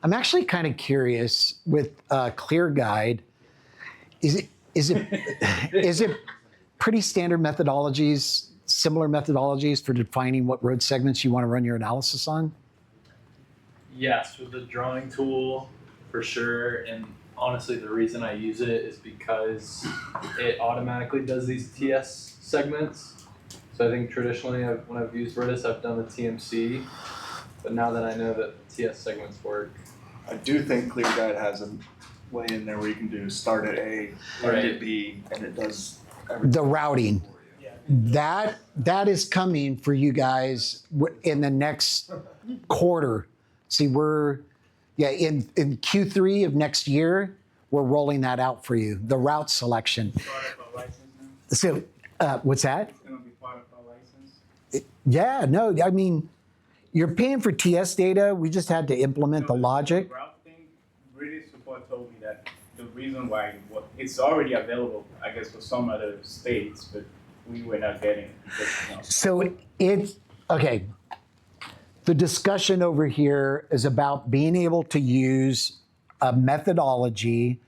I'm actually kind of curious with ClearGuide. Is it pretty standard methodologies, similar methodologies for defining what road segments you want to run your analysis on? Yes, with the drawing tool, for sure. And honestly, the reason I use it is because it automatically does these TS segments. So I think traditionally, when I've used RITIS, I've done the TMC. But now that I know that TS segments work. I do think ClearGuide has a way in there where you can do start at A, end at B, and it does everything. The routing. That is coming for you guys in the next quarter. See, in Q3 of next year, we're rolling that out for you, the route selection. So, what's that? It's going to be part of our license. Yeah, no, I mean, you're paying for TS data. We just had to implement the logic. The route thing, British support told me that the reason why it's already available, I guess, for some other states, but we were not getting it. So it's, okay, the discussion over here is about being able to use a methodology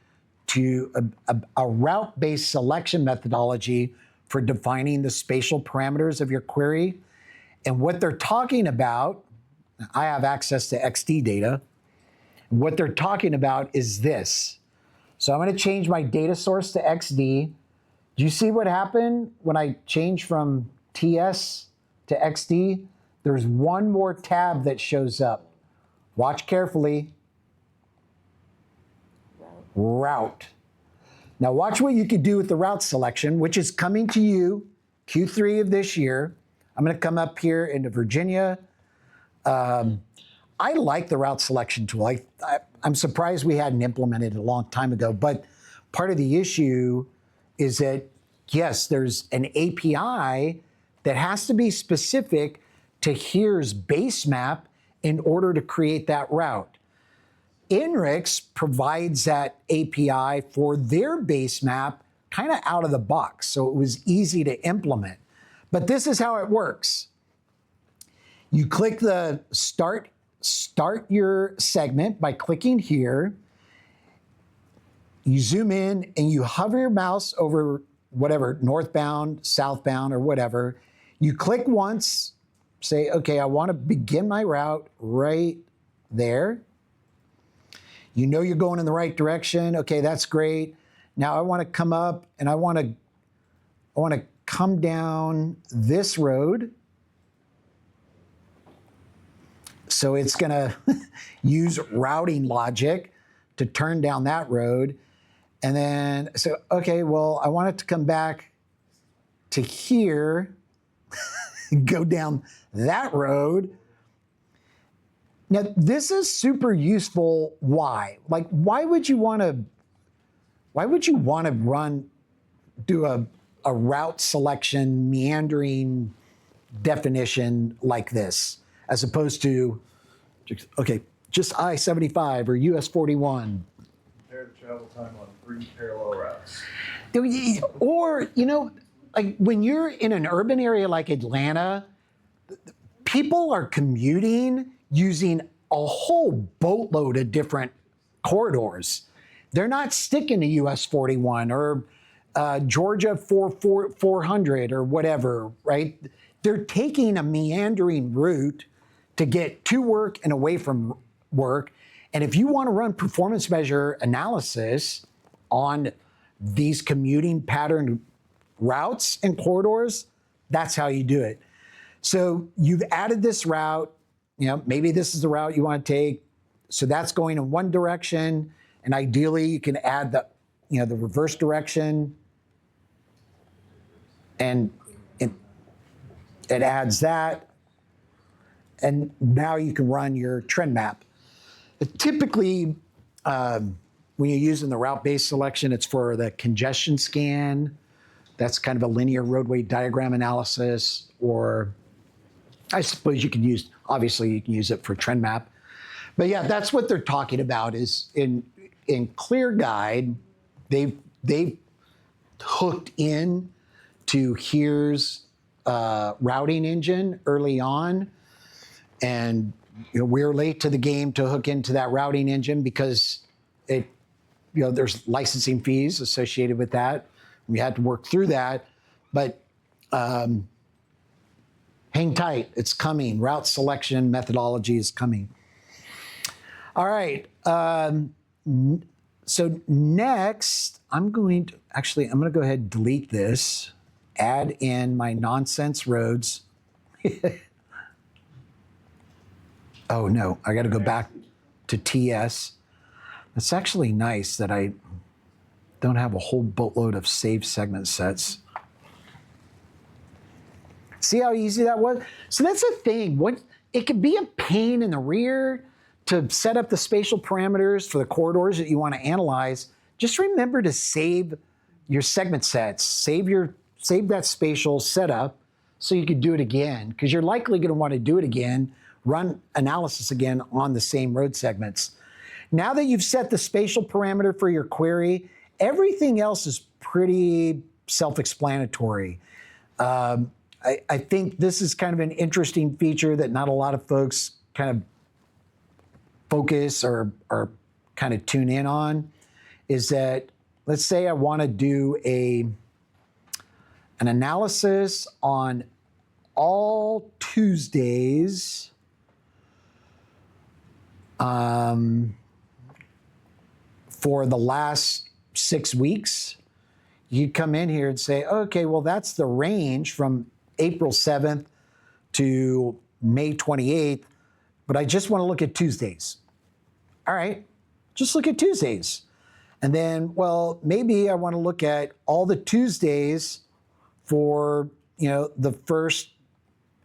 a route-based selection methodology for defining the spatial parameters of your query. And what they're talking about, I have access to XD data. What they're talking about is this. So I'm going to change my data source to XD. Do you see what happened when I changed from TS to XD? There's one more tab that shows up. Watch carefully. Route. Now watch what you can do with the route selection, which is coming to you Q3 of this year. I'm going to come up here into Virginia. I like the route selection tool. I'm surprised we hadn't implemented it a long time ago, but part of the issue is that, yes, there's an API that has to be specific to here's base map in order to create that route. INRIX provides that API for their base map kind of out of the box, so it was easy to implement. But this is how it works. You click the start your segment by clicking here. You zoom in and you hover your mouse over whatever, northbound, southbound, or whatever. You click once, say, okay, I want to begin my route right there. You know you're going in the right direction. Okay, that's great. Now I want to come up and I want to come down this road. So it's going to use routing logic to turn down that road. And then, so, okay, well, I want it to come back to here, go down that road. Now, this is super useful. Why? Like, why would you want to do a route selection, meandering definition like this, as opposed to, okay, just I-75 or US 41? Compare the travel time on 3 parallel routes. Or, like when you're in an urban area like Atlanta, people are commuting using a whole boatload of different corridors. They're not sticking to US 41 or Georgia 400 or whatever, right? They're taking a meandering route to get to work and away from work. And if you want to run performance measure analysis on these commuting pattern routes and corridors, that's how you do it. So you've added this route, maybe this is the route you want to take. So that's going in one direction. And ideally you can add the reverse direction, and it adds that. And now you can run your trend map. But typically, when you're using the route-based selection, it's for the congestion scan. That's kind of a linear roadway diagram analysis, or I suppose you can use it for trend map. But yeah, that's what they're talking about is in ClearGuide, they've hooked in to here's routing engine early on. And we're late to the game to hook into that routing engine because there's licensing fees associated with that. We had to work through that, but hang tight, it's coming. Route selection methodology is coming. All right, so next, I'm going to go ahead and delete this, add in my nonsense roads. Oh no, I got to go back to TS. It's actually nice that I don't have a whole boatload of saved segment sets. See how easy that was? So that's the thing. It can be a pain in the rear to set up the spatial parameters for the corridors that you want to analyze. Just remember to save your segment sets, save that spatial setup so you can do it again, because you're likely going to want to do it again, run analysis again on the same road segments. Now that you've set the spatial parameter for your query, everything else is pretty self-explanatory. I think this is kind of an interesting feature that not a lot of folks kind of focus or kind of tune in on, is that, let's say I want to do an analysis on all Tuesdays for the last 6 weeks. You come in here and say, okay, well, that's the range from April 7th to May 28th, but I just want to look at Tuesdays. All right, just look at Tuesdays. And then, well, maybe I want to look at all the Tuesdays for, the first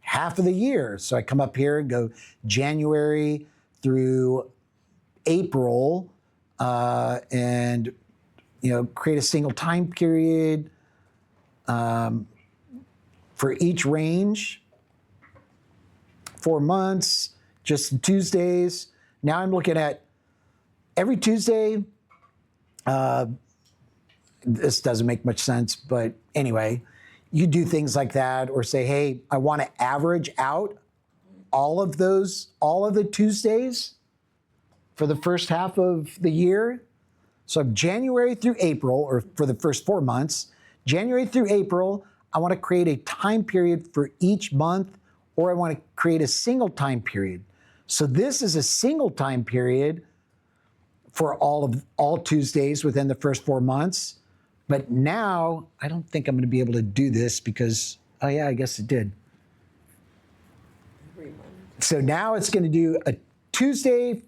half of the year. So I come up here and go January through April, and create a single time period for each range, 4 months, just Tuesdays. Now I'm looking at every Tuesday. This doesn't make much sense, but anyway, you do things like that, or say, hey, I want to average out all of the Tuesdays for the first half of the year. So January through April, or for the first 4 months, January through April, I want to create a time period for each month, or I want to create a single time period. So this is a single time period for all Tuesdays within the first 4 months. But now I don't think I'm going to be able to do this because, oh yeah, I guess it did. Every month. So now it's going to do a Tuesday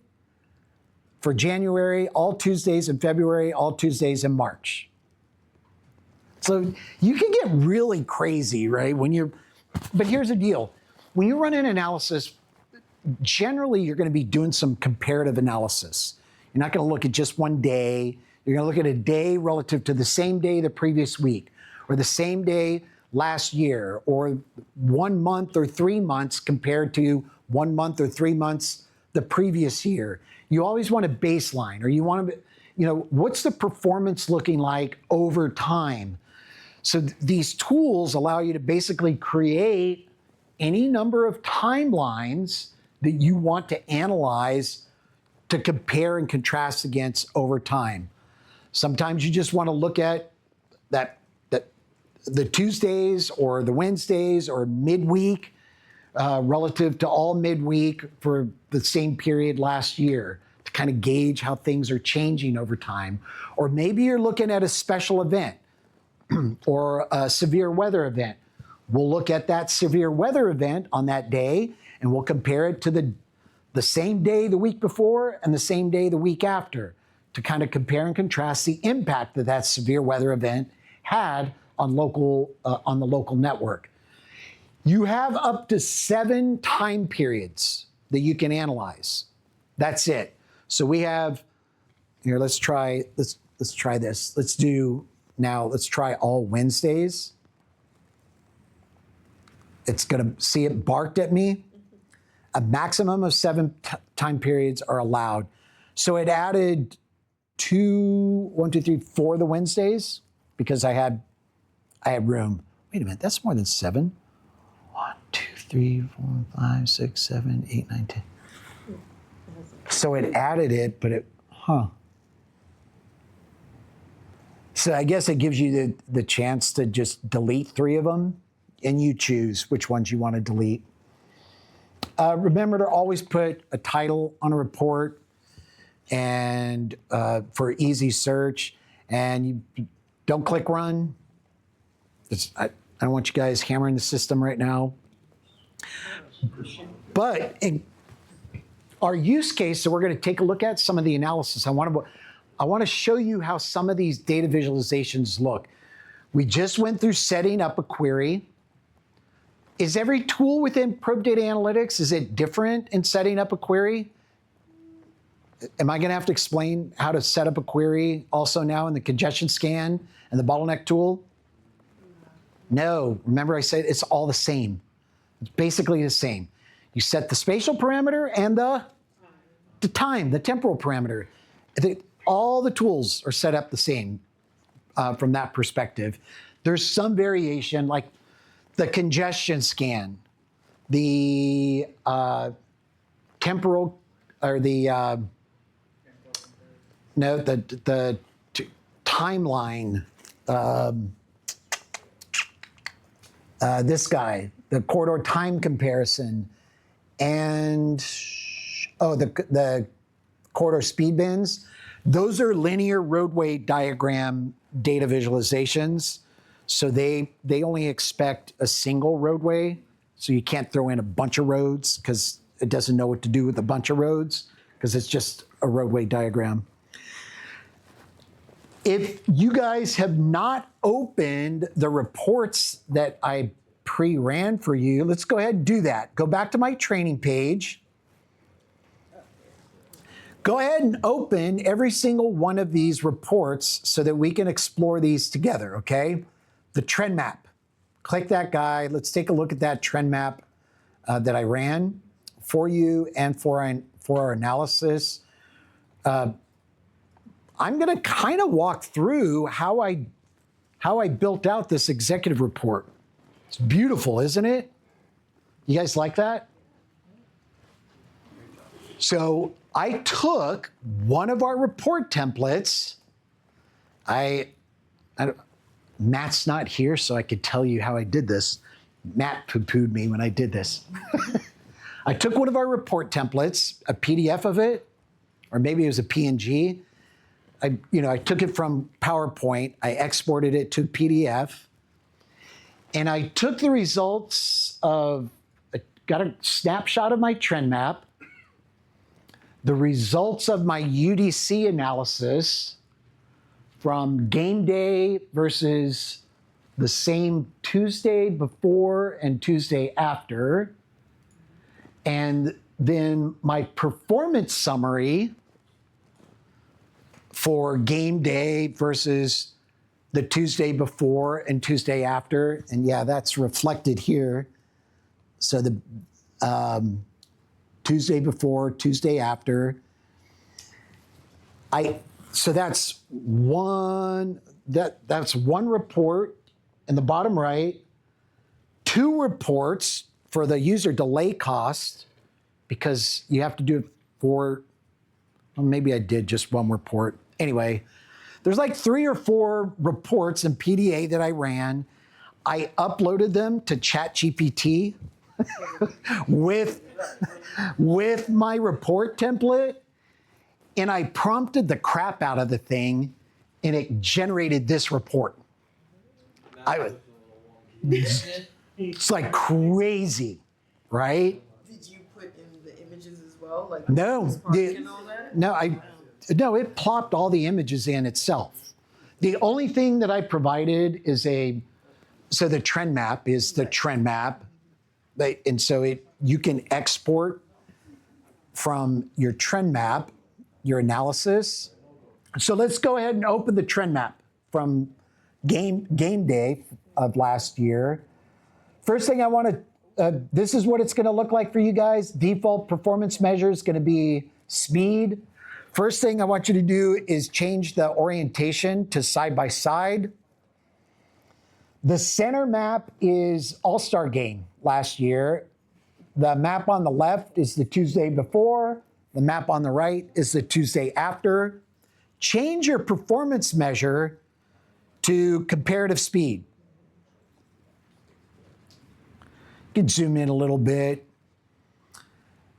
for January, all Tuesdays in February, all Tuesdays in March. So you can get really crazy, right? But here's the deal. When you run an analysis, generally you're going to be doing some comparative analysis. You're not going to look at just one day. You're going to look at a day relative to the same day the previous week, or the same day last year, or 1 month or 3 months compared to 1 month or 3 months the previous year. You always want a baseline, or you want to, what's the performance looking like over time? So these tools allow you to basically create any number of timelines that you want to analyze to compare and contrast against over time. Sometimes you just want to look at the Tuesdays or the Wednesdays or midweek relative to all midweek for the same period last year to kind of gauge how things are changing over time. Or maybe you're looking at a special event or a severe weather event. We'll look at that severe weather event on that day and we'll compare it to the same day the week before and the same day the week after to kind of compare and contrast the impact that that severe weather event had on the local network. You have up to 7 time periods that you can analyze. That's it. So we have here. Let's try this. Let's try all Wednesdays. It's going to see it barked at me. A maximum of 7 time periods are allowed. So it added 4 the Wednesdays because I had room. Wait a minute, that's more than 7. 1, 2, 3, 4, 5, 6, 7, 8, 9, 10. So it added it, but So I guess it gives you the chance to just delete 3 of them, and you choose which ones you want to delete. Remember to always put a title on a report and for easy search, and you don't click run. I don't want you guys hammering the system right now. But in our use case, so we're going to take a look at some of the analysis. I want to show you how some of these data visualizations look. We just went through setting up a query. Is every tool within Probe Data Analytics, is it different in setting up a query? Am I going to have to explain how to set up a query also now in the congestion scan and the bottleneck tool? No, remember I said it's all the same. It's basically the same. You set the spatial parameter and the time, the temporal parameter. All the tools are set up the same from that perspective. There's some variation, like the congestion scan, the temporal, or the timeline. This guy, the corridor time comparison, and the corridor speed bins. Those are linear roadway diagram data visualizations. So they only expect a single roadway. So you can't throw in a bunch of roads because it doesn't know what to do with a bunch of roads because it's just a roadway diagram. If you guys have not opened the reports that I pre-ran for you, let's go ahead and do that. Go back to my training page. Go ahead and open every single one of these reports so that we can explore these together, okay? The trend map. Click that guy. Let's take a look at that trend map that I ran for you and for our analysis. I'm going to kind of walk through how I built out this executive report. It's beautiful, isn't it? You guys like that? So I took one of our report templates. Matt's not here, so I could tell you how I did this. Matt poo-pooed me when I did this. I took one of our report templates, a PDF of it, or maybe it was a PNG. I took it from PowerPoint, I exported it to PDF, and I took the results of, got a snapshot of my trend map, the results of my UDC analysis from game day versus the same Tuesday before and Tuesday after, and then my performance summary for game day versus the Tuesday before and Tuesday after. And yeah, that's reflected here. So the Tuesday before, Tuesday after. So that's one report in the bottom right, 2 reports for the user delay cost, because you have to do it for, well, maybe I did just 1 report. Anyway, there's like 3 or 4 reports in PDA that I ran. I uploaded them to ChatGPT with my report template, and I prompted the crap out of the thing, and it generated this report. It's like crazy, right? Did you put in the images as well? Like No, parking and all that? no, it plopped all the images in itself. The only thing that I provided is so the trend map is the trend map, and so you can export from your trend map, your analysis. So let's go ahead and open the trend map from game day of last year. First thing I want to, this is what it's going to look like for you guys. Default performance measure is going to be speed. First thing I want you to do is change the orientation to side by side. The center map is All-Star Game last year. The map on the left is the Tuesday before. The map on the right is the Tuesday after. Change your performance measure to comparative speed. You can zoom in a little bit.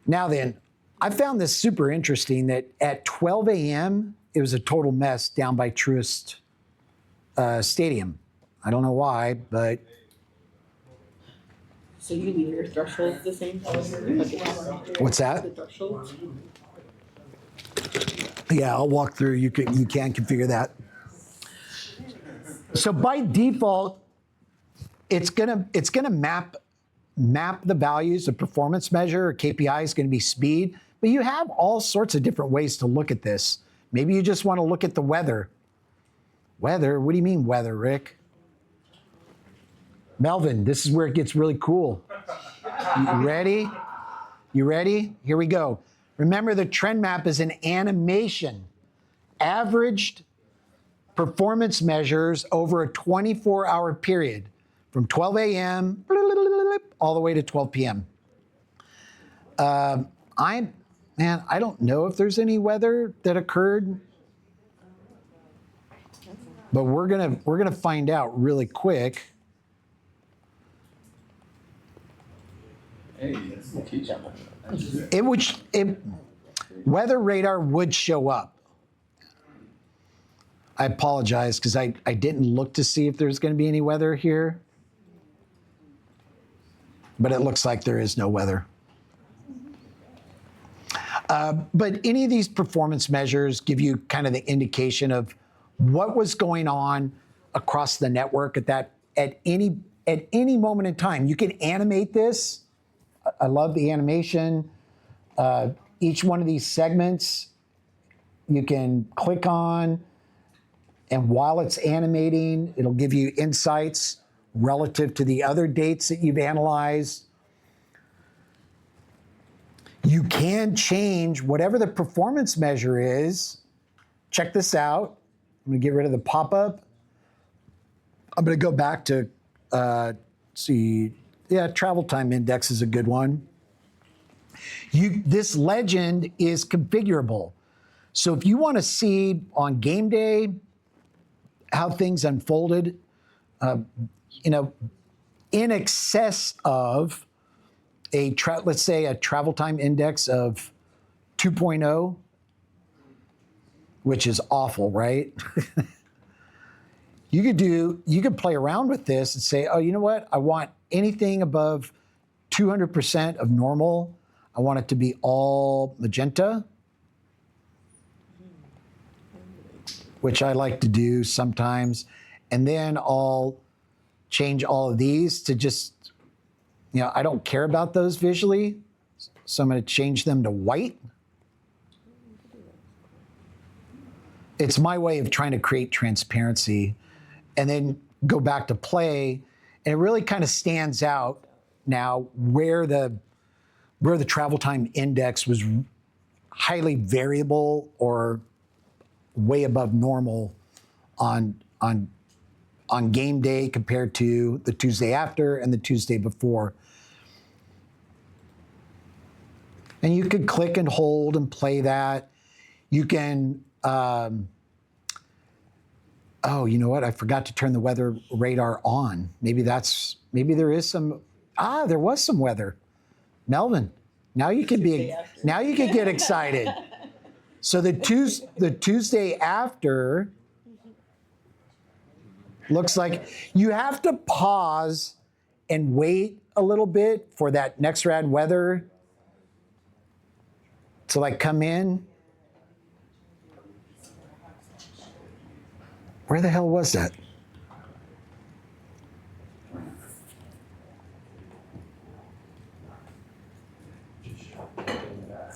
Now then, I found this super interesting that at 12 a.m., it was a total mess down by Truist Stadium. I don't know why, but. So you leave your thresholds the same? What's that? The thresholds? Yeah, I'll walk through. You can configure that. So by default, it's gonna map the values of performance measure, or KPI is going to be speed, but you have all sorts of different ways to look at this. Maybe you just want to look at the weather. Weather? What do you mean weather, Rick? Melvin, this is where it gets really cool. You ready? You ready? Here we go. Remember, the trend map is an animation, averaged performance measures over a 24-hour period from 12 a.m. all the way to 12 p.m. I don't know if there's any weather that occurred, but we're gonna find out really quick. Hey, teach them. Weather radar would show up. I apologize because I didn't look to see if there's going to be any weather here, but it looks like there is no weather. But any of these performance measures give you kind of the indication of what was going on across the network at any moment in time. You can animate this. I love the animation. Each one of these segments you can click on, and while it's animating, it'll give you insights relative to the other dates that you've analyzed. You can change whatever the performance measure is. Check this out. I'm going to get rid of the pop-up. I'm going to go back to, travel time index is a good one. This legend is configurable. So if you want to see on game day how things unfolded, in excess of let's say a travel time index of 2.0, which is awful, right? You could play around with this and say, oh, you know what? I want anything above 200% of normal. I want it to be all magenta, which I like to do sometimes. And then I'll change all of these to just, I don't care about those visually. So I'm going to change them to white. It's my way of trying to create transparency and then go back to play. And it really kind of stands out now where the travel time index was highly variable or way above normal on game day compared to the Tuesday after and the Tuesday before. And you could click and hold and play that. You can, oh, you know what? I forgot to turn the weather radar on. Maybe there is some, there was some weather. Melvin, now you can get excited. So the Tuesday after looks like you have to pause and wait a little bit for that next rad weather to like come in. Where the hell was that?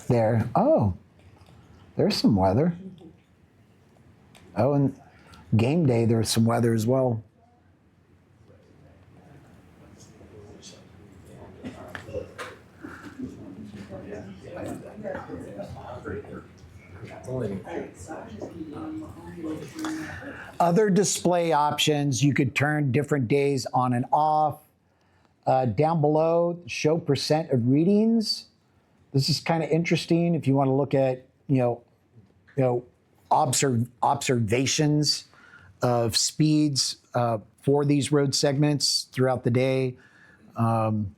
There. Oh, there's some weather. Oh, and game day, there's some weather as well. Other display options, you could turn different days on and off. Down below, show percent of readings. This is kind of interesting if you want to look at, observations of speeds for these road segments throughout the day. Kind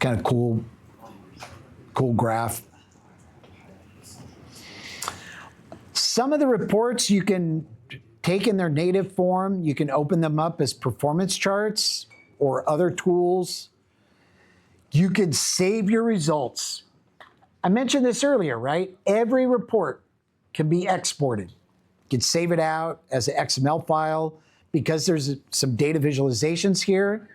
of cool graph. Some of the reports you can take in their native form. You can open them up as performance charts or other tools. You could save your results. I mentioned this earlier, right? Every report can be exported. You can save it out as an XML file because there's some data visualizations here.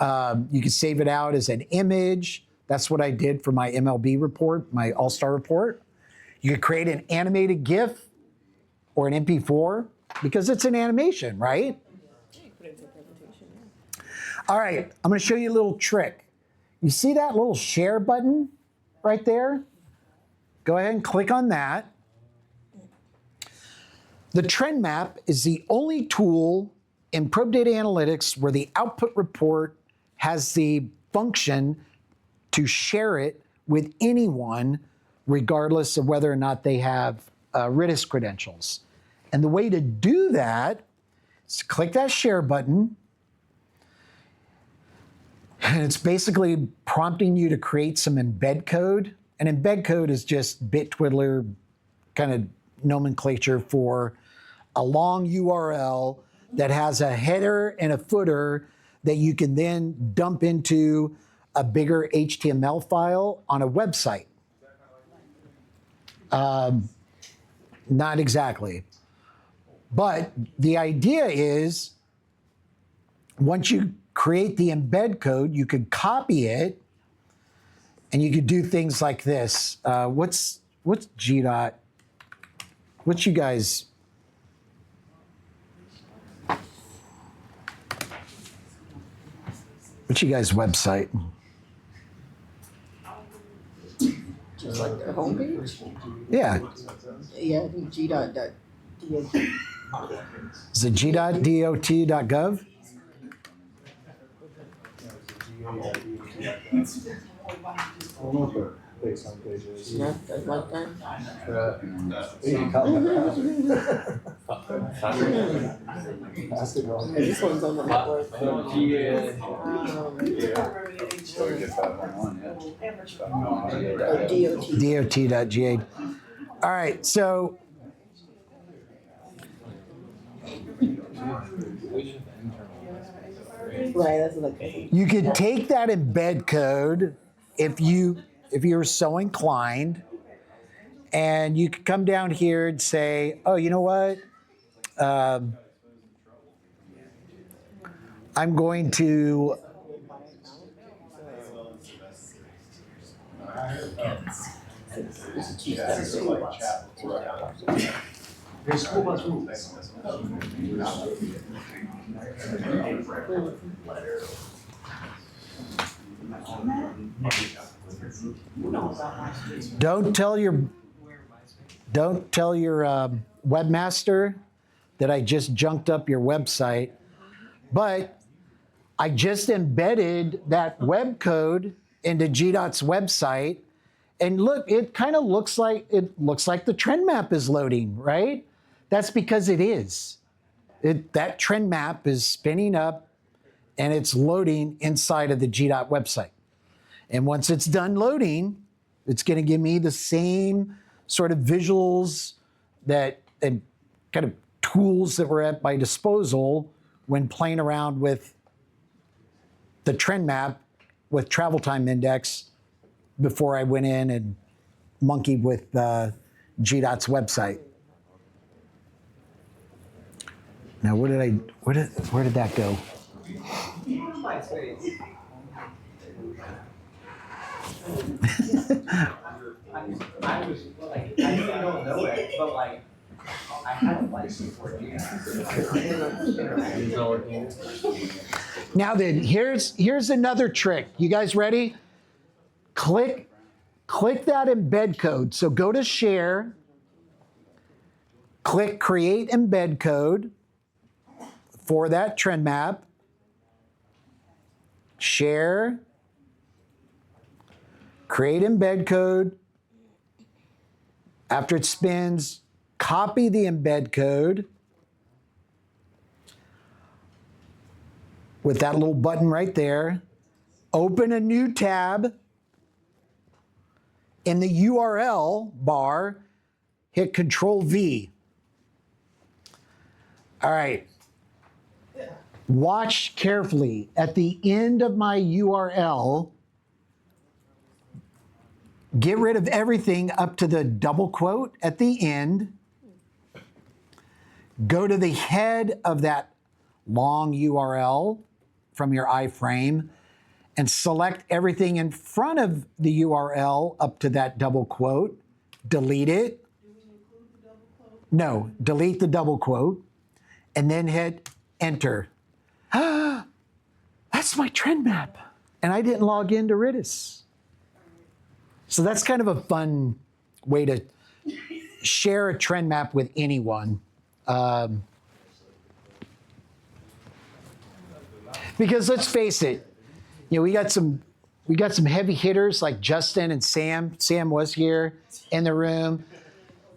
You can save it out as an image. That's what I did for my MLB report, my All-Star report. You could create an animated GIF or an MP4 because it's an animation, right? All right, I'm going to show you a little trick. You see that little share button right there? Go ahead and click on that. The trend map is the only tool in Probe Data Analytics where the output report has the function to share it with anyone, regardless of whether or not they have RITIS credentials. And the way to do that is to click that share button. And it's basically prompting you to create some embed code. And embed code is just bit twiddler kind of nomenclature for a long URL that has a header and a footer that you can then dump into a bigger HTML file on a website. Not exactly. But the idea is once you create the embed code, you could copy it and you could do things like this. What's GDOT? What's you guys? What's you guys' website? Just like their homepage? Yeah. Yeah, I think GDOT.dot. Is it g.dot.gov? Yeah, that's like that. This one's on the network. DOT.ga. All right, so Right, that's like a You could take that embed code if you're so inclined, and you could come down here and say, oh, you know what? I'm going to don't tell your webmaster that I just junked up your website, but I just embedded that web code into GDOT's website, and look, it kind of looks like the trend map is loading, right? That's because it is. That trend map is spinning up and it's loading inside of the GDOT website. And once it's done loading, it's going to give me the same sort of visuals and kind of tools that were at my disposal when playing around with the trend map with travel time index before I went in and monkeyed with GDOT's website. Now, where did that go? I was like, I don't know it, but like, I had a license for it. Now then, here's another trick. You guys ready? Click that embed code. So go to share, click create embed code for that trend map. Share, create embed code. After it spins, copy the embed code with that little button right there. Open a new tab. In the URL bar, hit Control V. All right. Watch carefully. At the end of my URL, get rid of everything up to the double quote at the end. Go to the head of that long URL from your iframe and select everything in front of the URL up to that double quote. Delete it. No, delete the double quote and then hit enter. That's my trend map. And I didn't log into RITIS. So that's kind of a fun way to share a trend map with anyone. Because let's face it, we got some heavy hitters like Justin and Sam. Sam was here in the room.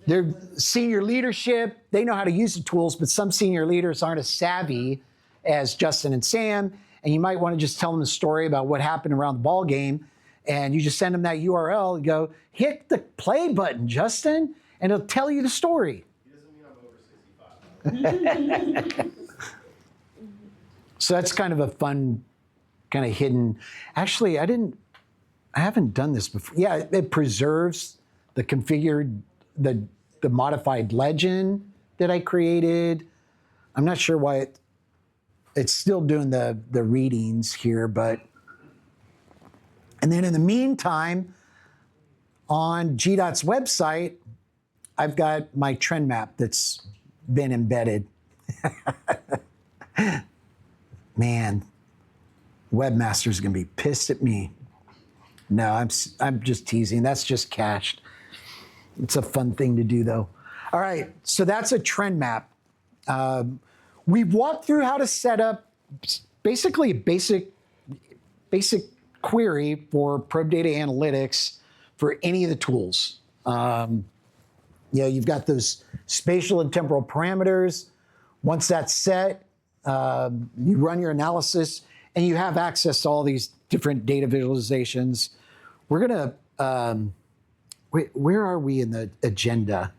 They're senior leadership. They know how to use the tools, but some senior leaders aren't as savvy as Justin and Sam. And you might want to just tell them a story about what happened around the ball game. And you just send them that URL and go, hit the play button, Justin, and it'll tell you the story. He doesn't mean I'm over 65. So that's kind of a fun, kind of hidden. Actually, I haven't done this before. Yeah, it preserves the configured, the modified legend that I created. I'm not sure why it's still doing the readings here, but. And then in the meantime, on GDOT's website, I've got my trend map that's been embedded. Man, webmaster's gonna be pissed at me. No, I'm just teasing. That's just cached. It's a fun thing to do, though. All right, so that's a trend map. We've walked through how to set up basically a basic query for probe data analytics for any of the tools. You've got those spatial and temporal parameters. Once that's set, you run your analysis and you have access to all these different data visualizations. We're gonna, where are we in the agenda?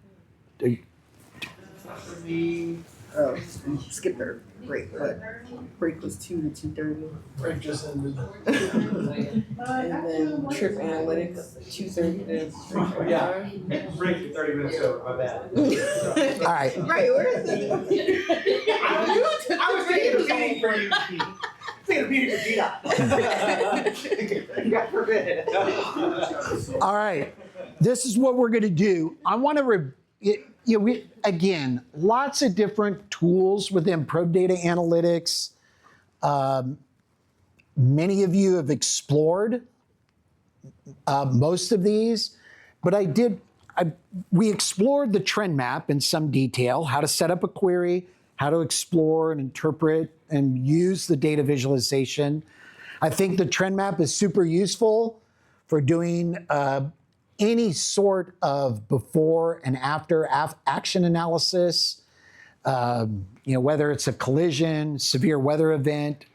Oh, skipped our break, but break was 2 to 2:30. Break just ended. And then trip analytics, 2:30 to 3:45. Yeah. Break 30 minutes over, my bad. All right. Right, where is it? I was thinking of meeting for you, Pete. Thinking of meeting for GDOT. God forbid. All right. This is what we're going to do. I want to, again, lots of different tools within probe data analytics. Many of you have explored most of these, but we explored the trend map in some detail, how to set up a query, how to explore and interpret and use the data visualization. I think the trend map is super useful for doing any sort of before and after action analysis, whether it's a collision, severe weather event.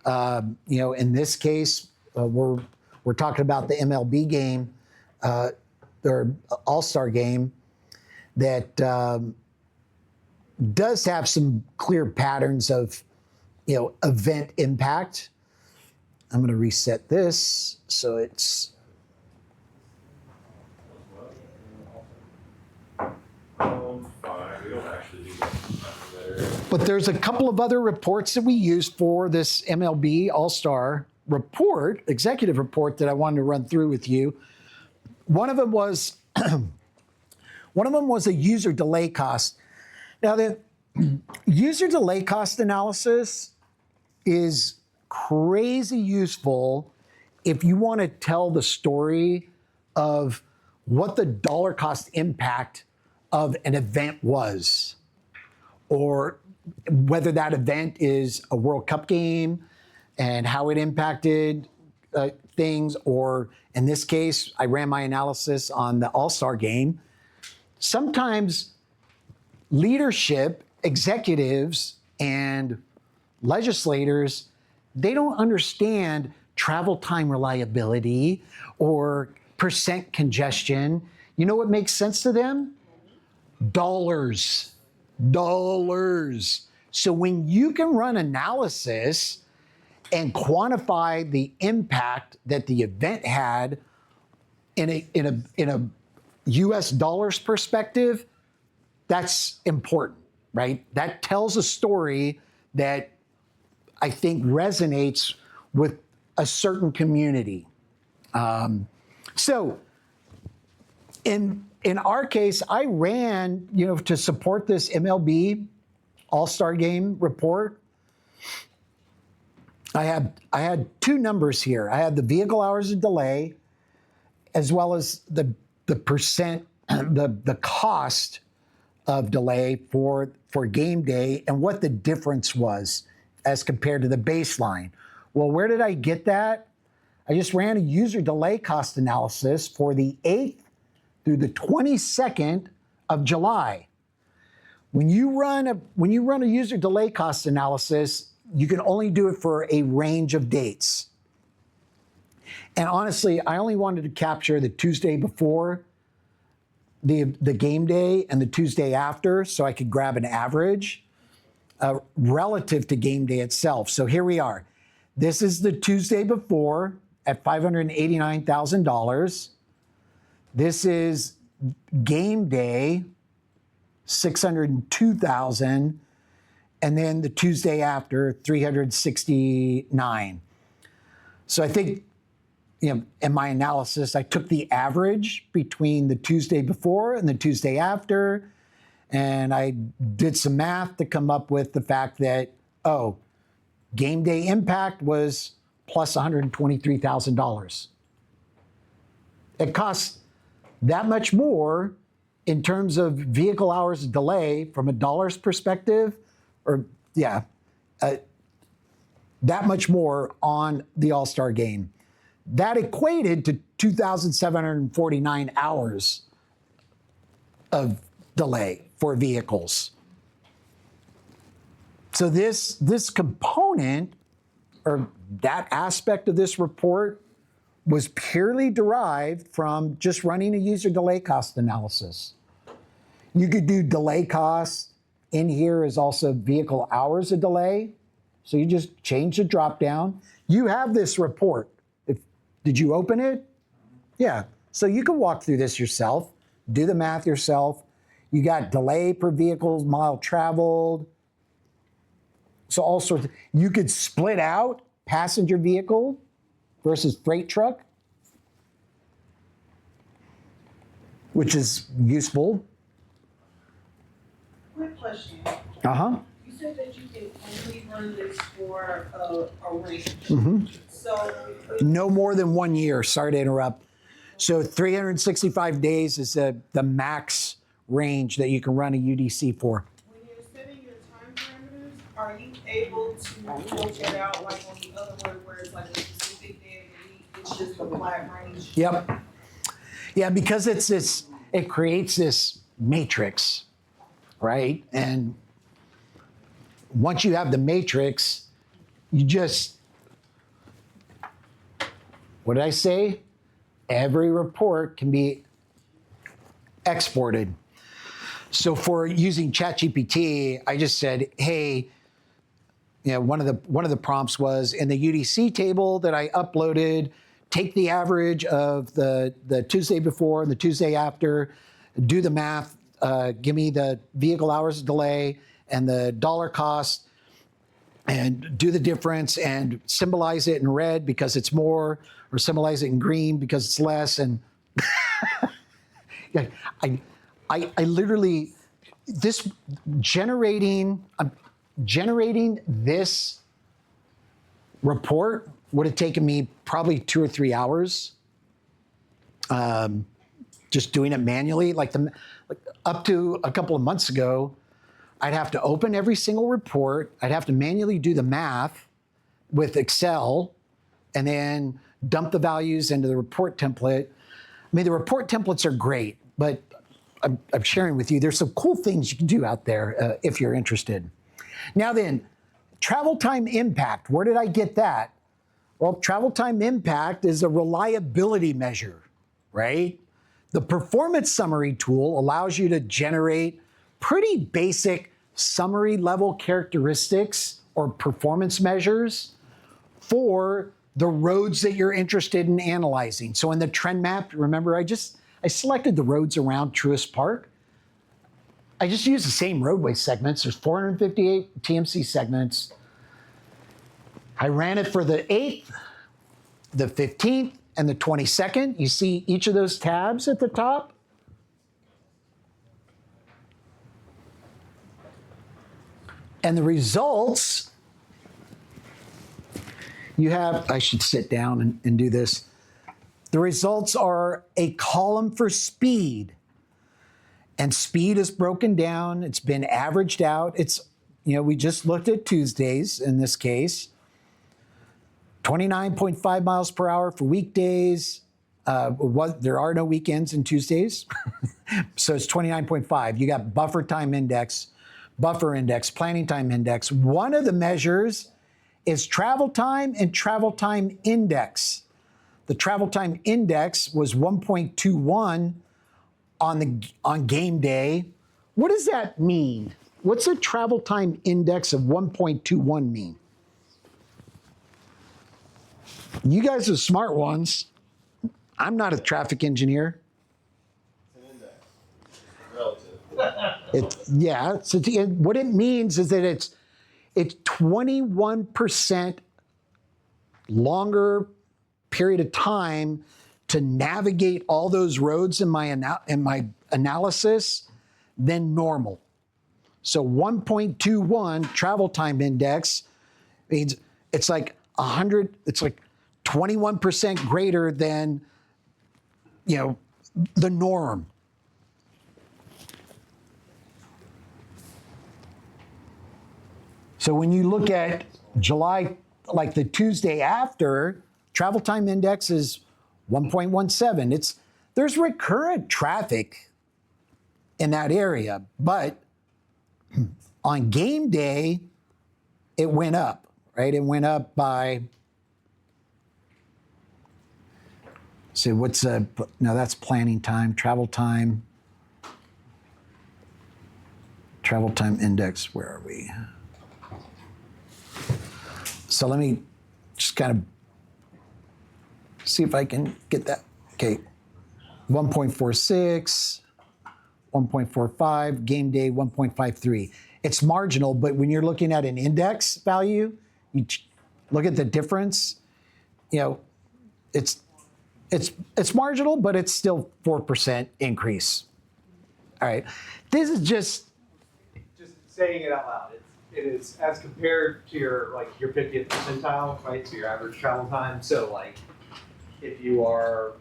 In this case, we're talking about the MLB game, or All-Star game, that does have some clear patterns of, event impact. I'm going to reset this so it's. But there's a couple of other reports that we use for this MLB All-Star report, executive report, that I wanted to run through with you. One of them was a user delay cost. Now, the user delay cost analysis is crazy useful if you want to tell the story of what the dollar cost impact of an event was, or whether that event is a World Cup game and how it impacted things, or in this case, I ran my analysis on the All-Star game. Sometimes leadership, executives, and legislators, they don't understand travel time reliability or percent congestion. You know what makes sense to them? Dollars. So when you can run analysis and quantify the impact that the event had in a US dollars perspective, that's important, right? That tells a story that I think resonates with a certain community. So in our case, I ran, to support this MLB All-Star Game report. I had two numbers here. I had the vehicle hours of delay, as well as the percent, the cost of delay for game day, and what the difference was as compared to the baseline. Well, where did I get that? I just ran a user delay cost analysis for the 8th through the 22nd of July. When you run a user delay cost analysis, you can only do it for a range of dates. And honestly, I only wanted to capture the Tuesday before the game day and the Tuesday after, so I could grab an average relative to game day itself. So here we are. This is the Tuesday before at $589,000. This is game day, $602,000, and then the Tuesday after, $369,000. So I think, in my analysis, I took the average between the Tuesday before and the Tuesday after, and I did some math to come up with the fact that, game day impact was plus $123,000. It costs that much more in terms of vehicle hours delay from a dollars perspective, that much more on the All-Star game. That equated to 2,749 hours of delay for vehicles. So this component, or that aspect of this report, was purely derived from just running a user delay cost analysis. You could do delay costs In here is also vehicle hours of delay. So you just change the drop down. You have this report. Did you open it? Yeah. So you can walk through this yourself, do the math yourself. You got delay per vehicle mile traveled. So all sorts. You could split out passenger vehicle versus freight truck, which is useful. Quick question. Uh-huh. You said that you can only run this for a range. Mm-hmm. So No more than 1 year. Sorry to interrupt. So 365 days is the max range that you can run a UDC for. when you're setting your time parameters, are you able to filter it out like on the other one where it's like a specific day of the week, it's just a flat range? Yep. Yeah, because it creates this matrix, right? And once you have the matrix, you just, what did I say? Every report can be exported. So for using ChatGPT, I just said, hey, one of the prompts was in the UDC table that I uploaded, take the average of the Tuesday before and the Tuesday after, do the math, give me the vehicle hours of delay and the dollar cost, and do the difference and symbolize it in red because it's more, or symbolize it in green because it's less. And yeah, I literally, generating this report would have taken me probably 2 or 3 hours. Just doing it manually, like up to a couple of months ago, I'd have to open every single report. I'd have to manually do the math with Excel and then dump the values into the report template. I mean, the report templates are great, but I'm sharing with you, there's some cool things you can do out there if you're interested. Now then, travel time impact. Where did I get that? Well, travel time impact is a reliability measure, right? The performance summary tool allows you to generate pretty basic summary level characteristics or performance measures for the roads that you're interested in analyzing. So in the trend map, remember I selected the roads around Truist Park. I just used the same roadway segments. There's 458 TMC segments. I ran it for the 8th, the 15th, and the 22nd. You see each of those tabs at the top? And the results, you have, I should sit down and do this. The results are a column for speed. And speed is broken down. It's been averaged out. It's, we just looked at Tuesdays in this case. 29.5 miles per hour for weekdays. There are no weekends in Tuesdays. So it's 29.5. You got buffer time index, buffer index, planning time index. One of the measures is travel time and travel time index. The travel time index was 1.21 on game day. What does that mean? What's a travel time index of 1.21 mean? You guys are smart ones. I'm not a traffic engineer. Relative. What it means is that it's 21% longer period of time to navigate all those roads in my analysis than normal. So 1.21 travel time index means it's like 100. It's like 21% greater than the norm. So when you look at July, like the Tuesday after, travel time index is 1.17. There's recurrent traffic in that area, but on game day, it went up, right? It went up by, see, now that's planning time, travel time Travel time index, where are we? So let me just kind of see if I can get that. Okay, 1.46, 1.45, game day 1.53. It's marginal, but when you're looking at an index value, you look at the difference, you know, it's marginal, but it's still 4% increase. All right, this is just saying it out loud. It is as compared to your 50th percentile, right? So your average travel time. So like if you are,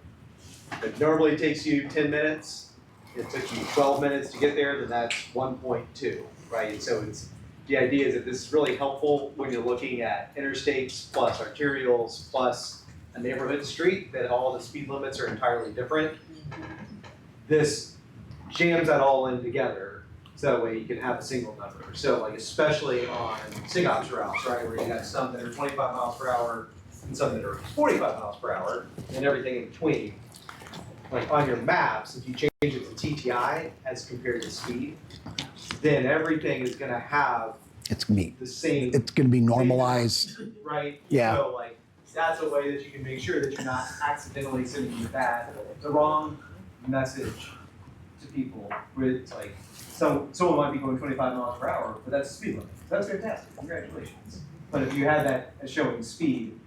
it normally takes you 10 minutes, it took you 12 minutes to get there, then that's 1.2, right? So the idea is that this is really helpful when you're looking at interstates plus arterials plus a neighborhood street, that all the speed limits are entirely different. This jams that all in together, so that way you can have a single number. So like especially on SIGOPS routes, right, where you got some that are 25 miles per hour and some that are 45 miles per hour and everything in between. Like on your maps, if you change it to TTI as compared to speed, then everything is gonna have the same. It's gonna be normalized. Right? Yeah. So like that's a way that you can make sure that you're not accidentally sending the wrong message to people. Where it's like someone might be going 25 miles per hour, but that's the speed limit. That's fantastic. Congratulations. But if you had that as showing speed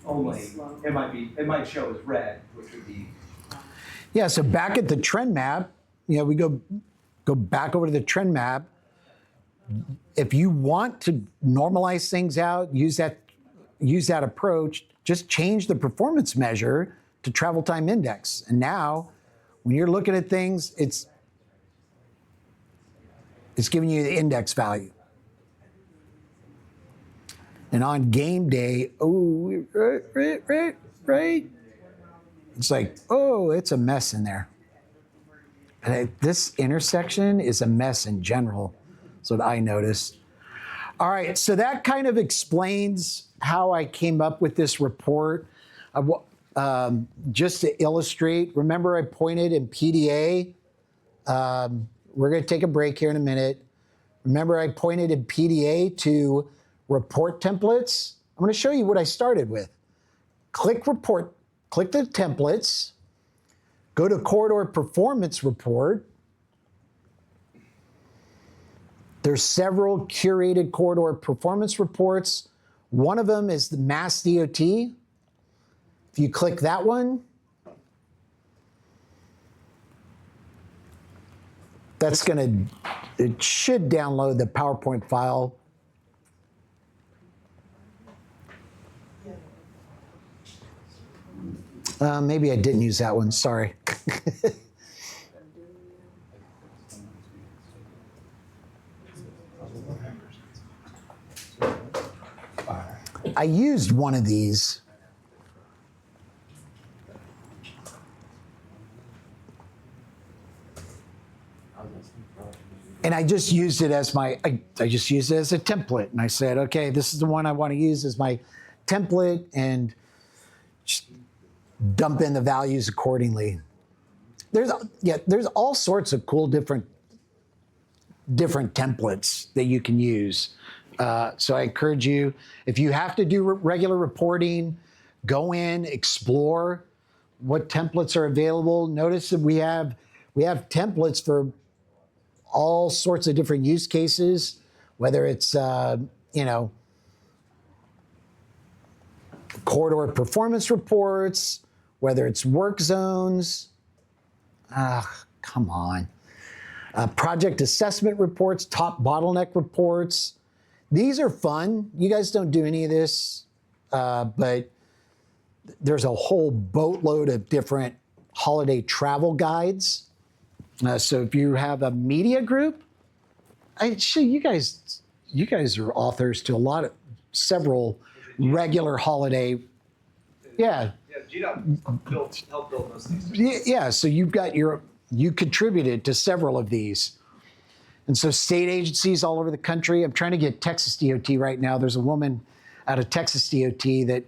only, it might show as red, which would be. Yeah. So back at the trend map, you know, we go back over to the trend map. If you want to normalize things out, use that approach. Just change the performance measure to travel time index, and now, when you're looking at things, it's giving you the index value. And on game day, oh, right. It's like, oh, it's a mess in there. And this intersection is a mess in general. That's what I noticed. All right, so that kind of explains how I came up with this report. Just to illustrate, remember I pointed in PDA. We're going to take a break here in a minute. Remember I pointed in PDA to report templates? I'm going to show you what I started with. Click report, click the templates, go to corridor performance report. There's several curated corridor performance reports. One of them is the Mass DOT. If you click that one, it should download the PowerPoint file. Maybe I didn't use that one, sorry. I used one of these. And I just used it as I just used it as a template. And I said, okay, this is the one I want to use as my template, and just dump in the values accordingly. There's all sorts of cool different templates that you can use. So I encourage you, if you have to do regular reporting, go in, explore what templates are available. Notice that we have templates for all sorts of different use cases, whether it's corridor performance reports, whether it's work zones. Come on. Project assessment reports, top bottleneck reports. These are fun. You guys don't do any of this, but there's a whole boatload of different holiday travel guides. So if you have a media group, you guys are authors to several regular holiday. Yeah. Yeah, GDOT helped build those things. Yeah, so you contributed to several of these. And so state agencies all over the country, I'm trying to get Texas DOT right now. There's a woman out of Texas DOT that,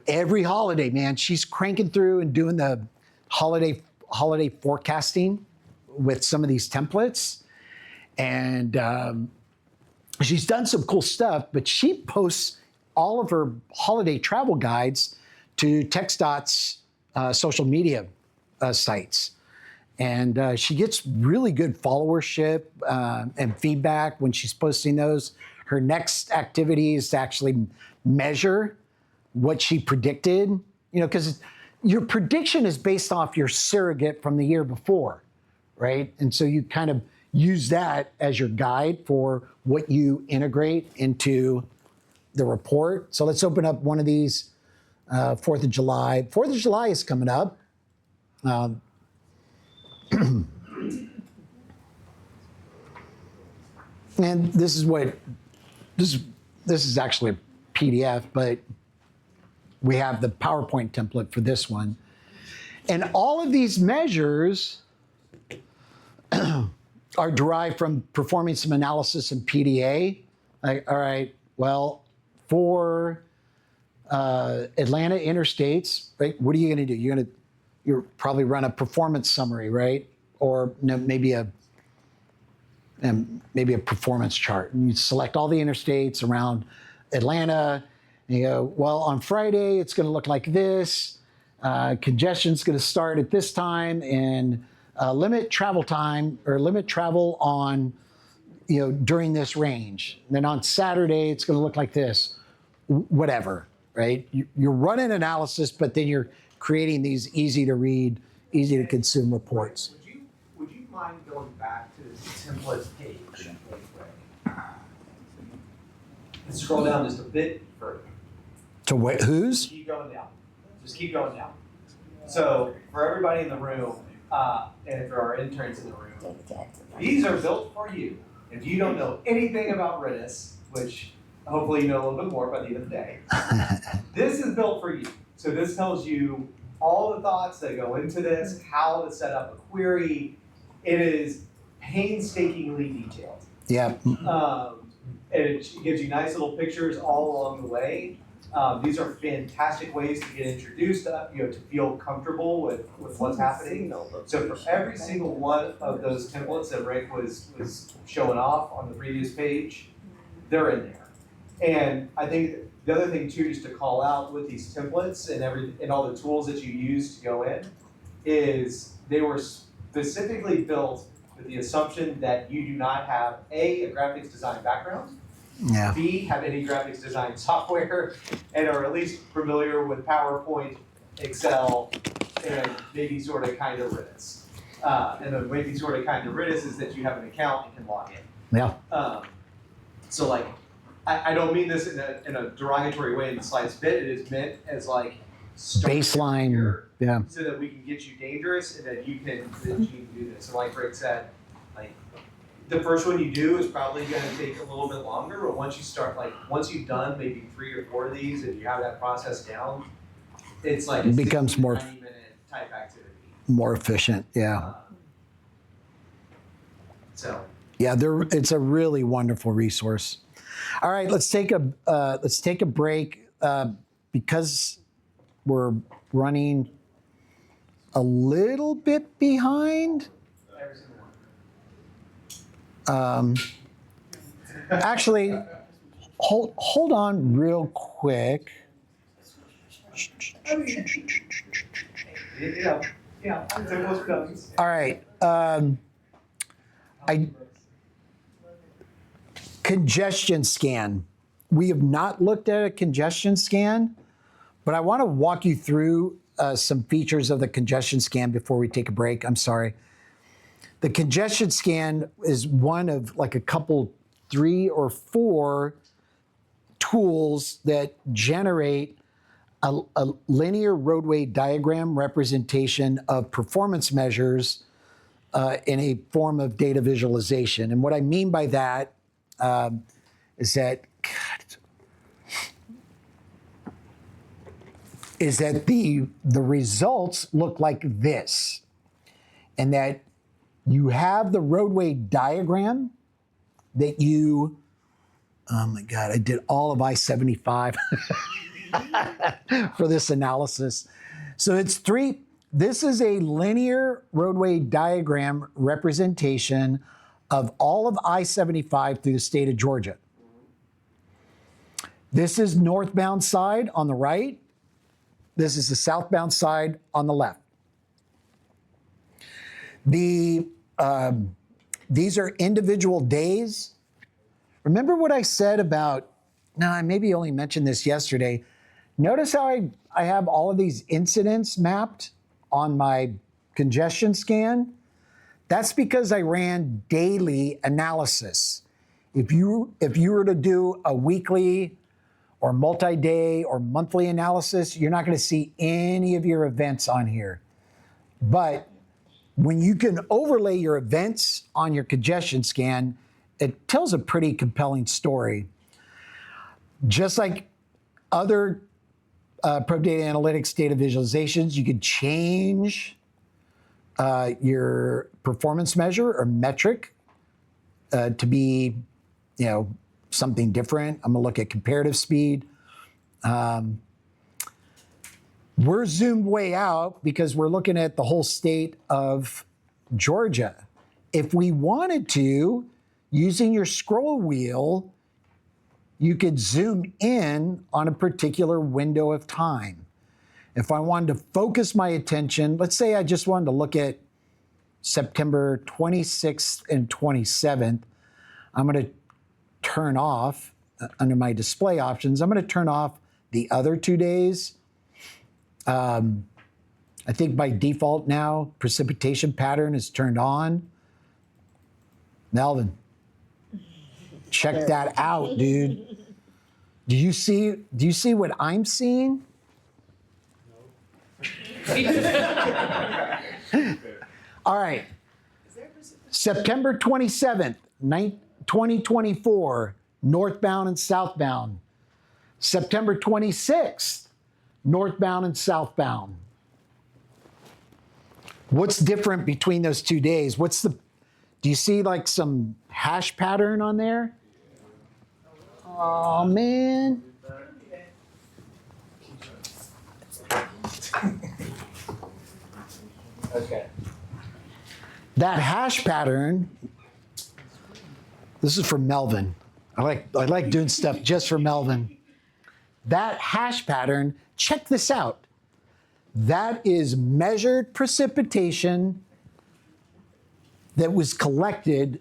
every holiday, man, she's cranking through and doing the holiday forecasting with some of these templates. And she's done some cool stuff, but she posts all of her holiday travel guides to TxDOT's social media sites. And she gets really good followership and feedback when she's posting those. Her next activity is to actually measure what she predicted, you know, because your prediction is based off your surrogate from the year before, right? And so you kind of use that as your guide for what you integrate into the report. So let's open up one of these, 4th of July. 4th of July is coming up. And this is actually a PDF, but we have the PowerPoint template for this one. And all of these measures are derived from performing some analysis in PDA. Like, all right, well, for Atlanta interstates, right? What are you going to do? You'll probably run a performance summary, right? Or maybe a performance chart. And you select all the interstates around Atlanta. And you go, well, on Friday it's going to look like this. Congestion's going to start at this time, and limit travel time or limit travel on, during this range. And then on Saturday it's going to look like this. Whatever, right? You're running analysis, but then you're creating these easy to read, easy to consume reports. Would you mind going back to the templates page? And scroll down just a bit further. To what? Whose? Keep going down. Just keep going down. So for everybody in the room, and for our interns in the room, these are built for you. If you don't know anything about RITIS, which hopefully you know a little bit more by the end of the day, this is built for you. So this tells you all the thoughts that go into this, how to set up a query. It is painstakingly detailed. Yeah. And it gives you nice little pictures all along the way. These are fantastic ways to get introduced, to feel comfortable with what's happening. So for every single one of those templates that Rick was showing off on the previous page, they're in there. And I think the other thing too, just to call out with these templates and all the tools that you use to go in, is they were specifically built with the assumption that you do not have a graphics design background, yeah. B, have any graphics design software, and are at least familiar with PowerPoint, Excel, and maybe sort of kind of RITIS. And the maybe sort of kind of RITIS is that you have an account and can log in. Yeah. So like, I don't mean this in a derogatory way in the slightest bit. It is meant as like baseline, here, yeah. so that we can get you dangerous and that you can do this. And like Rick said, like the first one you do is probably going to take a little bit longer, but once you've done maybe 3 or 4 of these and you have that process down, it's like it becomes more 90-minute type activity. More efficient, yeah. So yeah, it's a really wonderful resource. All right, let's take a break because we're running a little bit behind. Actually, hold on real quick. Yeah. All right. Congestion scan. We have not looked at a congestion scan, but I want to walk you through some features of the congestion scan before we take a break. I'm sorry. The congestion scan is one of like a couple, 3 or 4 tools that generate a linear roadway diagram representation of performance measures in a form of data visualization. And what I mean by that is that the results look like this, and that you have the roadway diagram that you, oh my God, I did all of I-75 for this analysis. So this is a linear roadway diagram representation of all of I-75 through the state of Georgia. This is northbound side on the right. This is the southbound side on the left. These are individual days. Remember what I said about, no, I maybe only mentioned this yesterday. Notice how I have all of these incidents mapped on my congestion scan? That's because I ran daily analysis. If you were to do a weekly or multi-day or monthly analysis, you're not going to see any of your events on here. But when you can overlay your events on your congestion scan, it tells a pretty compelling story. Just like other Pro Data Analytics data visualizations, you could change your performance measure or metric to be, something different. I'm gonna look at comparative speed. We're zoomed way out because we're looking at the whole state of Georgia. If we wanted to, using your scroll wheel, you could zoom in on a particular window of time. If I wanted to focus my attention, let's say I just wanted to look at September 26th and 27th, I'm going to turn off, under my display options, I'm going to turn off the other 2 days. I think by default now, precipitation pattern is turned on. Melvin, check that out, dude. Do you see what I'm seeing? All right. September 27th, 2024, northbound and southbound. September 26th, northbound and southbound. What's different between those 2 days? Do you see like some hash pattern on there? Oh, man. Okay. That hash pattern, this is for Melvin. I like doing stuff just for Melvin. That hash pattern, check this out. That is measured precipitation that was collected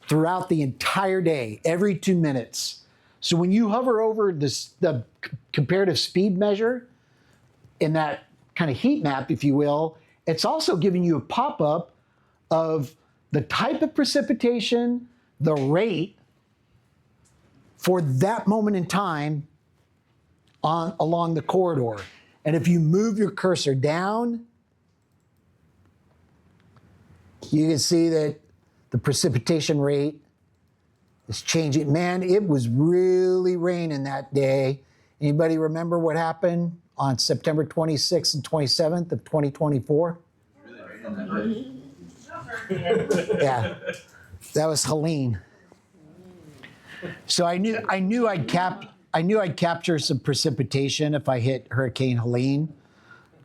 throughout the entire day, every 2 minutes. So when you hover over the comparative speed measure in that kind of heat map, if you will, it's also giving you a pop-up of the type of precipitation, the rate for that moment in time along the corridor. And if you move your cursor down, you can see that the precipitation rate is changing. Man, it was really raining that day. Anybody remember what happened on September 26th and 27th of 2024? Yeah, that was Helene. So I knew I'd capture some precipitation if I hit Hurricane Helene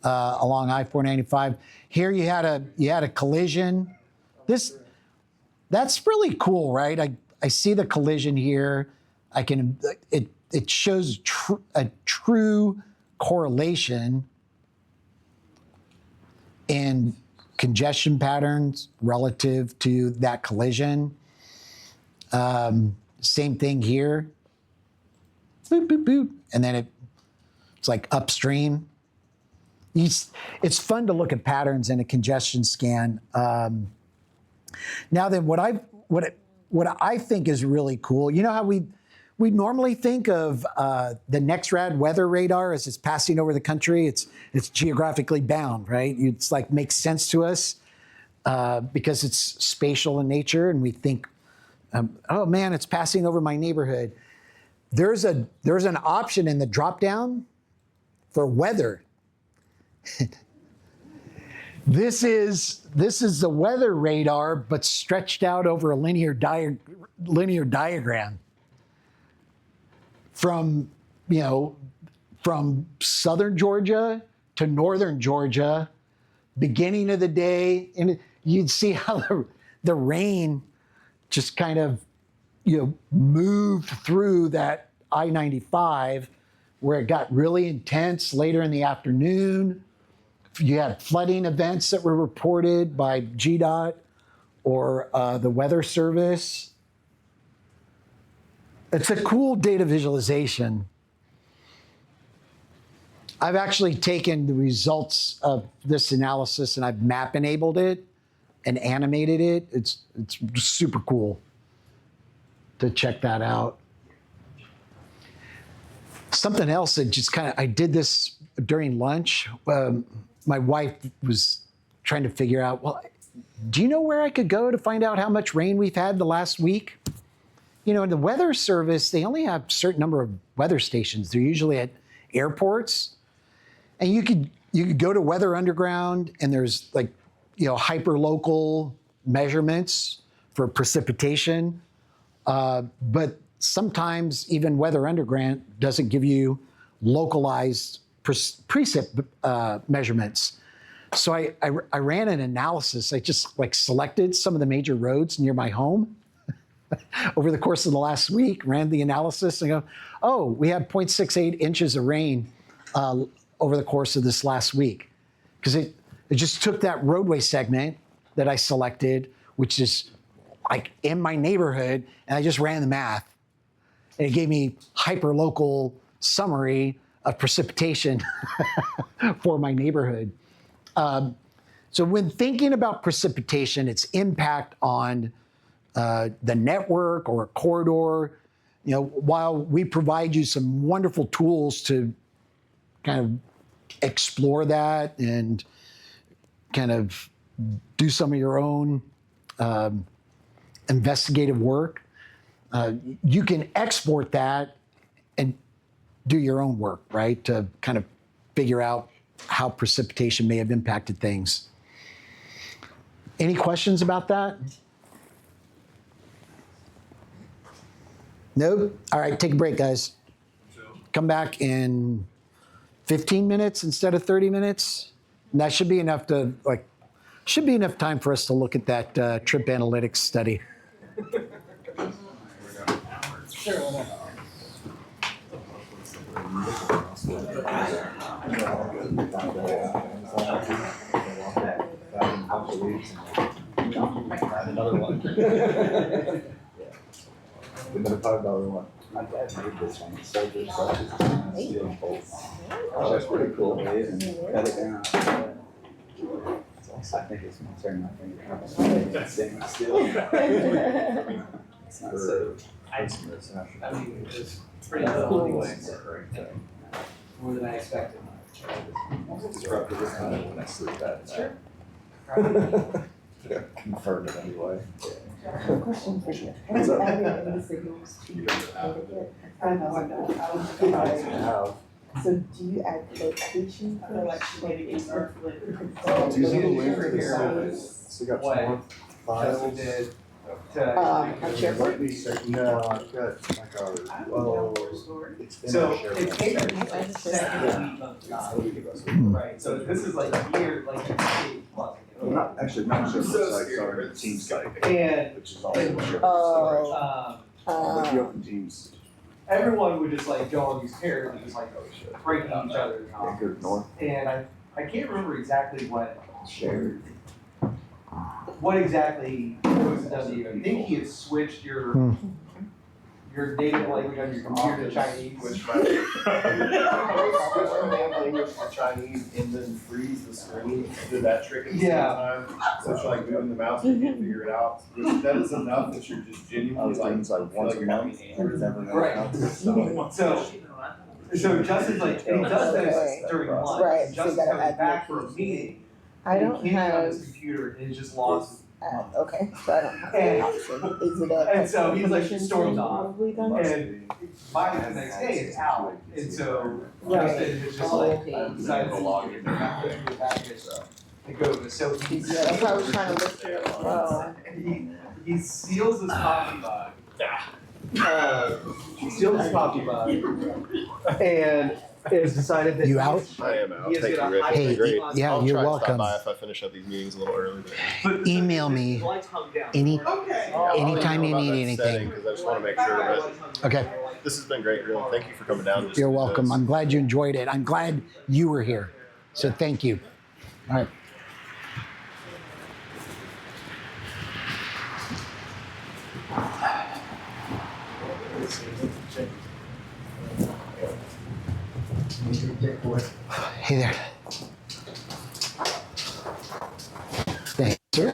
along I-495. Here you had a collision. That's really cool, right? I see the collision here. It shows a true correlation in congestion patterns relative to that collision. Same thing here. Boop, boop, boop. And then it's like upstream. It's fun to look at patterns in a congestion scan. Now then, what I think is really cool, you know how we normally think of the NEXRAD weather radar as it's passing over the country. It's geographically bound, right? It's like makes sense to us because it's spatial in nature, and we think, oh man, it's passing over my neighborhood. There's an option in the drop-down for weather. This is the weather radar, but stretched out over a linear diagram. From southern Georgia to northern Georgia, beginning of the day, and you'd see how the rain just kind of, moved through that I-95 where it got really intense later in the afternoon. You had flooding events that were reported by GDOT or the Weather Service. It's a cool data visualization. I've actually taken the results of this analysis and I've map enabled it and animated it. It's super cool to check that out. Something else that just I did this during lunch. My wife was trying to figure out, well, do you know where I could go to find out how much rain we've had the last week? In the Weather Service, they only have a certain number of weather stations. They're usually at airports. And you could go to Weather Underground and there's hyper local measurements for precipitation. But sometimes even Weather Underground doesn't give you localized precip measurements. So I ran an analysis. I just selected some of the major roads near my home over the course of the last week, ran the analysis and go, oh, we had 0.68 inches of rain over the course of this last week. Because it just took that roadway segment that I selected, which is in my neighborhood, and I just ran the math. And it gave me hyper-local summary of precipitation for my neighborhood. So when thinking about precipitation, its impact on the network or a corridor, while we provide you some wonderful tools to kind of explore that and kind of do some of your own investigative work, you can export that and do your own work, right? To kind of figure out how precipitation may have impacted things. Any questions about that? No? All right, take a break, guys. Come back in 15 minutes instead of 30 minutes. And that should be enough to should be enough time for us to look at that trip analytics study. Another one. Another $5 one. My dad made this one. It's so good. Oh, that's pretty cool. Cut it down. I think it's gonna turn my finger. It's still. It's not so. I mean, it's pretty cool anyway. More than I expected. It's roughly this kind of when I sleep at night. Sure. Confirmed it anyway. Question for you. Have you added any signals to your etiquette? So do you add location for Do you see the link for the service? So you got more files? SharePoint? No, I've got well, it's in So SharePoint. it's taken right, so this is here, Not actually, not SharePoint site, sorry, the Teams site. And which is also SharePoint. If you open Teams. Everyone would just go on these pairs and just breaking each other's Yeah, go north. And I can't remember exactly what Shared. exactly was done to you. I think he had switched your native language on your computer to Chinese. Switch from English to Chinese and then freeze the screen. Do that trick at the same time. So it's moving the mouse and you can't figure it out. That is enough that you're just genuinely Things once a month, or never know. Right. So Justin's and he does this during lunch. Right, so Justin's you gotta coming add back for a location. meeting. I don't He can't get on have, his computer and it's just lost. okay, so I don't have And- that option. Is it a? and so he's permission storms thing off. probably done? And by the next day it's out. And so Right. Justin is just decided to log in. And go, so he's. Yeah, that's why I was trying to look through it as well. He seals his coffee mug. He seals his coffee mug. And has decided that You out? I am out. He is Thank you, gonna Rick. hide Hey, It's been great. yeah, I'll you're try and stop welcome. by if I finish up these meetings a little early. Email me anytime you need anything. Because I just want to make sure that Okay, this has been great, really. Thank you for coming down. you're welcome. I'm glad you enjoyed it. I'm glad you were here. So thank you. All right. Hey there. Thanks, sir.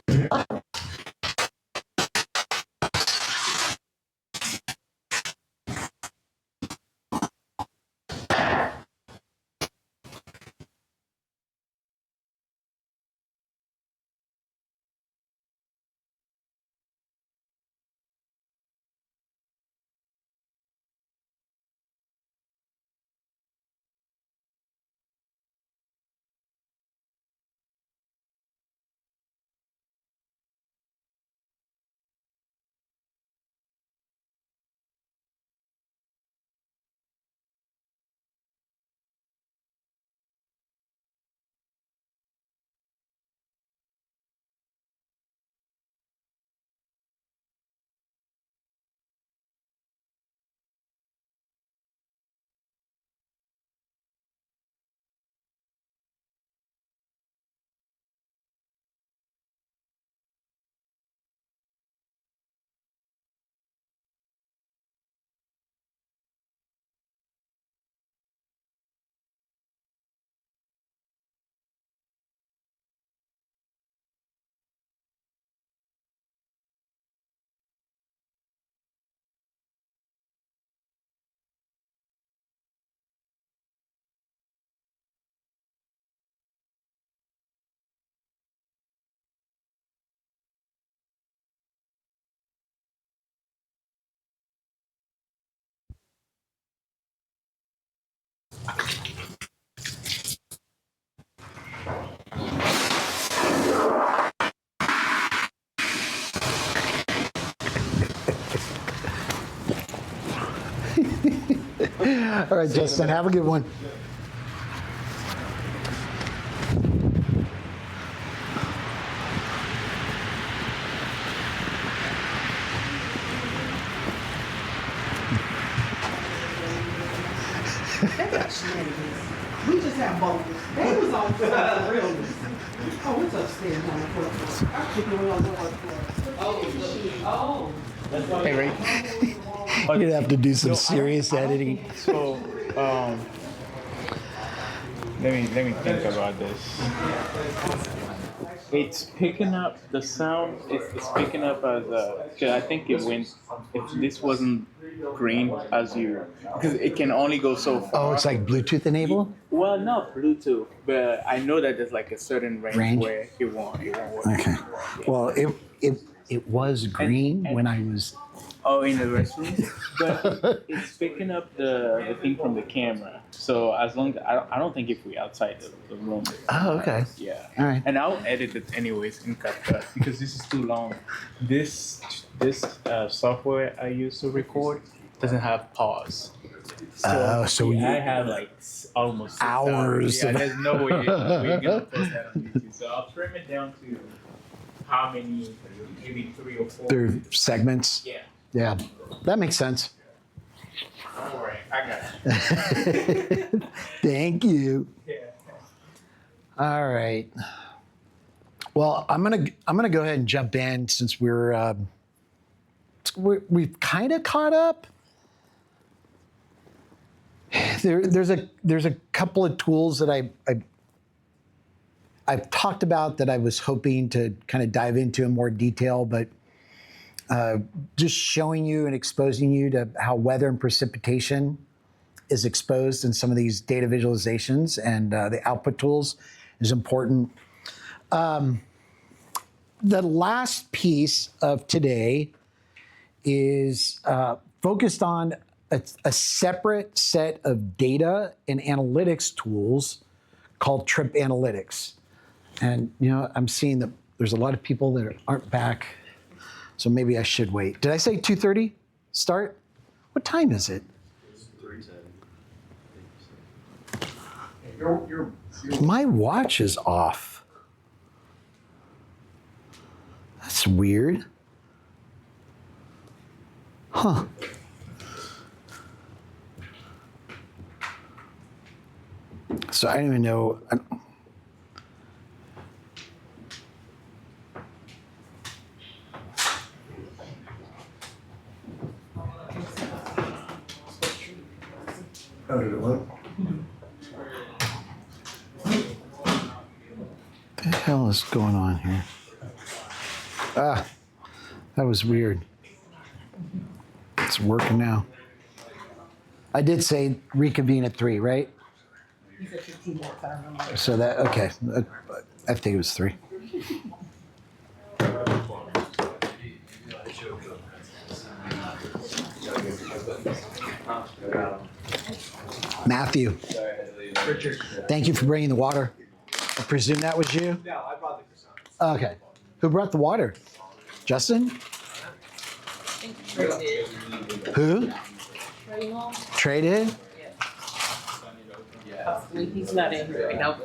All right, Justin, have a good one. They got shenanigans. We just have both. They was on for realness. Oh, it's upstairs on the fourth floor. I'm thinking we're on the fourth floor. Oh. Hey, Ray. You're gonna have to do some serious editing. So, let me think about this. It's picking up the sound. It's picking up as a. Cause I think it went. If this wasn't green as you, because it can only go so far. Oh, it's like Bluetooth enabled? Well, not Bluetooth, but I know that there's like a certain range where it won't work. Okay. Well, it was green when I was. Oh, in the restroom, but it's picking up the thing from the camera. So as long as I don't think if we outside the room. Oh, okay. Yeah. All right. And I'll edit it anyways in CATT because this is too long. This software I use to record doesn't have pause. So I have like almost 6 hours. Yeah, there's no way we're gonna post that on YouTube. So I'll trim it down to how many, maybe 3 or 4. They're segments. Yeah. Yeah, that makes sense. Don't worry, I got you. Thank you. Yeah. All right. Well, I'm gonna go ahead and jump in since we've kind of caught up. There's a couple of tools that I've talked about that I was hoping to kind of dive into in more detail, but just showing you and exposing you to how weather and precipitation is exposed in some of these data visualizations and the output tools is important. The last piece of today is focused on a separate set of data and analytics tools called Trip Analytics. And I'm seeing that there's a lot of people that aren't back. So maybe I should wait. Did I say 2:30 start? What time is it? It's 3:10. My watch is off. That's weird. Huh. So I don't even know. Oh, did it work? What the hell is going on here? Ah, that was weird. It's working now. I did say reconvene at 3, right? You said 15 minutes, I remember. So that, okay, I think it was 3. Matthew, thank you for bringing the water. I presume that was you? No, I brought the croissants. Okay. Who brought the water? Justin? Who? Trey did? He's not in right now.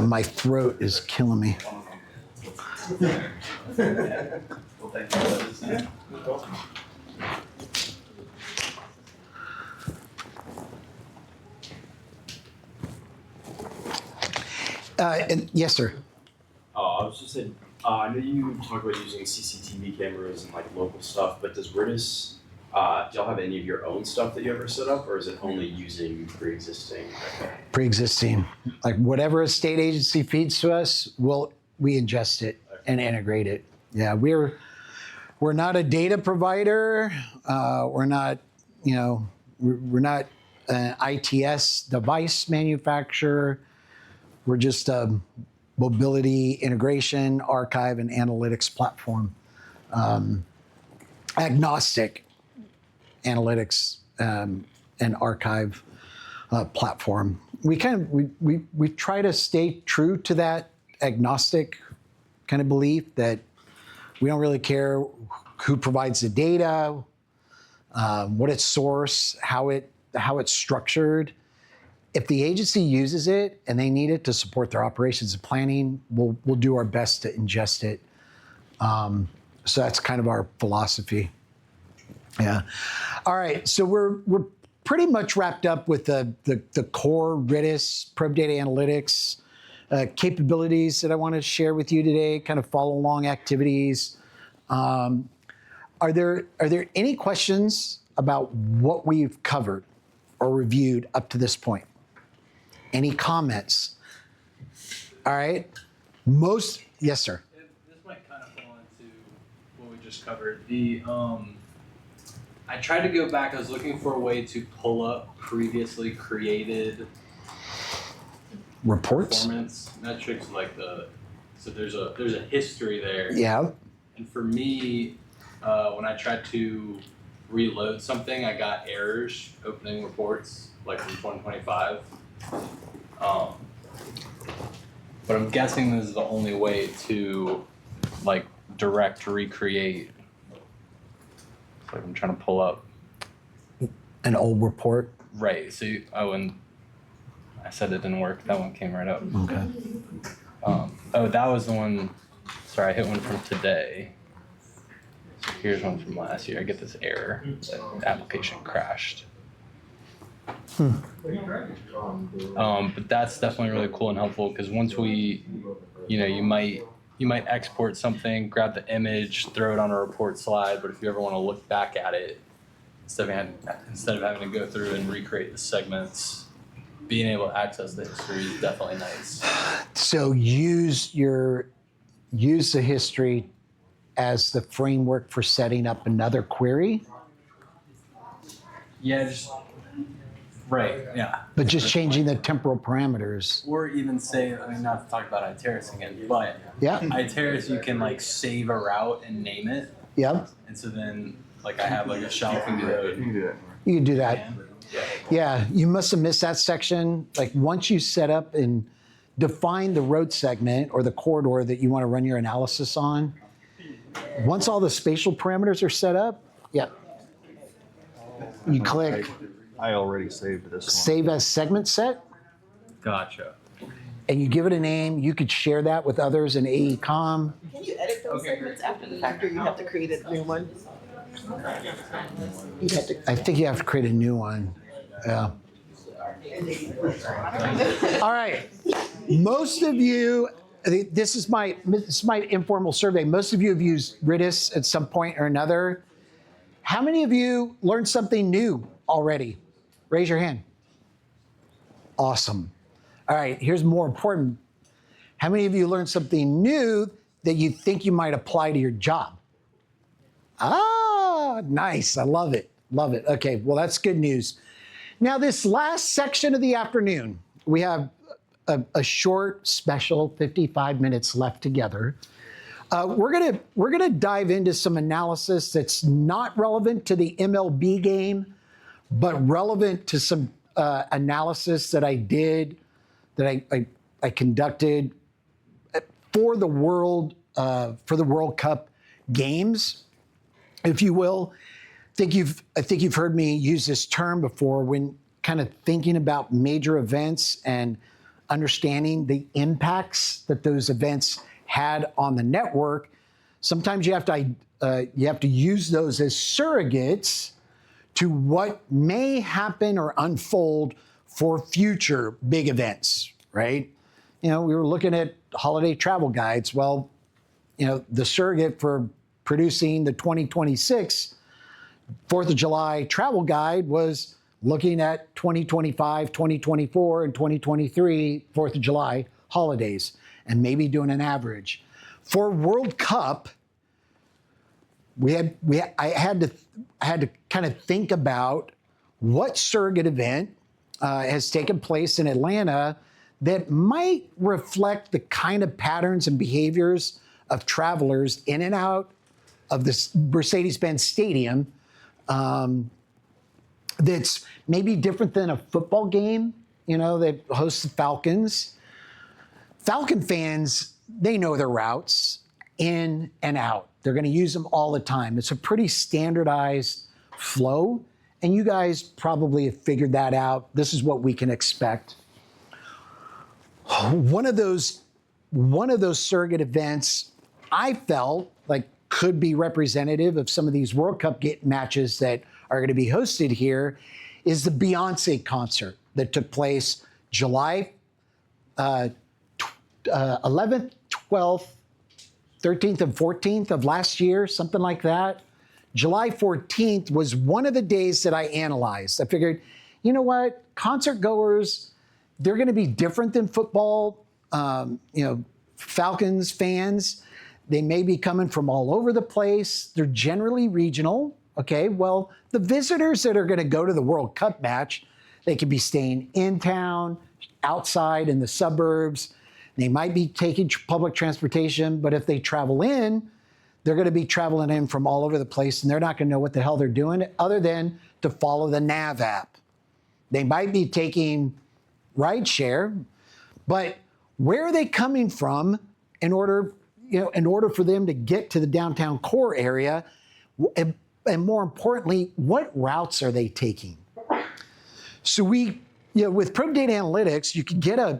My throat is killing me. And yes, sir. I was just saying, I know you talk about using CCTV cameras and like local stuff, but does RITIS, do y'all have any of your own stuff that you ever set up, or is it only using pre-existing? Pre-existing, like whatever a state agency feeds to us, we ingest it and integrate it. Yeah, we're not a data provider. We're not, we're not an ITS device manufacturer. We're just a mobility integration, archive, and analytics platform. Agnostic analytics and archive platform. We try to stay true to that agnostic kind of belief that we don't really care who provides the data, what its source, how it's structured. If the agency uses it and they need it to support their operations and planning, we'll do our best to ingest it. So that's kind of our philosophy. Yeah. All right. So we're pretty much wrapped up with the core RITIS probe data analytics capabilities that I want to share with you today. Kind of follow along activities. Are there any questions about what we've covered or reviewed up to this point? Any comments? All right. Yes, sir. This might kind of fall into what we just covered. I tried to go back. I was looking for a way to pull up previously created reports, performance metrics, so there's a history there. Yeah. And for me, when I tried to reload something, I got errors opening reports like from 2025. But I'm guessing this is the only way to direct recreate. So I'm trying to pull up an old report. Right. So and I said it didn't work. That one came right up. Okay. That was the one. Sorry, I hit one from today. So here's one from last year. I get this error. The application crashed. But that's definitely really cool and helpful because once we, you might export something, grab the image, throw it on a report slide. But if you ever want to look back at it, instead of having to go through and recreate the segments, being able to access the history is definitely nice. So use the history as the framework for setting up another query. Yeah, right, yeah. But just changing the temporal parameters. Or even say, not to talk about Ayers again, but yeah, Ayers you can save a route and name it. Yep. And so then I have a shelf and code. You can do that. Yeah, you must have missed that section. Once you set up and define the road segment or the corridor that you want to run your analysis on, once all the spatial parameters are set up, you click I already saved this one. Save as segment set, Gotcha. and you give it a name. You could share that with others in AECOM. Can you edit those segments after the fact, or you have to create a new one? You have to. I think you have to create a new one. Yeah. All right. Most of you, this is my informal survey. Most of you have used RITIS at some point or another. How many of you learned something new already? Raise your hand. Awesome. All right, here's more important. How many of you learned something new that you think you might apply to your job? Ah, nice. I love it. Love it. Okay, well, that's good news. Now, this last section of the afternoon, we have a short, special 55 minutes left together. We're gonna dive into some analysis that's not relevant to the MLB game, but relevant to some analysis that I did, that I conducted for the World Cup games, if you will. I think you've heard me use this term before when kind of thinking about major events and understanding the impacts that those events had on the network. Sometimes you have to use those as surrogates to what may happen or unfold for future big events, right? You know, we were looking at holiday travel guides. Well, you know, the surrogate for producing the 2026 4th of July travel guide was looking at 2025, 2024, and 2023 4th of July holidays, and maybe doing an average. For World Cup, I had to kind of think about what surrogate event has taken place in Atlanta that might reflect the kind of patterns and behaviors of travelers in and out of this Mercedes-Benz Stadium that's maybe different than a football game, you know, that hosts the Falcons. Falcon fans, they know their routes in and out. They're going to use them all the time. It's a pretty standardized flow, and you guys probably have figured that out. This is what we can expect. One of those surrogate events I felt like could be representative of some of these World Cup matches that are going to be hosted here is the Beyonce concert that took place July 11th, 12th, 13th, and 14th of last year, something like that. July 14th was one of the days that I analyzed. I figured, you know what, concert goers, they're going to be different than football. Falcons fans, they may be coming from all over the place. They're generally regional. Okay, well, the visitors that are going to go to the World Cup match, they could be staying in town, outside in the suburbs. They might be taking public transportation, but if they travel in, they're going to be traveling in from all over the place, and they're not going to know what the hell they're doing other than to follow the nav app. They might be taking rideshare, but where are they coming from in order for them to get to the downtown core area? And more importantly, what routes are they taking? So with Pro Data Analytics, you can get a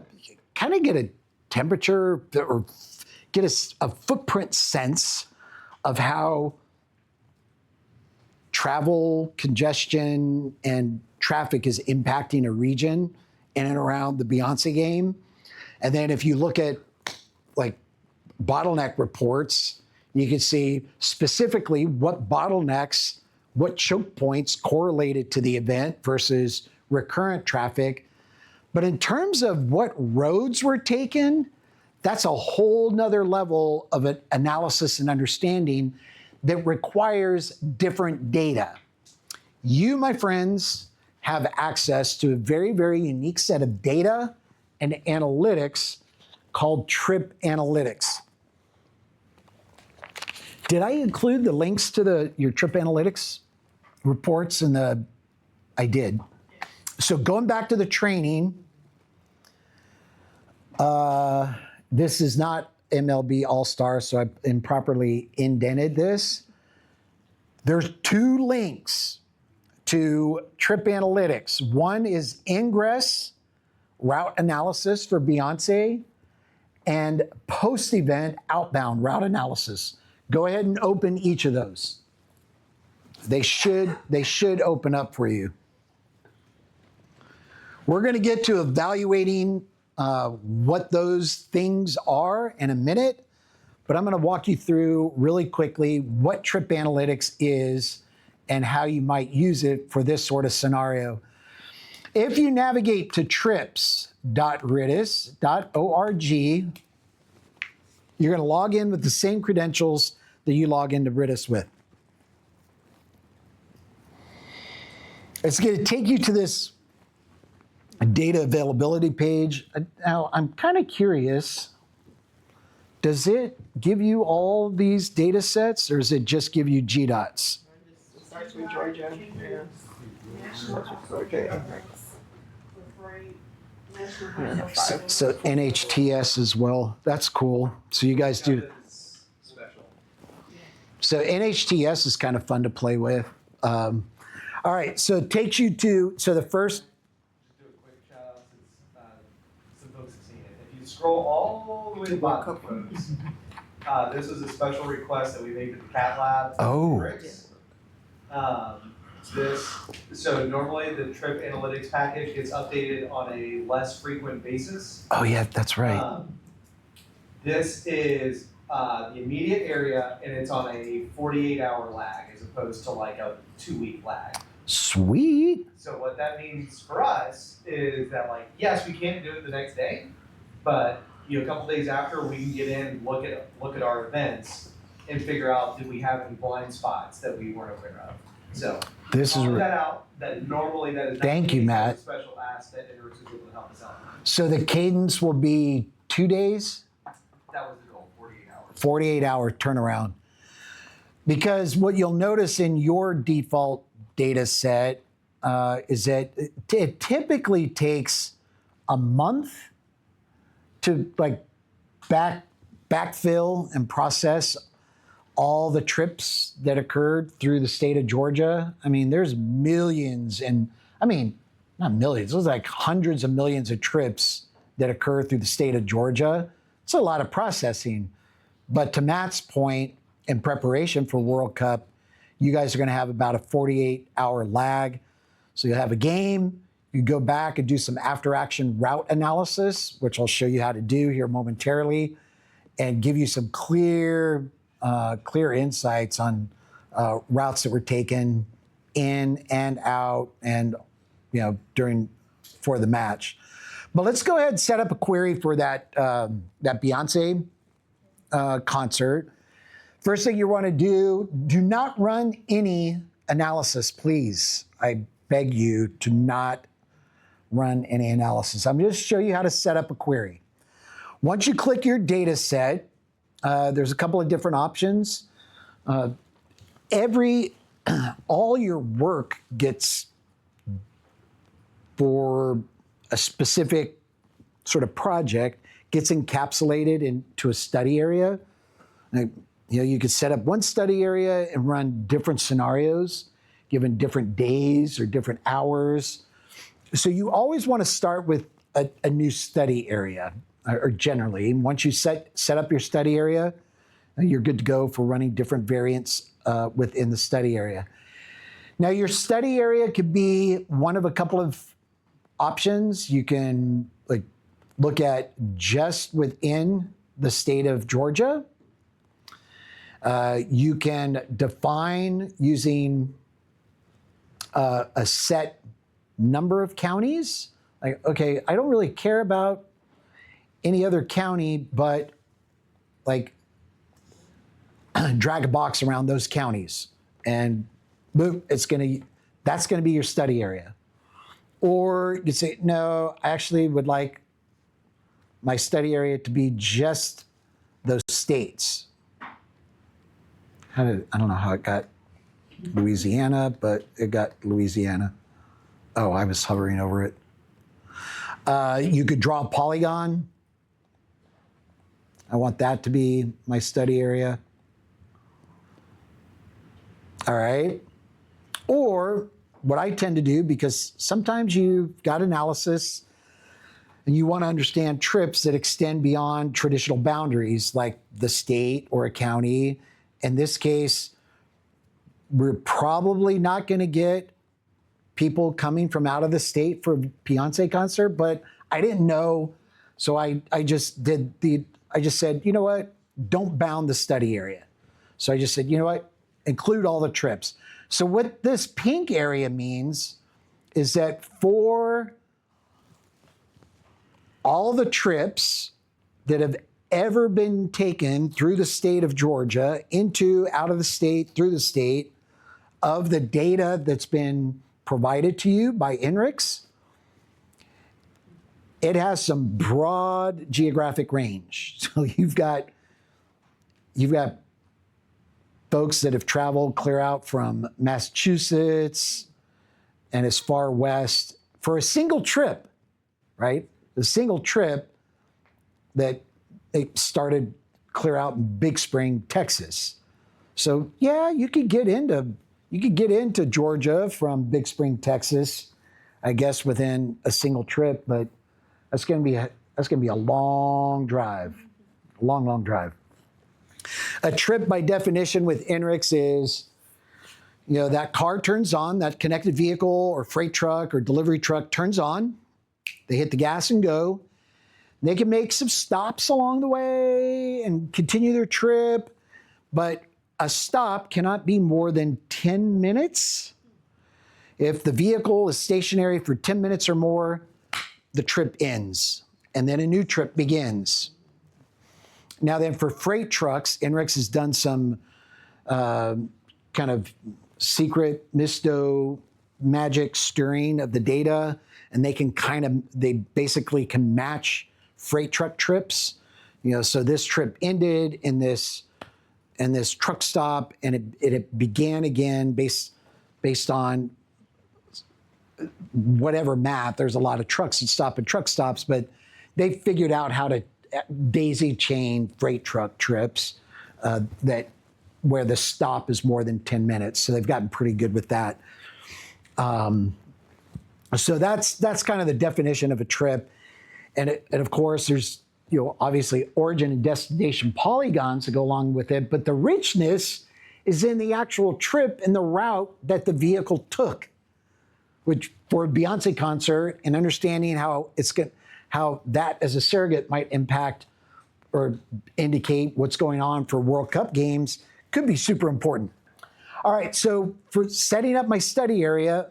temperature or get a footprint sense of how travel, congestion, and traffic is impacting a region in and around the Beyonce game. And then if you look at like bottleneck reports, you can see specifically what bottlenecks, what choke points correlated to the event versus recurrent traffic. But in terms of what roads were taken, that's a whole nother level of an analysis and understanding that requires different data. You, my friends, have access to a very, very unique set of data and analytics called Trip Analytics. Did I include the links to your Trip Analytics reports I did. So going back to the training, this is not MLB All-Star, so I improperly indented this. There's two links to trip analytics. One is ingress route analysis for Beyonce and post-event outbound route analysis. Go ahead and open each of those. They should open up for you. We're going to get to evaluating what those things are in a minute, but I'm going to walk you through really quickly what trip analytics is and how you might use it for this sort of scenario. If you navigate to trips.ritis.org, you're going to log in with the same credentials that you log into RITIS with. It's going to take you to this data availability page. Now, I'm kind of curious, does it give you all these data sets or does it just give you GDOTs? It starts with Georgia. Yeah. So NHTS as well. That's cool. So you guys do. So NHTS is kind of fun to play with. All right, so it takes you to, so the first. Just do a quick shout out since some folks have seen it. If you scroll all the way to the bottom, folks, this is a special request that we made to the CATT lab. Oh. So normally the trip analytics package gets updated on a less frequent basis. Oh yeah, that's right. This is the immediate area, and it's on a 48-hour lag as opposed to like a 2-week lag. Sweet. So what that means for us is that, like, yes, we can't do it the next day, but a couple days after, we can get in, look at our events, and figure out, did we have any blind spots that we weren't aware of. So this is that out. That normally that is. Thank you, Matt. A special ask that Ayers was able to help us out. So the cadence will be 2 days. That was the goal, 48 hours. 48-hour turnaround. Because what you'll notice in your default data set is that it typically takes a month to like backfill and process all the trips that occurred through the state of Georgia. I mean, there's millions and, I mean, not millions, there's like hundreds of millions of trips that occur through the state of Georgia. It's a lot of processing. But to Matt's point, in preparation for World Cup, you guys are going to have about a 48-hour lag. So you'll have a game, you go back and do some after-action route analysis, which I'll show you how to do here momentarily, and give you some clear insights on routes that were taken in and out and for the match. But let's go ahead and set up a query for that Beyonce concert. First thing you want to do not run any analysis, please. I beg you to not run any analysis. I'm going to show you how to set up a query. Once you click your data set, there's a couple of different options. All your work gets for a specific sort of project gets encapsulated into a study area. You could set up one study area and run different scenarios, given different days or different hours. So you always want to start with a new study area, or generally. Once you set up your study area, you're good to go for running different variants within the study area. Now, your study area could be one of a couple of options. You can look at just within the state of Georgia. You can define using a set number of counties. Like, okay, I don't really care about any other county, but like drag a box around those counties and boom, that's gonna be your study area. Or you say, no, I actually would like my study area to be just those states. I don't know how it got Louisiana, but it got Louisiana. Oh, I was hovering over it. You could draw a polygon. I want that to be my study area. All right. Or what I tend to do, because sometimes you've got analysis and you want to understand trips that extend beyond traditional boundaries like the state or a county. In this case, we're probably not going to get people coming from out of the state for a Beyonce concert, but I didn't know. So I just said, you know what? Don't bound the study area. So I just said, you know what? Include all the trips. So what this pink area means is that for all the trips that have ever been taken through the state of Georgia, into, out of the state, through the state, of the data that's been provided to you by INRIX, it has some broad geographic range. So you've got folks that have traveled clear out from Massachusetts and as far west for a single trip, right? A single trip that they started clear out in Big Spring, Texas. So yeah, you could get into Georgia from Big Spring, Texas, I guess within a single trip, but that's going to be a long drive, a long, long drive. A trip by definition with INRIX is, you know, that car turns on, that connected vehicle or freight truck or delivery truck turns on, they hit the gas and go. They can make some stops along the way and continue their trip, but a stop cannot be more than 10 minutes. If the vehicle is stationary for 10 minutes or more, the trip ends, and then a new trip begins. Now then, for freight trucks, INRIX has done some kind of secret magic stirring of the data, and they basically can match freight truck trips. You know, so this trip ended in this truck stop, and it began again based on whatever math. There's a lot of trucks that stop at truck stops, but they figured out how to daisy chain freight truck trips where the stop is more than 10 minutes. So they've gotten pretty good with that. So that's kind of the definition of a trip. And of course, there's, you know, obviously origin and destination polygons that go along with it, but the richness is in the actual trip and the route that the vehicle took, which for a Beyonce concert and understanding how that as a surrogate might impact or indicate what's going on for World Cup games could be super important. All right, so for setting up my study area,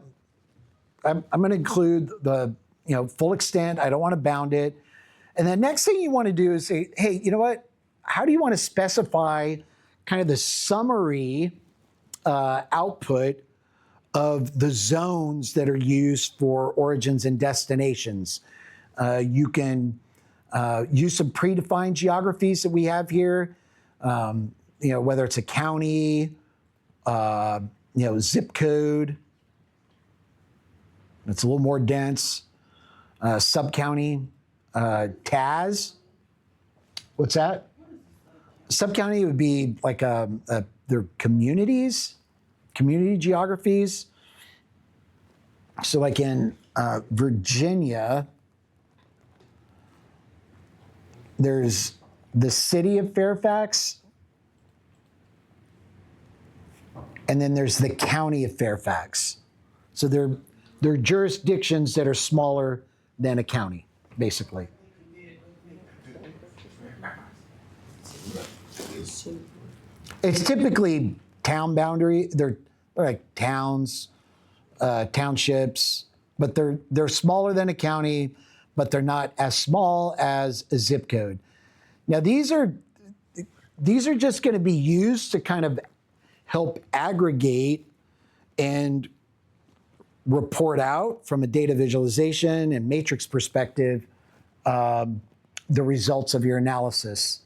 I'm going to include the full extent. I don't want to bound it. And the next thing you want to do is say, hey, you know what? How do you want to specify kind of the summary output of the zones that are used for origins and destinations? You can use some predefined geographies that we have here, whether it's a county, zip code. It's a little more dense. Sub-county, TAS. What's that? Sub-county would be like their communities, community geographies. So like in Virginia, there's the city of Fairfax, and then there's the county of Fairfax. So they're jurisdictions that are smaller than a county, basically. It's typically town boundary. They're like towns, townships, but they're smaller than a county, but they're not as small as a zip code. Now these are just going to be used to kind of help aggregate and report out from a data visualization and matrix perspective the results of your analysis.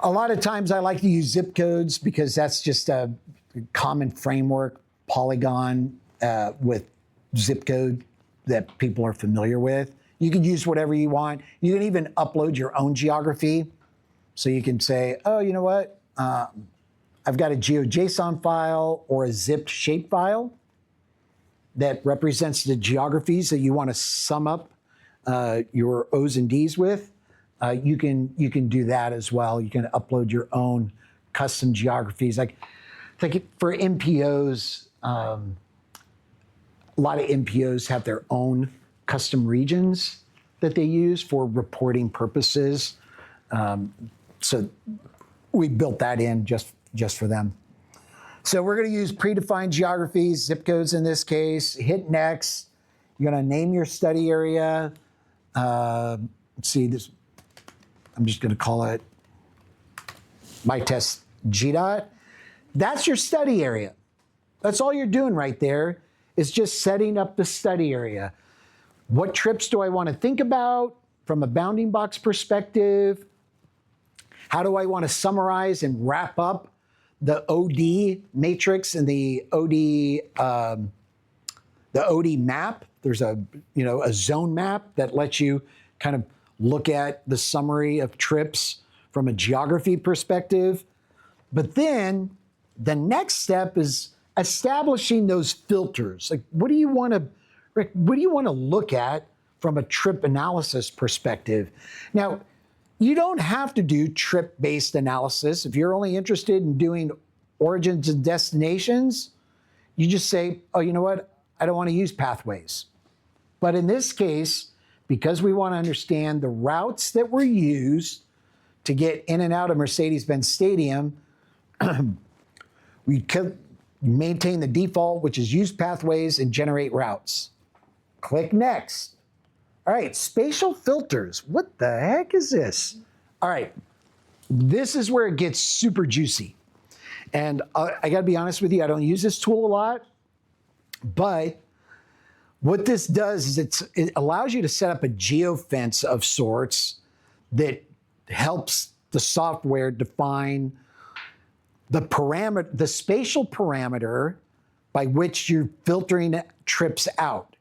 A lot of times I like to use zip codes because that's just a common framework, polygon with zip code that people are familiar with. You can use whatever you want. You can even upload your own geography. So you can say, oh, you know what? I've got a GeoJSON file or a zipped shape file. that represents the geographies that you want to sum up your O's and D's with, you can do that as well. You can upload your own custom geographies. Like for MPOs, a lot of MPOs have their own custom regions that they use for reporting purposes. So we built that in just for them. So we're going to use predefined geographies, zip codes in this case. Hit next. You're going to name your study area. Let's see this. I'm just going to call it my test GDOT. That's your study area. That's all you're doing right there is just setting up the study area. What trips do I want to think about from a bounding box perspective? How do I want to summarize and wrap up the OD matrix and the OD map? There's a zone map that lets you kind of look at the summary of trips from a geography perspective. But then the next step is establishing those filters. Like, what do you want to look at from a trip analysis perspective? Now, you don't have to do trip-based analysis. If you're only interested in doing origins and destinations, you just say, oh, you know what? I don't want to use pathways. But in this case, because we want to understand the routes that were used to get in and out of Mercedes-Benz Stadium, we can maintain the default, which is use pathways and generate routes. Click next. All right, spatial filters. What the heck is this? All right, this is where it gets super juicy. And I gotta be honest with you, I don't use this tool a lot, but what this does is it allows you to set up a geofence of sorts that helps the software define the spatial parameter by which you're filtering trips out.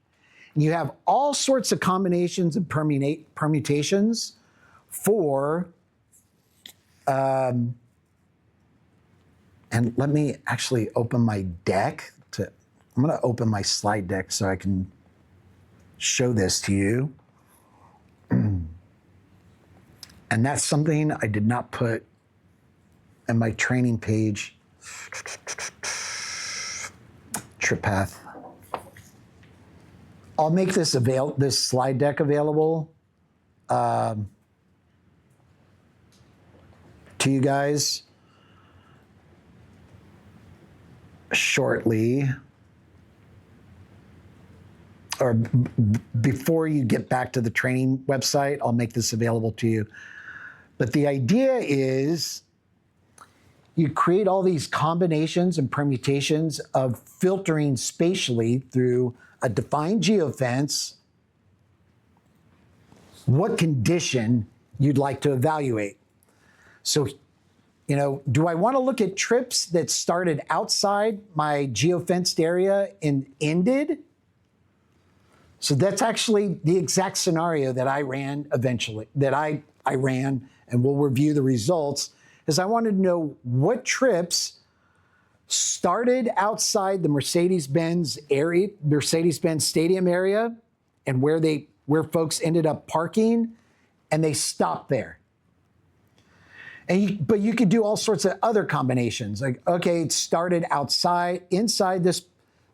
And you have all sorts of combinations and permutations for, and let me actually open my deck. I'm going to open my slide deck so I can show this to you. And that's something I did not put in my training page. Trip path. I'll make this slide deck available to you guys shortly, or before you get back to the training website. I'll make this available to you. But the idea is you create all these combinations and permutations of filtering spatially through a defined geofence what condition you'd like to evaluate. So, do I want to look at trips that started outside my geofenced area and ended? So that's actually the exact scenario that I ran eventually, that I ran, and we'll review the results, is I wanted to know what trips started outside the Mercedes-Benz area, Mercedes-Benz Stadium area, and where folks ended up parking, and they stopped there. But you could do all sorts of other combinations. Like, okay, it started inside this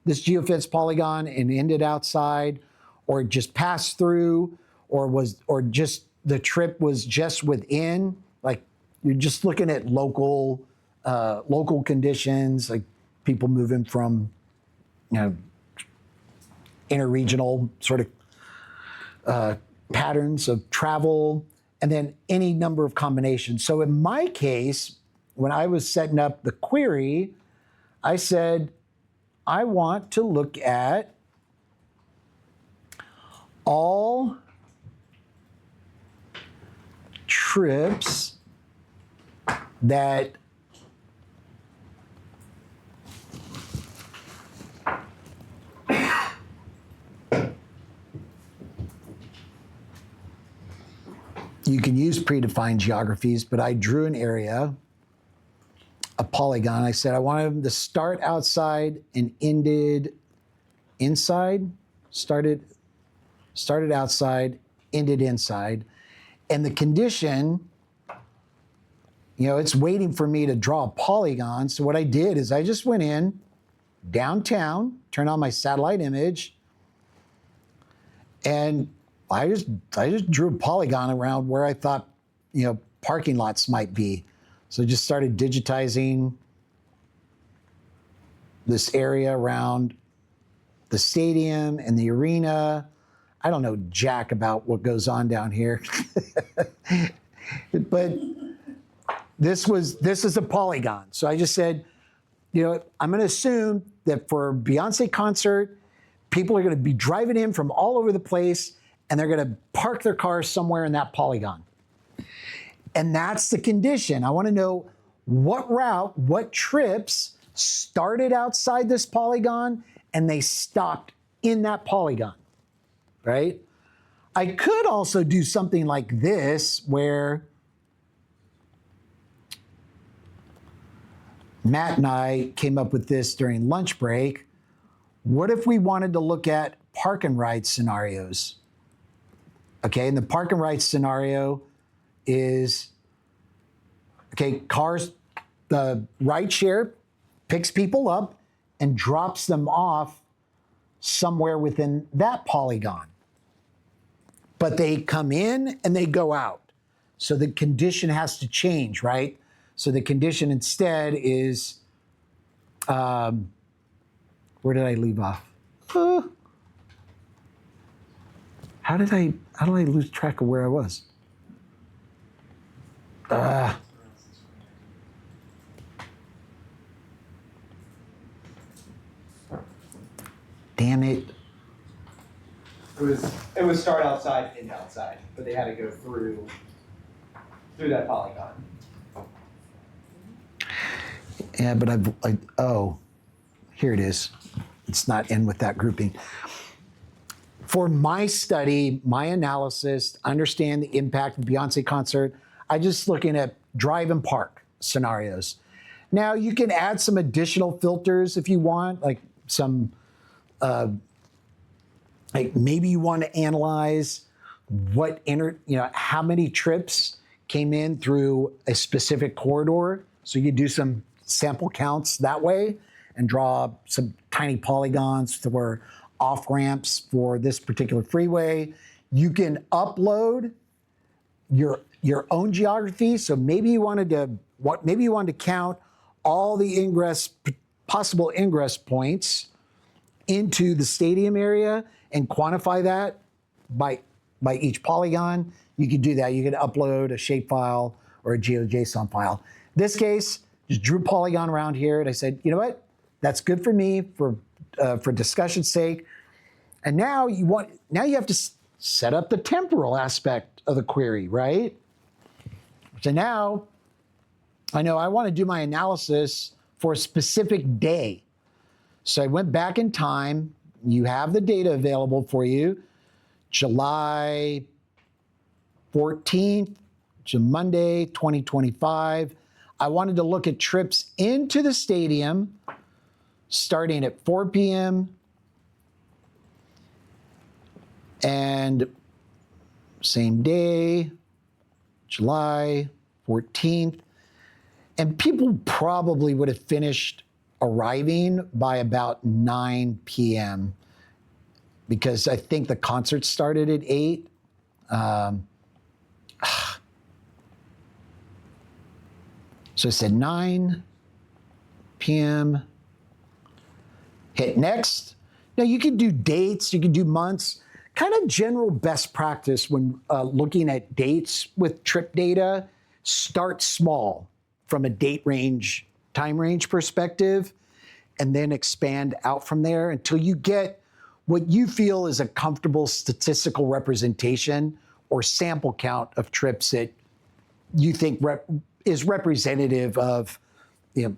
geofence polygon and ended outside, or just passed through, or just the trip was just within. Like, you're just looking at local conditions, like people moving from, interregional sort of patterns of travel, and then any number of combinations. So in my case, when I was setting up the query, I said, I want to look at all trips that you can use predefined geographies, but I drew an area, a polygon. I said I wanted them to start outside and ended inside, started outside, ended inside. And the condition, it's waiting for me to draw a polygon. So what I did is I just went in downtown, turned on my satellite image, and I just drew a polygon around where I thought, parking lots might be. So I just started digitizing this area around the stadium and the arena. I don't know jack about what goes on down here. But this is a polygon. So I just said, I'm going to assume that for a Beyonce concert, people are going to be driving in from all over the place, and they're going to park their cars somewhere in that polygon. And that's the condition. I want to know what route, what trips started outside this polygon, and they stopped in that polygon, right? I could also do something like this, where Matt and I came up with this during lunch break. What if we wanted to look at park and ride scenarios? Okay, and the park and ride scenario is, cars, the ride share picks people up and drops them off somewhere within that polygon. But they come in and they go out. So the condition has to change, right? So the condition instead is, where did I leave off? How did I lose track of where I was? Damn it. It was start outside, end outside, but they had to go through that polygon. Yeah, but here it is. It's not in with that grouping. For my study, my analysis, understand the impact of the Beyonce concert, I just looking at drive and park scenarios. Now you can add some additional filters if you want, like some, like maybe you want to analyze how many trips came in through a specific corridor. So you do some sample counts that way and draw some tiny polygons for off-ramps for this particular freeway. You can upload your own geography. So maybe you wanted to count all the possible ingress points into the stadium area and quantify that by each polygon. You could do that. You could upload a shapefile or a GeoJSON file. This case, just drew a polygon around here, and I said, you know what? That's good for me for discussion's sake. And now you have to set up the temporal aspect of the query, right? So now I know I want to do my analysis for a specific day. So I went back in time. You have the data available for you. July 14th to Monday, 2025. I wanted to look at trips into the stadium starting at 4 p.m. and same day, July 14th. And people probably would have finished arriving by about 9 p.m. because I think the concert started at 8. So I said 9 p.m. Hit next. Now you can do dates, you can do months. Kind of general best practice when looking at dates with trip data, start small from a date range, time range perspective, and then expand out from there until you get what you feel is a comfortable statistical representation or sample count of trips that you think is representative of the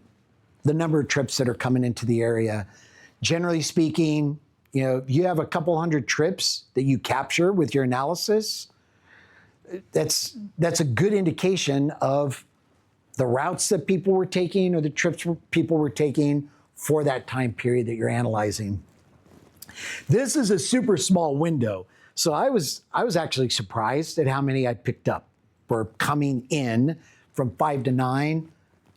number of trips that are coming into the area. Generally speaking, you have a couple hundred trips that you capture with your analysis. That's a good indication of the routes that people were taking or the trips people were taking for that time period that you're analyzing. This is a super small window. So I was actually surprised at how many I picked up for coming in from 5 to 9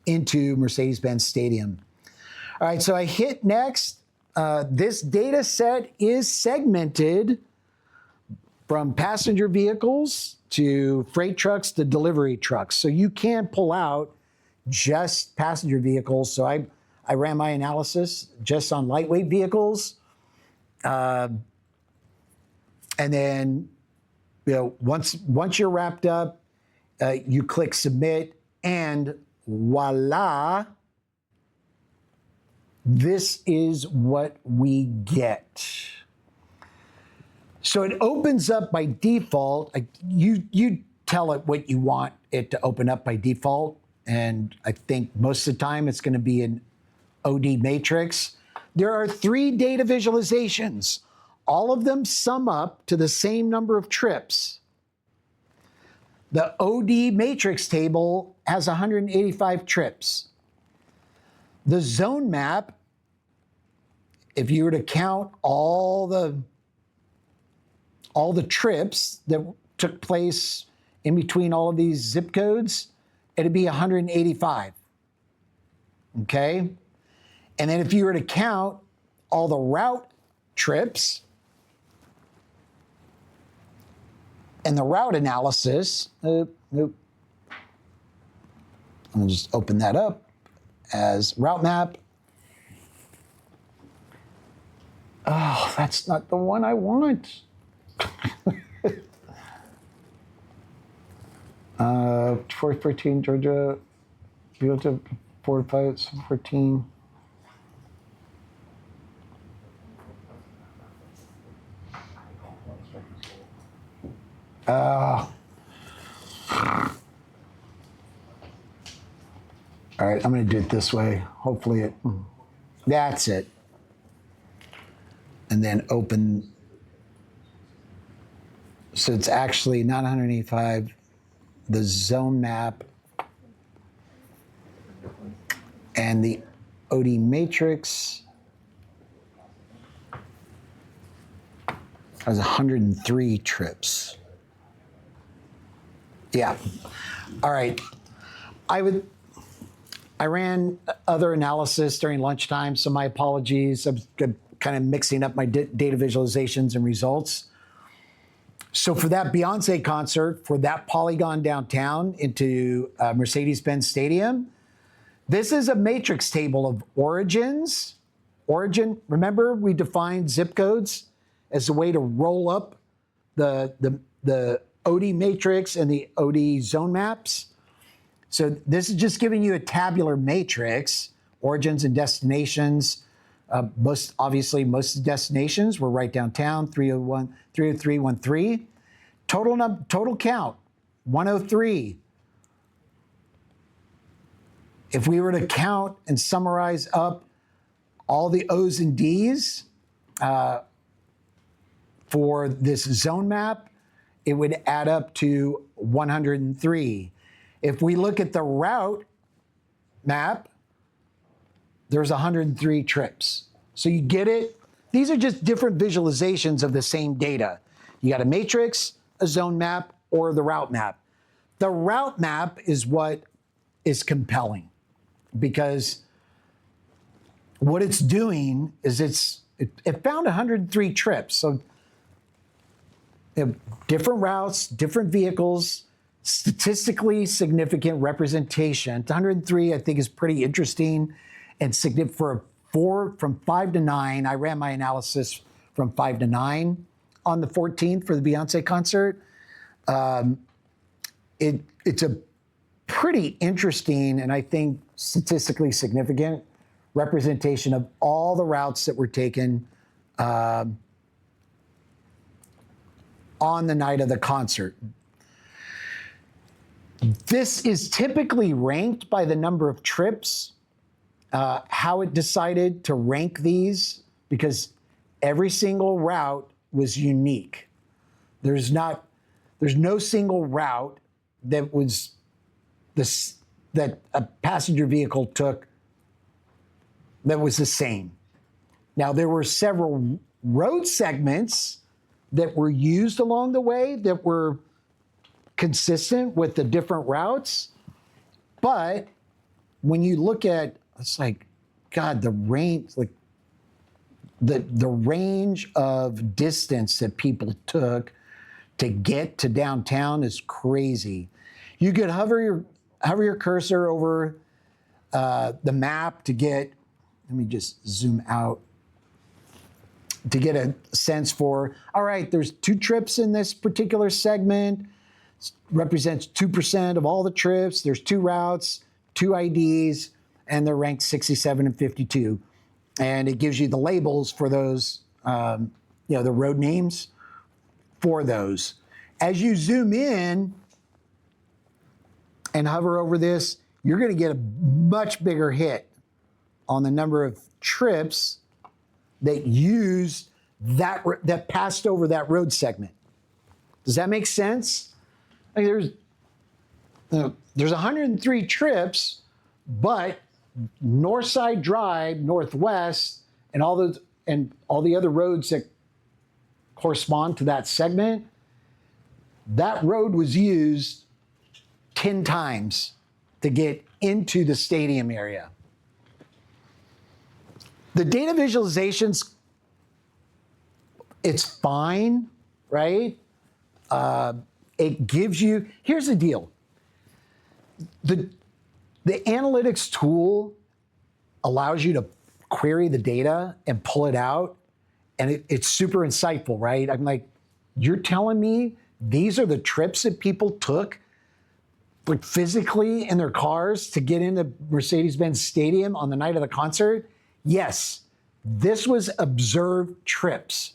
into Mercedes-Benz Stadium. All right, so I hit next. This data set is segmented from passenger vehicles to freight trucks to delivery trucks. So you can pull out just passenger vehicles. So I ran my analysis just on lightweight vehicles. And then, once you're wrapped up, you click submit, and voila, this is what we get. So it opens up by default. You tell it what you want it to open up by default, and I think most of the time it's going to be an OD matrix. There are 3 data visualizations. All of them sum up to the same number of trips. The OD matrix table has 185 trips. The zone map, if you were to count all the trips that took place in between all of these zip codes, it'd be 185. Okay? And then if you were to count all the route trips and the route analysis, I'm gonna just open that up as route map. Oh, that's not the one I want. 414 Georgia, built up 414. All right, I'm going to do it this way. Hopefully that's it. And then open. So it's actually not 185, the zone map and the OD matrix has 103 trips. Yeah. All right. I ran other analysis during lunchtime, so my apologies. I'm kind of mixing up my data visualizations and results. So for that Beyonce concert, for that polygon downtown into Mercedes-Benz Stadium, this is a matrix table of origins. Remember we defined zip codes as a way to roll up the OD matrix and the OD zone maps. So this is just giving you a tabular matrix, origins and destinations. Most of the destinations were right downtown, 301, 30313. Total count, 103. If we were to count and summarize up all the O's and D's for this zone map, it would add up to 103. If we look at the route map, there's 103 trips. So you get it? These are just different visualizations of the same data. You got a matrix, a zone map, or the route map. The route map is what is compelling because what it's doing is it found 103 trips. So different routes, different vehicles, statistically significant representation. 103, I think, is pretty interesting and significant for from 5 to 9. I ran my analysis from 5 to 9 on the 14th for the Beyonce concert. It's a pretty interesting and I think statistically significant representation of all the routes that were taken on the night of the concert. This is typically ranked by the number of trips. How it decided to rank these, because every single route was unique. There's no single route that was that a passenger vehicle took that was the same. Now there were several road segments that were used along the way that were consistent with the different routes. But when you look at, it's like, God, the range, like the range of distance that people took to get to downtown is crazy. You could hover your cursor over the map to get, let me just zoom out, to get a sense for, all right, there's 2 trips in this particular segment, represents 2% of all the trips, there's 2 routes, 2 IDs, and they're ranked 67 and 52. And it gives you the labels for those, the road names for those. As you zoom in and hover over this, you're going to get a much bigger hit on the number of trips that used that passed over that road segment. Does that make sense? Like there's 103 trips, but Northside Drive, Northwest, and all the other roads that correspond to that segment, that road was used 10 times to get into the stadium area. The data visualizations, it's fine, right? It gives you, here's the deal. The analytics tool allows you to query the data and pull it out, and it's super insightful, right? I'm like, you're telling me these are the trips that people took, like physically in their cars to get into Mercedes-Benz Stadium on the night of the concert? Yes, this was observed trips.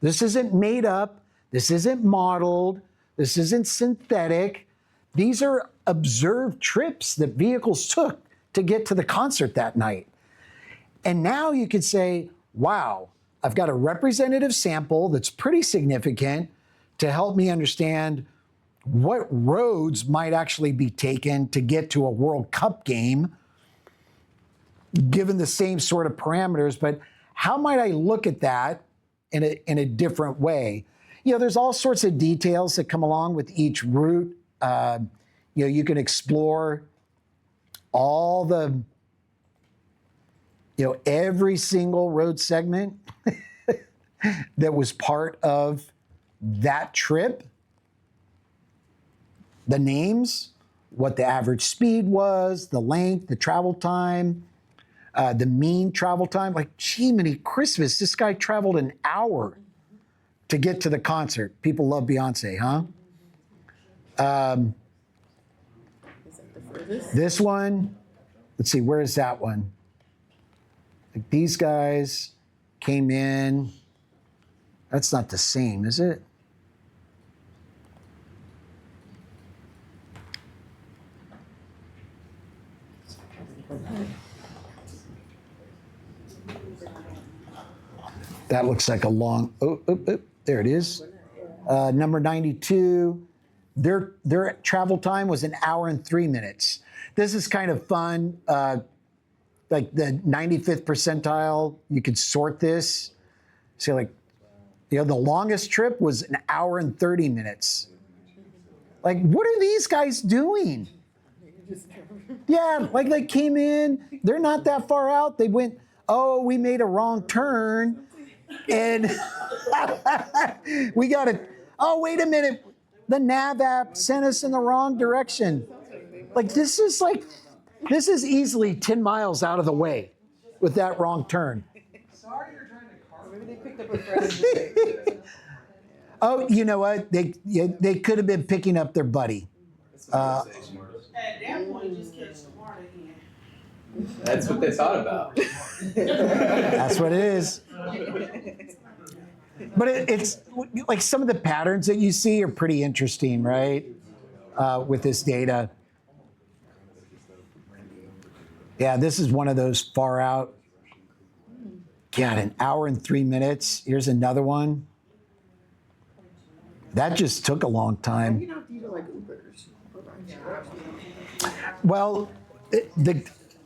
This isn't made up. This isn't modeled. This isn't synthetic. These are observed trips that vehicles took to get to the concert that night. And now you could say, wow, I've got a representative sample that's pretty significant to help me understand what roads might actually be taken to get to a World Cup game, given the same sort of parameters, but how might I look at that in a different way? There's all sorts of details that come along with each route. You can explore all the, every single road segment that was part of that trip, the names, what the average speed was, the length, the travel time, the mean travel time. Like, gee, many Christmas, this guy traveled an hour to get to the concert. People love Beyonce, huh? This one, let's see, where is that one? Like, these guys came in. That's not the same, is it? That looks like a long, there it is. Number 92, their travel time was 1 hour and 3 minutes. This is kind of fun. Like the 95th percentile, you could sort this. See, like, the longest trip was 1 hour and 30 minutes. Like, what are these guys doing? Yeah, like they came in, they're not that far out. They went, oh, we made a wrong turn. And we got to, oh, wait a minute. The nav app sent us in the wrong direction. Like, this is easily 10 miles out of the way with that wrong turn. Sorry you're trying to car. Maybe they picked up a friend. Oh, you know what? They could have been picking up their buddy. At that point, just catch the water again. That's what they thought about. That's what it is. But it's like some of the patterns that you see are pretty interesting, right? With this data. Yeah, this is one of those far out. God, 1 hour and 3 minutes. Here's another one. That just took a long time. You don't do like Ubers. Well,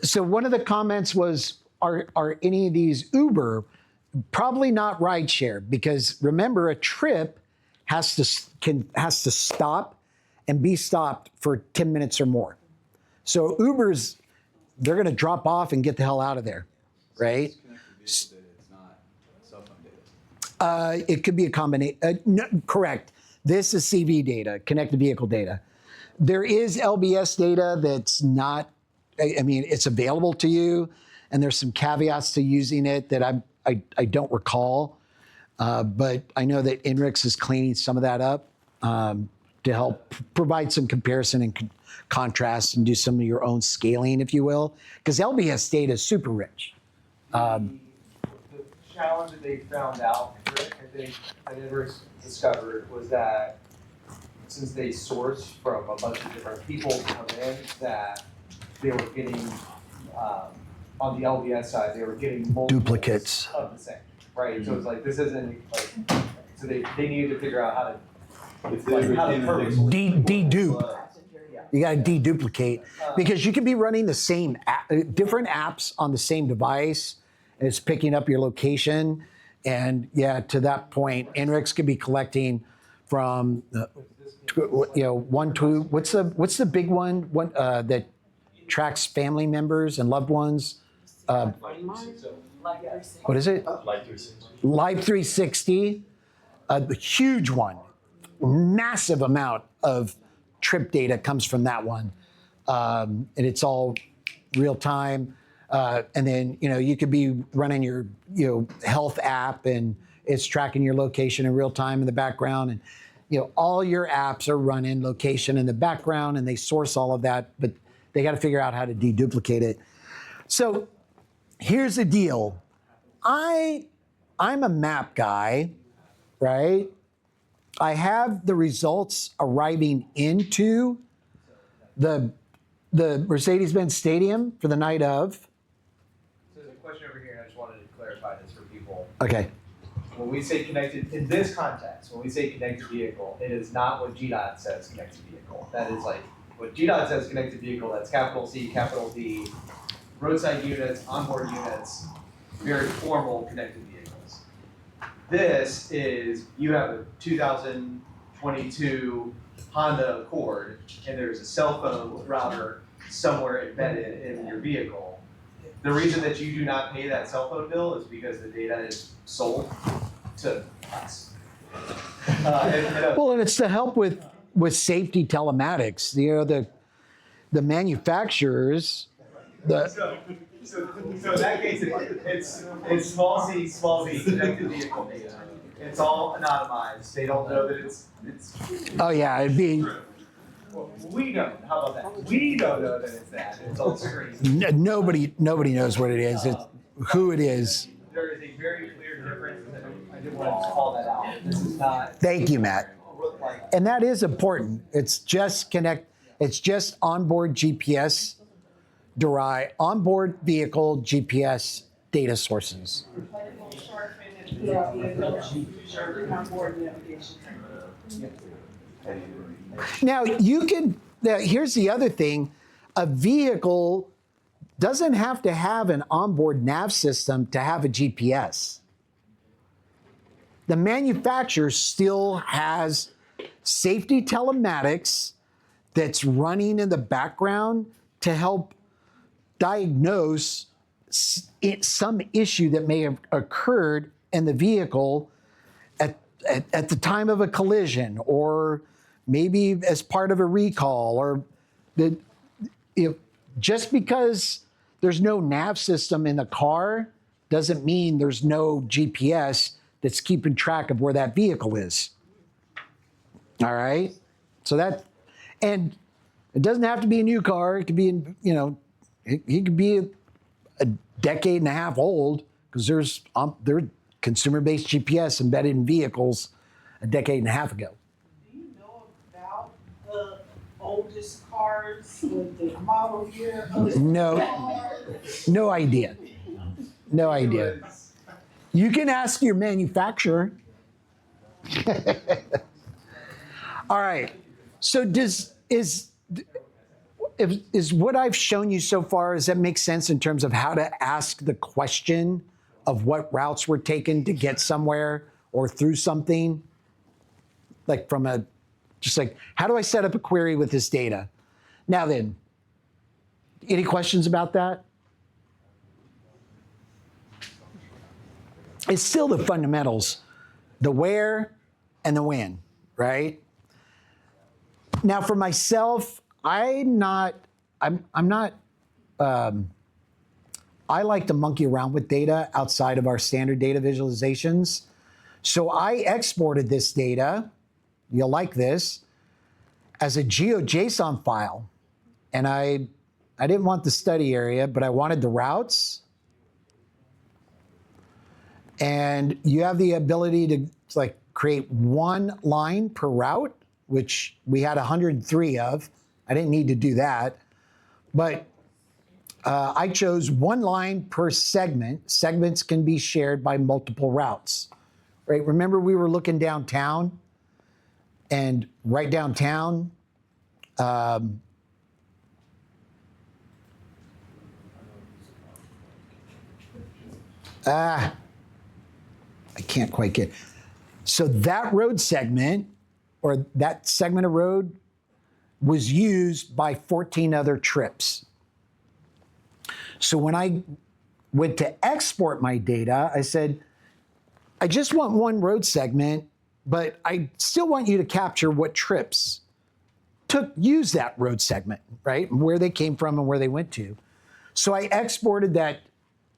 so one of the comments was, are any of these Uber? Probably not rideshare, because remember, a trip has to stop and be stopped for 10 minutes or more. So Ubers, they're going to drop off and get the hell out of there, right? It's not cell phone data. It could be a combination. No, correct. This is CV data, connected vehicle data. There is LBS data that's not, I mean, it's available to you, and there's some caveats to using it that I don't recall. But I know that INRIX is cleaning some of that up to help provide some comparison and contrast and do some of your own scaling, if you will, because LBS data is super rich. The challenge that they found out, Rick, I think, that INRIX discovered was that since they source from a bunch of different people to come in, that they were getting, on the LBS side, they were getting multiple Duplicates. of the same, right? So it's like, this isn't like, so they needed to figure out how to, Dedupe. You got to deduplicate, because you could be running the same different apps on the same device, and it's picking up your location. And yeah, to that point, INRIX could be collecting from, what's the big one that tracks family members and loved ones? What is it? Life 360, a huge one. Massive amount of trip data comes from that one, and it's all real time. And then you could be running your health app, and it's tracking your location in real time in the background, and all your apps are running location in the background, and they source all of that, but they got to figure out how to deduplicate it. So here's the deal. I'm a map guy, right? I have the results arriving into the Mercedes-Benz Stadium for the night of. So there's a question over here, and I just wanted to clarify this for people. Okay. When we say connected, in this context, when we say connected vehicle, it is not what GDOT says connected vehicle. That is like, what GDOT says connected vehicle, that's capital C, capital D, roadside units, onboard units, very formal connected vehicles. This is, you have a 2022 Honda Accord, and there's a cell phone router somewhere embedded in your vehicle. The reason that you do not pay that cell phone bill is because the data is sold to us. Well, and it's to help with safety telematics. The manufacturers, So in that case, it's small c, small v, connected vehicle data. It's all anonymized. They don't know that it's. Oh yeah, it'd be. Well, we don't. How about that? We don't know that it's that. It's on screen. Nobody knows what it is. It's who it is. There is a very clear difference, and I did want to call that out. This is not. Thank you, Matt. And that is important. It's just onboard GPS onboard vehicle GPS data sources. Now here's the other thing. A vehicle doesn't have to have an onboard nav system to have a GPS. The manufacturer still has safety telematics that's running in the background to help diagnose some issue that may have occurred in the vehicle at the time of a collision, or maybe as part of a recall, or just because there's no nav system in the car doesn't mean there's no GPS that's keeping track of where that vehicle is. All right? So and it doesn't have to be a new car. It could be, he could be a decade and a half old, because there's consumer-based GPS embedded in vehicles a decade and a half ago. Do you know about the oldest cars with the model year? No idea. No idea. You can ask your manufacturer. All right. So is what I've shown you so far, does that make sense in terms of how to ask the question of what routes were taken to get somewhere or through something. Like from a, just like, how do I set up a query with this data? Now then, any questions about that? It's still the fundamentals, the where and the when, right? Now for myself, I like to monkey around with data outside of our standard data visualizations. So I exported this data, you'll like this, as a GeoJSON file. And I didn't want the study area, but I wanted the routes. And you have the ability to like create one line per route, which we had 103 of. I didn't need to do that. But I chose one line per segment. Segments can be shared by multiple routes, right? Remember we were looking downtown, and right downtown, I can't quite get. So that road segment, or that segment of road, was used by 14 other trips. So when I went to export my data, I said, I just want one segment, but I still want you to capture what trips use that road segment, right? Where they came from and where they went to. So I exported that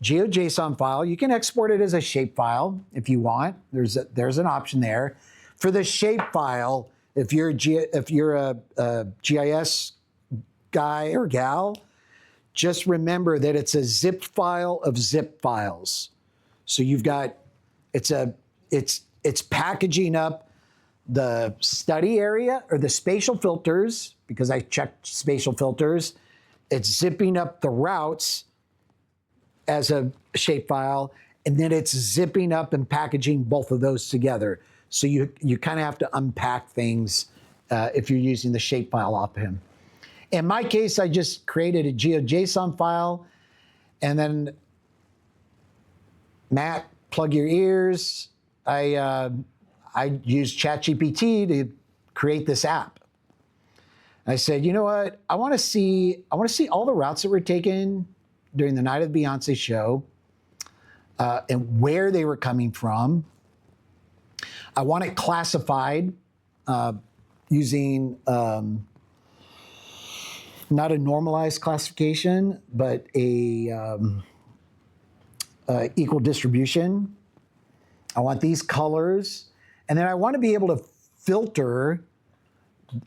GeoJSON file. You can export it as a shapefile if you want. There's an option there. For the shapefile, if you're a GIS guy or gal, just remember that it's a zip file of zip files. So you've got, it's packaging up the study area or the spatial filters, because I checked spatial filters. It's zipping up the routes as a shapefile, and then it's zipping up and packaging both of those together. So you kind of have to unpack things if you're using the shapefile off him. In my case, I just created a GeoJSON file, and then Matt, plug your ears. I used ChatGPT to create this app. I said, you know what? I want to see all the routes that were taken during the night of the Beyonce show, and where they were coming from. I want it classified using not a normalized classification, but a equal distribution. I want these colors, and then I want to be able to filter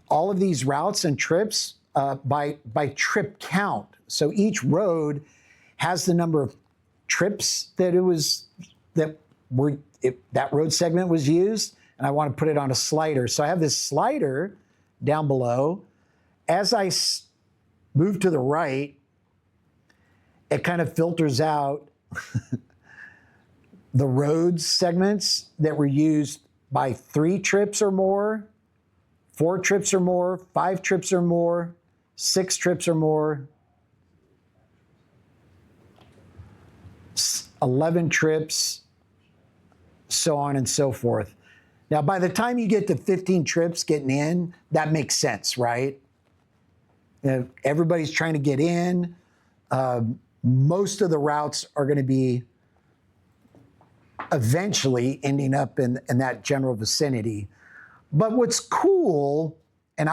all of these routes and trips by trip count. So each road has the number of trips that that road segment was used, and I want to put it on a slider. So I have this slider down below. As I move to the right, it kind of filters out the road segments that were used by 3 trips or more, 4 trips or more, 5 trips or more, 6 trips or more, 11 trips, so on and so forth. Now, by the time you get to 15 trips getting in, that makes sense, right? You know, everybody's trying to get in. Most of the routes are going to be eventually ending up in that general vicinity. But what's cool, and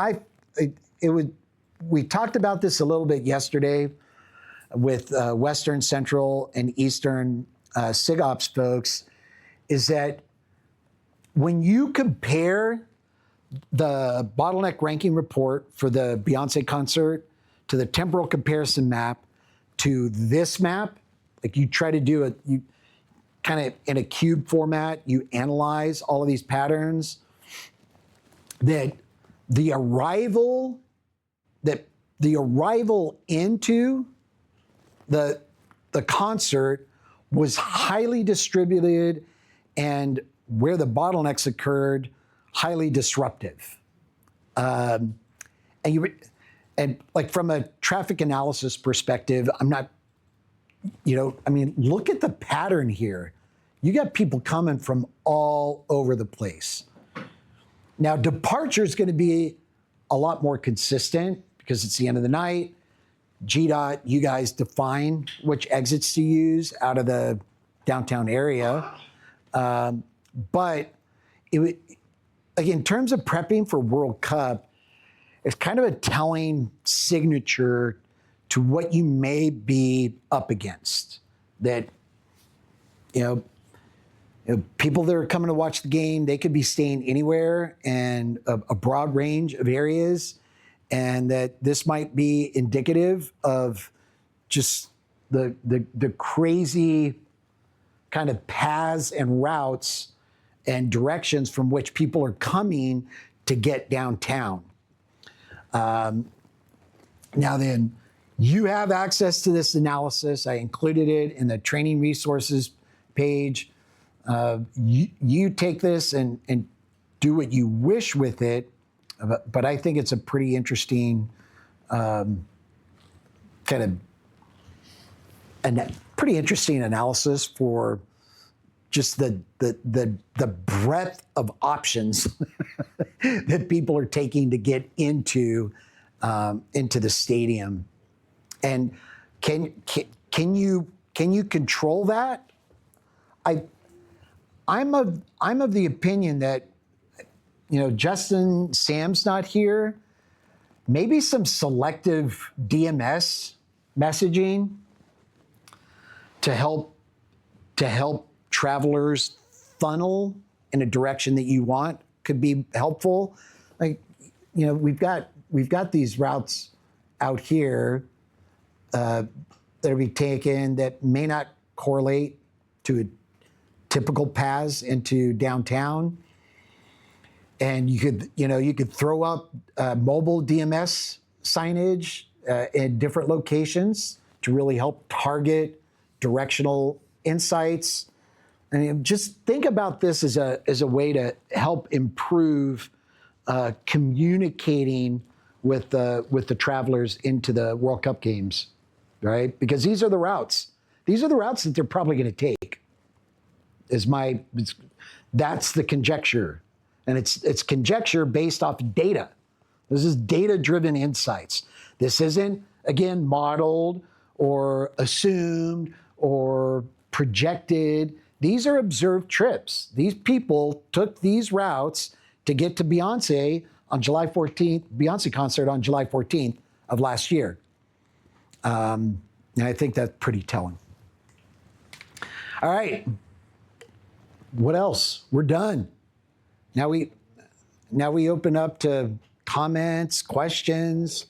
we talked about this a little bit yesterday with Western, Central, and Eastern SIGOPS folks, is that when you compare the bottleneck ranking report for the Beyonce concert to the temporal comparison map to this map, like you try to do it, you kind of in a cube format, you analyze all of these patterns, that the arrival into the concert was highly distributed, and where the bottlenecks occurred, highly disruptive. And like from a traffic analysis perspective, I'm not I mean, look at the pattern here. You got people coming from all over the place. Now, departure is going to be a lot more consistent because it's the end of the night. GDOT, you guys define which exits to use out of the downtown area. But in terms of prepping for World Cup, it's kind of a telling signature to what you may be up against. That, people that are coming to watch the game, they could be staying anywhere and a broad range of areas, and that this might be indicative of just the crazy kind of paths and routes and directions from which people are coming to get downtown. Now then, you have access to this analysis. I included it in the training resources page. You take this and do what you wish with it, but I think it's a pretty interesting pretty interesting analysis for just the breadth of options that people are taking to get into the stadium. And can you control that? I'm of the opinion that, Justin, Sam's not here. Maybe some selective DMS messaging to help travelers funnel in a direction that you want could be helpful. We've got these routes out here that are being taken that may not correlate to typical paths into downtown. And you could throw up mobile DMS signage in different locations to really help target directional insights. And just think about this as a way to help improve communicating with the travelers into the World Cup games, right? Because these are the routes. These are the routes that they're probably going to take. That's the conjecture. And it's conjecture based off data. This is data-driven insights. This isn't, again, modeled or assumed or projected. These are observed trips. These people took these routes to get to Beyonce on July 14th, Beyonce concert on July 14th of last year. And I think that's pretty telling. All right. What else? We're done. Now we open up to comments, questions.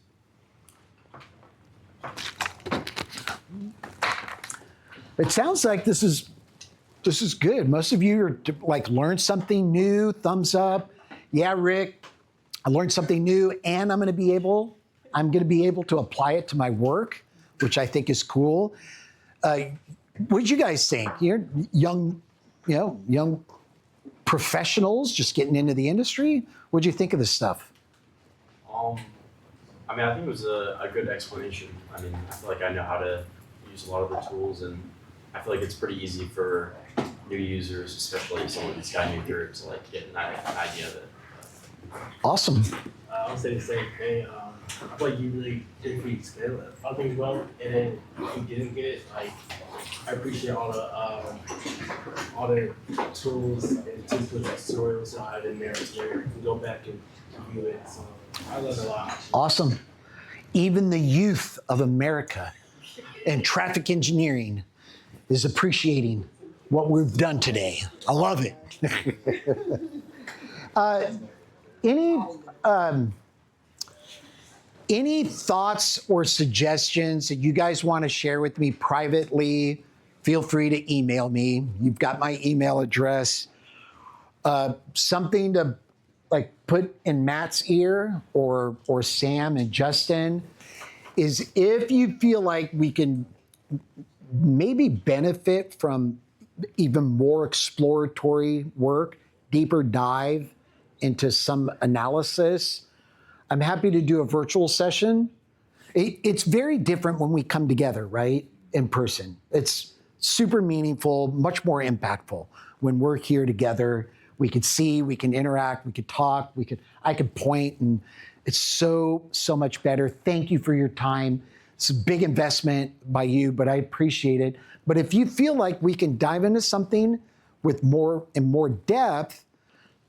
It sounds like this is good. Most of you are learned something new. Thumbs up. Yeah, Rick, I learned something new, and I'm going to be able to apply it to my work, which I think is cool. What did you guys think? You're young professionals just getting into the industry. What did you think of this stuff? I think it was a good explanation. I feel like I know how to use a lot of the tools, and I feel like it's pretty easy for new users, especially someone who's got new through, to get an idea of it. Awesome. I'll say the same thing. I feel like you really did read scale it. I think well, and then if you didn't get it, I appreciate all the tools and tips with the tutorial side in there where you can go back and review it. So I learned a lot. Awesome. Even the youth of America and traffic engineering is appreciating what we've done today. I love it. Any thoughts or suggestions that you guys want to share with me privately? Feel free to email me. You've got my email address. Something to put in Matt's ear or Sam and Justin is if you feel like we can maybe benefit from even more exploratory work, deeper dive into some analysis, I'm happy to do a virtual session. It's very different when we come together, right? in person. It's super meaningful, much more impactful when we're here together. We could see, we can interact, we could talk, I could point, and it's so much better. Thank you for your time. It's a big investment by you, but I appreciate it. But if you feel like we can dive into something with more depth,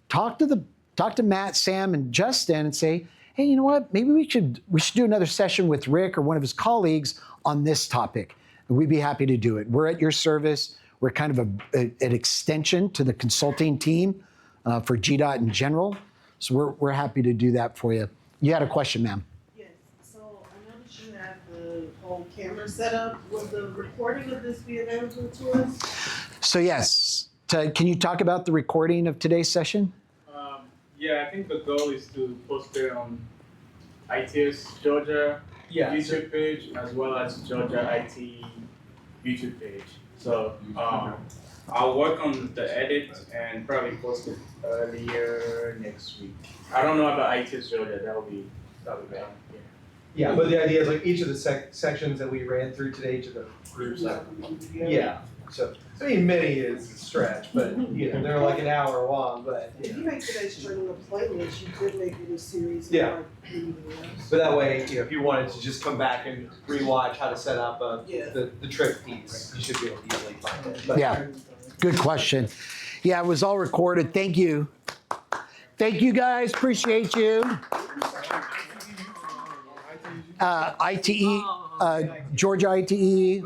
talk to Matt, Sam, and Justin and say, hey, you know what? Maybe we should do another session with Rick or one of his colleagues on this topic. And we'd be happy to do it. We're at your service. We're kind of an extension to the consulting team for GDOT in general. So we're happy to do that for you. You had a question, ma'am. Yes, so I noticed you have the whole camera set up. Will the recording of this be available to us? So yes, can you talk about the recording of today's session? Yeah, I think the goal is to post it on ITS Georgia YouTube page as well as Georgia IT YouTube page. So I'll work on the edit and probably post it earlier next week. I don't know about ITS Georgia. That'll be better. Yeah, but the idea is like each of the sections that we ran through today, each of the groups. Yeah. So I mean, many is a stretch, but you know they're like an hour long. But If you make today's training a playlist, you could make it a series. Yeah. Like anything else. But that way, you know, if you wanted to just come back and rewatch how to set up the trick piece, you should be able to easily find it. But Yeah, good question. Yeah, it was all recorded. Thank you. Thank you, guys. Appreciate you. ITE, Georgia ITE,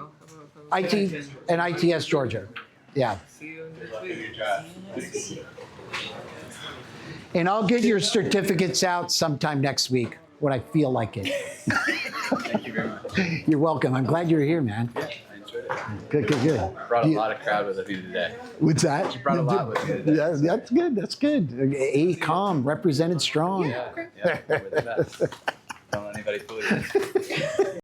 IT, and ITS Georgia. Yeah. And I'll get your certificates out sometime next week when I feel like it. Thank you very much. You're welcome. I'm glad you're here, man. I enjoyed it. Good. Brought a lot of crowd with you today. What's that? You brought a lot with you today. Yeah, that's good. ACOM represented strong. Yeah, we're the best. Don't let anybody fool you.